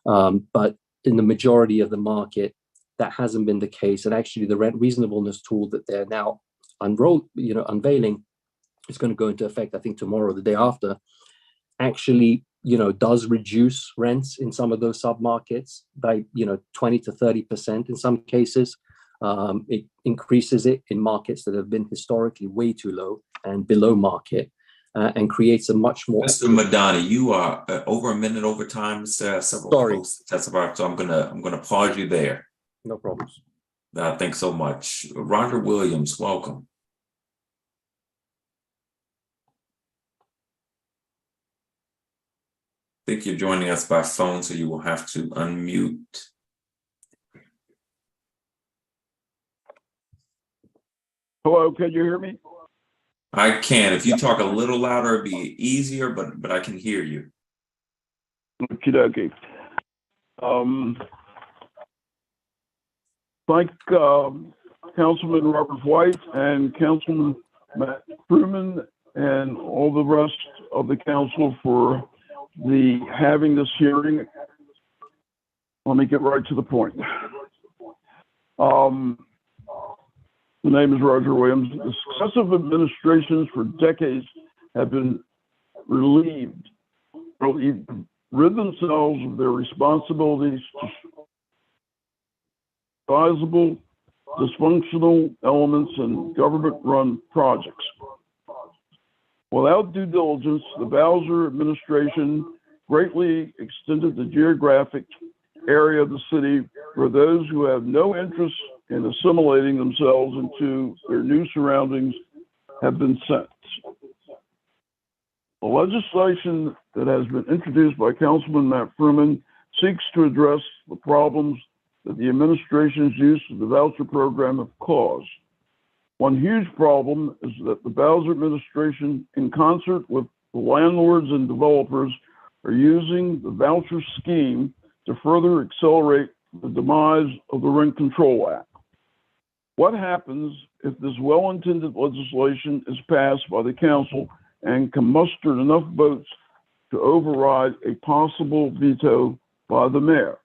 But in the majority of the market, that hasn't been the case. And actually, the rent reasonableness tool that they're now unveiling is going to go into effect, I think, tomorrow or the day after, actually, does reduce rents in some of those sub-markets by, 20 to 30% in some cases. It increases it in markets that have been historically way too low and below market, and creates a much more. Mr. Madani, you are over a minute over time. Several folks testify, so I'm gonna pause you there. No problems. Thanks so much, Roger Williams. Welcome. I think you're joining us by phone, so you will have to unmute. Hello, can you hear me? I can. If you talk a little louder, it'd be easier, but I can hear you. Okie dokie. Thank Councilman Robert White and Councilman Matt Fruman and all the rest of the council for having this hearing. Let me get right to the point. The name is Roger Williams. The successive administrations for decades have been rid themselves of their responsibilities to sizable, dysfunctional elements in government-run projects. Without due diligence, the Bowser administration greatly extended the geographic area of the city for those who have no interest in assimilating themselves into their new surroundings have been sent. The legislation that has been introduced by Councilman Matt Fruman seeks to address the problems that the administration's use of the voucher program have caused. One huge problem is that the Bowser administration, in concert with the landlords and developers, are using the voucher scheme to further accelerate the demise of the Rent Control Act. What happens if this well-intended legislation is passed by the council and can muster enough votes to override a possible veto by the mayor?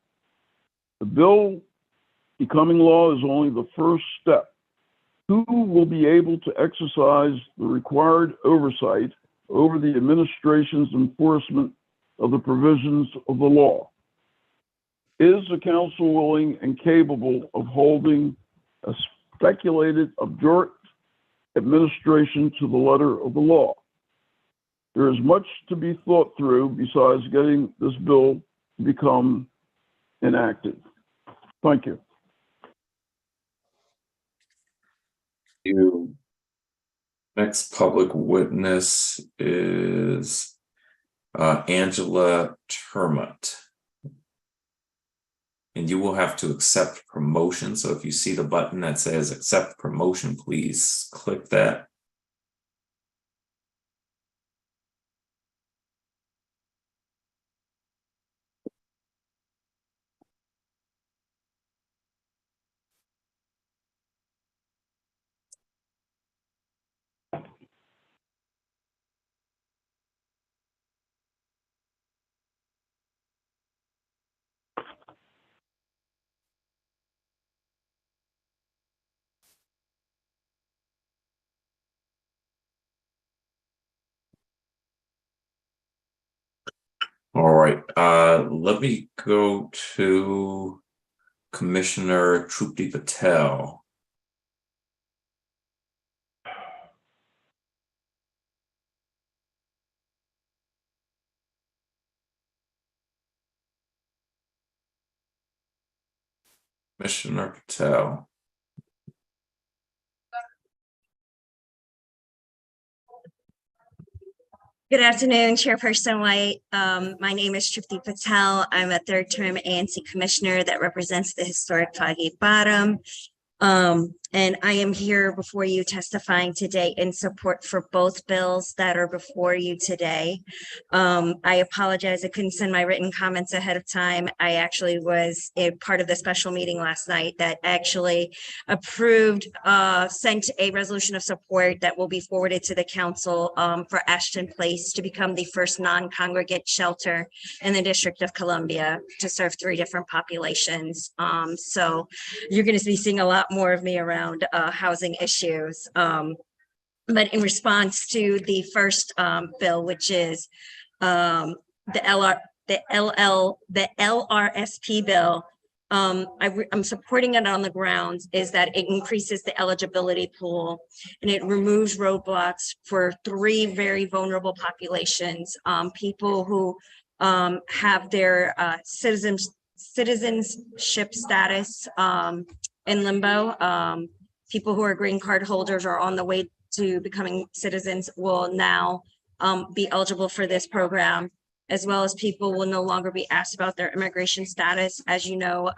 The bill becoming law is only the first step. Who will be able to exercise the required oversight over the administration's enforcement of the provisions of the law? Is the council willing and capable of holding a speculated, obdurate administration to the letter of the law? There is much to be thought through besides getting this bill to become enacted. Thank you. Next public witness is Angela Termott. And you will have to accept promotion. So if you see the button that says accept promotion, please click that. All right, let me go to Commissioner Trupti Patel. Commissioner Patel. Good afternoon, Chairperson White. My name is Trupti Patel. I'm a third-term ANC commissioner that represents the historic Foggy Bottom. And I am here before you testifying today in support for both bills that are before you today. I apologize, I couldn't send my written comments ahead of time. I actually was a part of the special meeting last night that actually approved, sent a resolution of support that will be forwarded to the council for Ashton Place to become the first non-congregate shelter in the District of Columbia to serve 3 different populations. So you're going to be seeing a lot more of me around housing issues. But in response to the first bill, which is the LRSP bill, I'm supporting it on the grounds is that it increases the eligibility pool and it removes roadblocks for 3 very vulnerable populations, people who have their citizenship status in limbo. People who are green card holders or on the way to becoming citizens will now be eligible for this program, as well as people will no longer be asked about their immigration status. As you know,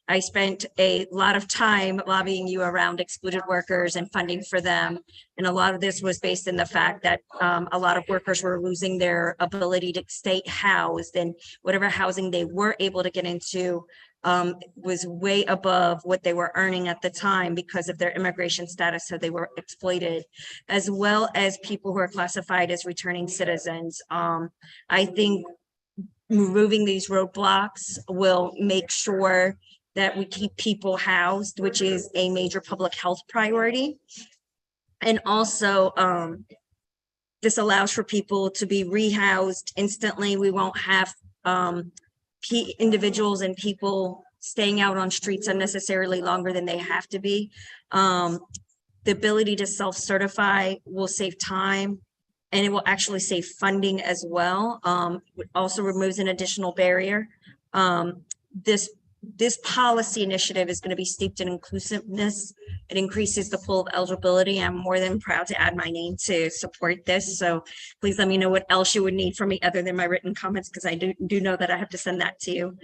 I spent a lot of time lobbying you around excluded workers and funding for them. And a lot of this was based in the fact that a lot of workers were losing their ability to stay housed, and whatever housing they were able to get into was way above what they were earning at the time because of their immigration status, so they were exploited, as well as people who are classified as returning citizens. I think removing these roadblocks will make sure that we keep people housed, which is a major public health priority. And also, this allows for people to be rehoused instantly. We won't have individuals and people staying out on streets unnecessarily longer than they have to be. The ability to self-certify will save time, and it will actually save funding as well. It also removes an additional barrier. This policy initiative is going to be steeped in inclusiveness. It increases the pool of eligibility. I'm more than proud to add my name to support this. So please let me know what else you would need from me other than my written comments, because I do know that I have to send that to you.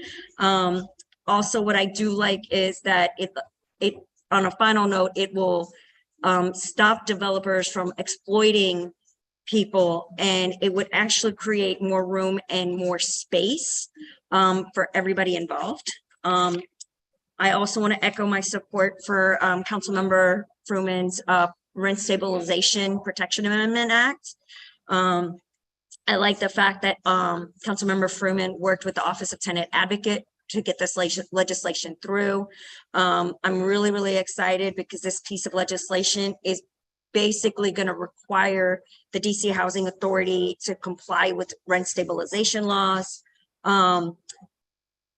Also, what I do like is that it on a final note, it will stop developers from exploiting people, and it would actually create more room and more space for everybody involved. I also want to echo my support for Councilmember Fruman's Rent Stabilization Protection Amendment Act. I like the fact that Councilmember Fruman worked with the Office of Tenant Advocate to get this legislation through. I'm really, really excited because this piece of legislation is basically going to require the DC Housing Authority to comply with rent stabilization laws.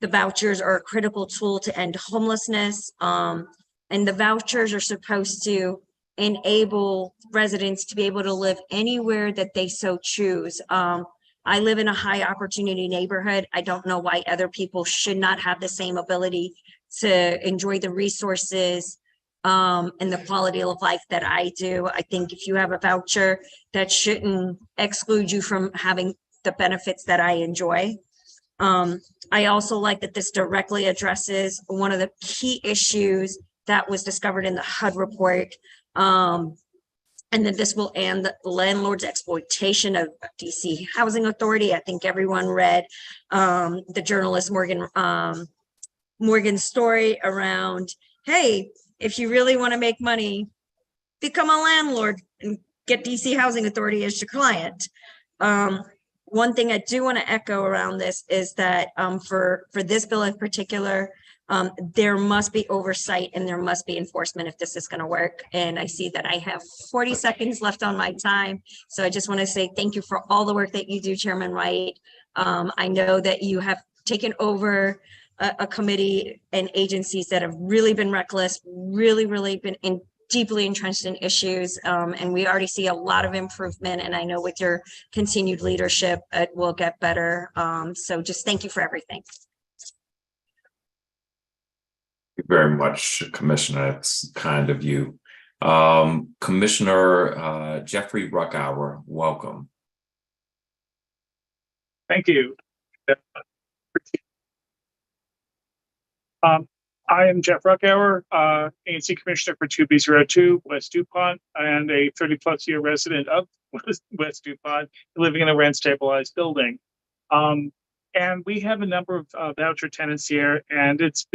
The vouchers are a critical tool to end homelessness. And the vouchers are supposed to enable residents to be able to live anywhere that they so choose. I live in a high opportunity neighborhood. I don't know why other people should not have the same ability to enjoy the resources and the quality of life that I do. I think if you have a voucher, that shouldn't exclude you from having the benefits that I enjoy. I also like that this directly addresses one of the key issues that was discovered in the HUD report, and that this will end the landlord's exploitation of DC Housing Authority. I think everyone read the journalist Morgan's story around, hey, if you really want to make money, become a landlord and get DC Housing Authority as your client. One thing I do want to echo around this is that for this bill in particular, there must be oversight and there must be enforcement if this is going to work. And I see that I have 40 seconds left on my time. So I just want to say thank you for all the work that you do, Chairman White. I know that you have taken over a committee and agencies that have really been reckless, really been deeply entrenched in issues. And we already see a lot of improvement. And I know with your continued leadership, it will get better. So just thank you for everything. Thank you very much, Commissioner. That's kind of you. Commissioner Jeffrey Ruckower, welcome. Thank you. I am Jeff Ruckower, ANC Commissioner for 2B02 West DuPont, and a 30-plus year resident of West DuPont, living in a rent-stabilized building. And we have a number of voucher tenants here, and it's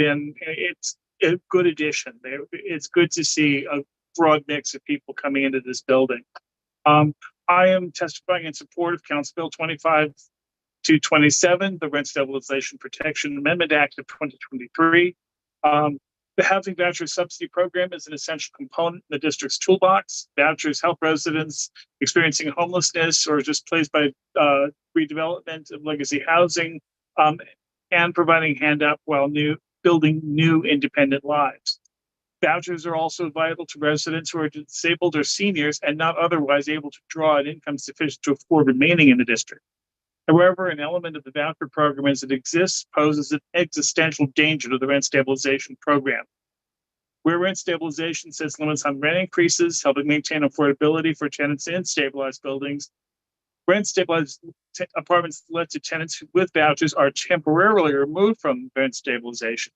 a good addition. It's good to see a broad mix of people coming into this building. I am testifying in support of Council Bill 25-27, the Rent Stabilization Protection Amendment Act of 2023. The Housing Voucher Subsidy Program is an essential component in the district's toolbox. Vouchers help residents experiencing homelessness or displaced by redevelopment of legacy housing and providing handout while building new independent lives. Vouchers are also vital to residents who are disabled or seniors and not otherwise able to draw an income sufficient to afford remaining in the district. However, an element of the voucher program as it exists poses an existential danger to the rent stabilization program. Where rent stabilization sets limits on rent increases, helping maintain affordability for tenants in stabilized buildings, rent stabilized apartments let to tenants with vouchers are temporarily removed from rent stabilization.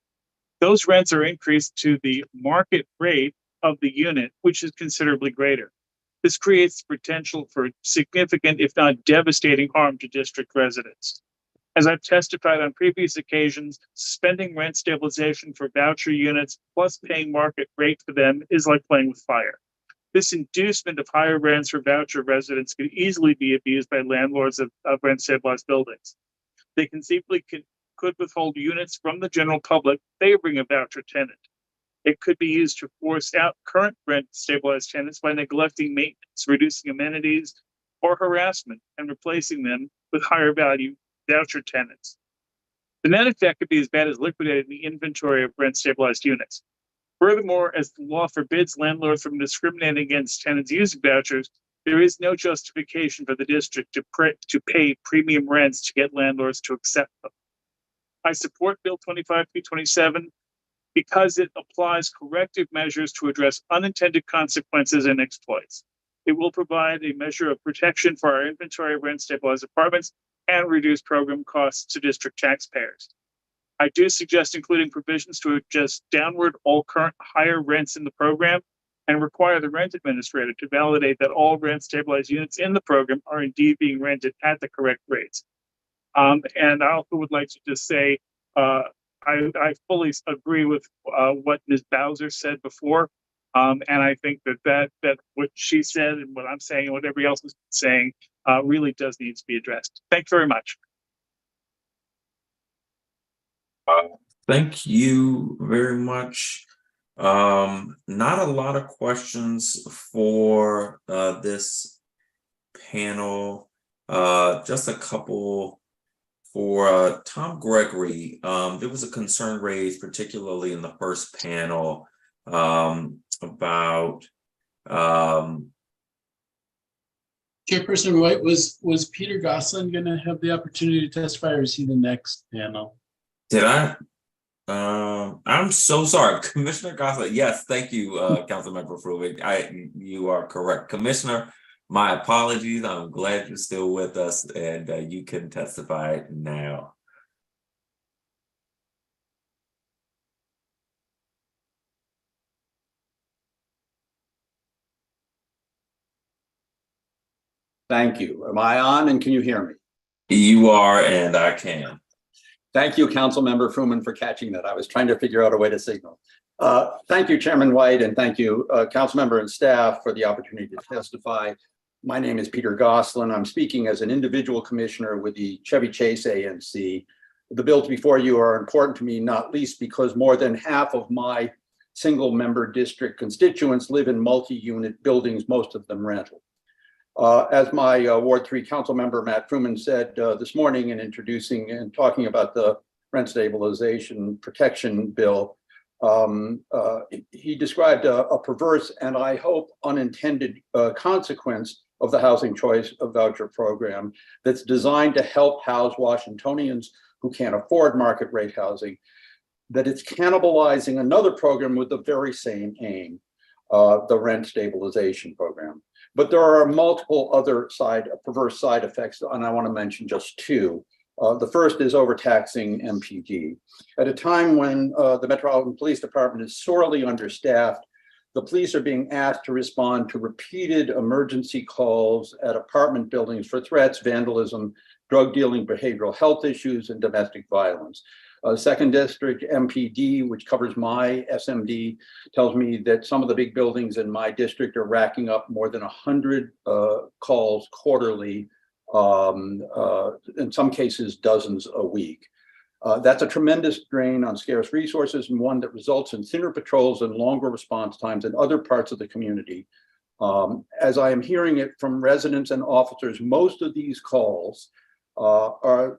those rents are increased to the market rate of the unit, which is considerably greater. This creates the potential for significant, if not devastating, harm to district residents. As I've testified on previous occasions, suspending rent stabilization for voucher units plus paying market rate for them is like playing with fire. This inducement of higher rents for voucher residents could easily be abused by landlords of rent stabilized buildings. They conceivably could withhold units from the general public favoring a voucher tenant. It could be used to force out current rent stabilized tenants by neglecting maintenance, reducing amenities, or harassment, and replacing them with higher value voucher tenants. The net effect could be as bad as liquidating the inventory of rent stabilized units. Furthermore, as the law forbids landlords from discriminating against tenants using vouchers, there is no justification for the district to pay premium rents to get landlords to accept them. I support Bill 25-27 because it applies corrective measures to address unintended consequences and exploits. It will provide a measure of protection for our inventory of rent stabilized apartments and reduce program costs to district taxpayers. I do suggest including provisions to adjust downward all current higher rents in the program and require the rent administrator to validate that all rent stabilized units in the program are indeed being rented at the correct rates. And I also would like to just say, I fully agree with what Ms. Bowser said before. And I think that what she said and what I'm saying and what everybody else is saying really does need to be addressed. Thank you very much. Thank you very much. Not a lot of questions for this panel. Just a couple for Tom Gregory. There was a concern raised, particularly in the first panel, about Chairperson White, was Peter Gosselin going to have the opportunity to testify, or is he the next panel? Did I? I'm so sorry, Commissioner Gosselin. Yes, thank you, Councilmember Fruitt. You are correct, Commissioner. My apologies. I'm glad you're still with us, and you can testify now. Thank you. Am I on, and can you hear me? You are, and I can. Thank you, Councilmember Fruman, for catching that. I was trying to figure out a way to signal. Thank you, Chairman White, and thank you, Councilmember and staff, for the opportunity to testify. My name is Peter Gosselin. I'm speaking as an individual commissioner with the Chevy Chase ANC. The bills before you are important to me, not least because more than half of my single-member district constituents live in multi-unit buildings, most of them rental. As my Ward 3 council member, Matt Fruman, said this morning in introducing and talking about the rent stabilization protection bill, he described a perverse and I hope unintended consequence of the housing choice voucher program that's designed to help house Washingtonians who can't afford market rate housing, that it's cannibalizing another program with the very same aim, the rent stabilization program. But there are multiple other perverse side effects, and I want to mention just two. The first is overtaxing MPD. At a time when the Metropolitan Police Department is sorely understaffed, the police are being asked to respond to repeated emergency calls at apartment buildings for threats, vandalism, drug dealing, behavioral health issues, and domestic violence. Second District MPD, which covers my SMD, tells me that some of the big buildings in my district are racking up more than 100 calls quarterly, in some cases dozens a week. That's a tremendous drain on scarce resources and one that results in thinner patrols and longer response times in other parts of the community. As I am hearing it from residents and officers, most of these calls are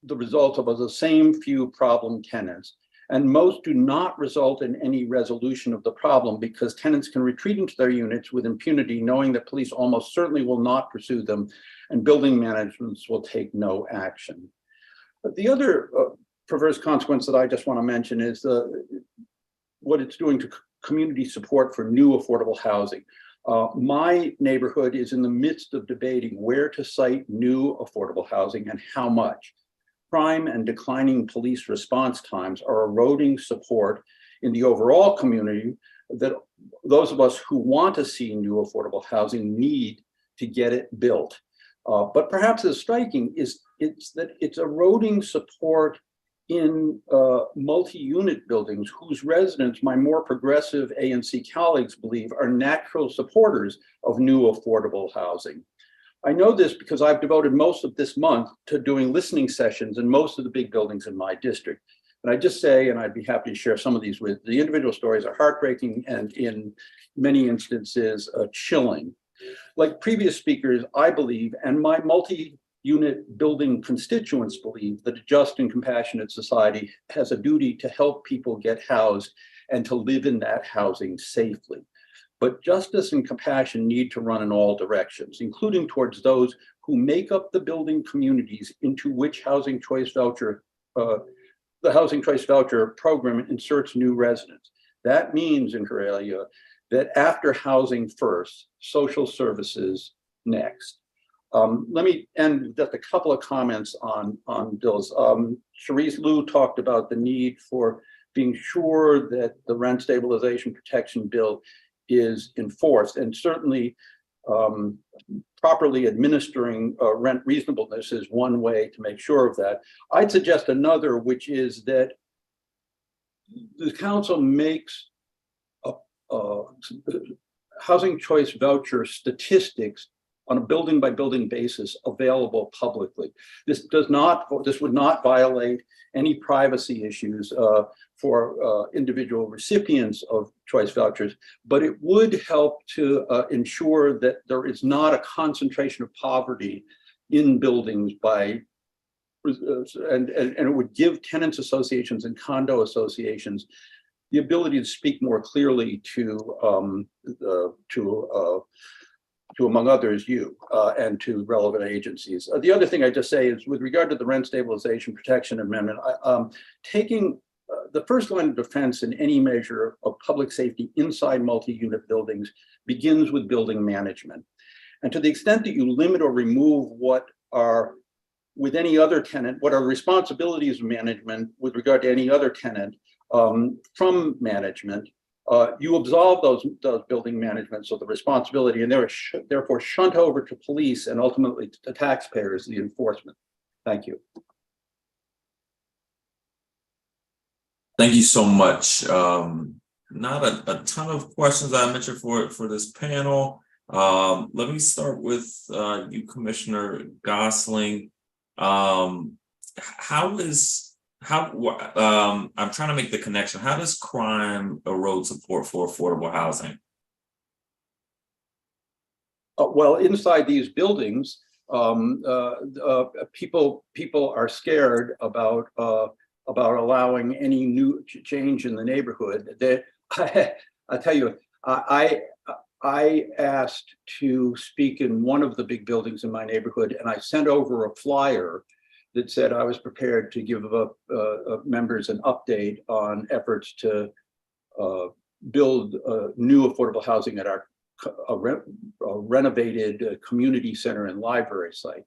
the result of the same few problem tenants, and most do not result in any resolution of the problem because tenants can retreat into their units with impunity, knowing that police almost certainly will not pursue them and building managements will take no action. But the other perverse consequence that I just want to mention is what it's doing to community support for new affordable housing. My neighborhood is in the midst of debating where to site new affordable housing and how much. crime and declining police response times are eroding support in the overall community that those of us who want to see new affordable housing need to get it built. But perhaps as striking is that it's eroding support in multi-unit buildings whose residents, my more progressive ANC colleagues believe, are natural supporters of new affordable housing. I know this because I've devoted most of this month to doing listening sessions in most of the big buildings in my district. And I just say, and I'd be happy to share some of these with, the individual stories are heartbreaking and in many instances chilling. Like previous speakers, I believe, and my multi-unit building constituents believe, that a just and compassionate society has a duty to help people get housed and to live in that housing safely. But justice and compassion need to run in all directions, including towards those who make up the building communities into which housing choice voucher, the housing choice voucher program inserts new residents. That means, inter alia, that after housing first, social services next. Let me end with just a couple of comments on bills. Cherise Liu talked about the need for being sure that the rent stabilization protection bill is enforced, and certainly properly administering rent reasonableness is one way to make sure of that. I'd suggest another, which is that the council makes housing choice voucher statistics on a building by building basis available publicly. This would not violate any privacy issues for individual recipients of choice vouchers, but it would help to ensure that there is not a concentration of poverty in buildings by, and it would give tenants associations and condo associations the ability to speak more clearly to among others, you and to relevant agencies. The other thing I just say is with regard to the Rent Stabilization Protection Amendment, taking the first line of defense in any measure of public safety inside multi-unit buildings begins with building management. And to the extent that you limit or remove what are with any other tenant, what are responsibilities of management with regard to any other tenant from management, you absolve those building managements of the responsibility, and therefore shunt over to police and ultimately to taxpayers the enforcement. Thank you. Thank you so much. Not a ton of questions I mentioned for this panel. Let me start with you, Commissioner Gosling. I'm trying to make the connection. How does crime erode support for affordable housing? Well, inside these buildings, people are scared about allowing any new change in the neighborhood. I tell you, I asked to speak in one of the big buildings in my neighborhood, and I sent over a flyer that said I was prepared to give members an update on efforts to build new affordable housing at our renovated community center and library site.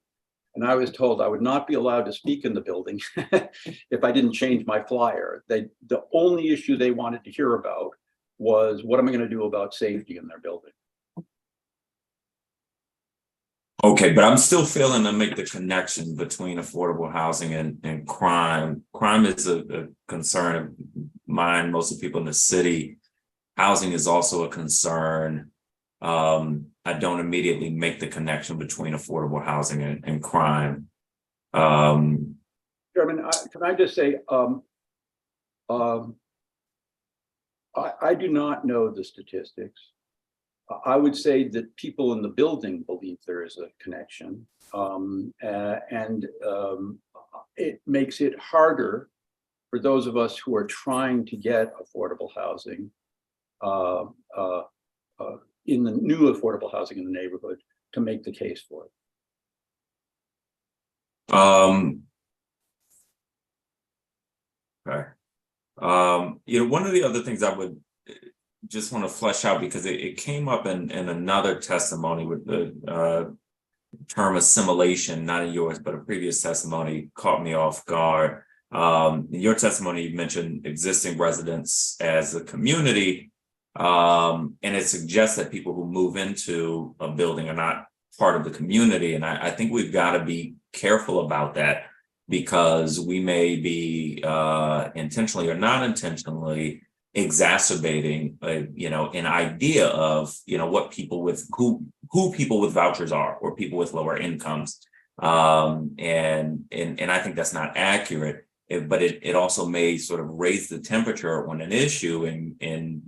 And I was told I would not be allowed to speak in the building if I didn't change my flyer. The only issue they wanted to hear about was what am I going to do about safety in their building. Okay, but I'm still failing to make the connection between affordable housing and crime. Crime is a concern of mine, most of the people in the city. Housing is also a concern. I don't immediately make the connection between affordable housing and crime. Chairman, can I just say, I do not know the statistics. I would say that people in the building believe there is a connection, and it makes it harder for those of us who are trying to get affordable housing in the new affordable housing in the neighborhood to make the case for it. Okay. One of the other things I would just want to flesh out, because it came up in another testimony with the term assimilation, not in yours, but a previous testimony caught me off guard. In your testimony, you mentioned existing residents as a community, and it suggests that people who move into a building are not part of the community. And I think we've got to be careful about that, because we may be intentionally or not intentionally exacerbating, an idea of, what people with who people with vouchers are, or people with lower incomes, and I think that's not accurate. But it also may sort of raise the temperature on an issue and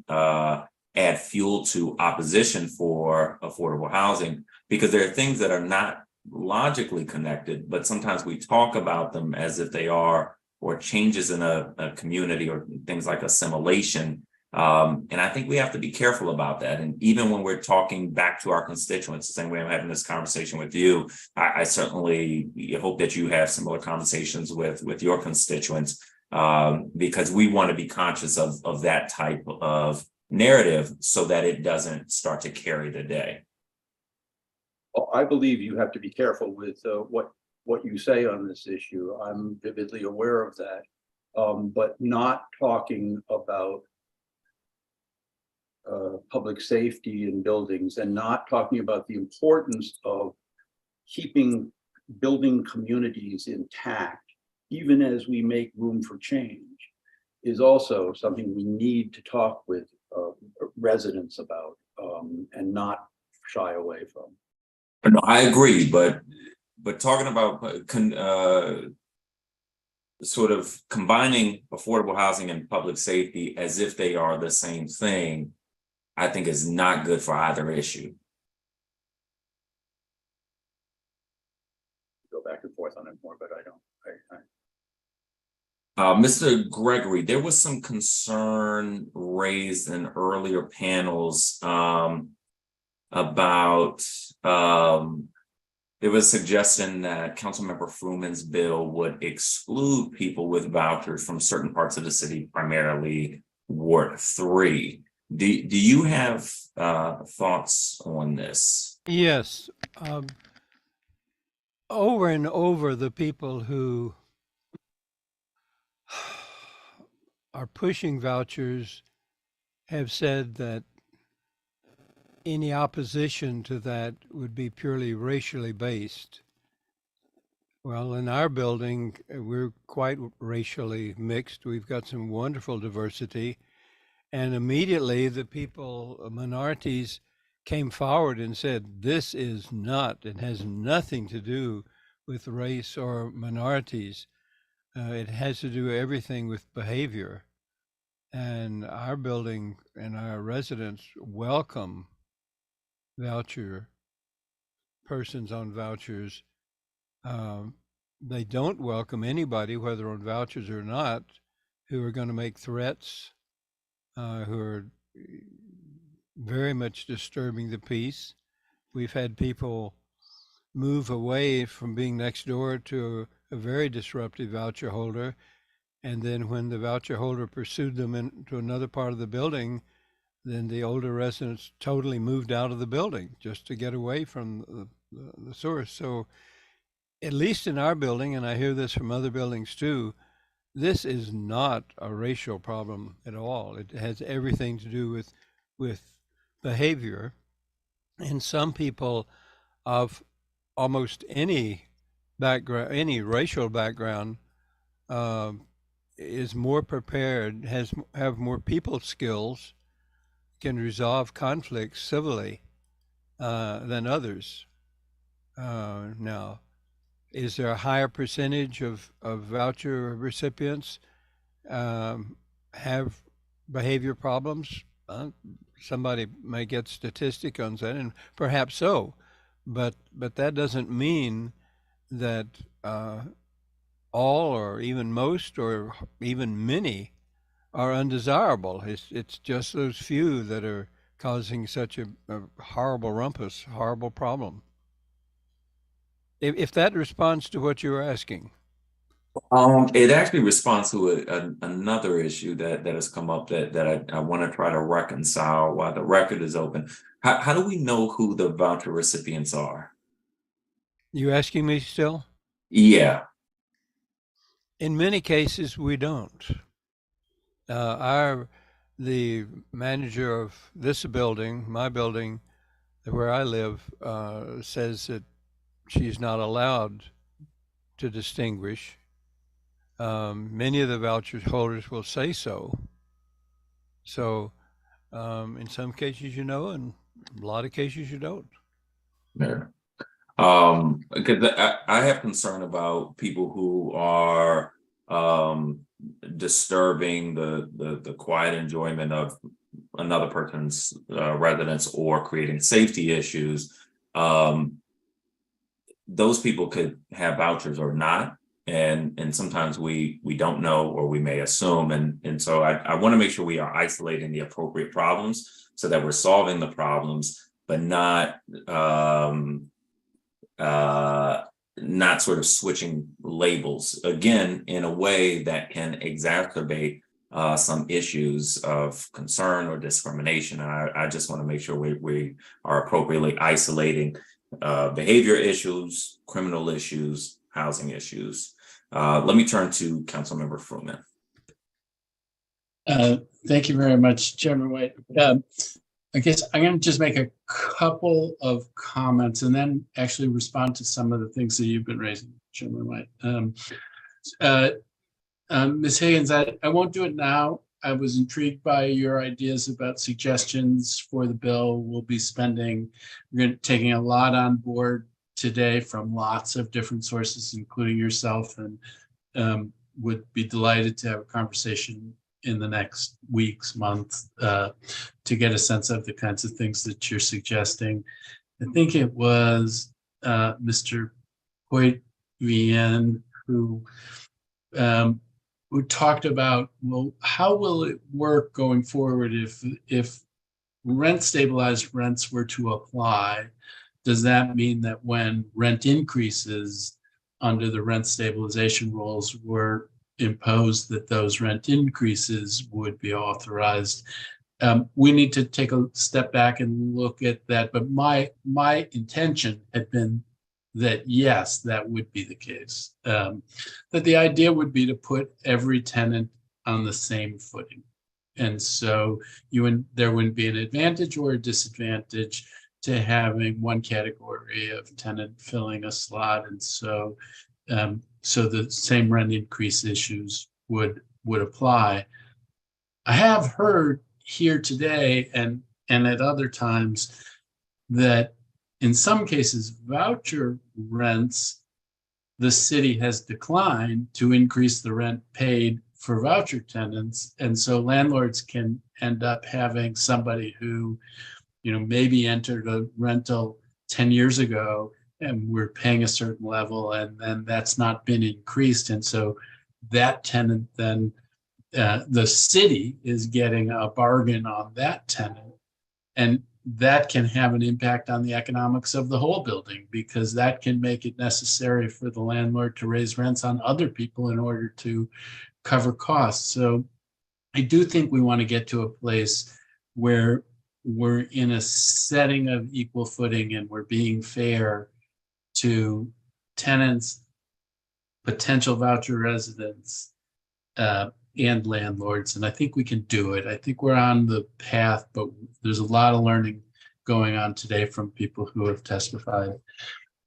add fuel to opposition for affordable housing, because there are things that are not logically connected, but sometimes we talk about them as if they are, or changes in a community, or things like assimilation. And I think we have to be careful about that. And even when we're talking back to our constituents, the same way I'm having this conversation with you, I certainly hope that you have similar conversations with your constituents, because we want to be conscious of that type of narrative so that it doesn't start to carry the day. I believe you have to be careful with what you say on this issue. I'm vividly aware of that, but not talking about public safety in buildings, and not talking about the importance of keeping building communities intact, even as we make room for change, is also something we need to talk with residents about, and not shy away from. No, I agree, but talking about sort of combining affordable housing and public safety as if they are the same thing, I think is not good for either issue. Go back and forth on it more, but I don't. Mr. Gregory, there was some concern raised in earlier panels about there was a suggestion that Councilmember Fruman's bill would exclude people with vouchers from certain parts of the city, primarily Ward 3. Do you have thoughts on this? Yes. Over and over, the people who are pushing vouchers have said that any opposition to that would be purely racially based. Well, in our building, we're quite racially mixed. We've got some wonderful diversity. And immediately the people, minorities, came forward and said, this is not, it has nothing to do with race or minorities. It has to do everything with behavior. And our building and our residents welcome persons on vouchers. They don't welcome anybody, whether on vouchers or not, who are going to make threats, who are very much disturbing the peace. We've had people move away from being next door to a very disruptive voucher holder, and then when the voucher holder pursued them into another part of the building, then the older residents totally moved out of the building just to get away from the source. So at least in our building, and I hear this from other buildings too, this is not a racial problem at all. It has everything to do with behavior. And some people of almost any background, any racial background, is more prepared, have more people skills, can resolve conflicts civilly than others. Now, is there a higher percentage of voucher recipients have behavior problems? Somebody may get statistic on that, and perhaps so, but that doesn't mean that all, or even most, or even many are undesirable. It's just those few that are causing such a horrible rumpus, horrible problem. If that responds to what you were asking. It actually responds to another issue that has come up that I want to try to reconcile while the record is open. How do we know who the voucher recipients are? You asking me still? Yeah. In many cases, we don't. The manager of this building, my building, where I live, says that she's not allowed to distinguish. Many of the voucher holders will say so. So in some cases you know, and a lot of cases you don't. Yeah. Because I have concern about people who are disturbing the quiet enjoyment of another person's residence or creating safety issues. Those people could have vouchers or not, and sometimes we don't know, or we may assume, and so I want to make sure we are isolating the appropriate problems so that we're solving the problems, but not not sort of switching labels again in a way that can exacerbate some issues of concern or discrimination. And I just want to make sure we are appropriately isolating behavior issues, criminal issues, housing issues. Let me turn to Councilmember Fruman. Thank you very much, Chairman White. I guess I'm going to just make a couple of comments and then actually respond to some of the things that you've been raising, Chairman White. Ms. Higgins, I won't do it now. I was intrigued by your ideas about suggestions for the bill. We're taking a lot on board today from lots of different sources, including yourself, and would be delighted to have a conversation in the next weeks, month, to get a sense of the kinds of things that you're suggesting. I think it was Mr. Poitvin who talked about, well, how will it work going forward if rent stabilized rents were to apply? Does that mean that when rent increases under the rent stabilization rules were imposed, that those rent increases would be authorized? We need to take a step back and look at that. But my intention had been that, yes, that would be the case. That the idea would be to put every tenant on the same footing. And so there wouldn't be an advantage or a disadvantage to having one category of tenant filling a slot. And so the same rent increase issues would apply. I have heard here today and at other times that in some cases voucher rents, the city has declined to increase the rent paid for voucher tenants. And so landlords can end up having somebody who, maybe entered a rental 10 years ago and we're paying a certain level, and then that's not been increased. And so that tenant then, the city is getting a bargain on that tenant. And that can have an impact on the economics of the whole building, because that can make it necessary for the landlord to raise rents on other people in order to cover costs. So I do think we want to get to a place where we're in a setting of equal footing and we're being fair to tenants, potential voucher residents, and landlords. And I think we can do it. I think we're on the path, but there's a lot of learning going on today from people who have testified.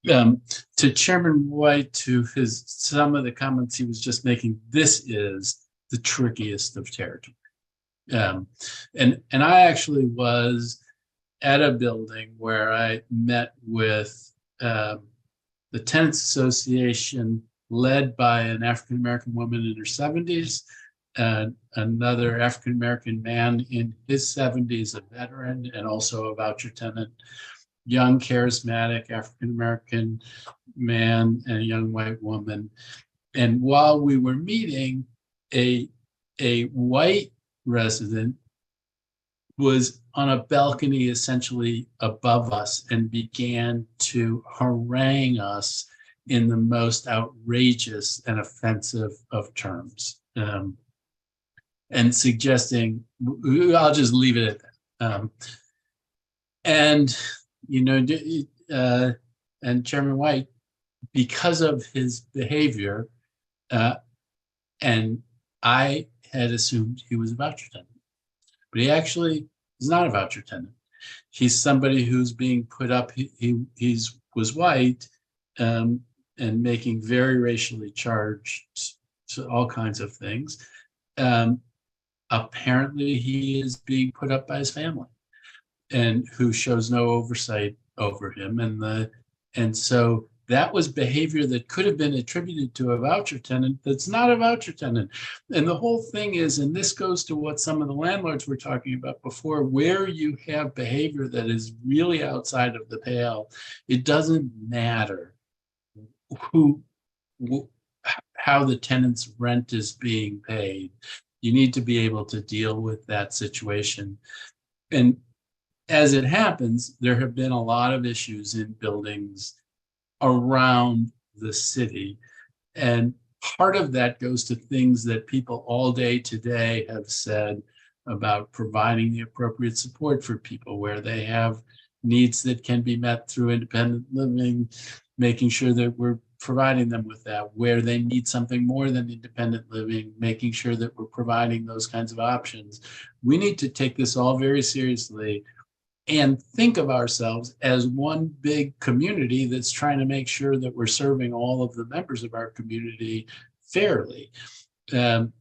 To Chairman White, to some of the comments he was just making, this is the trickiest of territory. And I actually was at a building where I met with the Tenants Association, led by an African-American woman in her 70s, and another African-American man in his 70s, a veteran and also a voucher tenant, young, charismatic African-American man and a young white woman. And while we were meeting, a white resident was on a balcony essentially above us and began to harangue us in the most outrageous and offensive of terms, and suggesting, I'll just leave it at that. And Chairman White, because of his behavior, and I had assumed he was a voucher tenant, but he actually is not a voucher tenant. He's somebody who's being put up. He was white, and making very racially charged to all kinds of things. Apparently, he is being put up by his family, and who shows no oversight over him, and so that was behavior that could have been attributed to a voucher tenant that's not a voucher tenant. And the whole thing is, and this goes to what some of the landlords were talking about before, where you have behavior that is really outside of the pale, it doesn't matter how the tenant's rent is being paid. You need to be able to deal with that situation. And as it happens, there have been a lot of issues in buildings around the city. And part of that goes to things that people all day today have said about providing the appropriate support for people where they have needs that can be met through independent living, making sure that we're providing them with that, where they need something more than independent living, making sure that we're providing those kinds of options. We need to take this all very seriously and think of ourselves as one big community that's trying to make sure that we're serving all of the members of our community fairly. And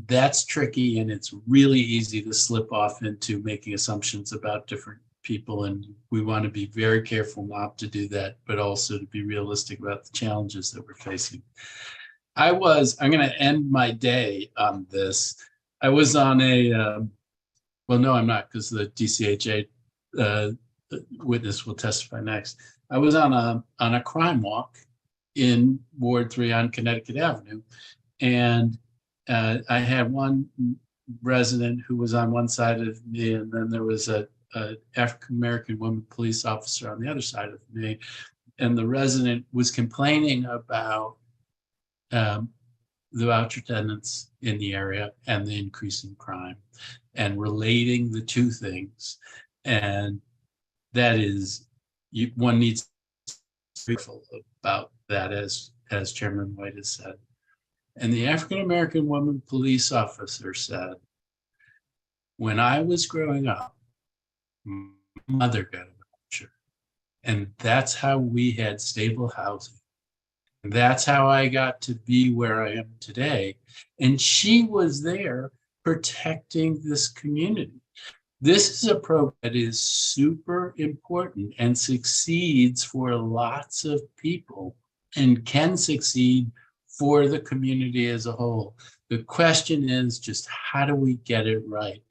that's tricky, and it's really easy to slip off into making assumptions about different people. And we want to be very careful not to do that, but also to be realistic about the challenges that we're facing. I'm going to end my day on this. I was on a, well, no, I'm not, because the DCHA witness will testify next. I was on a crime walk in Ward 3 on Connecticut Avenue, and I had one resident who was on one side of me, and then there was a African-American woman police officer on the other side of me, and the resident was complaining about the voucher tenants in the area and the increase in crime, and relating the two things. And that is, one needs to be careful about that, as Chairman White has said. And the African-American woman police officer said, when I was growing up, my mother got a voucher, and that's how we had stable housing. And that's how I got to be where I am today. And she was there protecting this community. This is a program that is super important and succeeds for lots of people and can succeed for the community as a whole. The question is just, how do we get it right?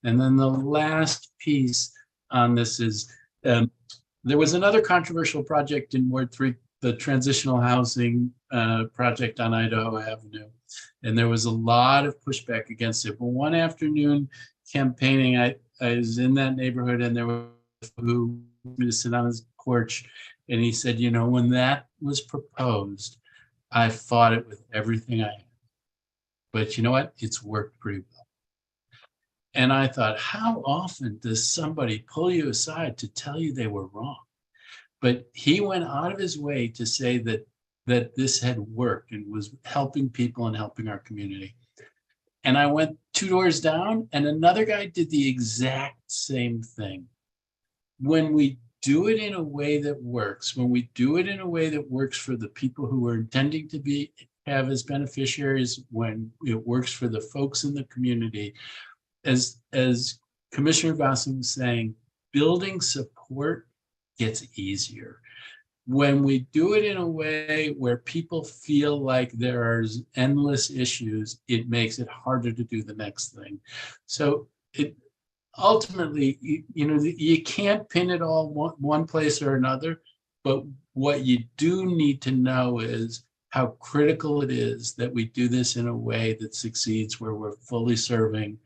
And then the last piece on this is, there was another controversial project in Ward 3, the transitional housing project on Idaho Avenue. And there was a lot of pushback against it. But one afternoon campaigning, I was in that neighborhood, and there was who asked me to sit on his porch, and he said, you know, when that was proposed, I fought it with everything I had. But you know what? It's worked pretty well. And I thought, how often does somebody pull you aside to tell you they were wrong? But he went out of his way to say that this had worked and was helping people and helping our community. And I went 2 doors down, and another guy did the exact same thing. When we do it in a way that works, when we do it in a way that works for the people who are intending to have as beneficiaries, when it works for the folks in the community, as Commissioner Vossen was saying, building support gets easier. When we do it in a way where people feel like there are endless issues, it makes it harder to do the next thing. So it ultimately, you can't pin it all one place or another, but what you do need to know is how critical it is that we do this in a way that succeeds, where we're fully serving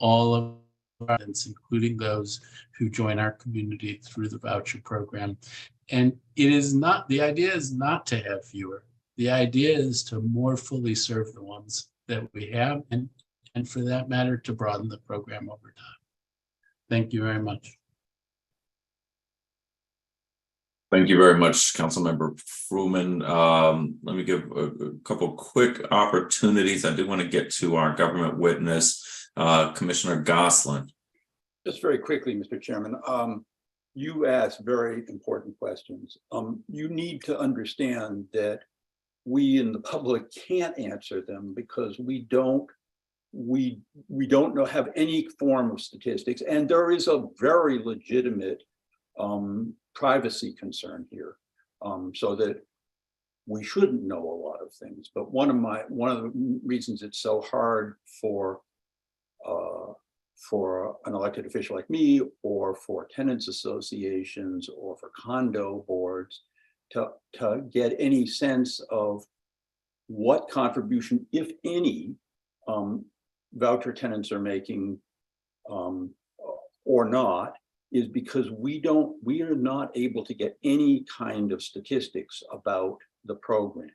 all of our residents, including those who join our community through the voucher program. And the idea is not to have fewer. The idea is to more fully serve the ones that we have, and for that matter, to broaden the program over time. Thank you very much. Thank you very much, Councilmember Fruman. Let me give a couple quick opportunities. I do want to get to our government witness, Commissioner Goslin. Just very quickly, Mr. Chairman, you asked very important questions. You need to understand that we in the public can't answer them because we don't have any form of statistics, and there is a very legitimate privacy concern here, so that we shouldn't know a lot of things. But one of the reasons it's so hard for an elected official like me, or for tenants associations, or for condo boards to get any sense of what contribution, if any, voucher tenants are making or not, is because we are not able to get any kind of statistics about the program.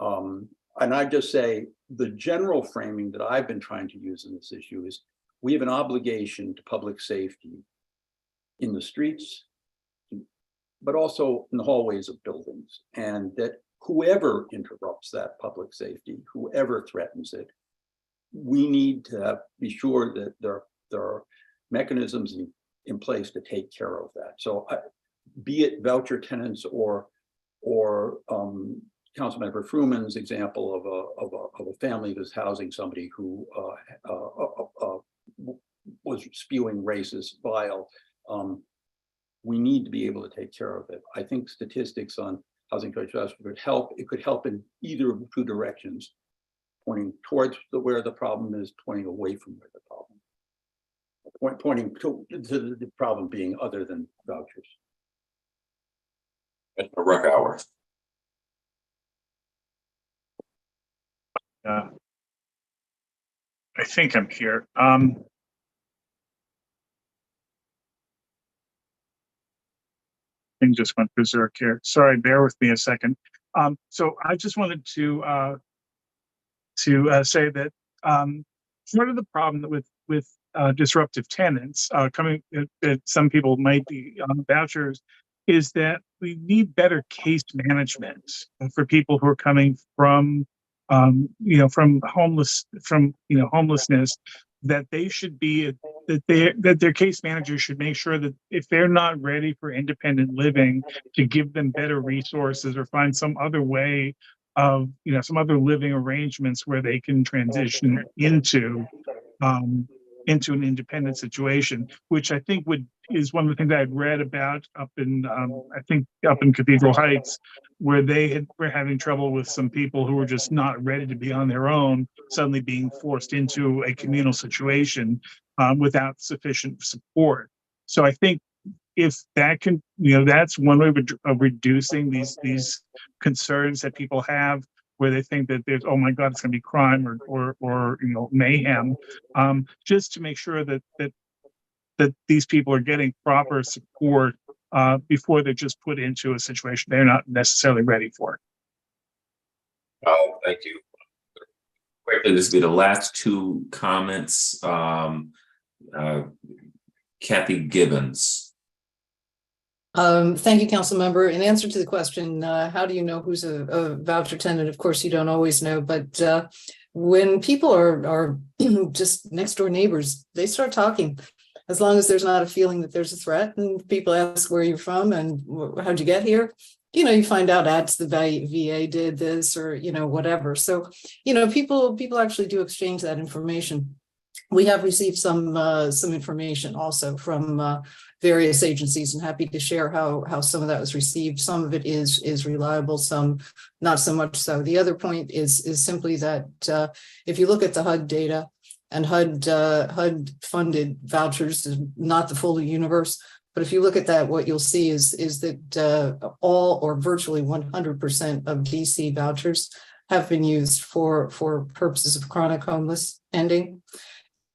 And I just say the general framing that I've been trying to use in this issue is we have an obligation to public safety in the streets, but also in the hallways of buildings, and that whoever interrupts that public safety, whoever threatens it, we need to be sure that there are mechanisms in place to take care of that. So be it voucher tenants or Councilmember Fruman's example of a family that's housing somebody who was spewing racist bile, we need to be able to take care of it. I think statistics on housing choice would help. It could help in either of the two directions, pointing towards where the problem is, pointing away from where the problem, pointing to the problem being other than vouchers. Mr. Ruckauer. I think I'm here. Thing just went berserk here. Sorry, bear with me a second. So I just wanted to say that part of the problem with disruptive tenants coming that some people might be on vouchers is that we need better case management for people who are coming from from homelessness, that they should be that their case manager should make sure that if they're not ready for independent living, to give them better resources or find some other way of some other living arrangements where they can transition into an independent situation, which I think is one of the things I'd read about up in Cathedral Heights, where were having trouble with some people who were just not ready to be on their own, suddenly being forced into a communal situation without sufficient support. So I think if that can, that's one way of reducing these concerns that people have, where they think that there's, oh my God, it's going to be crime or mayhem, just to make sure that these people are getting proper support before they're just put into a situation they're not necessarily ready for. Oh, thank you. Quickly, this will be the last two comments. Kathy Gibbons. Thank you, council member. In answer to the question, how do you know who's a voucher tenant? Of course, you don't always know, but when people are just next door neighbors, they start talking. As long as there's not a feeling that there's a threat, and people ask where you're from and how'd you get here, you find out the VA did this or whatever. So people actually do exchange that information. We have received some information also from various agencies, and happy to share how some of that was received. Some of it is reliable, some not so much so. The other point is simply that if you look at the HUD data, and HUD funded vouchers is not the full universe, but if you look at that, what you'll see is that all or virtually 100% of DC vouchers have been used for purposes of chronic homeless ending.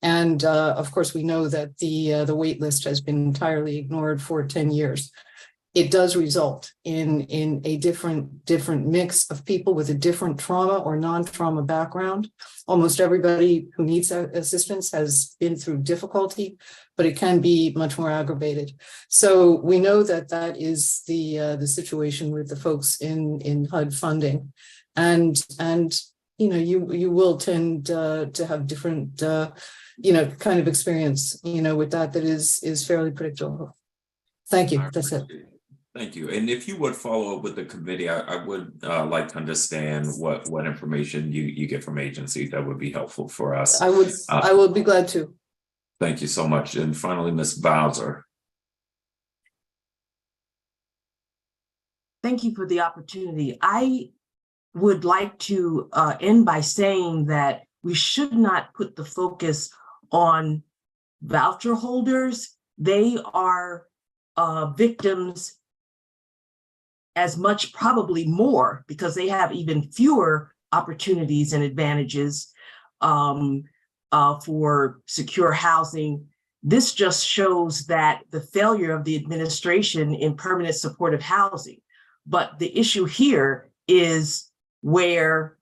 And of course, we know that the wait list has been entirely ignored for 10 years. it does result in a different mix of people with a different trauma or non-trauma background. Almost everybody who needs assistance has been through difficulty, but it can be much more aggravated. So we know that that is the situation with the folks in HUD funding, and you know, you will tend to have different you know, kind of experience, you know, with that is fairly predictable. Thank you. That's it. Thank you. And if you would follow up with the committee, I would like to understand what information you get from agencies. That would be helpful for us. I will be glad to. Thank you so much. And finally, Ms. Bowser. Thank you for the opportunity. I would like to end by saying that we should not put the focus on voucher holders. They are victims as much, probably more, because they have even fewer opportunities and advantages for secure housing. This just shows that the failure of the administration in permanent supportive housing. But the issue here is where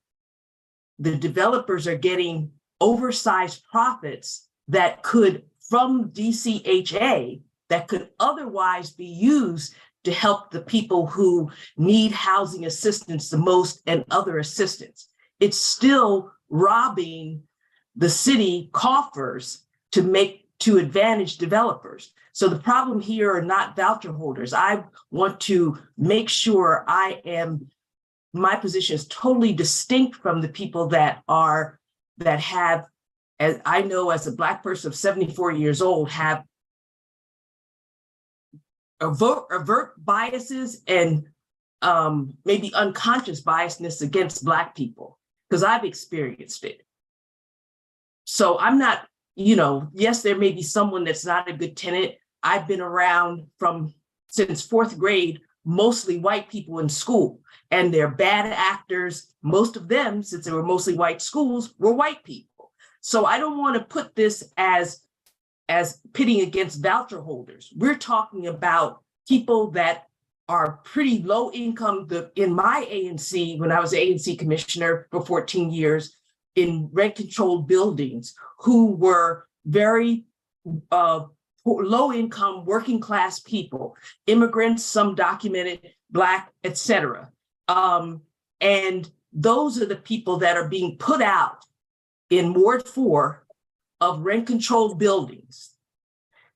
the developers are getting oversized profits that could, from DCHA, that could otherwise be used to help the people who need housing assistance the most and other assistance. It's still robbing the city coffers to advantage developers. So the problem here are not voucher holders. I want to make sure my position is totally distinct from the people that have, as I know as a Black person of 74 years old, have overt biases and maybe unconscious biasness against Black people, because I've experienced it. So I'm not, you know, yes, there may be someone that's not a good tenant. I've been around since fourth grade, mostly white people in school, and they're bad actors. Most of them, since they were mostly white schools, were white people. So I don't want to put this as pitting against voucher holders. We're talking about people that are pretty low income. In my ANC, when I was ANC commissioner for 14 years, in rent controlled buildings, who were very low income, working class people, immigrants, some documented, Black, etc. And those are the people that are being put out in Ward 4 of rent controlled buildings.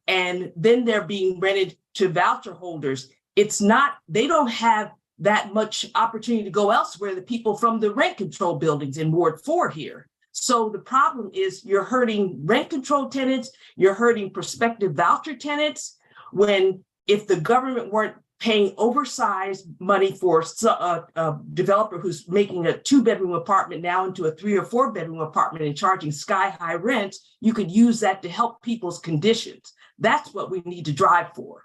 And then they're being rented to voucher holders. They don't have that much opportunity to go elsewhere, the people from the rent control buildings in Ward 4 here. So the problem is you're hurting rent control tenants, you're hurting prospective voucher tenants, when if the government weren't paying oversized money for a developer who's making a 2-bedroom apartment now into a 3 or 4-bedroom apartment and charging sky-high rents, you could use that to help people's conditions. That's what we need to drive for,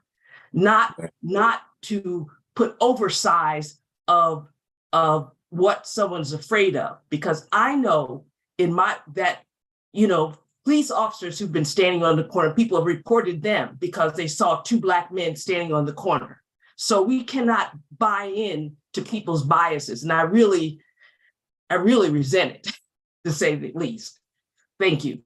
not to put oversize of what someone's afraid of. Because I know police officers who've been standing on the corner, people have reported them because they saw 2 Black men standing on the corner. So we cannot buy in to people's biases. And I really resent it, to say the least. Thank you.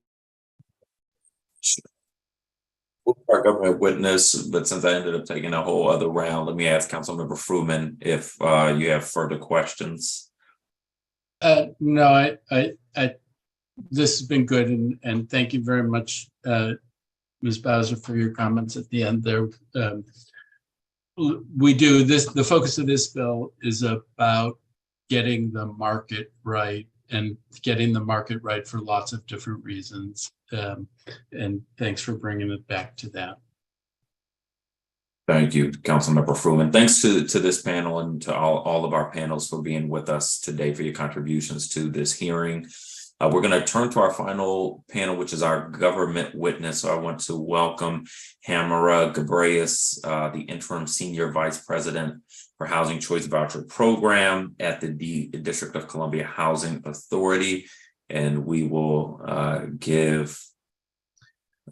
Our government witness, but since I ended up taking a whole other round, let me ask Councilmember Fruman if you have further questions. No, this has been good, and thank you very much, Ms. Bowser, for your comments at the end there. The focus of this bill is about getting the market right, and getting the market right for lots of different reasons. And thanks for bringing it back to that. Thank you, Councilmember Fruman. Thanks to this panel and to all of our panels for being with us today, for your contributions to this hearing. We're going to turn to our final panel, which is our government witness. So I want to welcome Hamara Gabrias, the interim senior vice president for Housing Choice Voucher Program at the District of Columbia Housing Authority. And we will give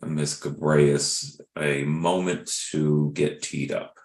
Ms. Gabrias a moment to get teed up.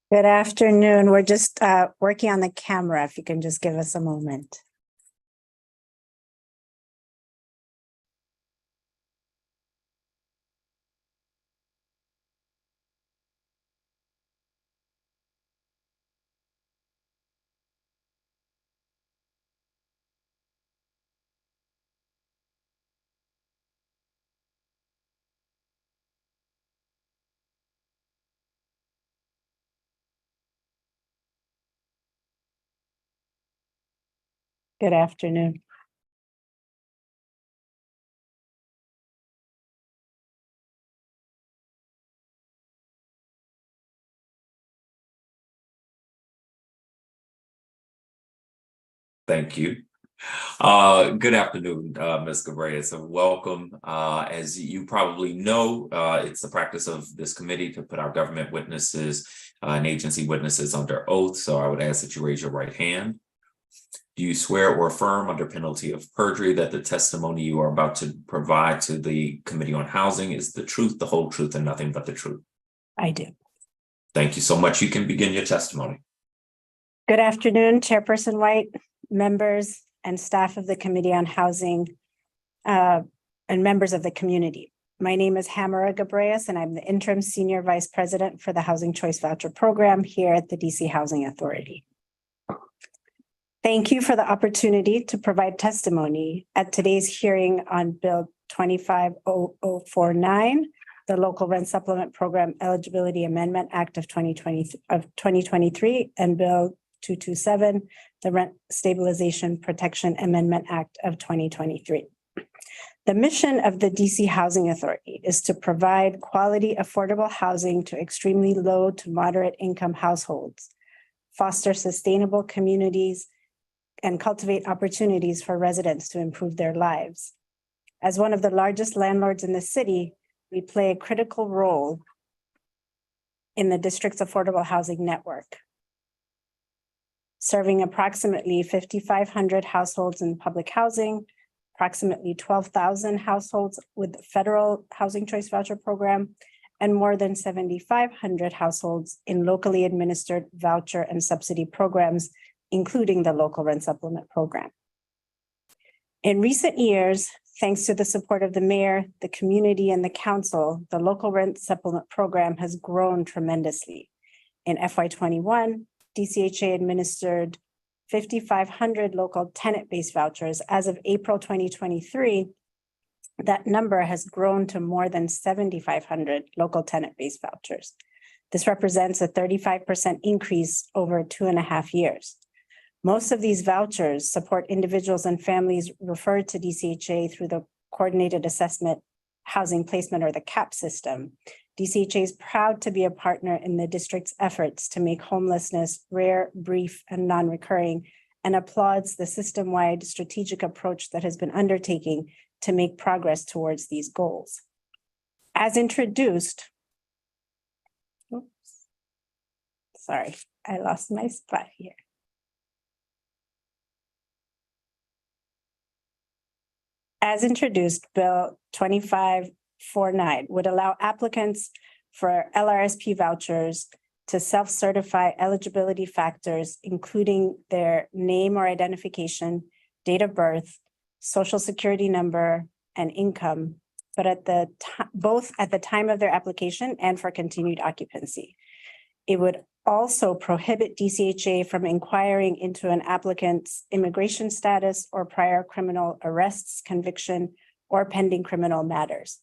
Good afternoon. We're just working on the camera. If you can just give us a moment. Good afternoon. Thank you. Good afternoon, Ms. Cabrera. And welcome. As you probably know, it's the practice of this committee to put our government witnesses and agency witnesses under oath. So I would ask that you raise your right hand. Do you swear or affirm under penalty of perjury that the testimony you are about to provide to the Committee on Housing is the truth, the whole truth, and nothing but the truth? I do. Thank you so much. You can begin your testimony. Good afternoon, Chairperson White, members and staff of the Committee on Housing, and members of the community. My name is Hamara Gabreas, and I'm the Interim Senior Vice President for the Housing Choice Voucher Program here at the DC Housing Authority. Thank you for the opportunity to provide testimony at today's hearing on Bill 25-49, the Local Rent Supplement Program Eligibility Amendment Act of 2023, and Bill 227, the Rent Stabilization Protection Amendment Act of 2023. The mission of the DC Housing Authority is to provide quality, affordable housing to extremely low to moderate income households, foster sustainable communities, and cultivate opportunities for residents to improve their lives. As one of the largest landlords in the city, we play a critical role in the district's affordable housing network, serving approximately 5,500 households in public housing, approximately 12,000 households with the Federal Housing Choice Voucher Program, and more than 7,500 households in locally administered voucher and subsidy programs, including the Local Rent Supplement Program. In recent years, thanks to the support of the mayor, the community, and the council, the Local Rent Supplement Program has grown tremendously. In FY21, DCHA administered 5,500 local tenant-based vouchers. As of April 2023, that number has grown to more than 7,500 local tenant-based vouchers. This represents a 35% increase over 2.5 years. Most of these vouchers support individuals and families referred to DCHA through the Coordinated Assessment Housing Placement, or the CAP system. DCHA is proud to be a partner in the district's efforts to make homelessness rare, brief, and non-recurring, and applauds the system-wide strategic approach that has been undertaking to make progress towards these goals. As introduced, sorry, I lost my spot here. As introduced, Bill 25-49 would allow applicants for LRSP vouchers to self-certify eligibility factors, including their name or identification, date of birth, social security number, and income, but both at the time of their application and for continued occupancy. It would also prohibit DCHA from inquiring into an applicant's immigration status or prior criminal arrests, conviction, or pending criminal matters.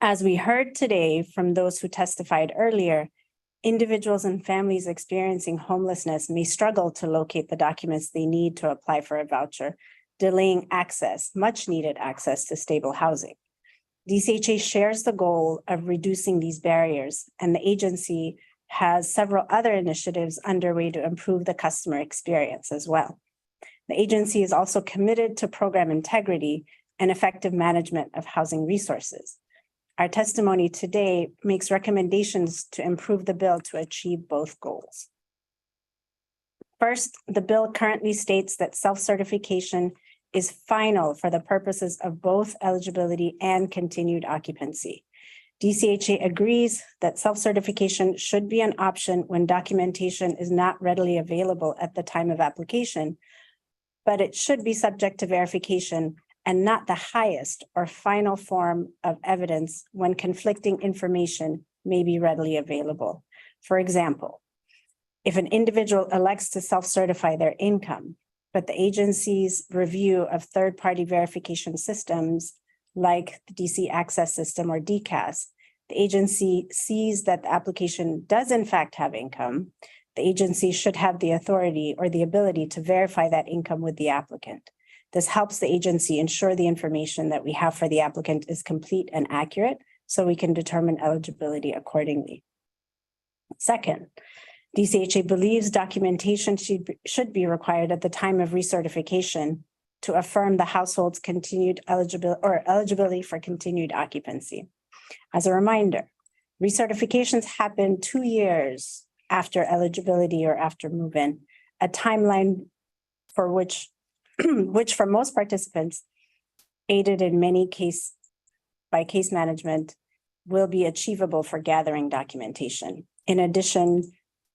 As we heard today from those who testified earlier, individuals and families experiencing homelessness may struggle to locate the documents they need to apply for a voucher, delaying access, much needed access to stable housing. DCHA shares the goal of reducing these barriers, and the agency has several other initiatives underway to improve the customer experience as well. The agency is also committed to program integrity and effective management of housing resources. Our testimony today makes recommendations to improve the bill to achieve both goals. First, the bill currently states that self-certification is final for the purposes of both eligibility and continued occupancy. DCHA agrees that self-certification should be an option when documentation is not readily available at the time of application, but it should be subject to verification and not the highest or final form of evidence when conflicting information may be readily available. For example, if an individual elects to self-certify their income, but the agency's review of third-party verification systems like the DC Access System or DCAS, the agency sees that the application does in fact have income, the agency should have the authority or the ability to verify that income with the applicant. This helps the agency ensure the information that we have for the applicant is complete and accurate, so we can determine eligibility accordingly. Second, DCHA believes documentation should be required at the time of recertification to affirm the household's continued eligibility for continued occupancy. As a reminder, recertifications happen 2 years after eligibility or after move-in, a timeline for which for most participants, aided in many case by case management, will be achievable for gathering documentation. In addition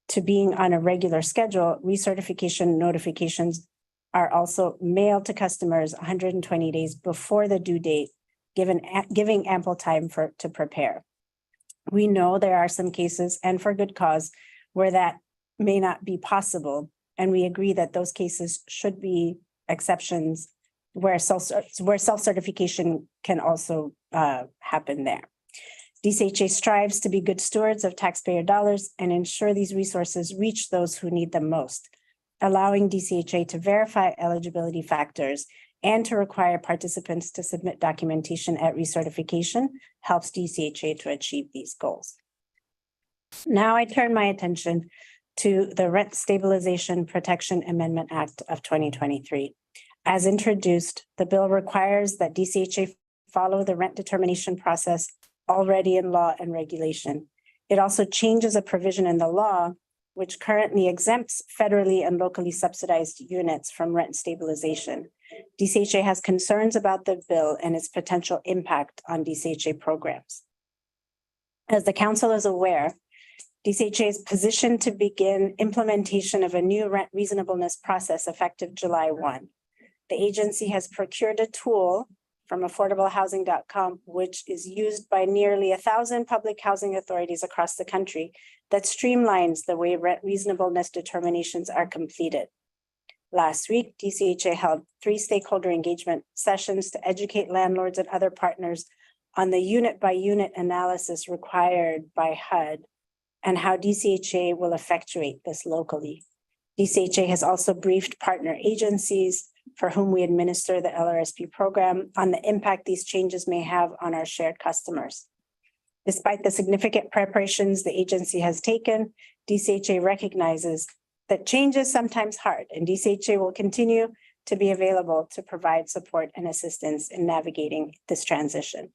to being on a regular schedule, recertification notifications are also mailed to customers 120 days before the due date, giving ample time to prepare. We know there are some cases, and for good cause, where that may not be possible, and we agree that those cases should be exceptions where self-certification can also happen there. DCHA strives to be good stewards of taxpayer dollars and ensure these resources reach those who need them most. Allowing DCHA to verify eligibility factors and to require participants to submit documentation at recertification helps DCHA to achieve these goals. Now I turn my attention to the Rent Stabilization Protection Amendment Act of 2023. As introduced, the bill requires that DCHA follow the rent determination process already in law and regulation. It also changes a provision in the law which currently exempts federally and locally subsidized units from rent stabilization. DCHA has concerns about the bill and its potential impact on DCHA programs. As the council is aware, DCHA is positioned to begin implementation of a new rent reasonableness process effective July 1. The agency has procured a tool from affordablehousing.com, which is used by nearly 1,000 public housing authorities across the country that streamlines the way rent reasonableness determinations are completed. Last week, DCHA held 3 stakeholder engagement sessions to educate landlords and other partners on the unit-by-unit analysis required by HUD and how DCHA will effectuate this locally. DCHA has also briefed partner agencies for whom we administer the LRSP program on the impact these changes may have on our shared customers. Despite the significant preparations the agency has taken, DCHA recognizes that change is sometimes hard, and DCHA will continue to be available to provide support and assistance in navigating this transition.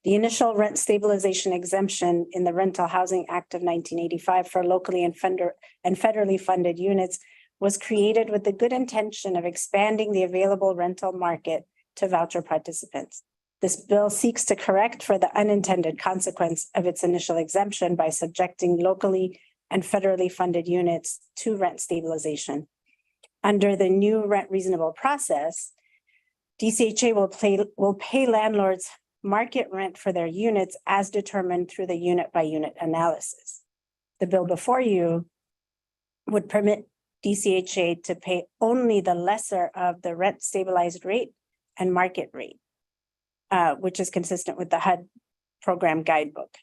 The initial rent stabilization exemption in the Rental Housing Act of 1985 for locally and federally funded units was created with the good intention of expanding the available rental market to voucher participants. This bill seeks to correct for the unintended consequence of its initial exemption by subjecting locally and federally funded units to rent stabilization. Under the new rent reasonable process, DCHA will pay landlords market rent for their units as determined through the unit-by-unit analysis. The bill before you would permit DCHA to pay only the lesser of the rent stabilized rate and market rate, which is consistent with the HUD program guidebook.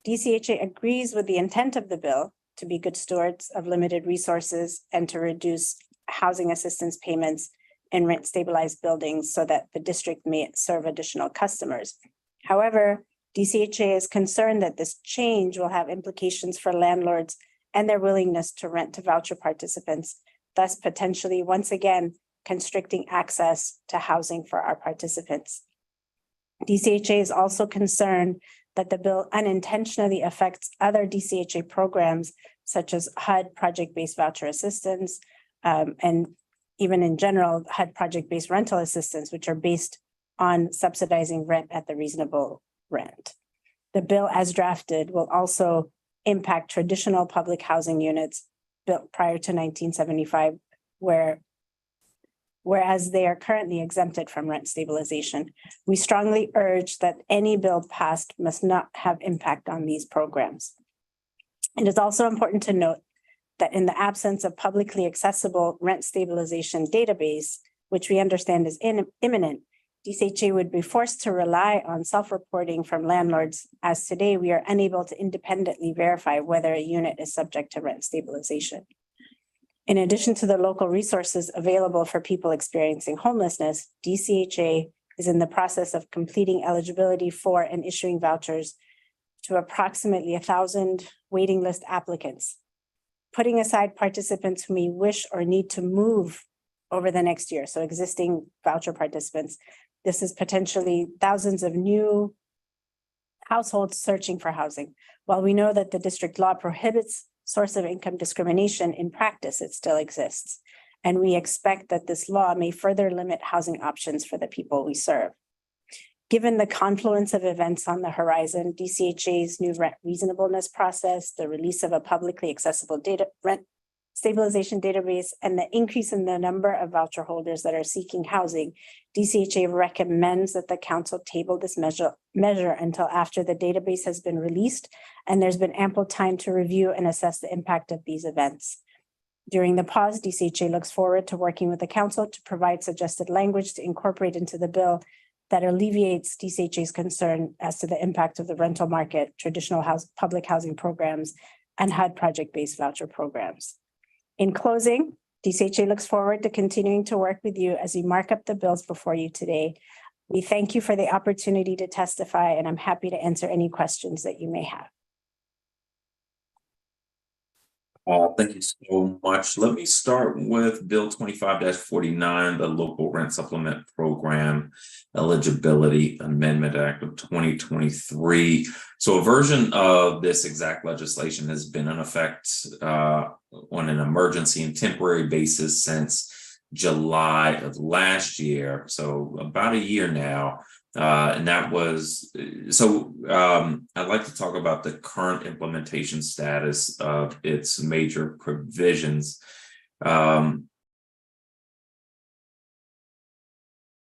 DCHA agrees with the intent of the bill to be good stewards of limited resources and to reduce housing assistance payments in rent stabilized buildings so that the district may serve additional customers. However, DCHA is concerned that this change will have implications for landlords and their willingness to rent to voucher participants, thus potentially once again constricting access to housing for our participants. DCHA is also concerned that the bill unintentionally affects other DCHA programs such as HUD project-based voucher assistance, and even in general, HUD project-based rental assistance, which are based on subsidizing rent at the reasonable rent. The bill as drafted will also impact traditional public housing units built prior to 1975, whereas they are currently exempted from rent stabilization. We strongly urge that any bill passed must not have impact on these programs. It is also important to note that in the absence of publicly accessible rent stabilization database, which we understand is imminent, DCHA would be forced to rely on self-reporting from landlords, as today we are unable to independently verify whether a unit is subject to rent stabilization. In addition to the local resources available for people experiencing homelessness, DCHA is in the process of completing eligibility for and issuing vouchers to approximately 1,000 waiting list applicants. Putting aside participants who may wish or need to move over the next year, so existing voucher participants, this is potentially thousands of new households searching for housing. While we know that the district law prohibits source of income discrimination, in practice, it still exists. And we expect that this law may further limit housing options for the people we serve. Given the confluence of events on the horizon, DCHA's new rent reasonableness process, the release of a publicly accessible rent stabilization database, and the increase in the number of voucher holders that are seeking housing, DCHA recommends that the council table this measure until after the database has been released and there's been ample time to review and assess the impact of these events. During the pause, DCHA looks forward to working with the council to provide suggested language to incorporate into the bill that alleviates DCHA's concern as to the impact of the rental market, traditional public housing programs, and HUD project-based voucher programs. In closing, DCHA looks forward to continuing to work with you as we mark up the bills before you today. We thank you for the opportunity to testify, and I'm happy to answer any questions that you may have. Thank you so much. Let me start with Bill 25-49, the Local Rent Supplement Program Eligibility Amendment Act of 2023. So a version of this exact legislation has been in effect on an emergency and temporary basis since July of last year. So about a year now. And that was, I'd like to talk about the current implementation status of its major provisions. Do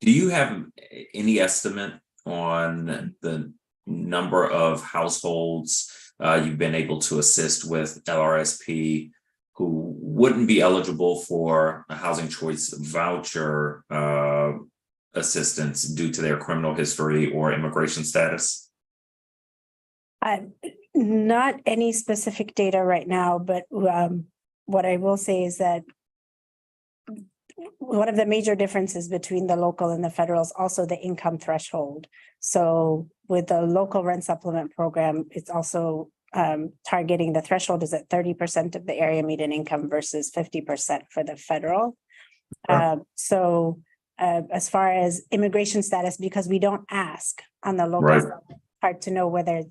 you have any estimate on the number of households you've been able to assist with LRSP who wouldn't be eligible for a housing choice voucher assistance due to their criminal history or immigration status? Not any specific data right now, but what I will say is that one of the major differences between the local and the federal is also the income threshold. So with the local rent supplement program, it's also targeting the threshold is at 30% of the area median income versus 50% for the federal. As far as immigration status, because we don't ask on the local side, it's hard to know whether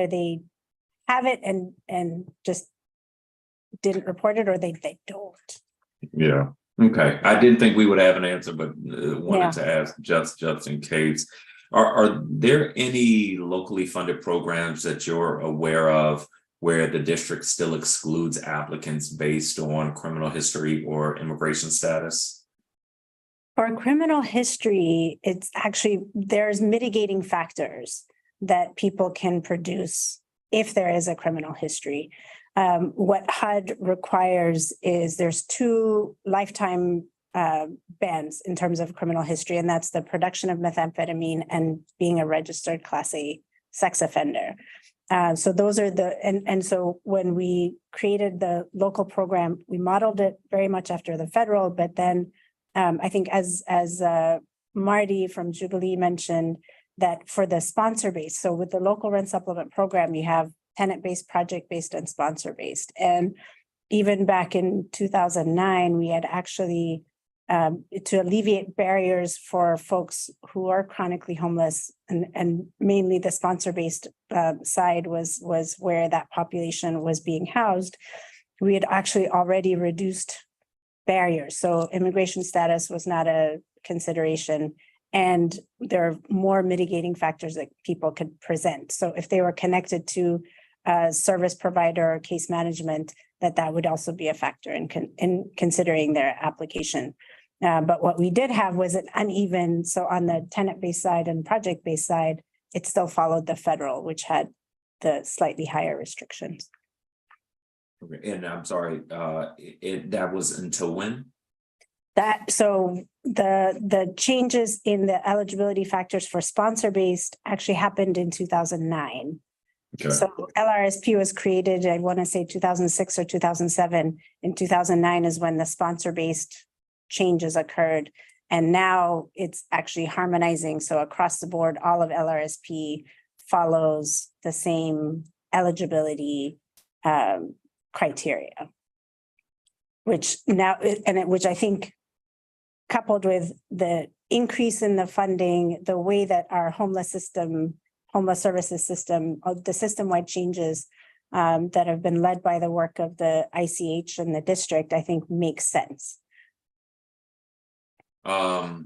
they have it and just didn't report it or they don't. Yeah. Okay. I didn't think we would have an answer, but wanted to ask just in case. Are there any locally funded programs that you're aware of where the district still excludes applicants based on criminal history or immigration status? For criminal history, it's actually, there's mitigating factors that people can produce if there is a criminal history. What HUD requires is there's 2 lifetime bans in terms of criminal history, and that's the production of methamphetamine and being a registered Class A sex offender. So those are and so when we created the local program, we modeled it very much after the federal, but then I think as Marty from Jubilee mentioned, that for the sponsor base, so with the local rent supplement program, you have tenant-based, project-based, and sponsor-based. And even back in 2009, we had actually, to alleviate barriers for folks who are chronically homeless, and mainly the sponsor-based side was where that population was being housed, we had actually already reduced barriers. So immigration status was not a consideration. and there are more mitigating factors that people could present. So if they were connected to a service provider or case management, that would also be a factor in considering their application. But what we did have was an uneven, so on the tenant-based side and project-based side, it still followed the federal, which had the slightly higher restrictions. Okay, and I'm sorry, that was until when? So the changes in the eligibility factors for sponsor-based actually happened in 2009. Okay. So LRSP was created, I want to say 2006 or 2007. In 2009 is when the sponsor-based changes occurred. And now it's actually harmonizing. So across the board, all of LRSP follows the same eligibility criteria, which I think, coupled with the increase in the funding, the way that our homeless services system, the system-wide changes that have been led by the work of the ICH and the district, I think makes sense. Have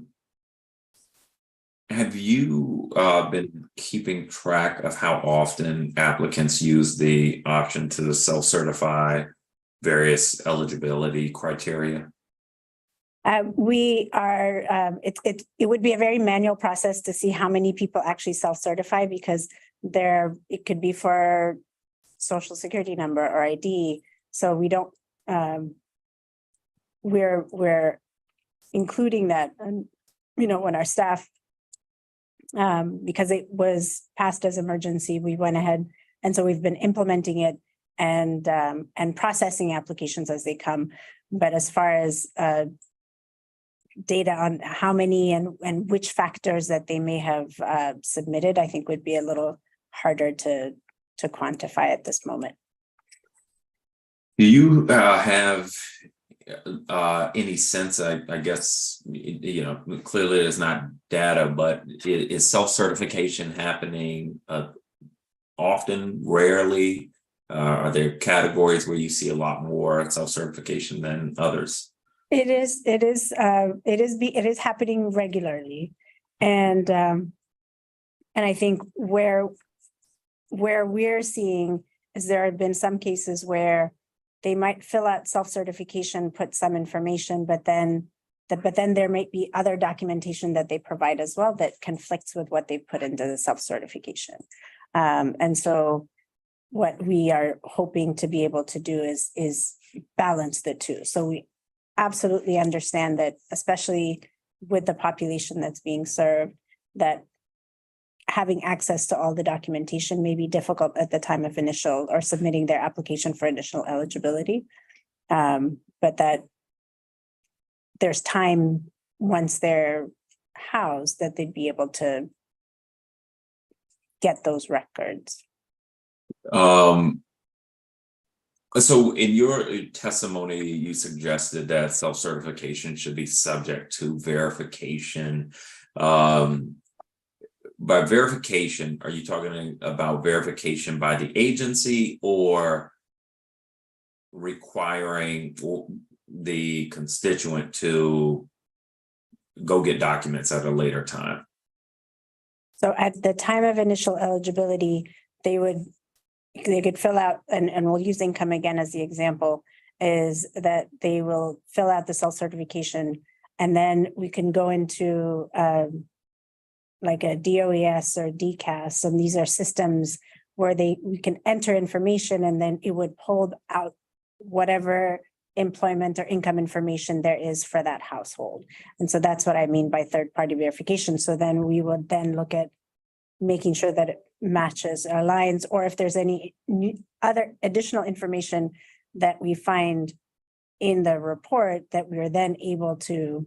you been keeping track of how often applicants use the option to self-certify various eligibility criteria? We are, it would be a very manual process to see how many people actually self-certify, because it could be for social security number or ID. So we don't, we're including that, when our staff, because it was passed as emergency, we went ahead. And so we've been implementing it and processing applications as they come. But as far as data on how many and which factors that they may have submitted, I think would be a little harder to quantify at this moment. Do you have any sense, I guess, clearly there's not data, but is self-certification happening often, rarely? Are there categories where you see a lot more self-certification than others? It is happening regularly. And I think where we're seeing is there have been some cases where they might fill out self-certification, put some information, but then there might be other documentation that they provide as well that conflicts with what they put into the self-certification. And so what we are hoping to be able to do is balance the two. So we absolutely understand that, especially with the population that's being served, that having access to all the documentation may be difficult at the time of initial or submitting their application for initial eligibility. But that there's time once they're housed that they'd be able to get those records. So in your testimony, you suggested that self-certification should be subject to verification. By verification, are you talking about verification by the agency or requiring the constituent to go get documents at a later time? So at the time of initial eligibility, they could fill out, and we'll use income again as the example, is that they will fill out the self-certification, and then we can go into like a DOES or DCAS, and these are systems where we can enter information, and then it would pull out whatever employment or income information there is for that household. And so that's what I mean by third-party verification. So then we would then look at making sure that it matches our lines, or if there's any other additional information that we find in the report, that we are then able to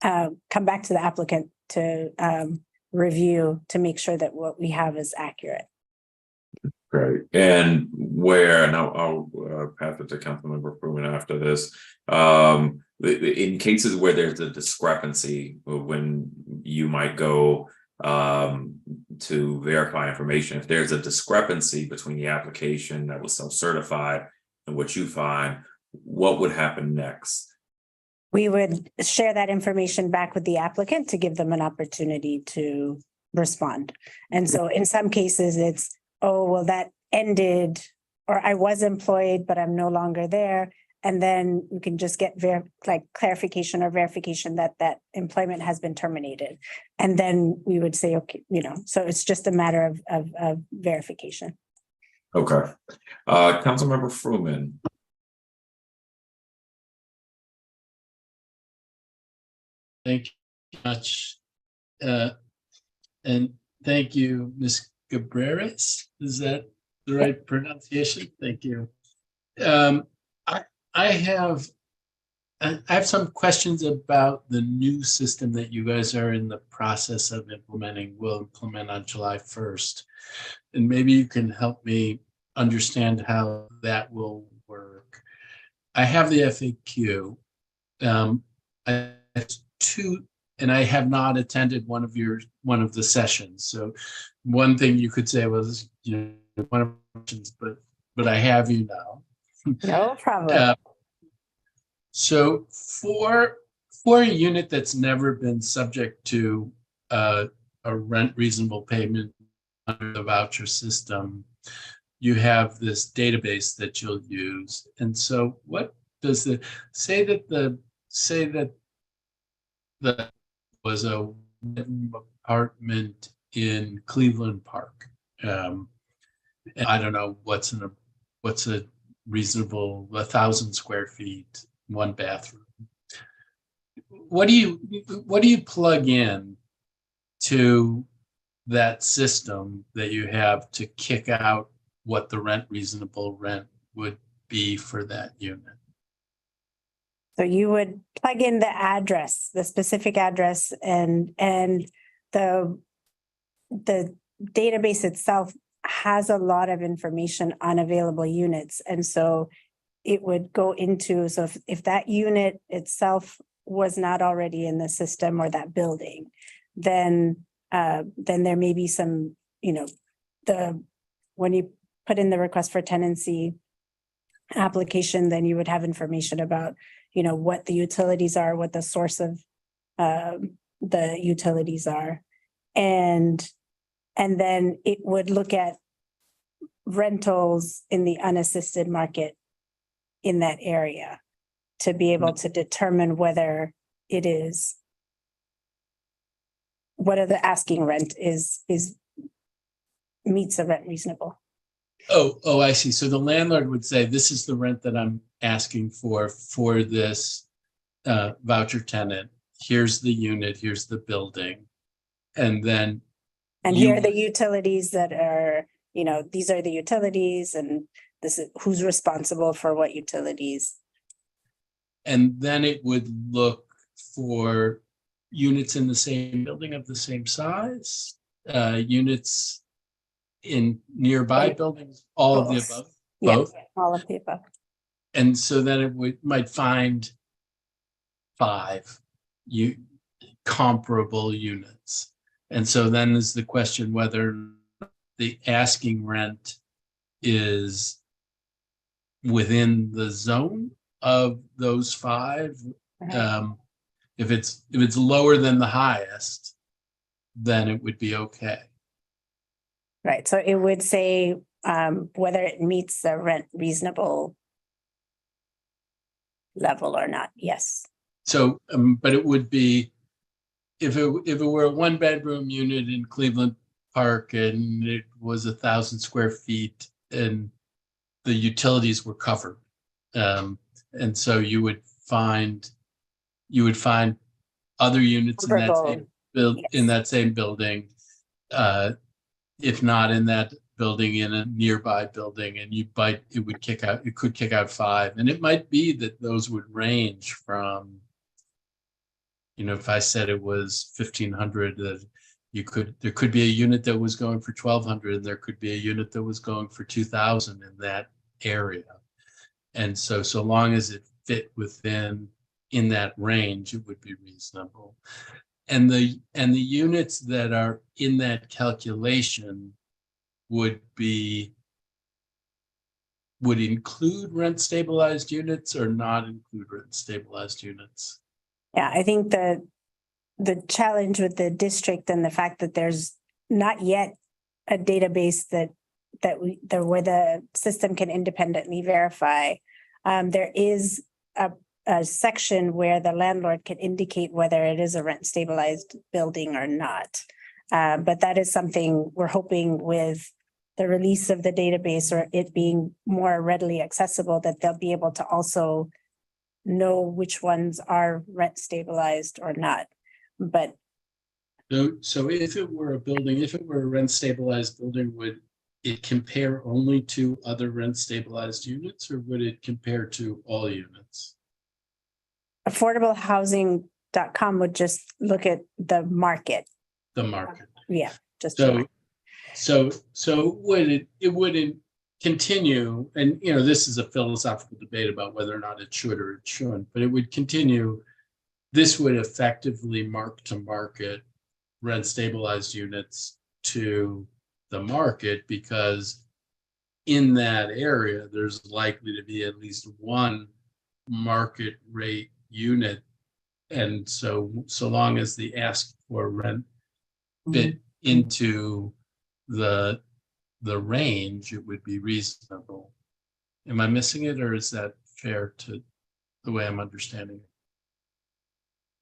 come back to the applicant to review to make sure that what we have is accurate. Great. And I'll pass it to Councilmember Fruman after this. In cases where there's a discrepancy, when you might go to verify information, if there's a discrepancy between the application that was self-certified and what you find, what would happen next? We would share that information back with the applicant to give them an opportunity to respond. And so in some cases, it's, oh, well, that ended, or I was employed, but I'm no longer there. And then we can just get clarification or verification that that employment has been terminated. And then we would say, okay, so it's just a matter of verification. Okay. Councilmember Fruman. Thank you much. And thank you, Ms. Cabreras. Is that the right pronunciation? Thank you. I have some questions about the new system that you guys are in the process of implementing, will implement on July 1st. And maybe you can help me understand how that will work. I have the FAQ. I have two, and I have not attended one of the sessions. So one thing you could say was, one of the questions, but I have you now. No problem. So for a unit that's never been subject to a rent reasonable payment under the voucher system, you have this database that you'll use. And so what does say that the was a apartment in Cleveland Park. And I don't know what's a reasonable 1,000 square feet, one bathroom. What do you plug in to that system that you have to kick out what the reasonable rent would be for that unit? So you would plug in the address, the specific address, and the database itself has a lot of information on available units. And so it would go into, so if that unit itself was not already in the system or that building, then there may be some, when you put in the request for tenancy application, then you would have information about, what the utilities are, what the source of the utilities are. And then it would look at rentals in the unassisted market in that area to be able to determine whether the asking rent is meets the rent reasonable. Oh, I see. So the landlord would say, this is the rent that I'm asking for this voucher tenant. Here's the unit, here's the building. And then here are the utilities that are, these are the utilities, and this is who's responsible for what utilities. And then it would look for units in the same building of the same size, units in nearby buildings, all of the above. Both. Yeah, all of the above. And so then it might find 5 comparable units. And so then is the question whether the asking rent is within the zone of those 5. If it's lower than the highest, then it would be okay. Right. So it would say whether it meets the rent reasonable level or not. Yes. So, but it would be if it were a 1-bedroom unit in Cleveland Park and it was 1,000 square feet and the utilities were covered, and so you would find other units in that same building, if not in that building, in a nearby building, and it could kick out 5, and it might be that those would range from, if I said it was 1,500, that there could be a unit that was going for 1,200, and there could be a unit that was going for 2,000 in that area. And so long as it fit in that range, it would be reasonable. And the units that are in that calculation would be would include rent stabilized units or not include rent stabilized units? Yeah, I think the challenge with the district and the fact that there's not yet a database where the system can independently verify. There is a section where the landlord can indicate whether it is a rent stabilized building or not. But that is something we're hoping with the release of the database or it being more readily accessible, that they'll be able to also know which ones are rent stabilized or not. But So if it were a rent stabilized building, would it compare only to other rent stabilized units, or would it compare to all units? affordablehousing.com would just look at the market. The market. Yeah, just the market. So it wouldn't continue, and this is a philosophical debate about whether or not it should or it shouldn't, but it would continue. This would effectively mark to market rent stabilized units to the market, because in that area, there's likely to be at least one market rate unit. And so long as the ask for rent fit into the range, it would be reasonable. Am I missing it, or is that fair to the way I'm understanding it?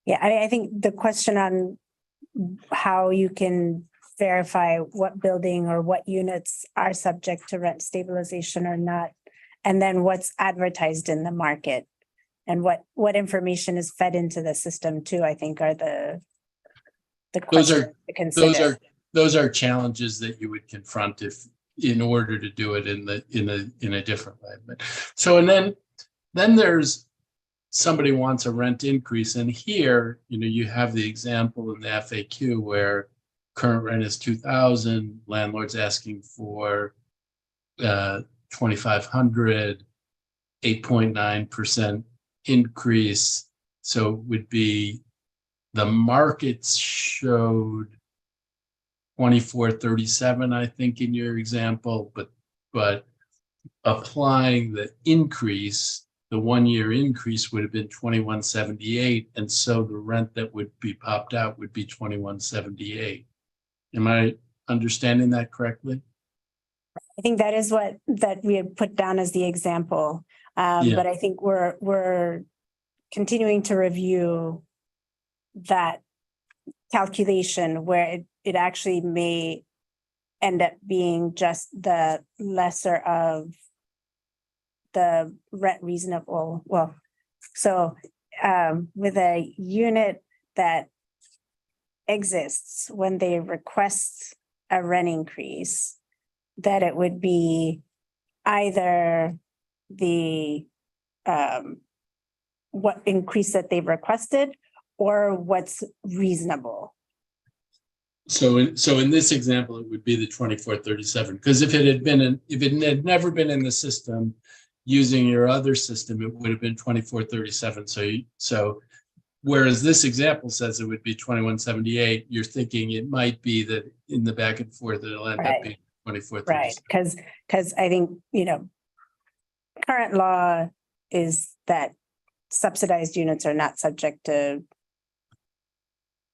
Yeah, I think the question on how you can verify what building or what units are subject to rent stabilization or not, and then what's advertised in the market and what information is fed into the system too, I think are the questions to consider. Those are challenges that you would confront in order to do it in a different way. But so, and then there's somebody wants a rent increase, and here you have the example in the FAQ where current rent is $2,000, landlord's asking for $2,500, 8.9% increase. So it would be, the markets showed 2437, I think, in your example, but applying the increase, the 1 year increase would have been 2178, and so the rent that would be popped out would be 2178. Am I understanding that correctly? I think that is that we had put down as the example. But I think we're continuing to review that calculation where it actually may end up being just the lesser of the rent reasonable. Well, so with a unit that exists, when they request a rent increase, that it would be either the what increase that they've requested or what's reasonable. So in this example, it would be the 2437, because if it had never been in the system using your other system, it would have been 2437. So whereas this example says it would be 2178, you're thinking it might be that in the back and forth it'll end up being 2437. Right, because I think current law is that subsidized units are not subject to.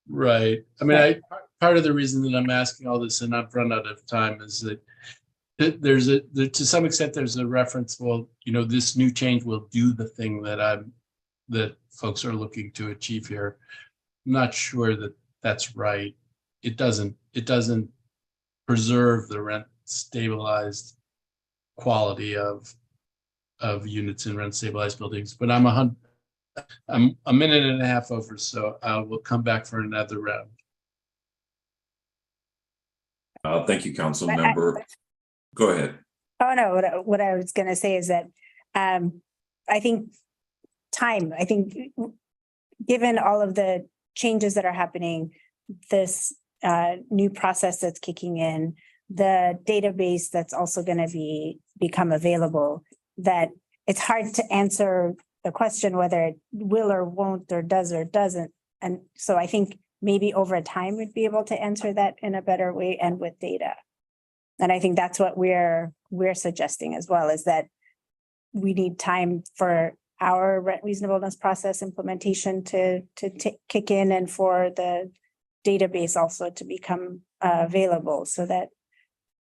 Right. I mean, part of the reason that I'm asking all this and I've run out of time is that to some extent there's a reference. Well, this new change will do the thing that folks are looking to achieve here. I'm not sure that that's right. It doesn't preserve the rent stabilized quality of units in rent stabilized buildings. But I'm a minute and a half over, so I will come back for another round. Thank you, Council Member. Go ahead. Oh no, what I was going to say is that I think given all of the changes that are happening, this new process that's kicking in, the database that's also going to become available, that it's hard to answer the question whether it will or won't or does or doesn't. And so I think maybe over time we'd be able to answer that in a better way and with data. And I think that's what we're suggesting as well, is that we need time for our rent reasonableness process implementation to kick in and for the database also to become available so that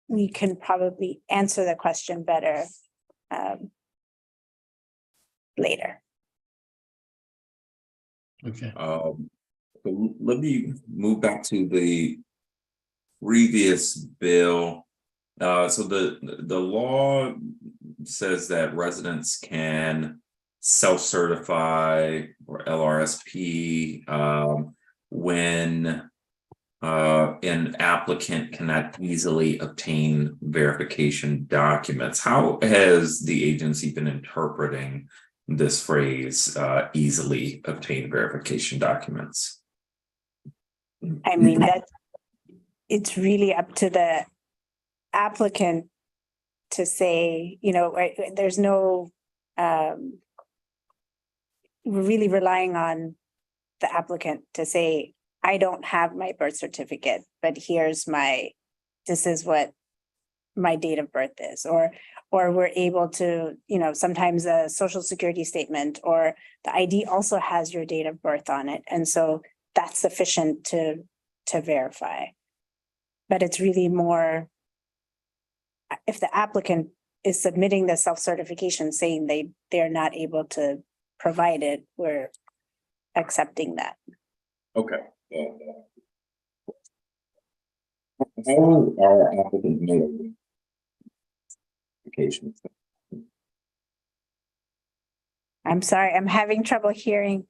we can probably answer the question better later. Okay. So let me move back to the previous bill. So the law says that residents can self-certify or LRSP when an applicant cannot easily obtain verification documents. How has the agency been interpreting this phrase, easily obtain verification documents? I mean, that it's really up to the applicant to say, you know, there's no, we're really relying on the applicant to say, I don't have my birth certificate, but here's this is what my date of birth is, or we're able to, you know, sometimes a social security statement or the ID also has your date of birth on it. And so that's sufficient to verify. But it's really more, if the applicant is submitting the self-certification saying they're not able to provide it, we're accepting that. Okay. How are applicants made applications? I'm sorry, I'm having trouble hearing.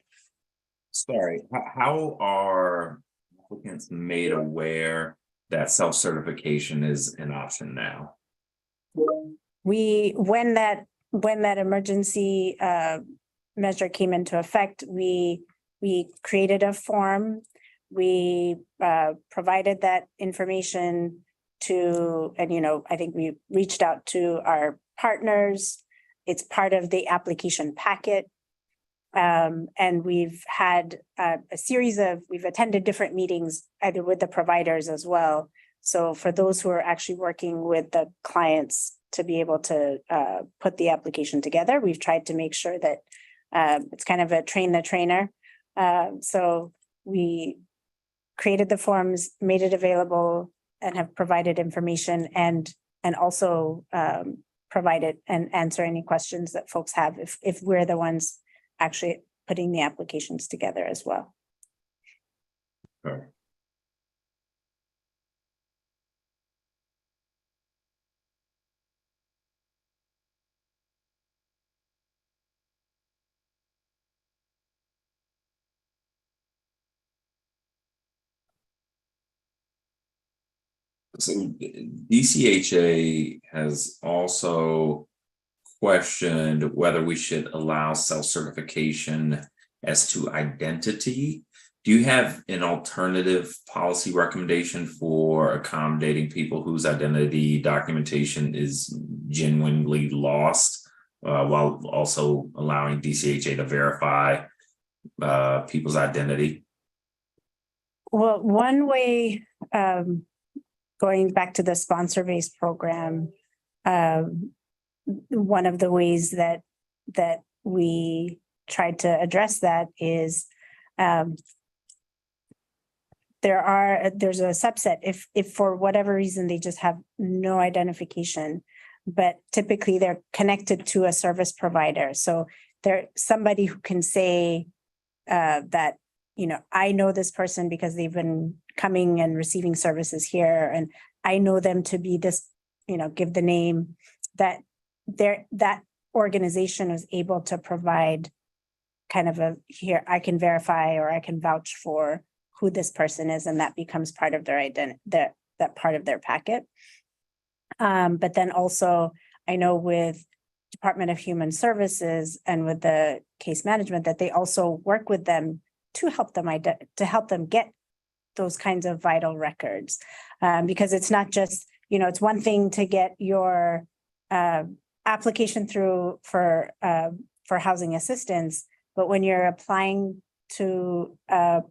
Sorry, how are applicants made aware that self-certification is an option now? When that emergency measure came into effect, we created a form. We provided that information to, and you know, I think we reached out to our partners. It's part of the application packet. And we've had we've attended different meetings either with the providers as well. So for those who are actually working with the clients to be able to put the application together, we've tried to make sure that it's kind of a train the trainer. So we created the forms, made it available, and have provided information and also provided and answer any questions that folks have if we're the ones actually putting the applications together as well. Okay. So DCHA has also questioned whether we should allow self-certification as to identity. Do you have an alternative policy recommendation for accommodating people whose identity documentation is genuinely lost, while also allowing DCHA to verify people's identity? Well, one way, going back to the sponsor-based program, one of the ways that we tried to address that is there's a subset if for whatever reason they just have no identification, but typically they're connected to a service provider. So they're somebody who can say that, you know, I know this person because they've been coming and receiving services here, and I know them to be this, you know, give the name, that that organization is able to provide kind of a, here, I can verify or I can vouch for who this person is, and that becomes part of their identity, that part of their packet. But then also, I know with Department of Human Services and with the case management that they also work with them to help them get those kinds of vital records, because it's not just, you know, it's one thing to get your application through for housing assistance, but when you're applying to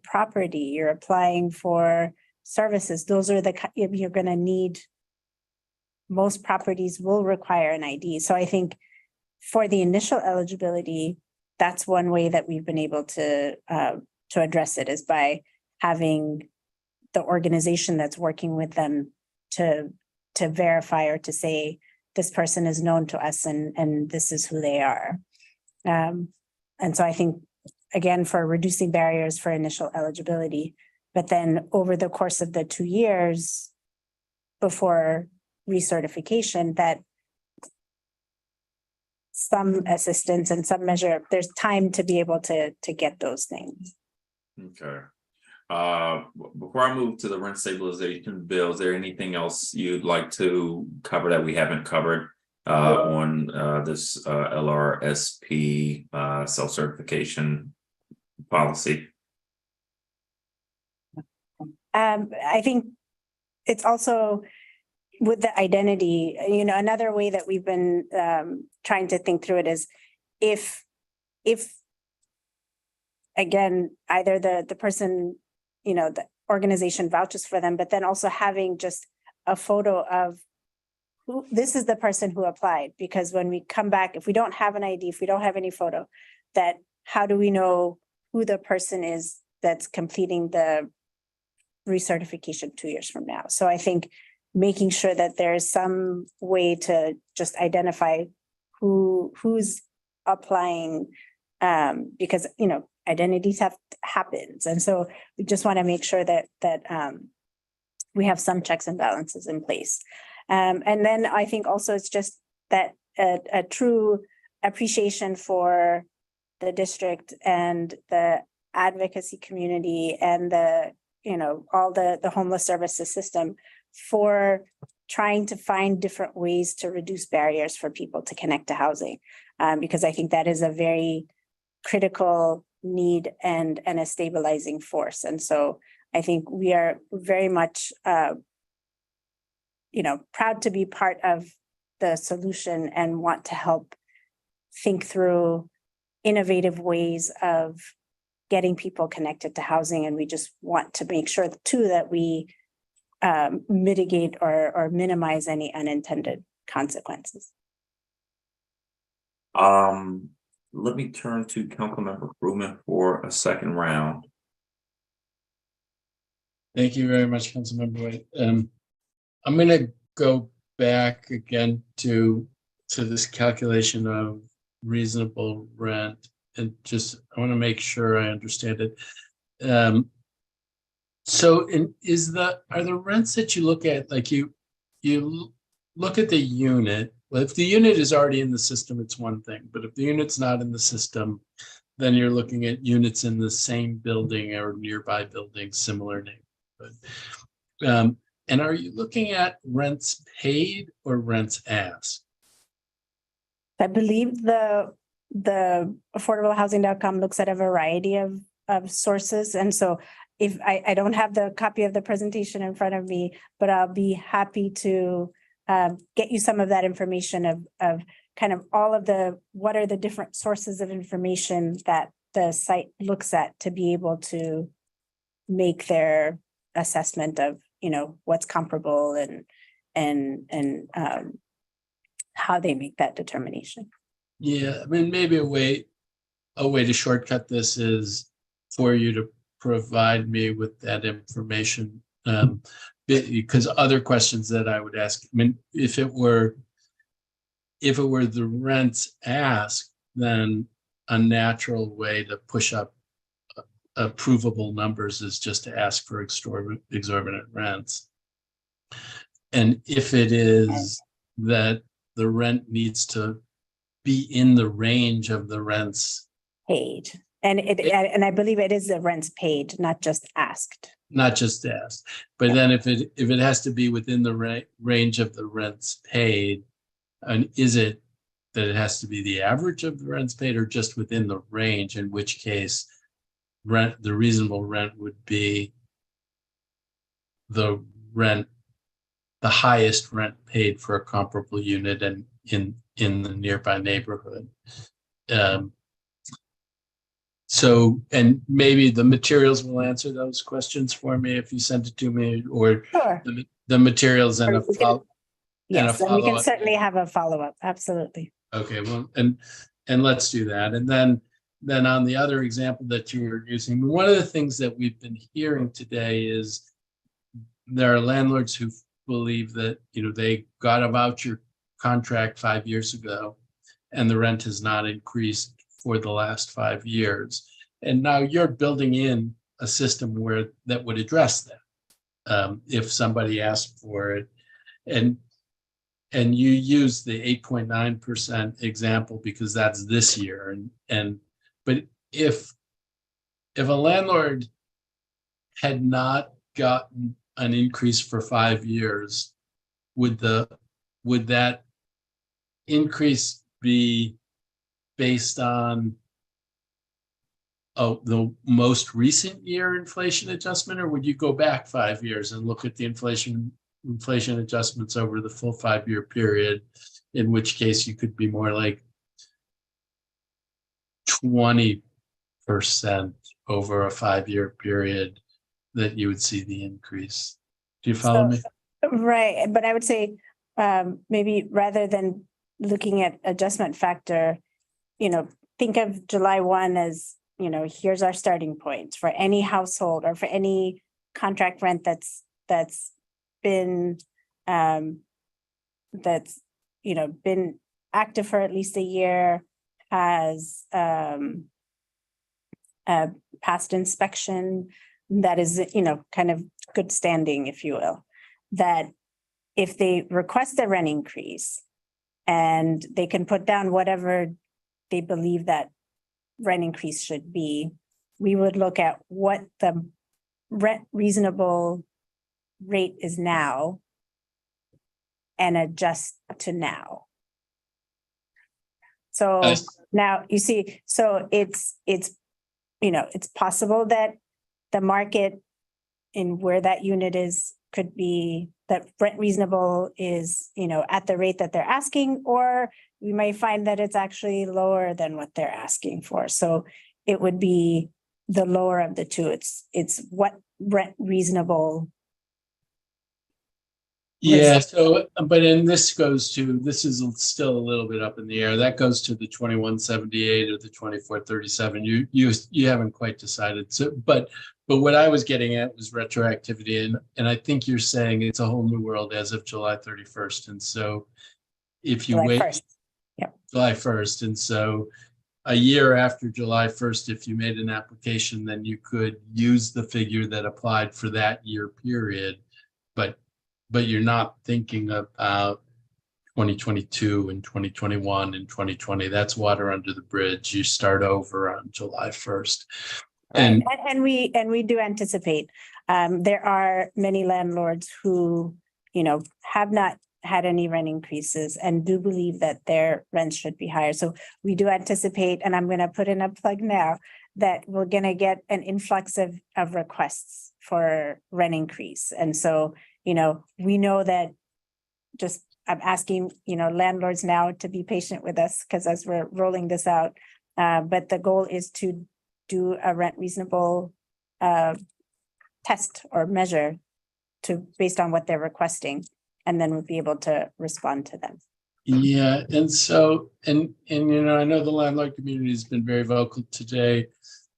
property, you're applying for services, those are you're going to need, most properties will require an ID. So I think for the initial eligibility, that's one way that we've been able to address it, is by having the organization that's working with them to verify or to say, this person is known to us and this is who they are. And so I think, again, for reducing barriers for initial eligibility, but then over the course of the 2 years before recertification, that some assistance and some measure, there's time to be able to get those things. Okay. Before I move to the rent stabilization bill, is there anything else you'd like to cover that we haven't covered on this LRSP self-certification policy? I think it's also with the identity, another way that we've been trying to think through it is if again, either the person, the organization vouches for them, but then also having just a photo of who, this is the person who applied, because when we come back, if we don't have an ID, if we don't have any photo, that how do we know who the person is that's completing the recertification 2 years from now? So I think making sure that there's some way to just identify who's applying, because identities happens, and so we just want to make sure that we have some checks and balances in place. And then I think also it's just that a true appreciation for the district and the advocacy community and all the homeless services system for trying to find different ways to reduce barriers for people to connect to housing, because I think that is a very critical need and a stabilizing force. And so I think we are very much proud to be part of the solution and want to help think through innovative ways of getting people connected to housing. And we just want to make sure too that we mitigate or minimize any unintended consequences. Let me turn to Councilmember Fruman for a second round. Thank you very much, Councilmember White. I'm going to go back again to this calculation of reasonable rent, and I want to make sure I understand it. So are the rents that you look at, like you look at the unit? Well, if the unit is already in the system, it's one thing, but if the unit's not in the system, then you're looking at units in the same building or nearby buildings, similar neighborhood. And are you looking at rents paid or rents asked? I believe the affordablehousing.com looks at a variety of sources. And so if I don't have the copy of the presentation in front of me, but I'll be happy to get you some of that information of kind of all of what are the different sources of information that the site looks at to be able to make their assessment of what's comparable and how they make that determination. Yeah, I mean, maybe a way to shortcut this is for you to provide me with that information, because other questions that I would ask, I mean, if it were the rents asked, then a natural way to push up approvable numbers is just to ask for exorbitant rents. And if it is that the rent needs to be in the range of the rents paid, and I believe it is the rents paid, not just asked. Not just asked, but then if it has to be within the range of the rents paid, and is it that it has to be the average of the rents paid or just within the range, in which case the reasonable rent would be the highest rent paid for a comparable unit and in the nearby neighborhood. So, and maybe the materials will answer those questions for me if you send it to me, or sure. the materials and a follow. Yes, and we can certainly have a follow-up. Absolutely. Okay, well, and let's do that. And then on the other example that you were using, one of the things that we've been hearing today is there are landlords who believe that, they got a voucher contract 5 years ago and the rent has not increased for the last 5 years. And now you're building in a system where that would address that. If somebody asked for it, and you use the 8.9% example because that's this year. But if a landlord had not gotten an increase for 5 years, would that increase be based on the most recent year inflation adjustment, or would you go back 5 years and look at the inflation adjustments over the full 5-year period, in which case you could be more like 20% over a 5-year period that you would see the increase? Do you follow me? Right, but I would say maybe rather than looking at adjustment factor, think of July 1 as, here's our starting point for any household or for any contract rent that's been been active for at least a year, has past inspection, that is, kind of good standing, if you will, that if they request a rent increase and they can put down whatever they believe that rent increase should be, we would look at what the rent reasonable rate is now and adjust to now. So now you see, so it's possible that the market in where that unit is could be that rent reasonable is, at the rate that they're asking, or we may find that it's actually lower than what they're asking for. So it would be the lower of the two. It's what rent reasonable. Yeah, so, but this is still a little bit up in the air. That goes to the 2178 or the 2437. You haven't quite decided. So, but what I was getting at was retroactivity, and I think you're saying it's a whole new world as of July 31st. And so if you wait 1st. Yep. July 1st, and so a year after July 1st, if you made an application, then you could use the figure that applied for that year period, but you're not thinking about 2022 and 2021 and 2020. That's water under the bridge. You start over on July 1st. And we do anticipate there are many landlords who, have not had any rent increases and do believe that their rents should be higher. So we do anticipate, and I'm going to put in a plug now, that we're going to get an influx of requests for rent increase. And so, we know that I'm asking, landlords now to be patient with us because as we're rolling this out, but the goal is to do a rent reasonable test or measure based on what they're requesting, and then we'll be able to respond to them. Yeah, and so, and I know the landlord community has been very vocal today,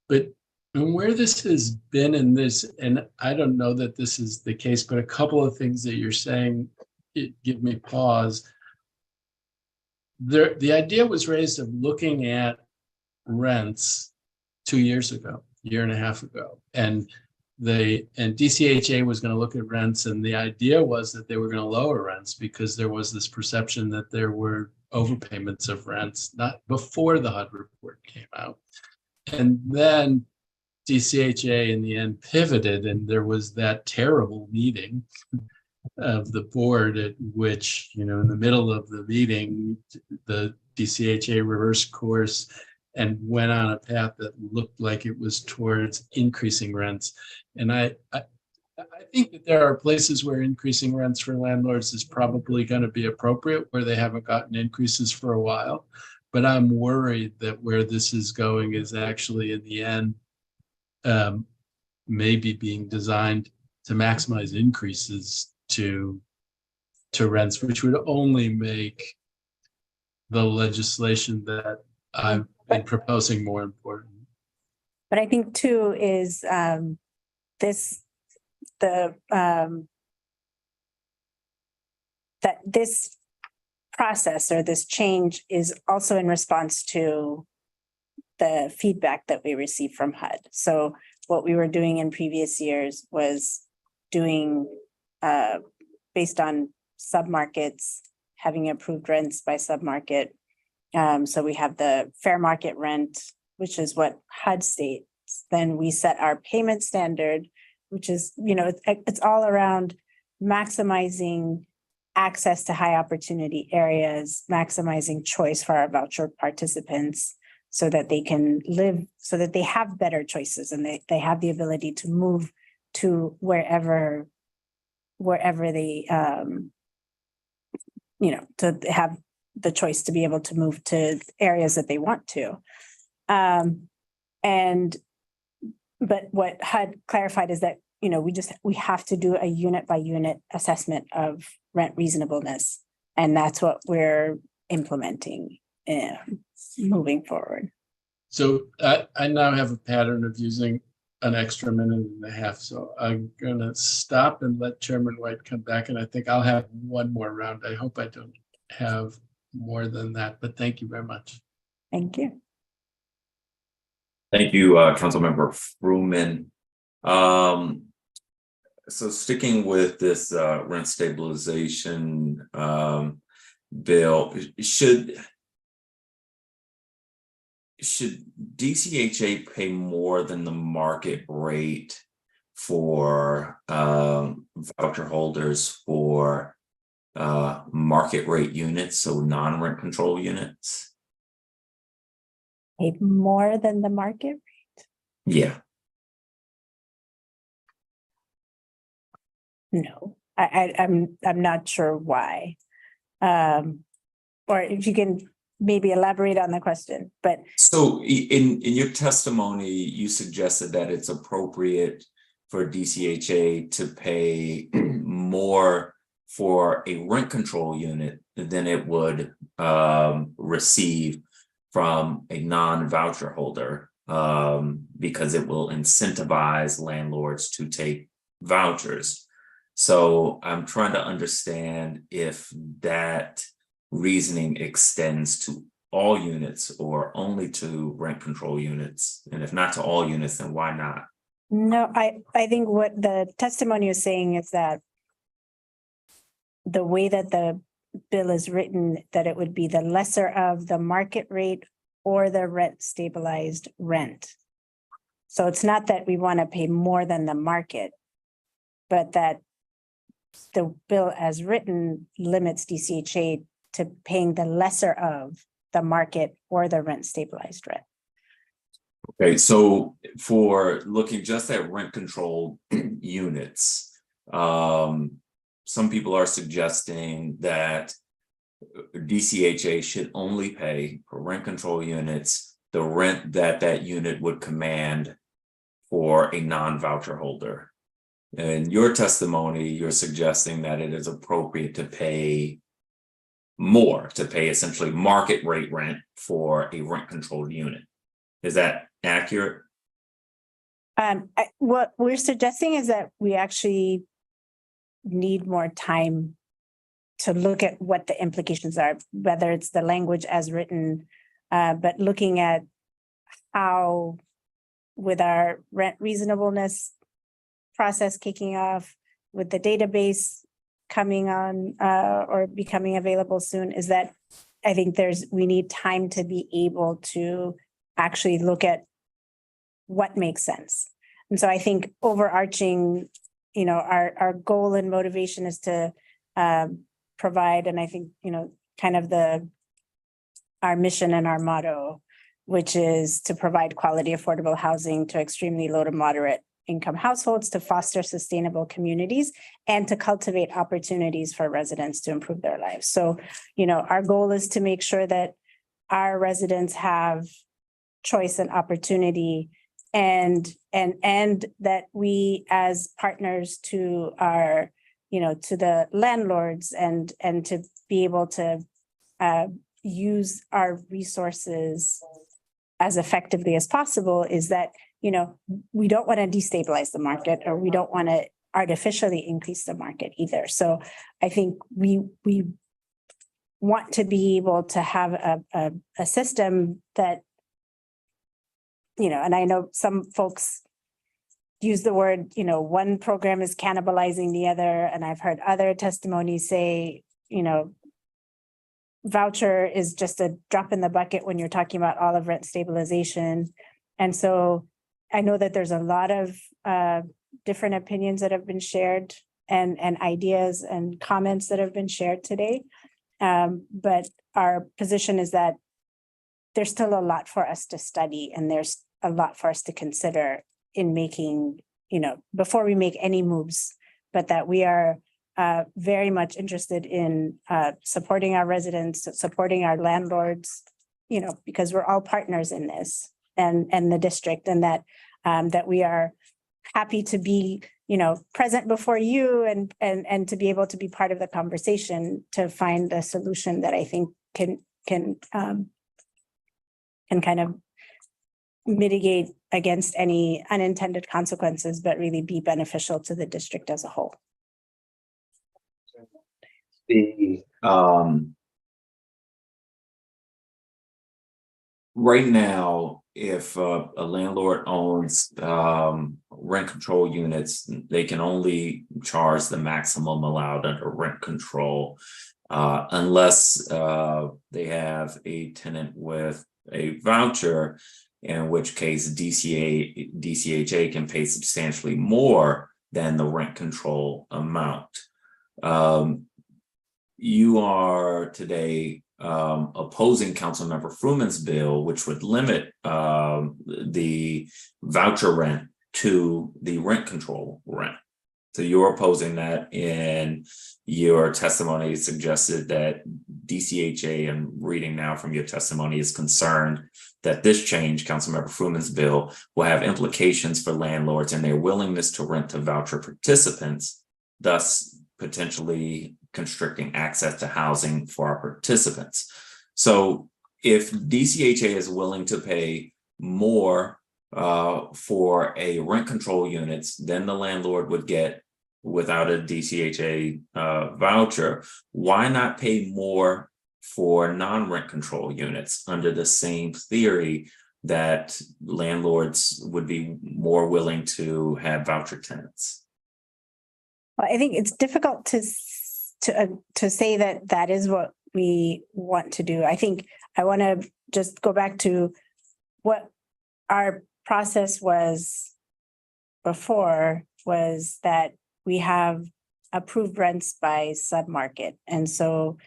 but where this has been in this, and I don't know that this is the case, but a couple of things that you're saying give me pause. The idea was raised of looking at rents 2 years ago, year and a half ago, and DCHA was going to look at rents, and the idea was that they were going to lower rents because there was this perception that there were overpayments of rents, not before the HUD report came out. And then DCHA in the end pivoted, and there was that terrible meeting of the board at which, in the middle of the meeting, the DCHA reversed course and went on a path that looked like it was towards increasing rents. And I think that there are places where increasing rents for landlords is probably going to be appropriate, where they haven't gotten increases for a while. But I'm worried that where this is going is actually in the end maybe being designed to maximize increases to rents, which would only make the legislation that I've been proposing more important. But I think too is that this process or this change is also in response to the feedback that we received from HUD. So what we were doing in previous years was doing based on submarkets, having approved rents by submarket. So we have the fair market rent, which is what HUD states. Then we set our payment standard, which is, it's all around maximizing access to high opportunity areas, maximizing choice for our voucher participants so that they can live, so that they have better choices and they have the ability to move to wherever they, to have the choice to be able to move to areas that they want to. But what HUD clarified is that, we have to do a unit by unit assessment of rent reasonableness. And that's what we're implementing moving forward. So I now have a pattern of using an extra minute and a half. So I'm gonna stop and let Chairman White come back. And I think I'll have one more round. I hope I don't have more than that, but thank you very much. Thank you. Thank you, Councilmember Fruman. So sticking with this rent stabilization bill, should DCHA pay more than the market rate for voucher holders for market rate units, so non-rent control units? Pay more than the market rate? Yeah. No, I'm not sure why. Or if you can maybe elaborate on the question, but. So in your testimony, you suggested that it's appropriate for DCHA to pay more for a rent control unit than it would receive from a non-voucher holder because it will incentivize landlords to take vouchers. So I'm trying to understand if that reasoning extends to all units or only to rent control units. And if not to all units, then why not? No, I think what the testimony is saying is that the way that the bill is written, that it would be the lesser of the market rate or the rent stabilized rent. So it's not that we want to pay more than the market, but that the bill as written limits DCHA to paying the lesser of the market or the rent stabilized rent. Okay, so for looking just at rent controlled units, some people are suggesting that DCHA should only pay for rent control units the rent that that unit would command for a non-voucher holder. In your testimony, you're suggesting that it is appropriate to pay more, to pay essentially market rate rent for a rent controlled unit. Is that accurate? What we're suggesting is that we actually need more time to look at what the implications are, whether it's the language as written, but looking at how with our rent reasonableness process kicking off, with the database coming on or becoming available soon, is that I think we need time to be able to actually look at what makes sense. And so I think overarching, our goal and motivation is to provide, and I think, kind of our mission and our motto, which is to provide quality, affordable housing to extremely low to moderate income households, to foster sustainable communities, and to cultivate opportunities for residents to improve their lives. So, our goal is to make sure that our residents have choice and opportunity, and that we as partners to our, to the landlords and to be able to, use our resources as effectively as possible is that, you know, we don't want to destabilize the market, or we don't want to artificially increase the market either. So I think we want to be able to have a system that, you know, and I know some folks use the word, you know, one program is cannibalizing the other. And I've heard other testimonies say, you know, voucher is just a drop in the bucket when you're talking about all of rent stabilization. And so I know that there's a lot of different opinions that have been shared and ideas and comments that have been shared today. But our position is that there's still a lot for us to study, and there's a lot for us to consider in making, you know, before we make any moves, but that we are very much interested in supporting our residents, supporting our landlords, you know, because we're all partners in this and the district, and that that we are happy to be, you know, present before you and to be able to be part of the conversation to find a solution that I think can kind of mitigate against any unintended consequences, but really be beneficial to the district as a whole. Right now, if a landlord owns rent control units, they can only charge the maximum allowed under rent control unless they have a tenant with a voucher, in which case DCHA can pay substantially more than the rent control amount. You are today opposing Councilmember Fruman's bill, which would limit the voucher rent to the rent control rent. So you're opposing that. In your testimony suggested that DCHA, and reading now from your testimony, is concerned that this change, Councilmember Fruman's bill, will have implications for landlords and their willingness to rent to voucher participants, thus potentially constricting access to housing for our participants. So if DCHA is willing to pay more for a rent control units than the landlord would get without a DCHA voucher, why not pay more for non-rent control units under the same theory that landlords would be more willing to have voucher tenants? Well, I think it's difficult to say that that is what we want to do. I think I want to just go back to what our process was before, was that we have approved rents by submarket. And so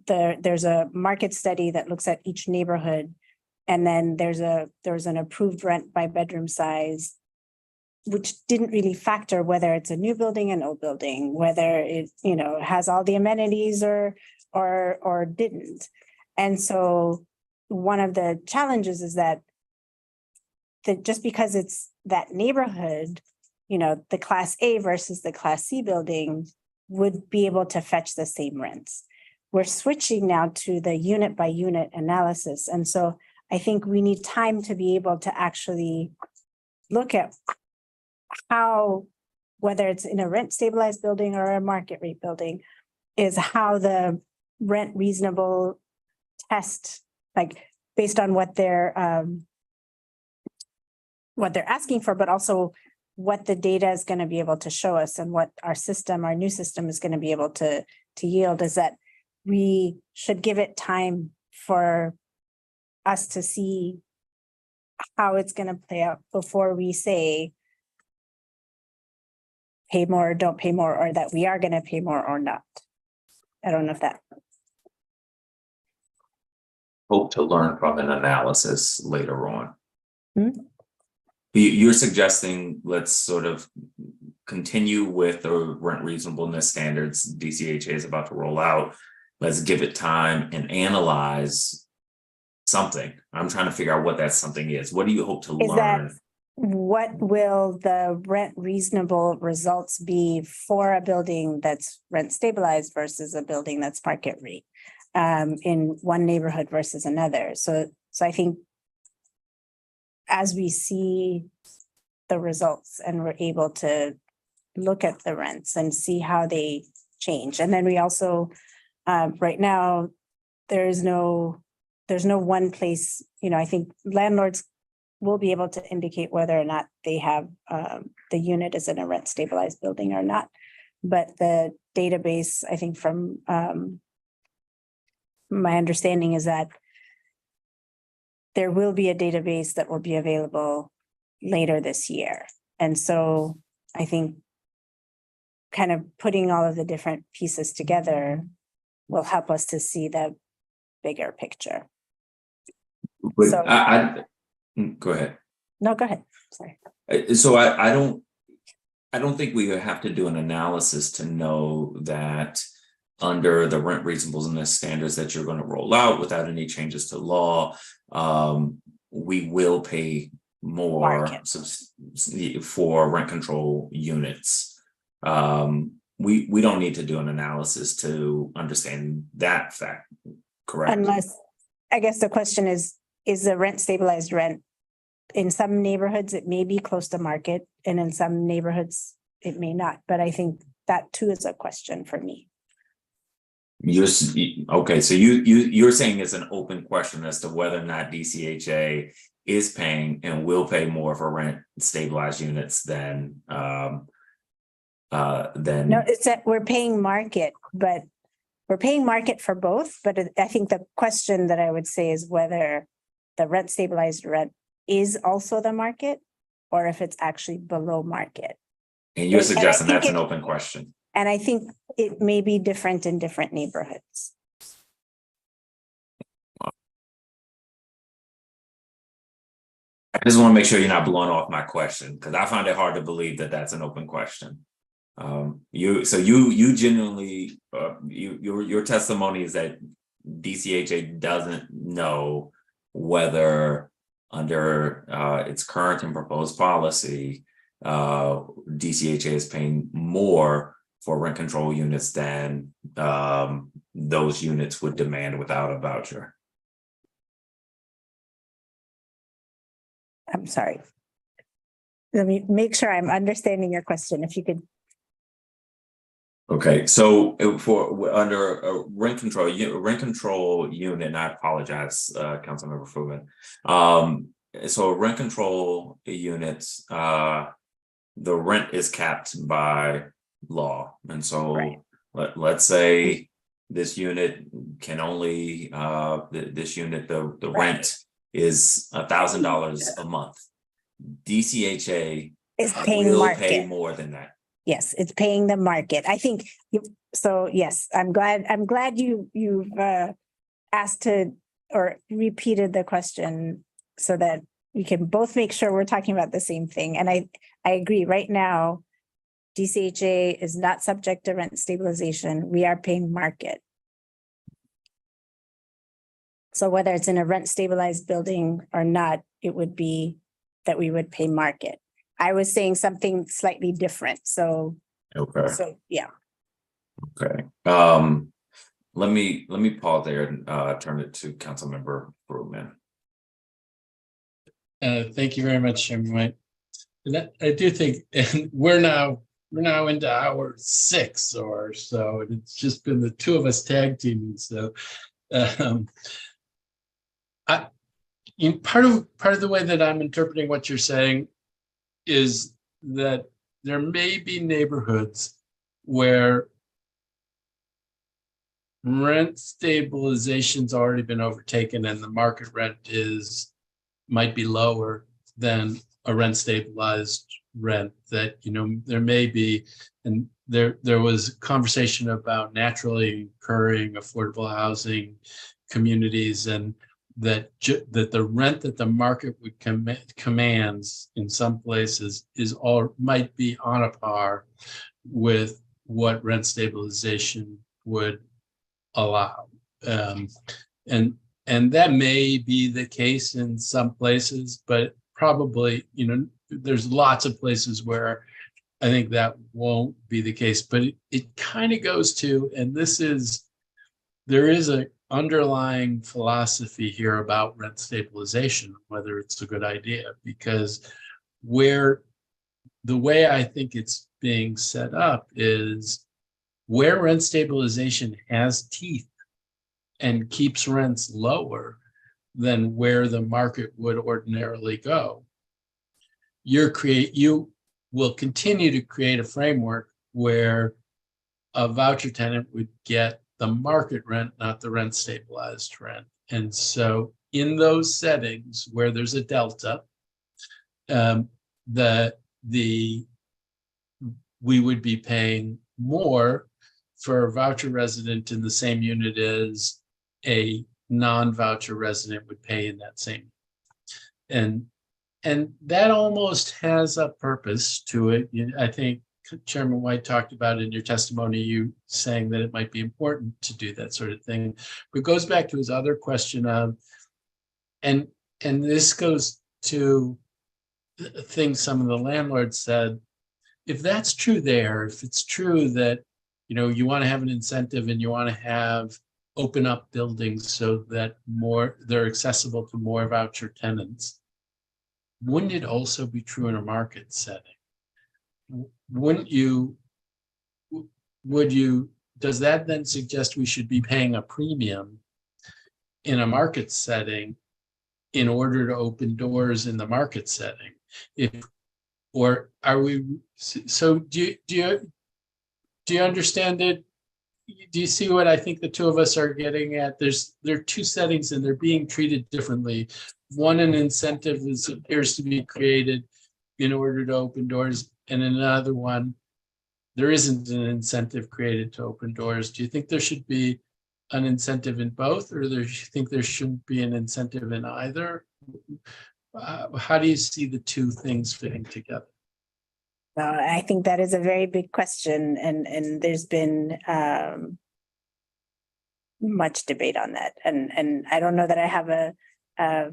there's a market study that looks at each neighborhood. And then there's an approved rent by bedroom size, which didn't really factor whether it's a new building, an old building, whether it, you know, has all the amenities or didn't. And so one of the challenges is that just because it's that neighborhood, you know, the Class A versus the Class C building would be able to fetch the same rents. We're switching now to the unit by unit analysis. And so I think we need time to be able to actually look at how, whether it's in a rent stabilized building or a market rate building, is how the rent reasonable test, like based on what they're asking for, but also what the data is going to be able to show us, and what our new system is going to be able to yield, is that we should give it time for us to see how it's going to play out before we say pay more or don't pay more, or that we are going to pay more or not. I don't know if that. Hope to learn from an analysis later on. Mm-hmm. You're suggesting let's sort of continue with the rent reasonableness standards DCHA is about to roll out. Let's give it time and analyze something. I'm trying to figure out what that something is. What do you hope to learn? What will the rent reasonable results be for a building that's rent stabilized versus a building that's market rate? in one neighborhood versus another. So I think as we see the results and we're able to look at the rents and see how they change. And then we also, right now, there's no one place, I think landlords will be able to indicate whether or not they have the unit is in a rent stabilized building or not. But the database, I think from my understanding is that there will be a database that will be available later this year. And so I think kind of putting all of the different pieces together will help us to see the bigger picture. But So- go ahead. No, go ahead. Sorry. So I don't think we have to do an analysis to know that under the rent reasonableness standards that you're going to roll out without any changes to law, we will pay more for rent control units. We don't need to do an analysis to understand that fact, correct? Unless, I guess the question is the rent stabilized rent, in some neighborhoods, it may be close to market, and in some neighborhoods, it may not. But I think that too is a question for me. Okay, so you're saying it's an open question as to whether or not DCHA is paying and will pay more for rent stabilized units than No, it's that we're paying market, but we're paying market for both. But I think the question that I would say is whether the rent stabilized rent is also the market or if it's actually below market. And you're And I suggesting think that's an open question. And I think it may be different in different neighborhoods. I just want to make sure you're not blowing off my question, because I find it hard to believe that that's an open question. You genuinely, your testimony is that DCHA doesn't know whether under its current and proposed policy, DCHA is paying more for rent control units than those units would demand without a voucher. I'm sorry. Let me make sure I'm understanding your question. If you could. Okay, so for under a rent control unit, and I apologize, Councilmember Fruman. So a rent control unit, the rent is capped by law, and so let's say this unit can only the rent is $1,000 a month. DCHA Is paying will market. pay more than that. Yes, it's paying the market. I think so. Yes, I'm glad you've asked to or repeated the question so that we can both make sure we're talking about the same thing. And I agree. Right now, DCHA is not subject to rent stabilization. We are paying market. So whether it's in a rent stabilized building or not, it would be that we would pay market. I was saying something slightly different. So, Okay. So yeah. Okay. Let me pause there and turn it to Councilmember Fruman. Thank you very much, Chairman White. And I do think, and we're now into hour 6 or so, and it's just been the two of us tag teaming. So, part of the way that I'm interpreting what you're saying is that there may be neighborhoods where rent stabilization's already been overtaken and the market rent might be lower than a rent stabilized rent, that there may be, and there was conversation about naturally occurring affordable housing communities, and that the rent that the market would commands in some places might be on a par with what rent stabilization would allow. And that may be the case in some places, but probably, there's lots of places where I think that won't be the case. But it kind of goes to, and there is underlying philosophy here about rent stabilization, whether it's a good idea, because the way I think it's being set up is where rent stabilization has teeth and keeps rents lower than where the market would ordinarily go. You will continue to create a framework where a voucher tenant would get the market rent, not the rent stabilized rent. And so in those settings where there's a delta, we would be paying more for a voucher resident in the same unit as a non-voucher resident would pay in that same. And that almost has a purpose to it. I think Chairman White talked about in your testimony, you saying that it might be important to do that sort of thing. But it goes back to his other question of, and this goes to things some of the landlords said, if that's true there, if it's true that, you want to have an incentive and you want to have open up buildings so that they're accessible to more voucher tenants, wouldn't it also be true in a market setting? Does that then suggest we should be paying a premium in a market setting in order to open doors in the market setting? Or are we, so do you understand it? Do you see what I think the two of us are getting at? There are two settings and they're being treated differently. One, an incentive appears to be created in order to open doors, and another one, there isn't an incentive created to open doors. Do you think there should be an incentive in both, or do you think there shouldn't be an incentive in either? How do you see the two things fitting together? I think that is a very big question, and there's been much debate on that, and I don't know that I have a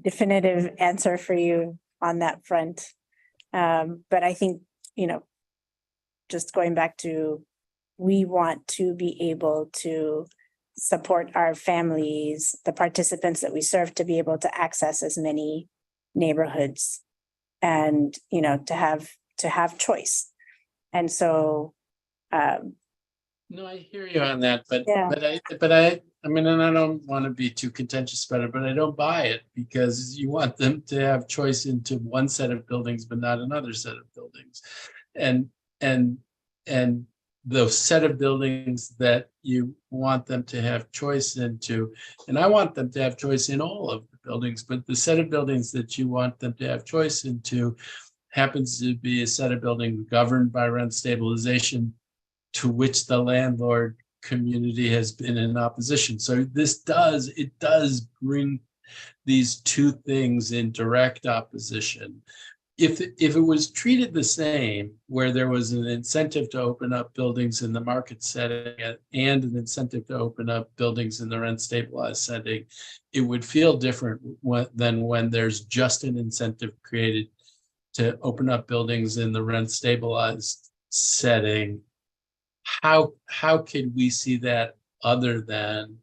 definitive answer for you on that front. But I think, just going back to, we want to be able to support our families, the participants that we serve, to be able to access as many neighborhoods and, to have choice. And so, no, I hear you on that, but yeah. I mean, and I don't want to be too contentious about it, but I don't buy it, because you want them to have choice into one set of buildings, but not another set of buildings. And the set of buildings that you want them to have choice into, and I want them to have choice in all of the buildings, but the set of buildings that you want them to have choice into happens to be a set of buildings governed by rent stabilization, to which the landlord community has been in opposition. So it does bring these two things in direct opposition. If it was treated the same, where there was an incentive to open up buildings in the market setting and an incentive to open up buildings in the rent stabilized setting, it would feel different than when there's just an incentive created to open up buildings in the rent stabilized setting. How could we see that other than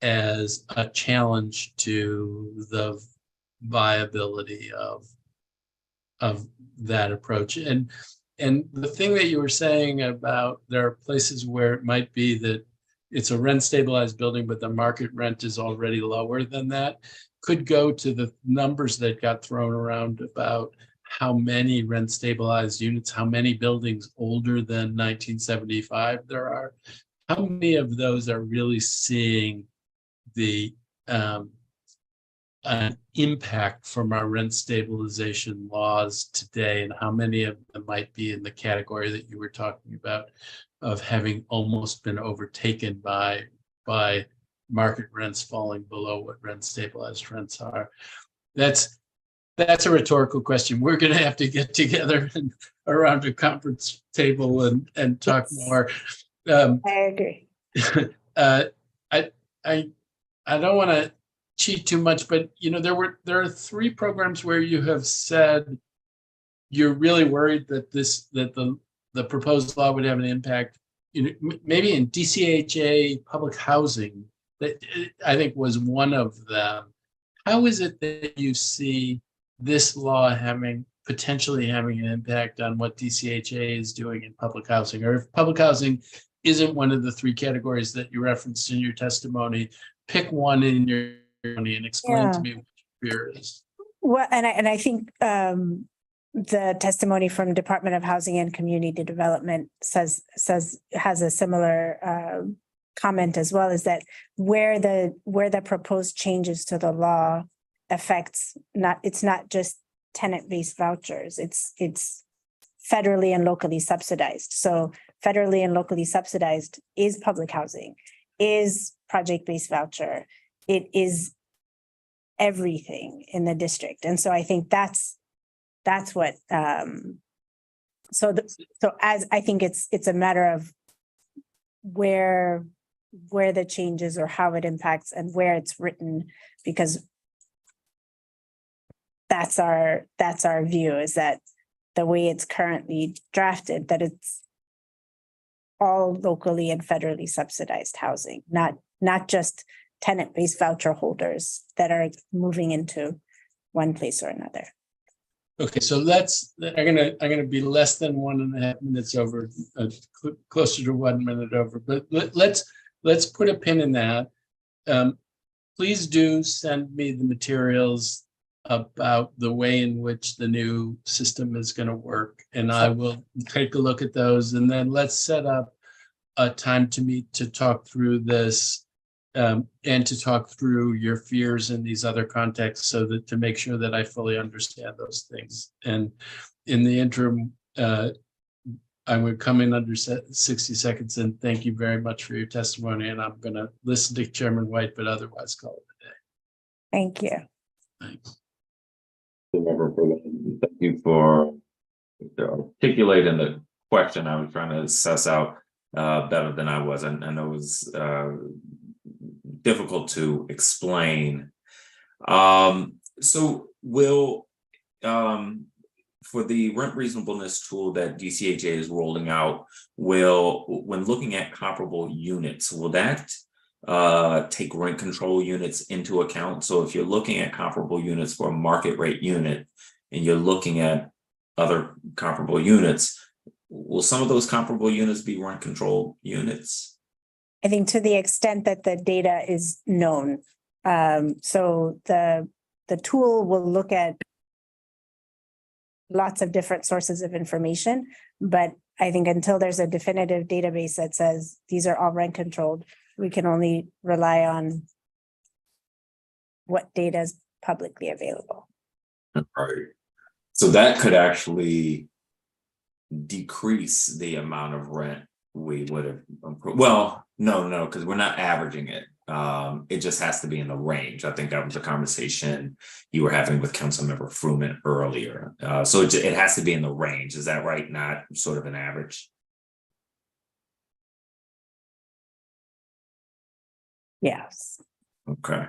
as a challenge to the viability of that approach? And the thing that you were saying about, there are places where it might be that it's a rent stabilized building, but the market rent is already lower than that, could go to the numbers that got thrown around about how many rent stabilized units, how many buildings older than 1975 there are. How many of those are really seeing the impact from our rent stabilization laws today, and how many of them might be in the category that you were talking about of having almost been overtaken by market rents falling below what rent stabilized rents are? That's a rhetorical question. We're going to have to get together and around a conference table and talk more. I agree. I don't want to cheat too much, but there are three programs where you have said you're really worried that the proposed law would have an impact. Maybe in DCHA public housing, that I think was one of them. How is it that you see this law potentially having an impact on what DCHA is doing in public housing? Or if public housing isn't one of the three categories that you referenced in your testimony, pick one in your testimony and explain to me what your fear is. Well, and I think the testimony from Department of Housing and Community Development has a similar comment as well, is that where the proposed changes to the law affects it's not just tenant-based vouchers, it's federally and locally subsidized. So federally and locally subsidized is public housing, is project-based voucher, it is everything in the district. And so I think that's what so as I think it's a matter of where the changes or how it impacts and where it's written, because that's our view, is that the way it's currently drafted, that it's all locally and federally subsidized housing, not just tenant-based voucher holders that are moving into one place or another. Okay, so I'm gonna be less than 1.5 minutes over, closer to 1 minute over, but let's put a pin in that. Please do send me the materials about the way in which the new system is going to work, and I will take a look at those, and then let's set up a time to meet to talk through this and to talk through your fears in these other contexts, so that to make sure that I fully understand those things. And in the interim, I would come in under 60 seconds and thank you very much for your testimony. And I'm going to listen to Chairman White, but otherwise call it a day. Thank you. Thanks. Thank you for articulating the question. I was trying to suss out better than I was. I know it was difficult to explain. So will, for the rent reasonableness tool that DCHA is rolling out, when looking at comparable units, will that take rent control units into account? So if you're looking at comparable units for a market rate unit and you're looking at other comparable units, will some of those comparable units be rent control units? I think to the extent that the data is known. So the tool will look at lots of different sources of information, but I think until there's a definitive database that says these are all rent controlled, we can only rely on what data is publicly available. Right. So that could actually decrease the amount of rent we would have. Well, no, because we're not averaging it. It just has to be in the range. I think that was a conversation you were having with Councilmember Fruman earlier. So it has to be in the range. Is that right? Not sort of an average? Yes. Okay.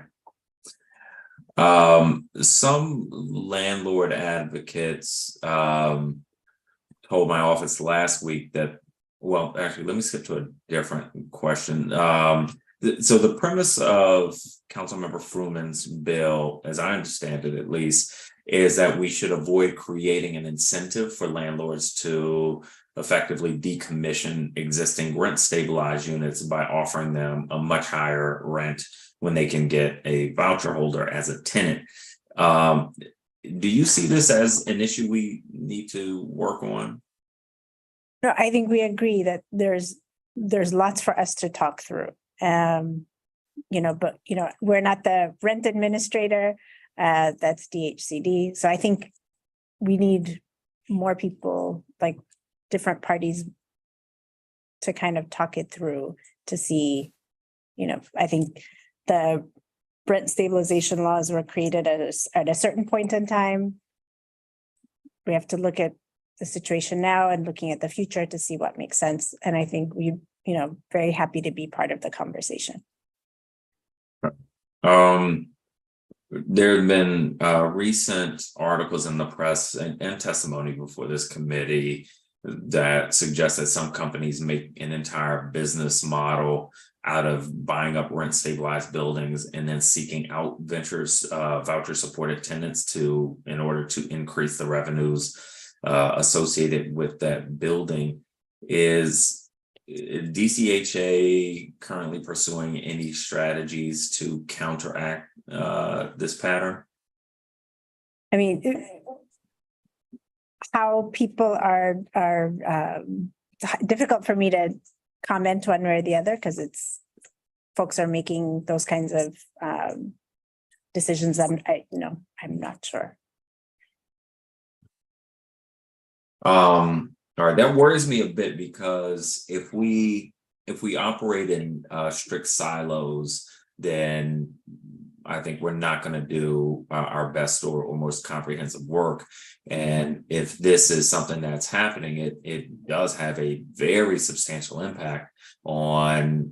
Some landlord advocates told my office last week that, well, actually, let me skip to a different question. So the premise of Councilmember Fruman's bill, as I understand it at least, is that we should avoid creating an incentive for landlords to effectively decommission existing rent stabilized units by offering them a much higher rent when they can get a voucher holder as a tenant. Do you see this as an issue we need to work on? No, I think we agree that there's lots for us to talk through. But we're not the rent administrator, that's DHCD. So I think we need more people, like different parties, to kind of talk it through to see, I think the rent stabilization laws were created at a certain point in time. We have to look at the situation now and looking at the future to see what makes sense. And I think we, very happy to be part of the conversation. There have been recent articles in the press and testimony before this committee that suggests that some companies make an entire business model out of buying up rent stabilized buildings and then seeking out voucher supported tenants in order to increase the revenues associated with that building. Is DCHA currently pursuing any strategies to counteract this pattern? I mean, how people are difficult for me to comment one way or the other, because it's folks are making those kinds of decisions. I'm not sure. All right, that worries me a bit, because if we operate in strict silos, then I think we're not going to do our best or most comprehensive work. And if this is something that's happening, it does have a very substantial impact on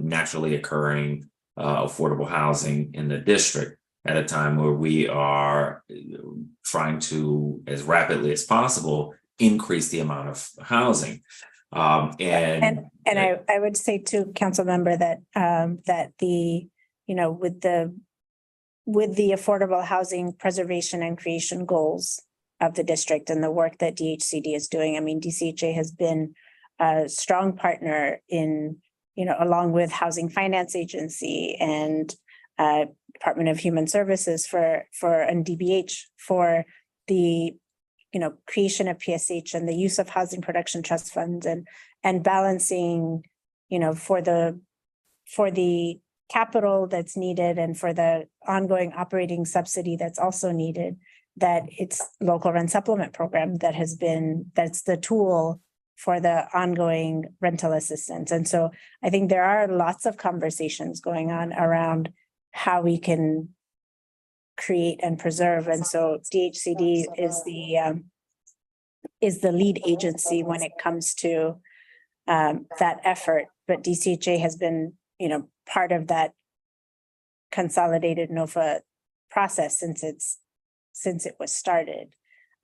naturally occurring affordable housing in the district at a time where we are trying to, as rapidly as possible, increase the amount of housing. And I would say too, council member, that that the, with the affordable housing preservation and creation goals of the district and the work that DHCD is doing, I mean, DCHA has been a strong partner in, along with Housing Finance Agency and Department of Human Services and DBH for the creation of PSH and the use of housing production trust funds and balancing, for the capital that's needed and for the ongoing operating subsidy that's also needed, that it's local rent supplement program that's the tool for the ongoing rental assistance. And so I think there are lots of conversations going on around how we can create and preserve. And so DHCD is the lead agency when it comes to that effort, but DCHA has been, part of that consolidated NOFA process since it was started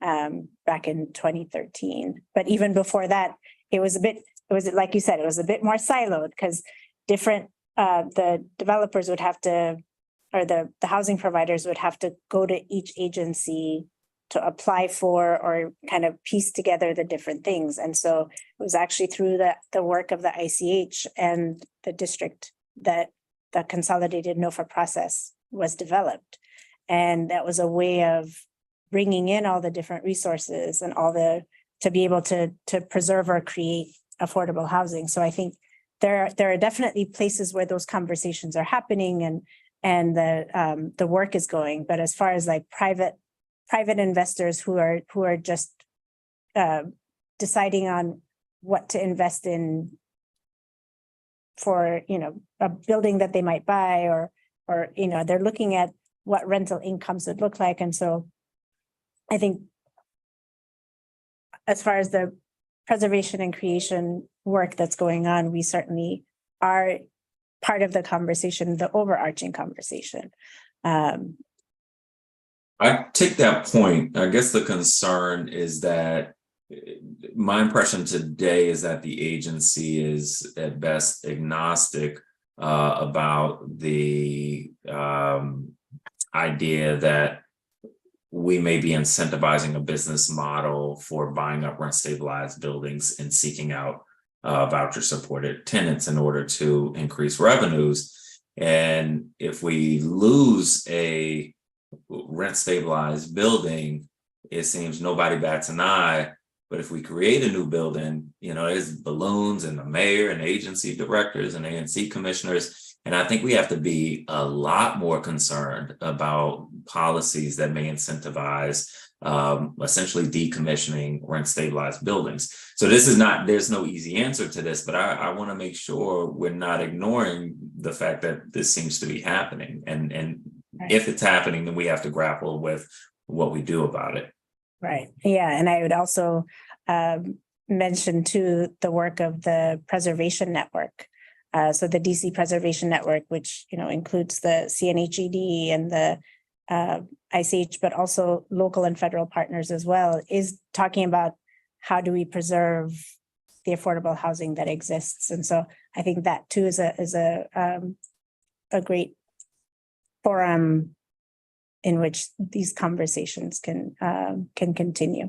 back in 2013. But even before that, it was like you said, it was a bit more siloed, because different the developers would have to, or the housing providers would have to go to each agency to apply for or kind of piece together the different things. And so it was actually through the work of the ICH and the district that the consolidated NOFA process was developed. And that was a way of bringing in all the different resources and to be able to preserve or create affordable housing. So I think there are definitely places where those conversations are happening and the work is going. But as far as like private investors who are just deciding on what to invest in for, a building that they might buy, or they're looking at what rental incomes would look like. And so I think as far as the preservation and creation work that's going on, we certainly are part of the conversation, the overarching conversation. I take that point. I guess the concern is that my impression today is that the agency is at best agnostic about the idea that we may be incentivizing a business model for buying up rent stabilized buildings and seeking out voucher supported tenants in order to increase revenues. And if we lose a rent stabilized building, it seems nobody bats an eye. But if we create a new building, there's balloons and the mayor and agency directors and ANC commissioners. And I think we have to be a lot more concerned about policies that may incentivize essentially decommissioning rent stabilized buildings. So there's no easy answer to this, but I want to make sure we're not ignoring the fact that this seems to be happening. And if it's happening, then we have to grapple with what we do about it. Right. Yeah. And I would also mention too the work of the Preservation Network. So the DC Preservation Network, which includes the CNHED and the ICH, but also local and federal partners as well, is talking about how do we preserve the affordable housing that exists? And so I think that too is a great forum in which these conversations can continue.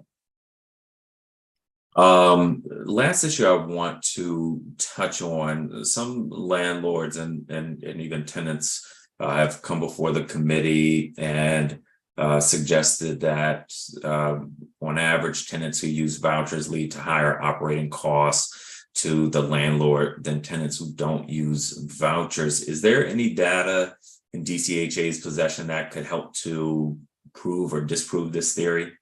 Last issue I want to touch on, some landlords and even tenants have come before the committee and suggested that on average, tenants who use vouchers lead to higher operating costs to the landlord than tenants who don't use vouchers. Is there any data in DCHA's possession that could help to prove or disprove this theory?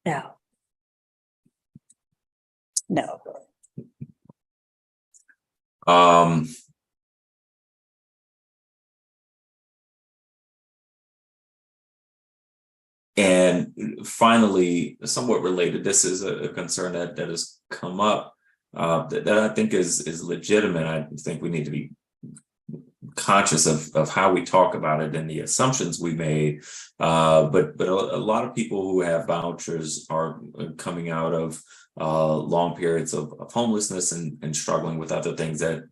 No. No. And finally, somewhat related, this is a concern that has come up that I think is legitimate. I think we need to be conscious of how we talk about it and the assumptions we made. But a lot of people who have vouchers are coming out of long periods of homelessness and struggling with other things that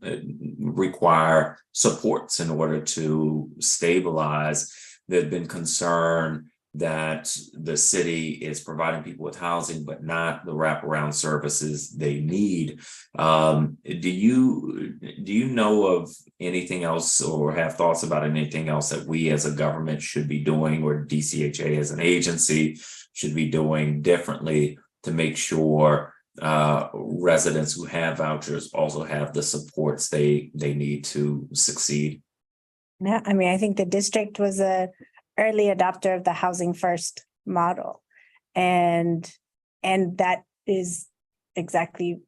require supports in order to stabilize. There's been concern that the city is providing people with housing, but not the wraparound services they need. Do you know of anything else or have thoughts about anything else that we as a government should be doing, or DCHA as an agency should be doing differently to make sure residents who have vouchers also have the supports they need to succeed? Yeah, I mean, I think the district was a early adopter of the housing first model. And that is exactly,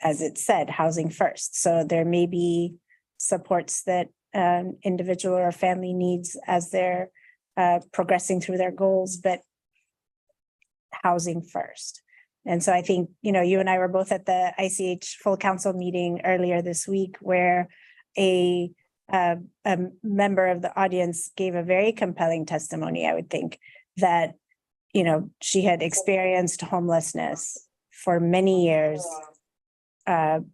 as it said, housing first. So there may be supports that an individual or family needs as they're progressing through their goals, but housing first. And so I think, you and I were both at the ICH full council meeting earlier this week, where a member of the audience gave a very compelling testimony, I would think, that, she had experienced homelessness for many years,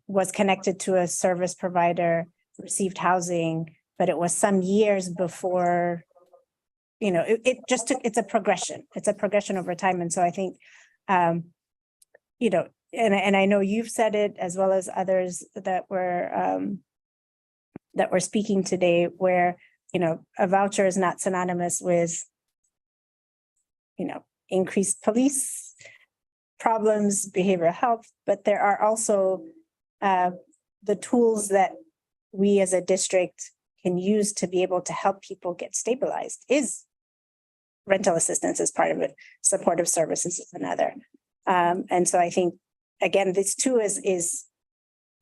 was connected to a service provider, received housing, but it was some years before, it just took, it's a progression over time. And so I think, and I know you've said it as well as others that we're speaking today, where, a voucher is not synonymous with, increased police problems, behavioral health, but there are also the tools that we as a district can use to be able to help people get stabilized. Is rental assistance is part of it, supportive services is another. And so I think, again, this too is,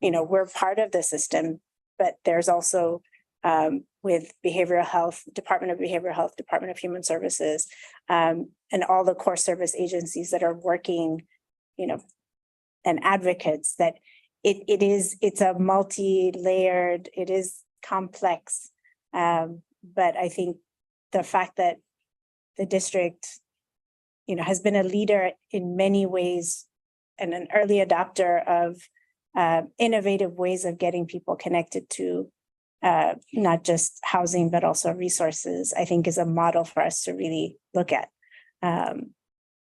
we're part of the system, but there's also with behavioral health, Department of Behavioral Health, Department of Human Services, and all the core service agencies that are working, and advocates, that it's a multi-layered, it is complex. But I think the fact that the district, has been a leader in many ways and an early adopter of innovative ways of getting people connected to not just housing, but also resources, I think is a model for us to really look at.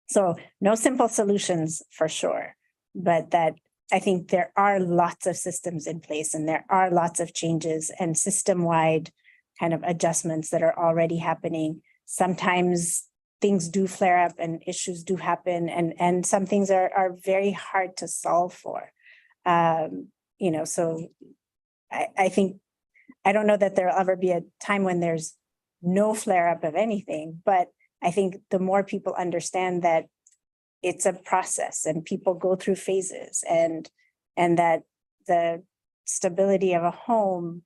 So no simple solutions for sure, but that I think there are lots of systems in place and there are lots of changes and system-wide kind of adjustments that are already happening. Sometimes things do flare up and issues do happen, and some things are very hard to solve for. So I think, I don't know that there'll ever be a time when there's no flare up of anything, but I think the more people understand that it's a process and people go through phases, and that the stability of a home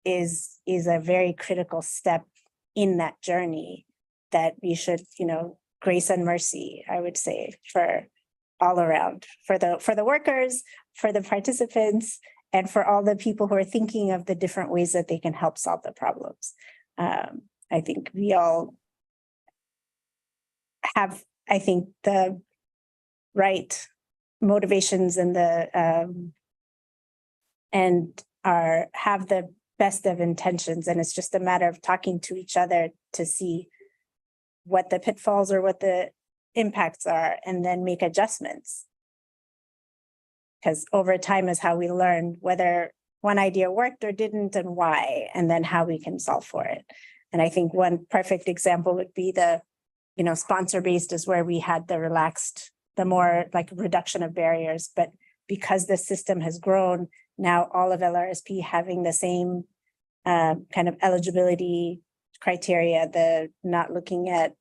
is a very critical step in that journey, that we should, grace and mercy, I would say, for all around, for the workers, for the participants, and for all the people who are thinking of the different ways that they can help solve the problems. I think we all have, the right motivations and have the best of intentions. And it's just a matter of talking to each other to see what the pitfalls or what the impacts are, and then make adjustments. Because over time is how we learn whether one idea worked or didn't and why, and then how we can solve for it. And I think one perfect example would be the, sponsor-based is where we had the more like reduction of barriers. But because the system has grown, now all of LRSP having the same kind of eligibility criteria, the not looking at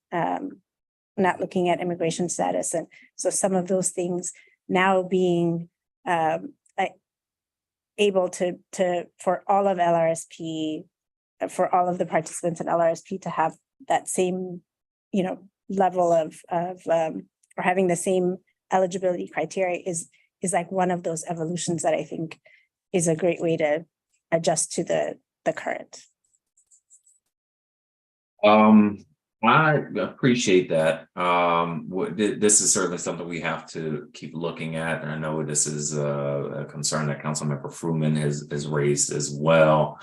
immigration status. And so some of those things now being able to for all of LRSP, for all of the participants in LRSP to have that same, level of or having the same eligibility criteria is like one of those evolutions that I think is a great way to adjust to the current. I appreciate that. This is certainly something we have to keep looking at. And I know this is a concern that Councilmember Fruman has raised as well.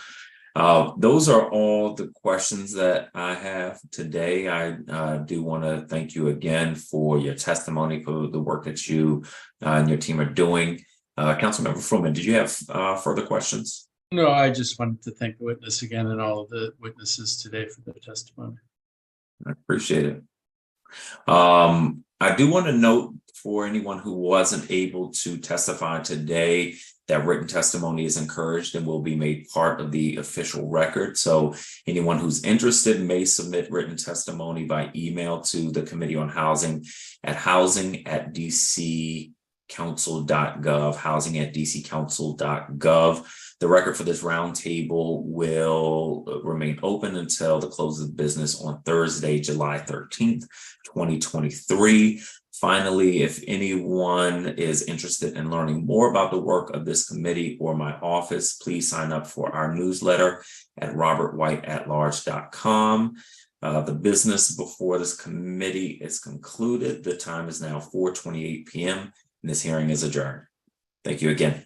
Those are all the questions that I have today. I do want to thank you again for your testimony, for the work that you and your team are doing. Councilmember Fruman, did you have further questions? No, I just wanted to thank the witness again and all of the witnesses today for their testimony. I appreciate it. I do want to note for anyone who wasn't able to testify today that written testimony is encouraged and will be made part of the official record. So anyone who's interested may submit written testimony by email to the Committee on Housing at housing@dccouncil.gov, housing@dccouncil.gov. The record for this roundtable will remain open until the close of business on Thursday, July 13th, 2023. Finally, if anyone is interested in learning more about the work of this committee or my office, please sign up for our newsletter at robertwhiteatlarge.com. The business before this committee is concluded. The time is now 4:28 p.m. and this hearing is adjourned. Thank you again.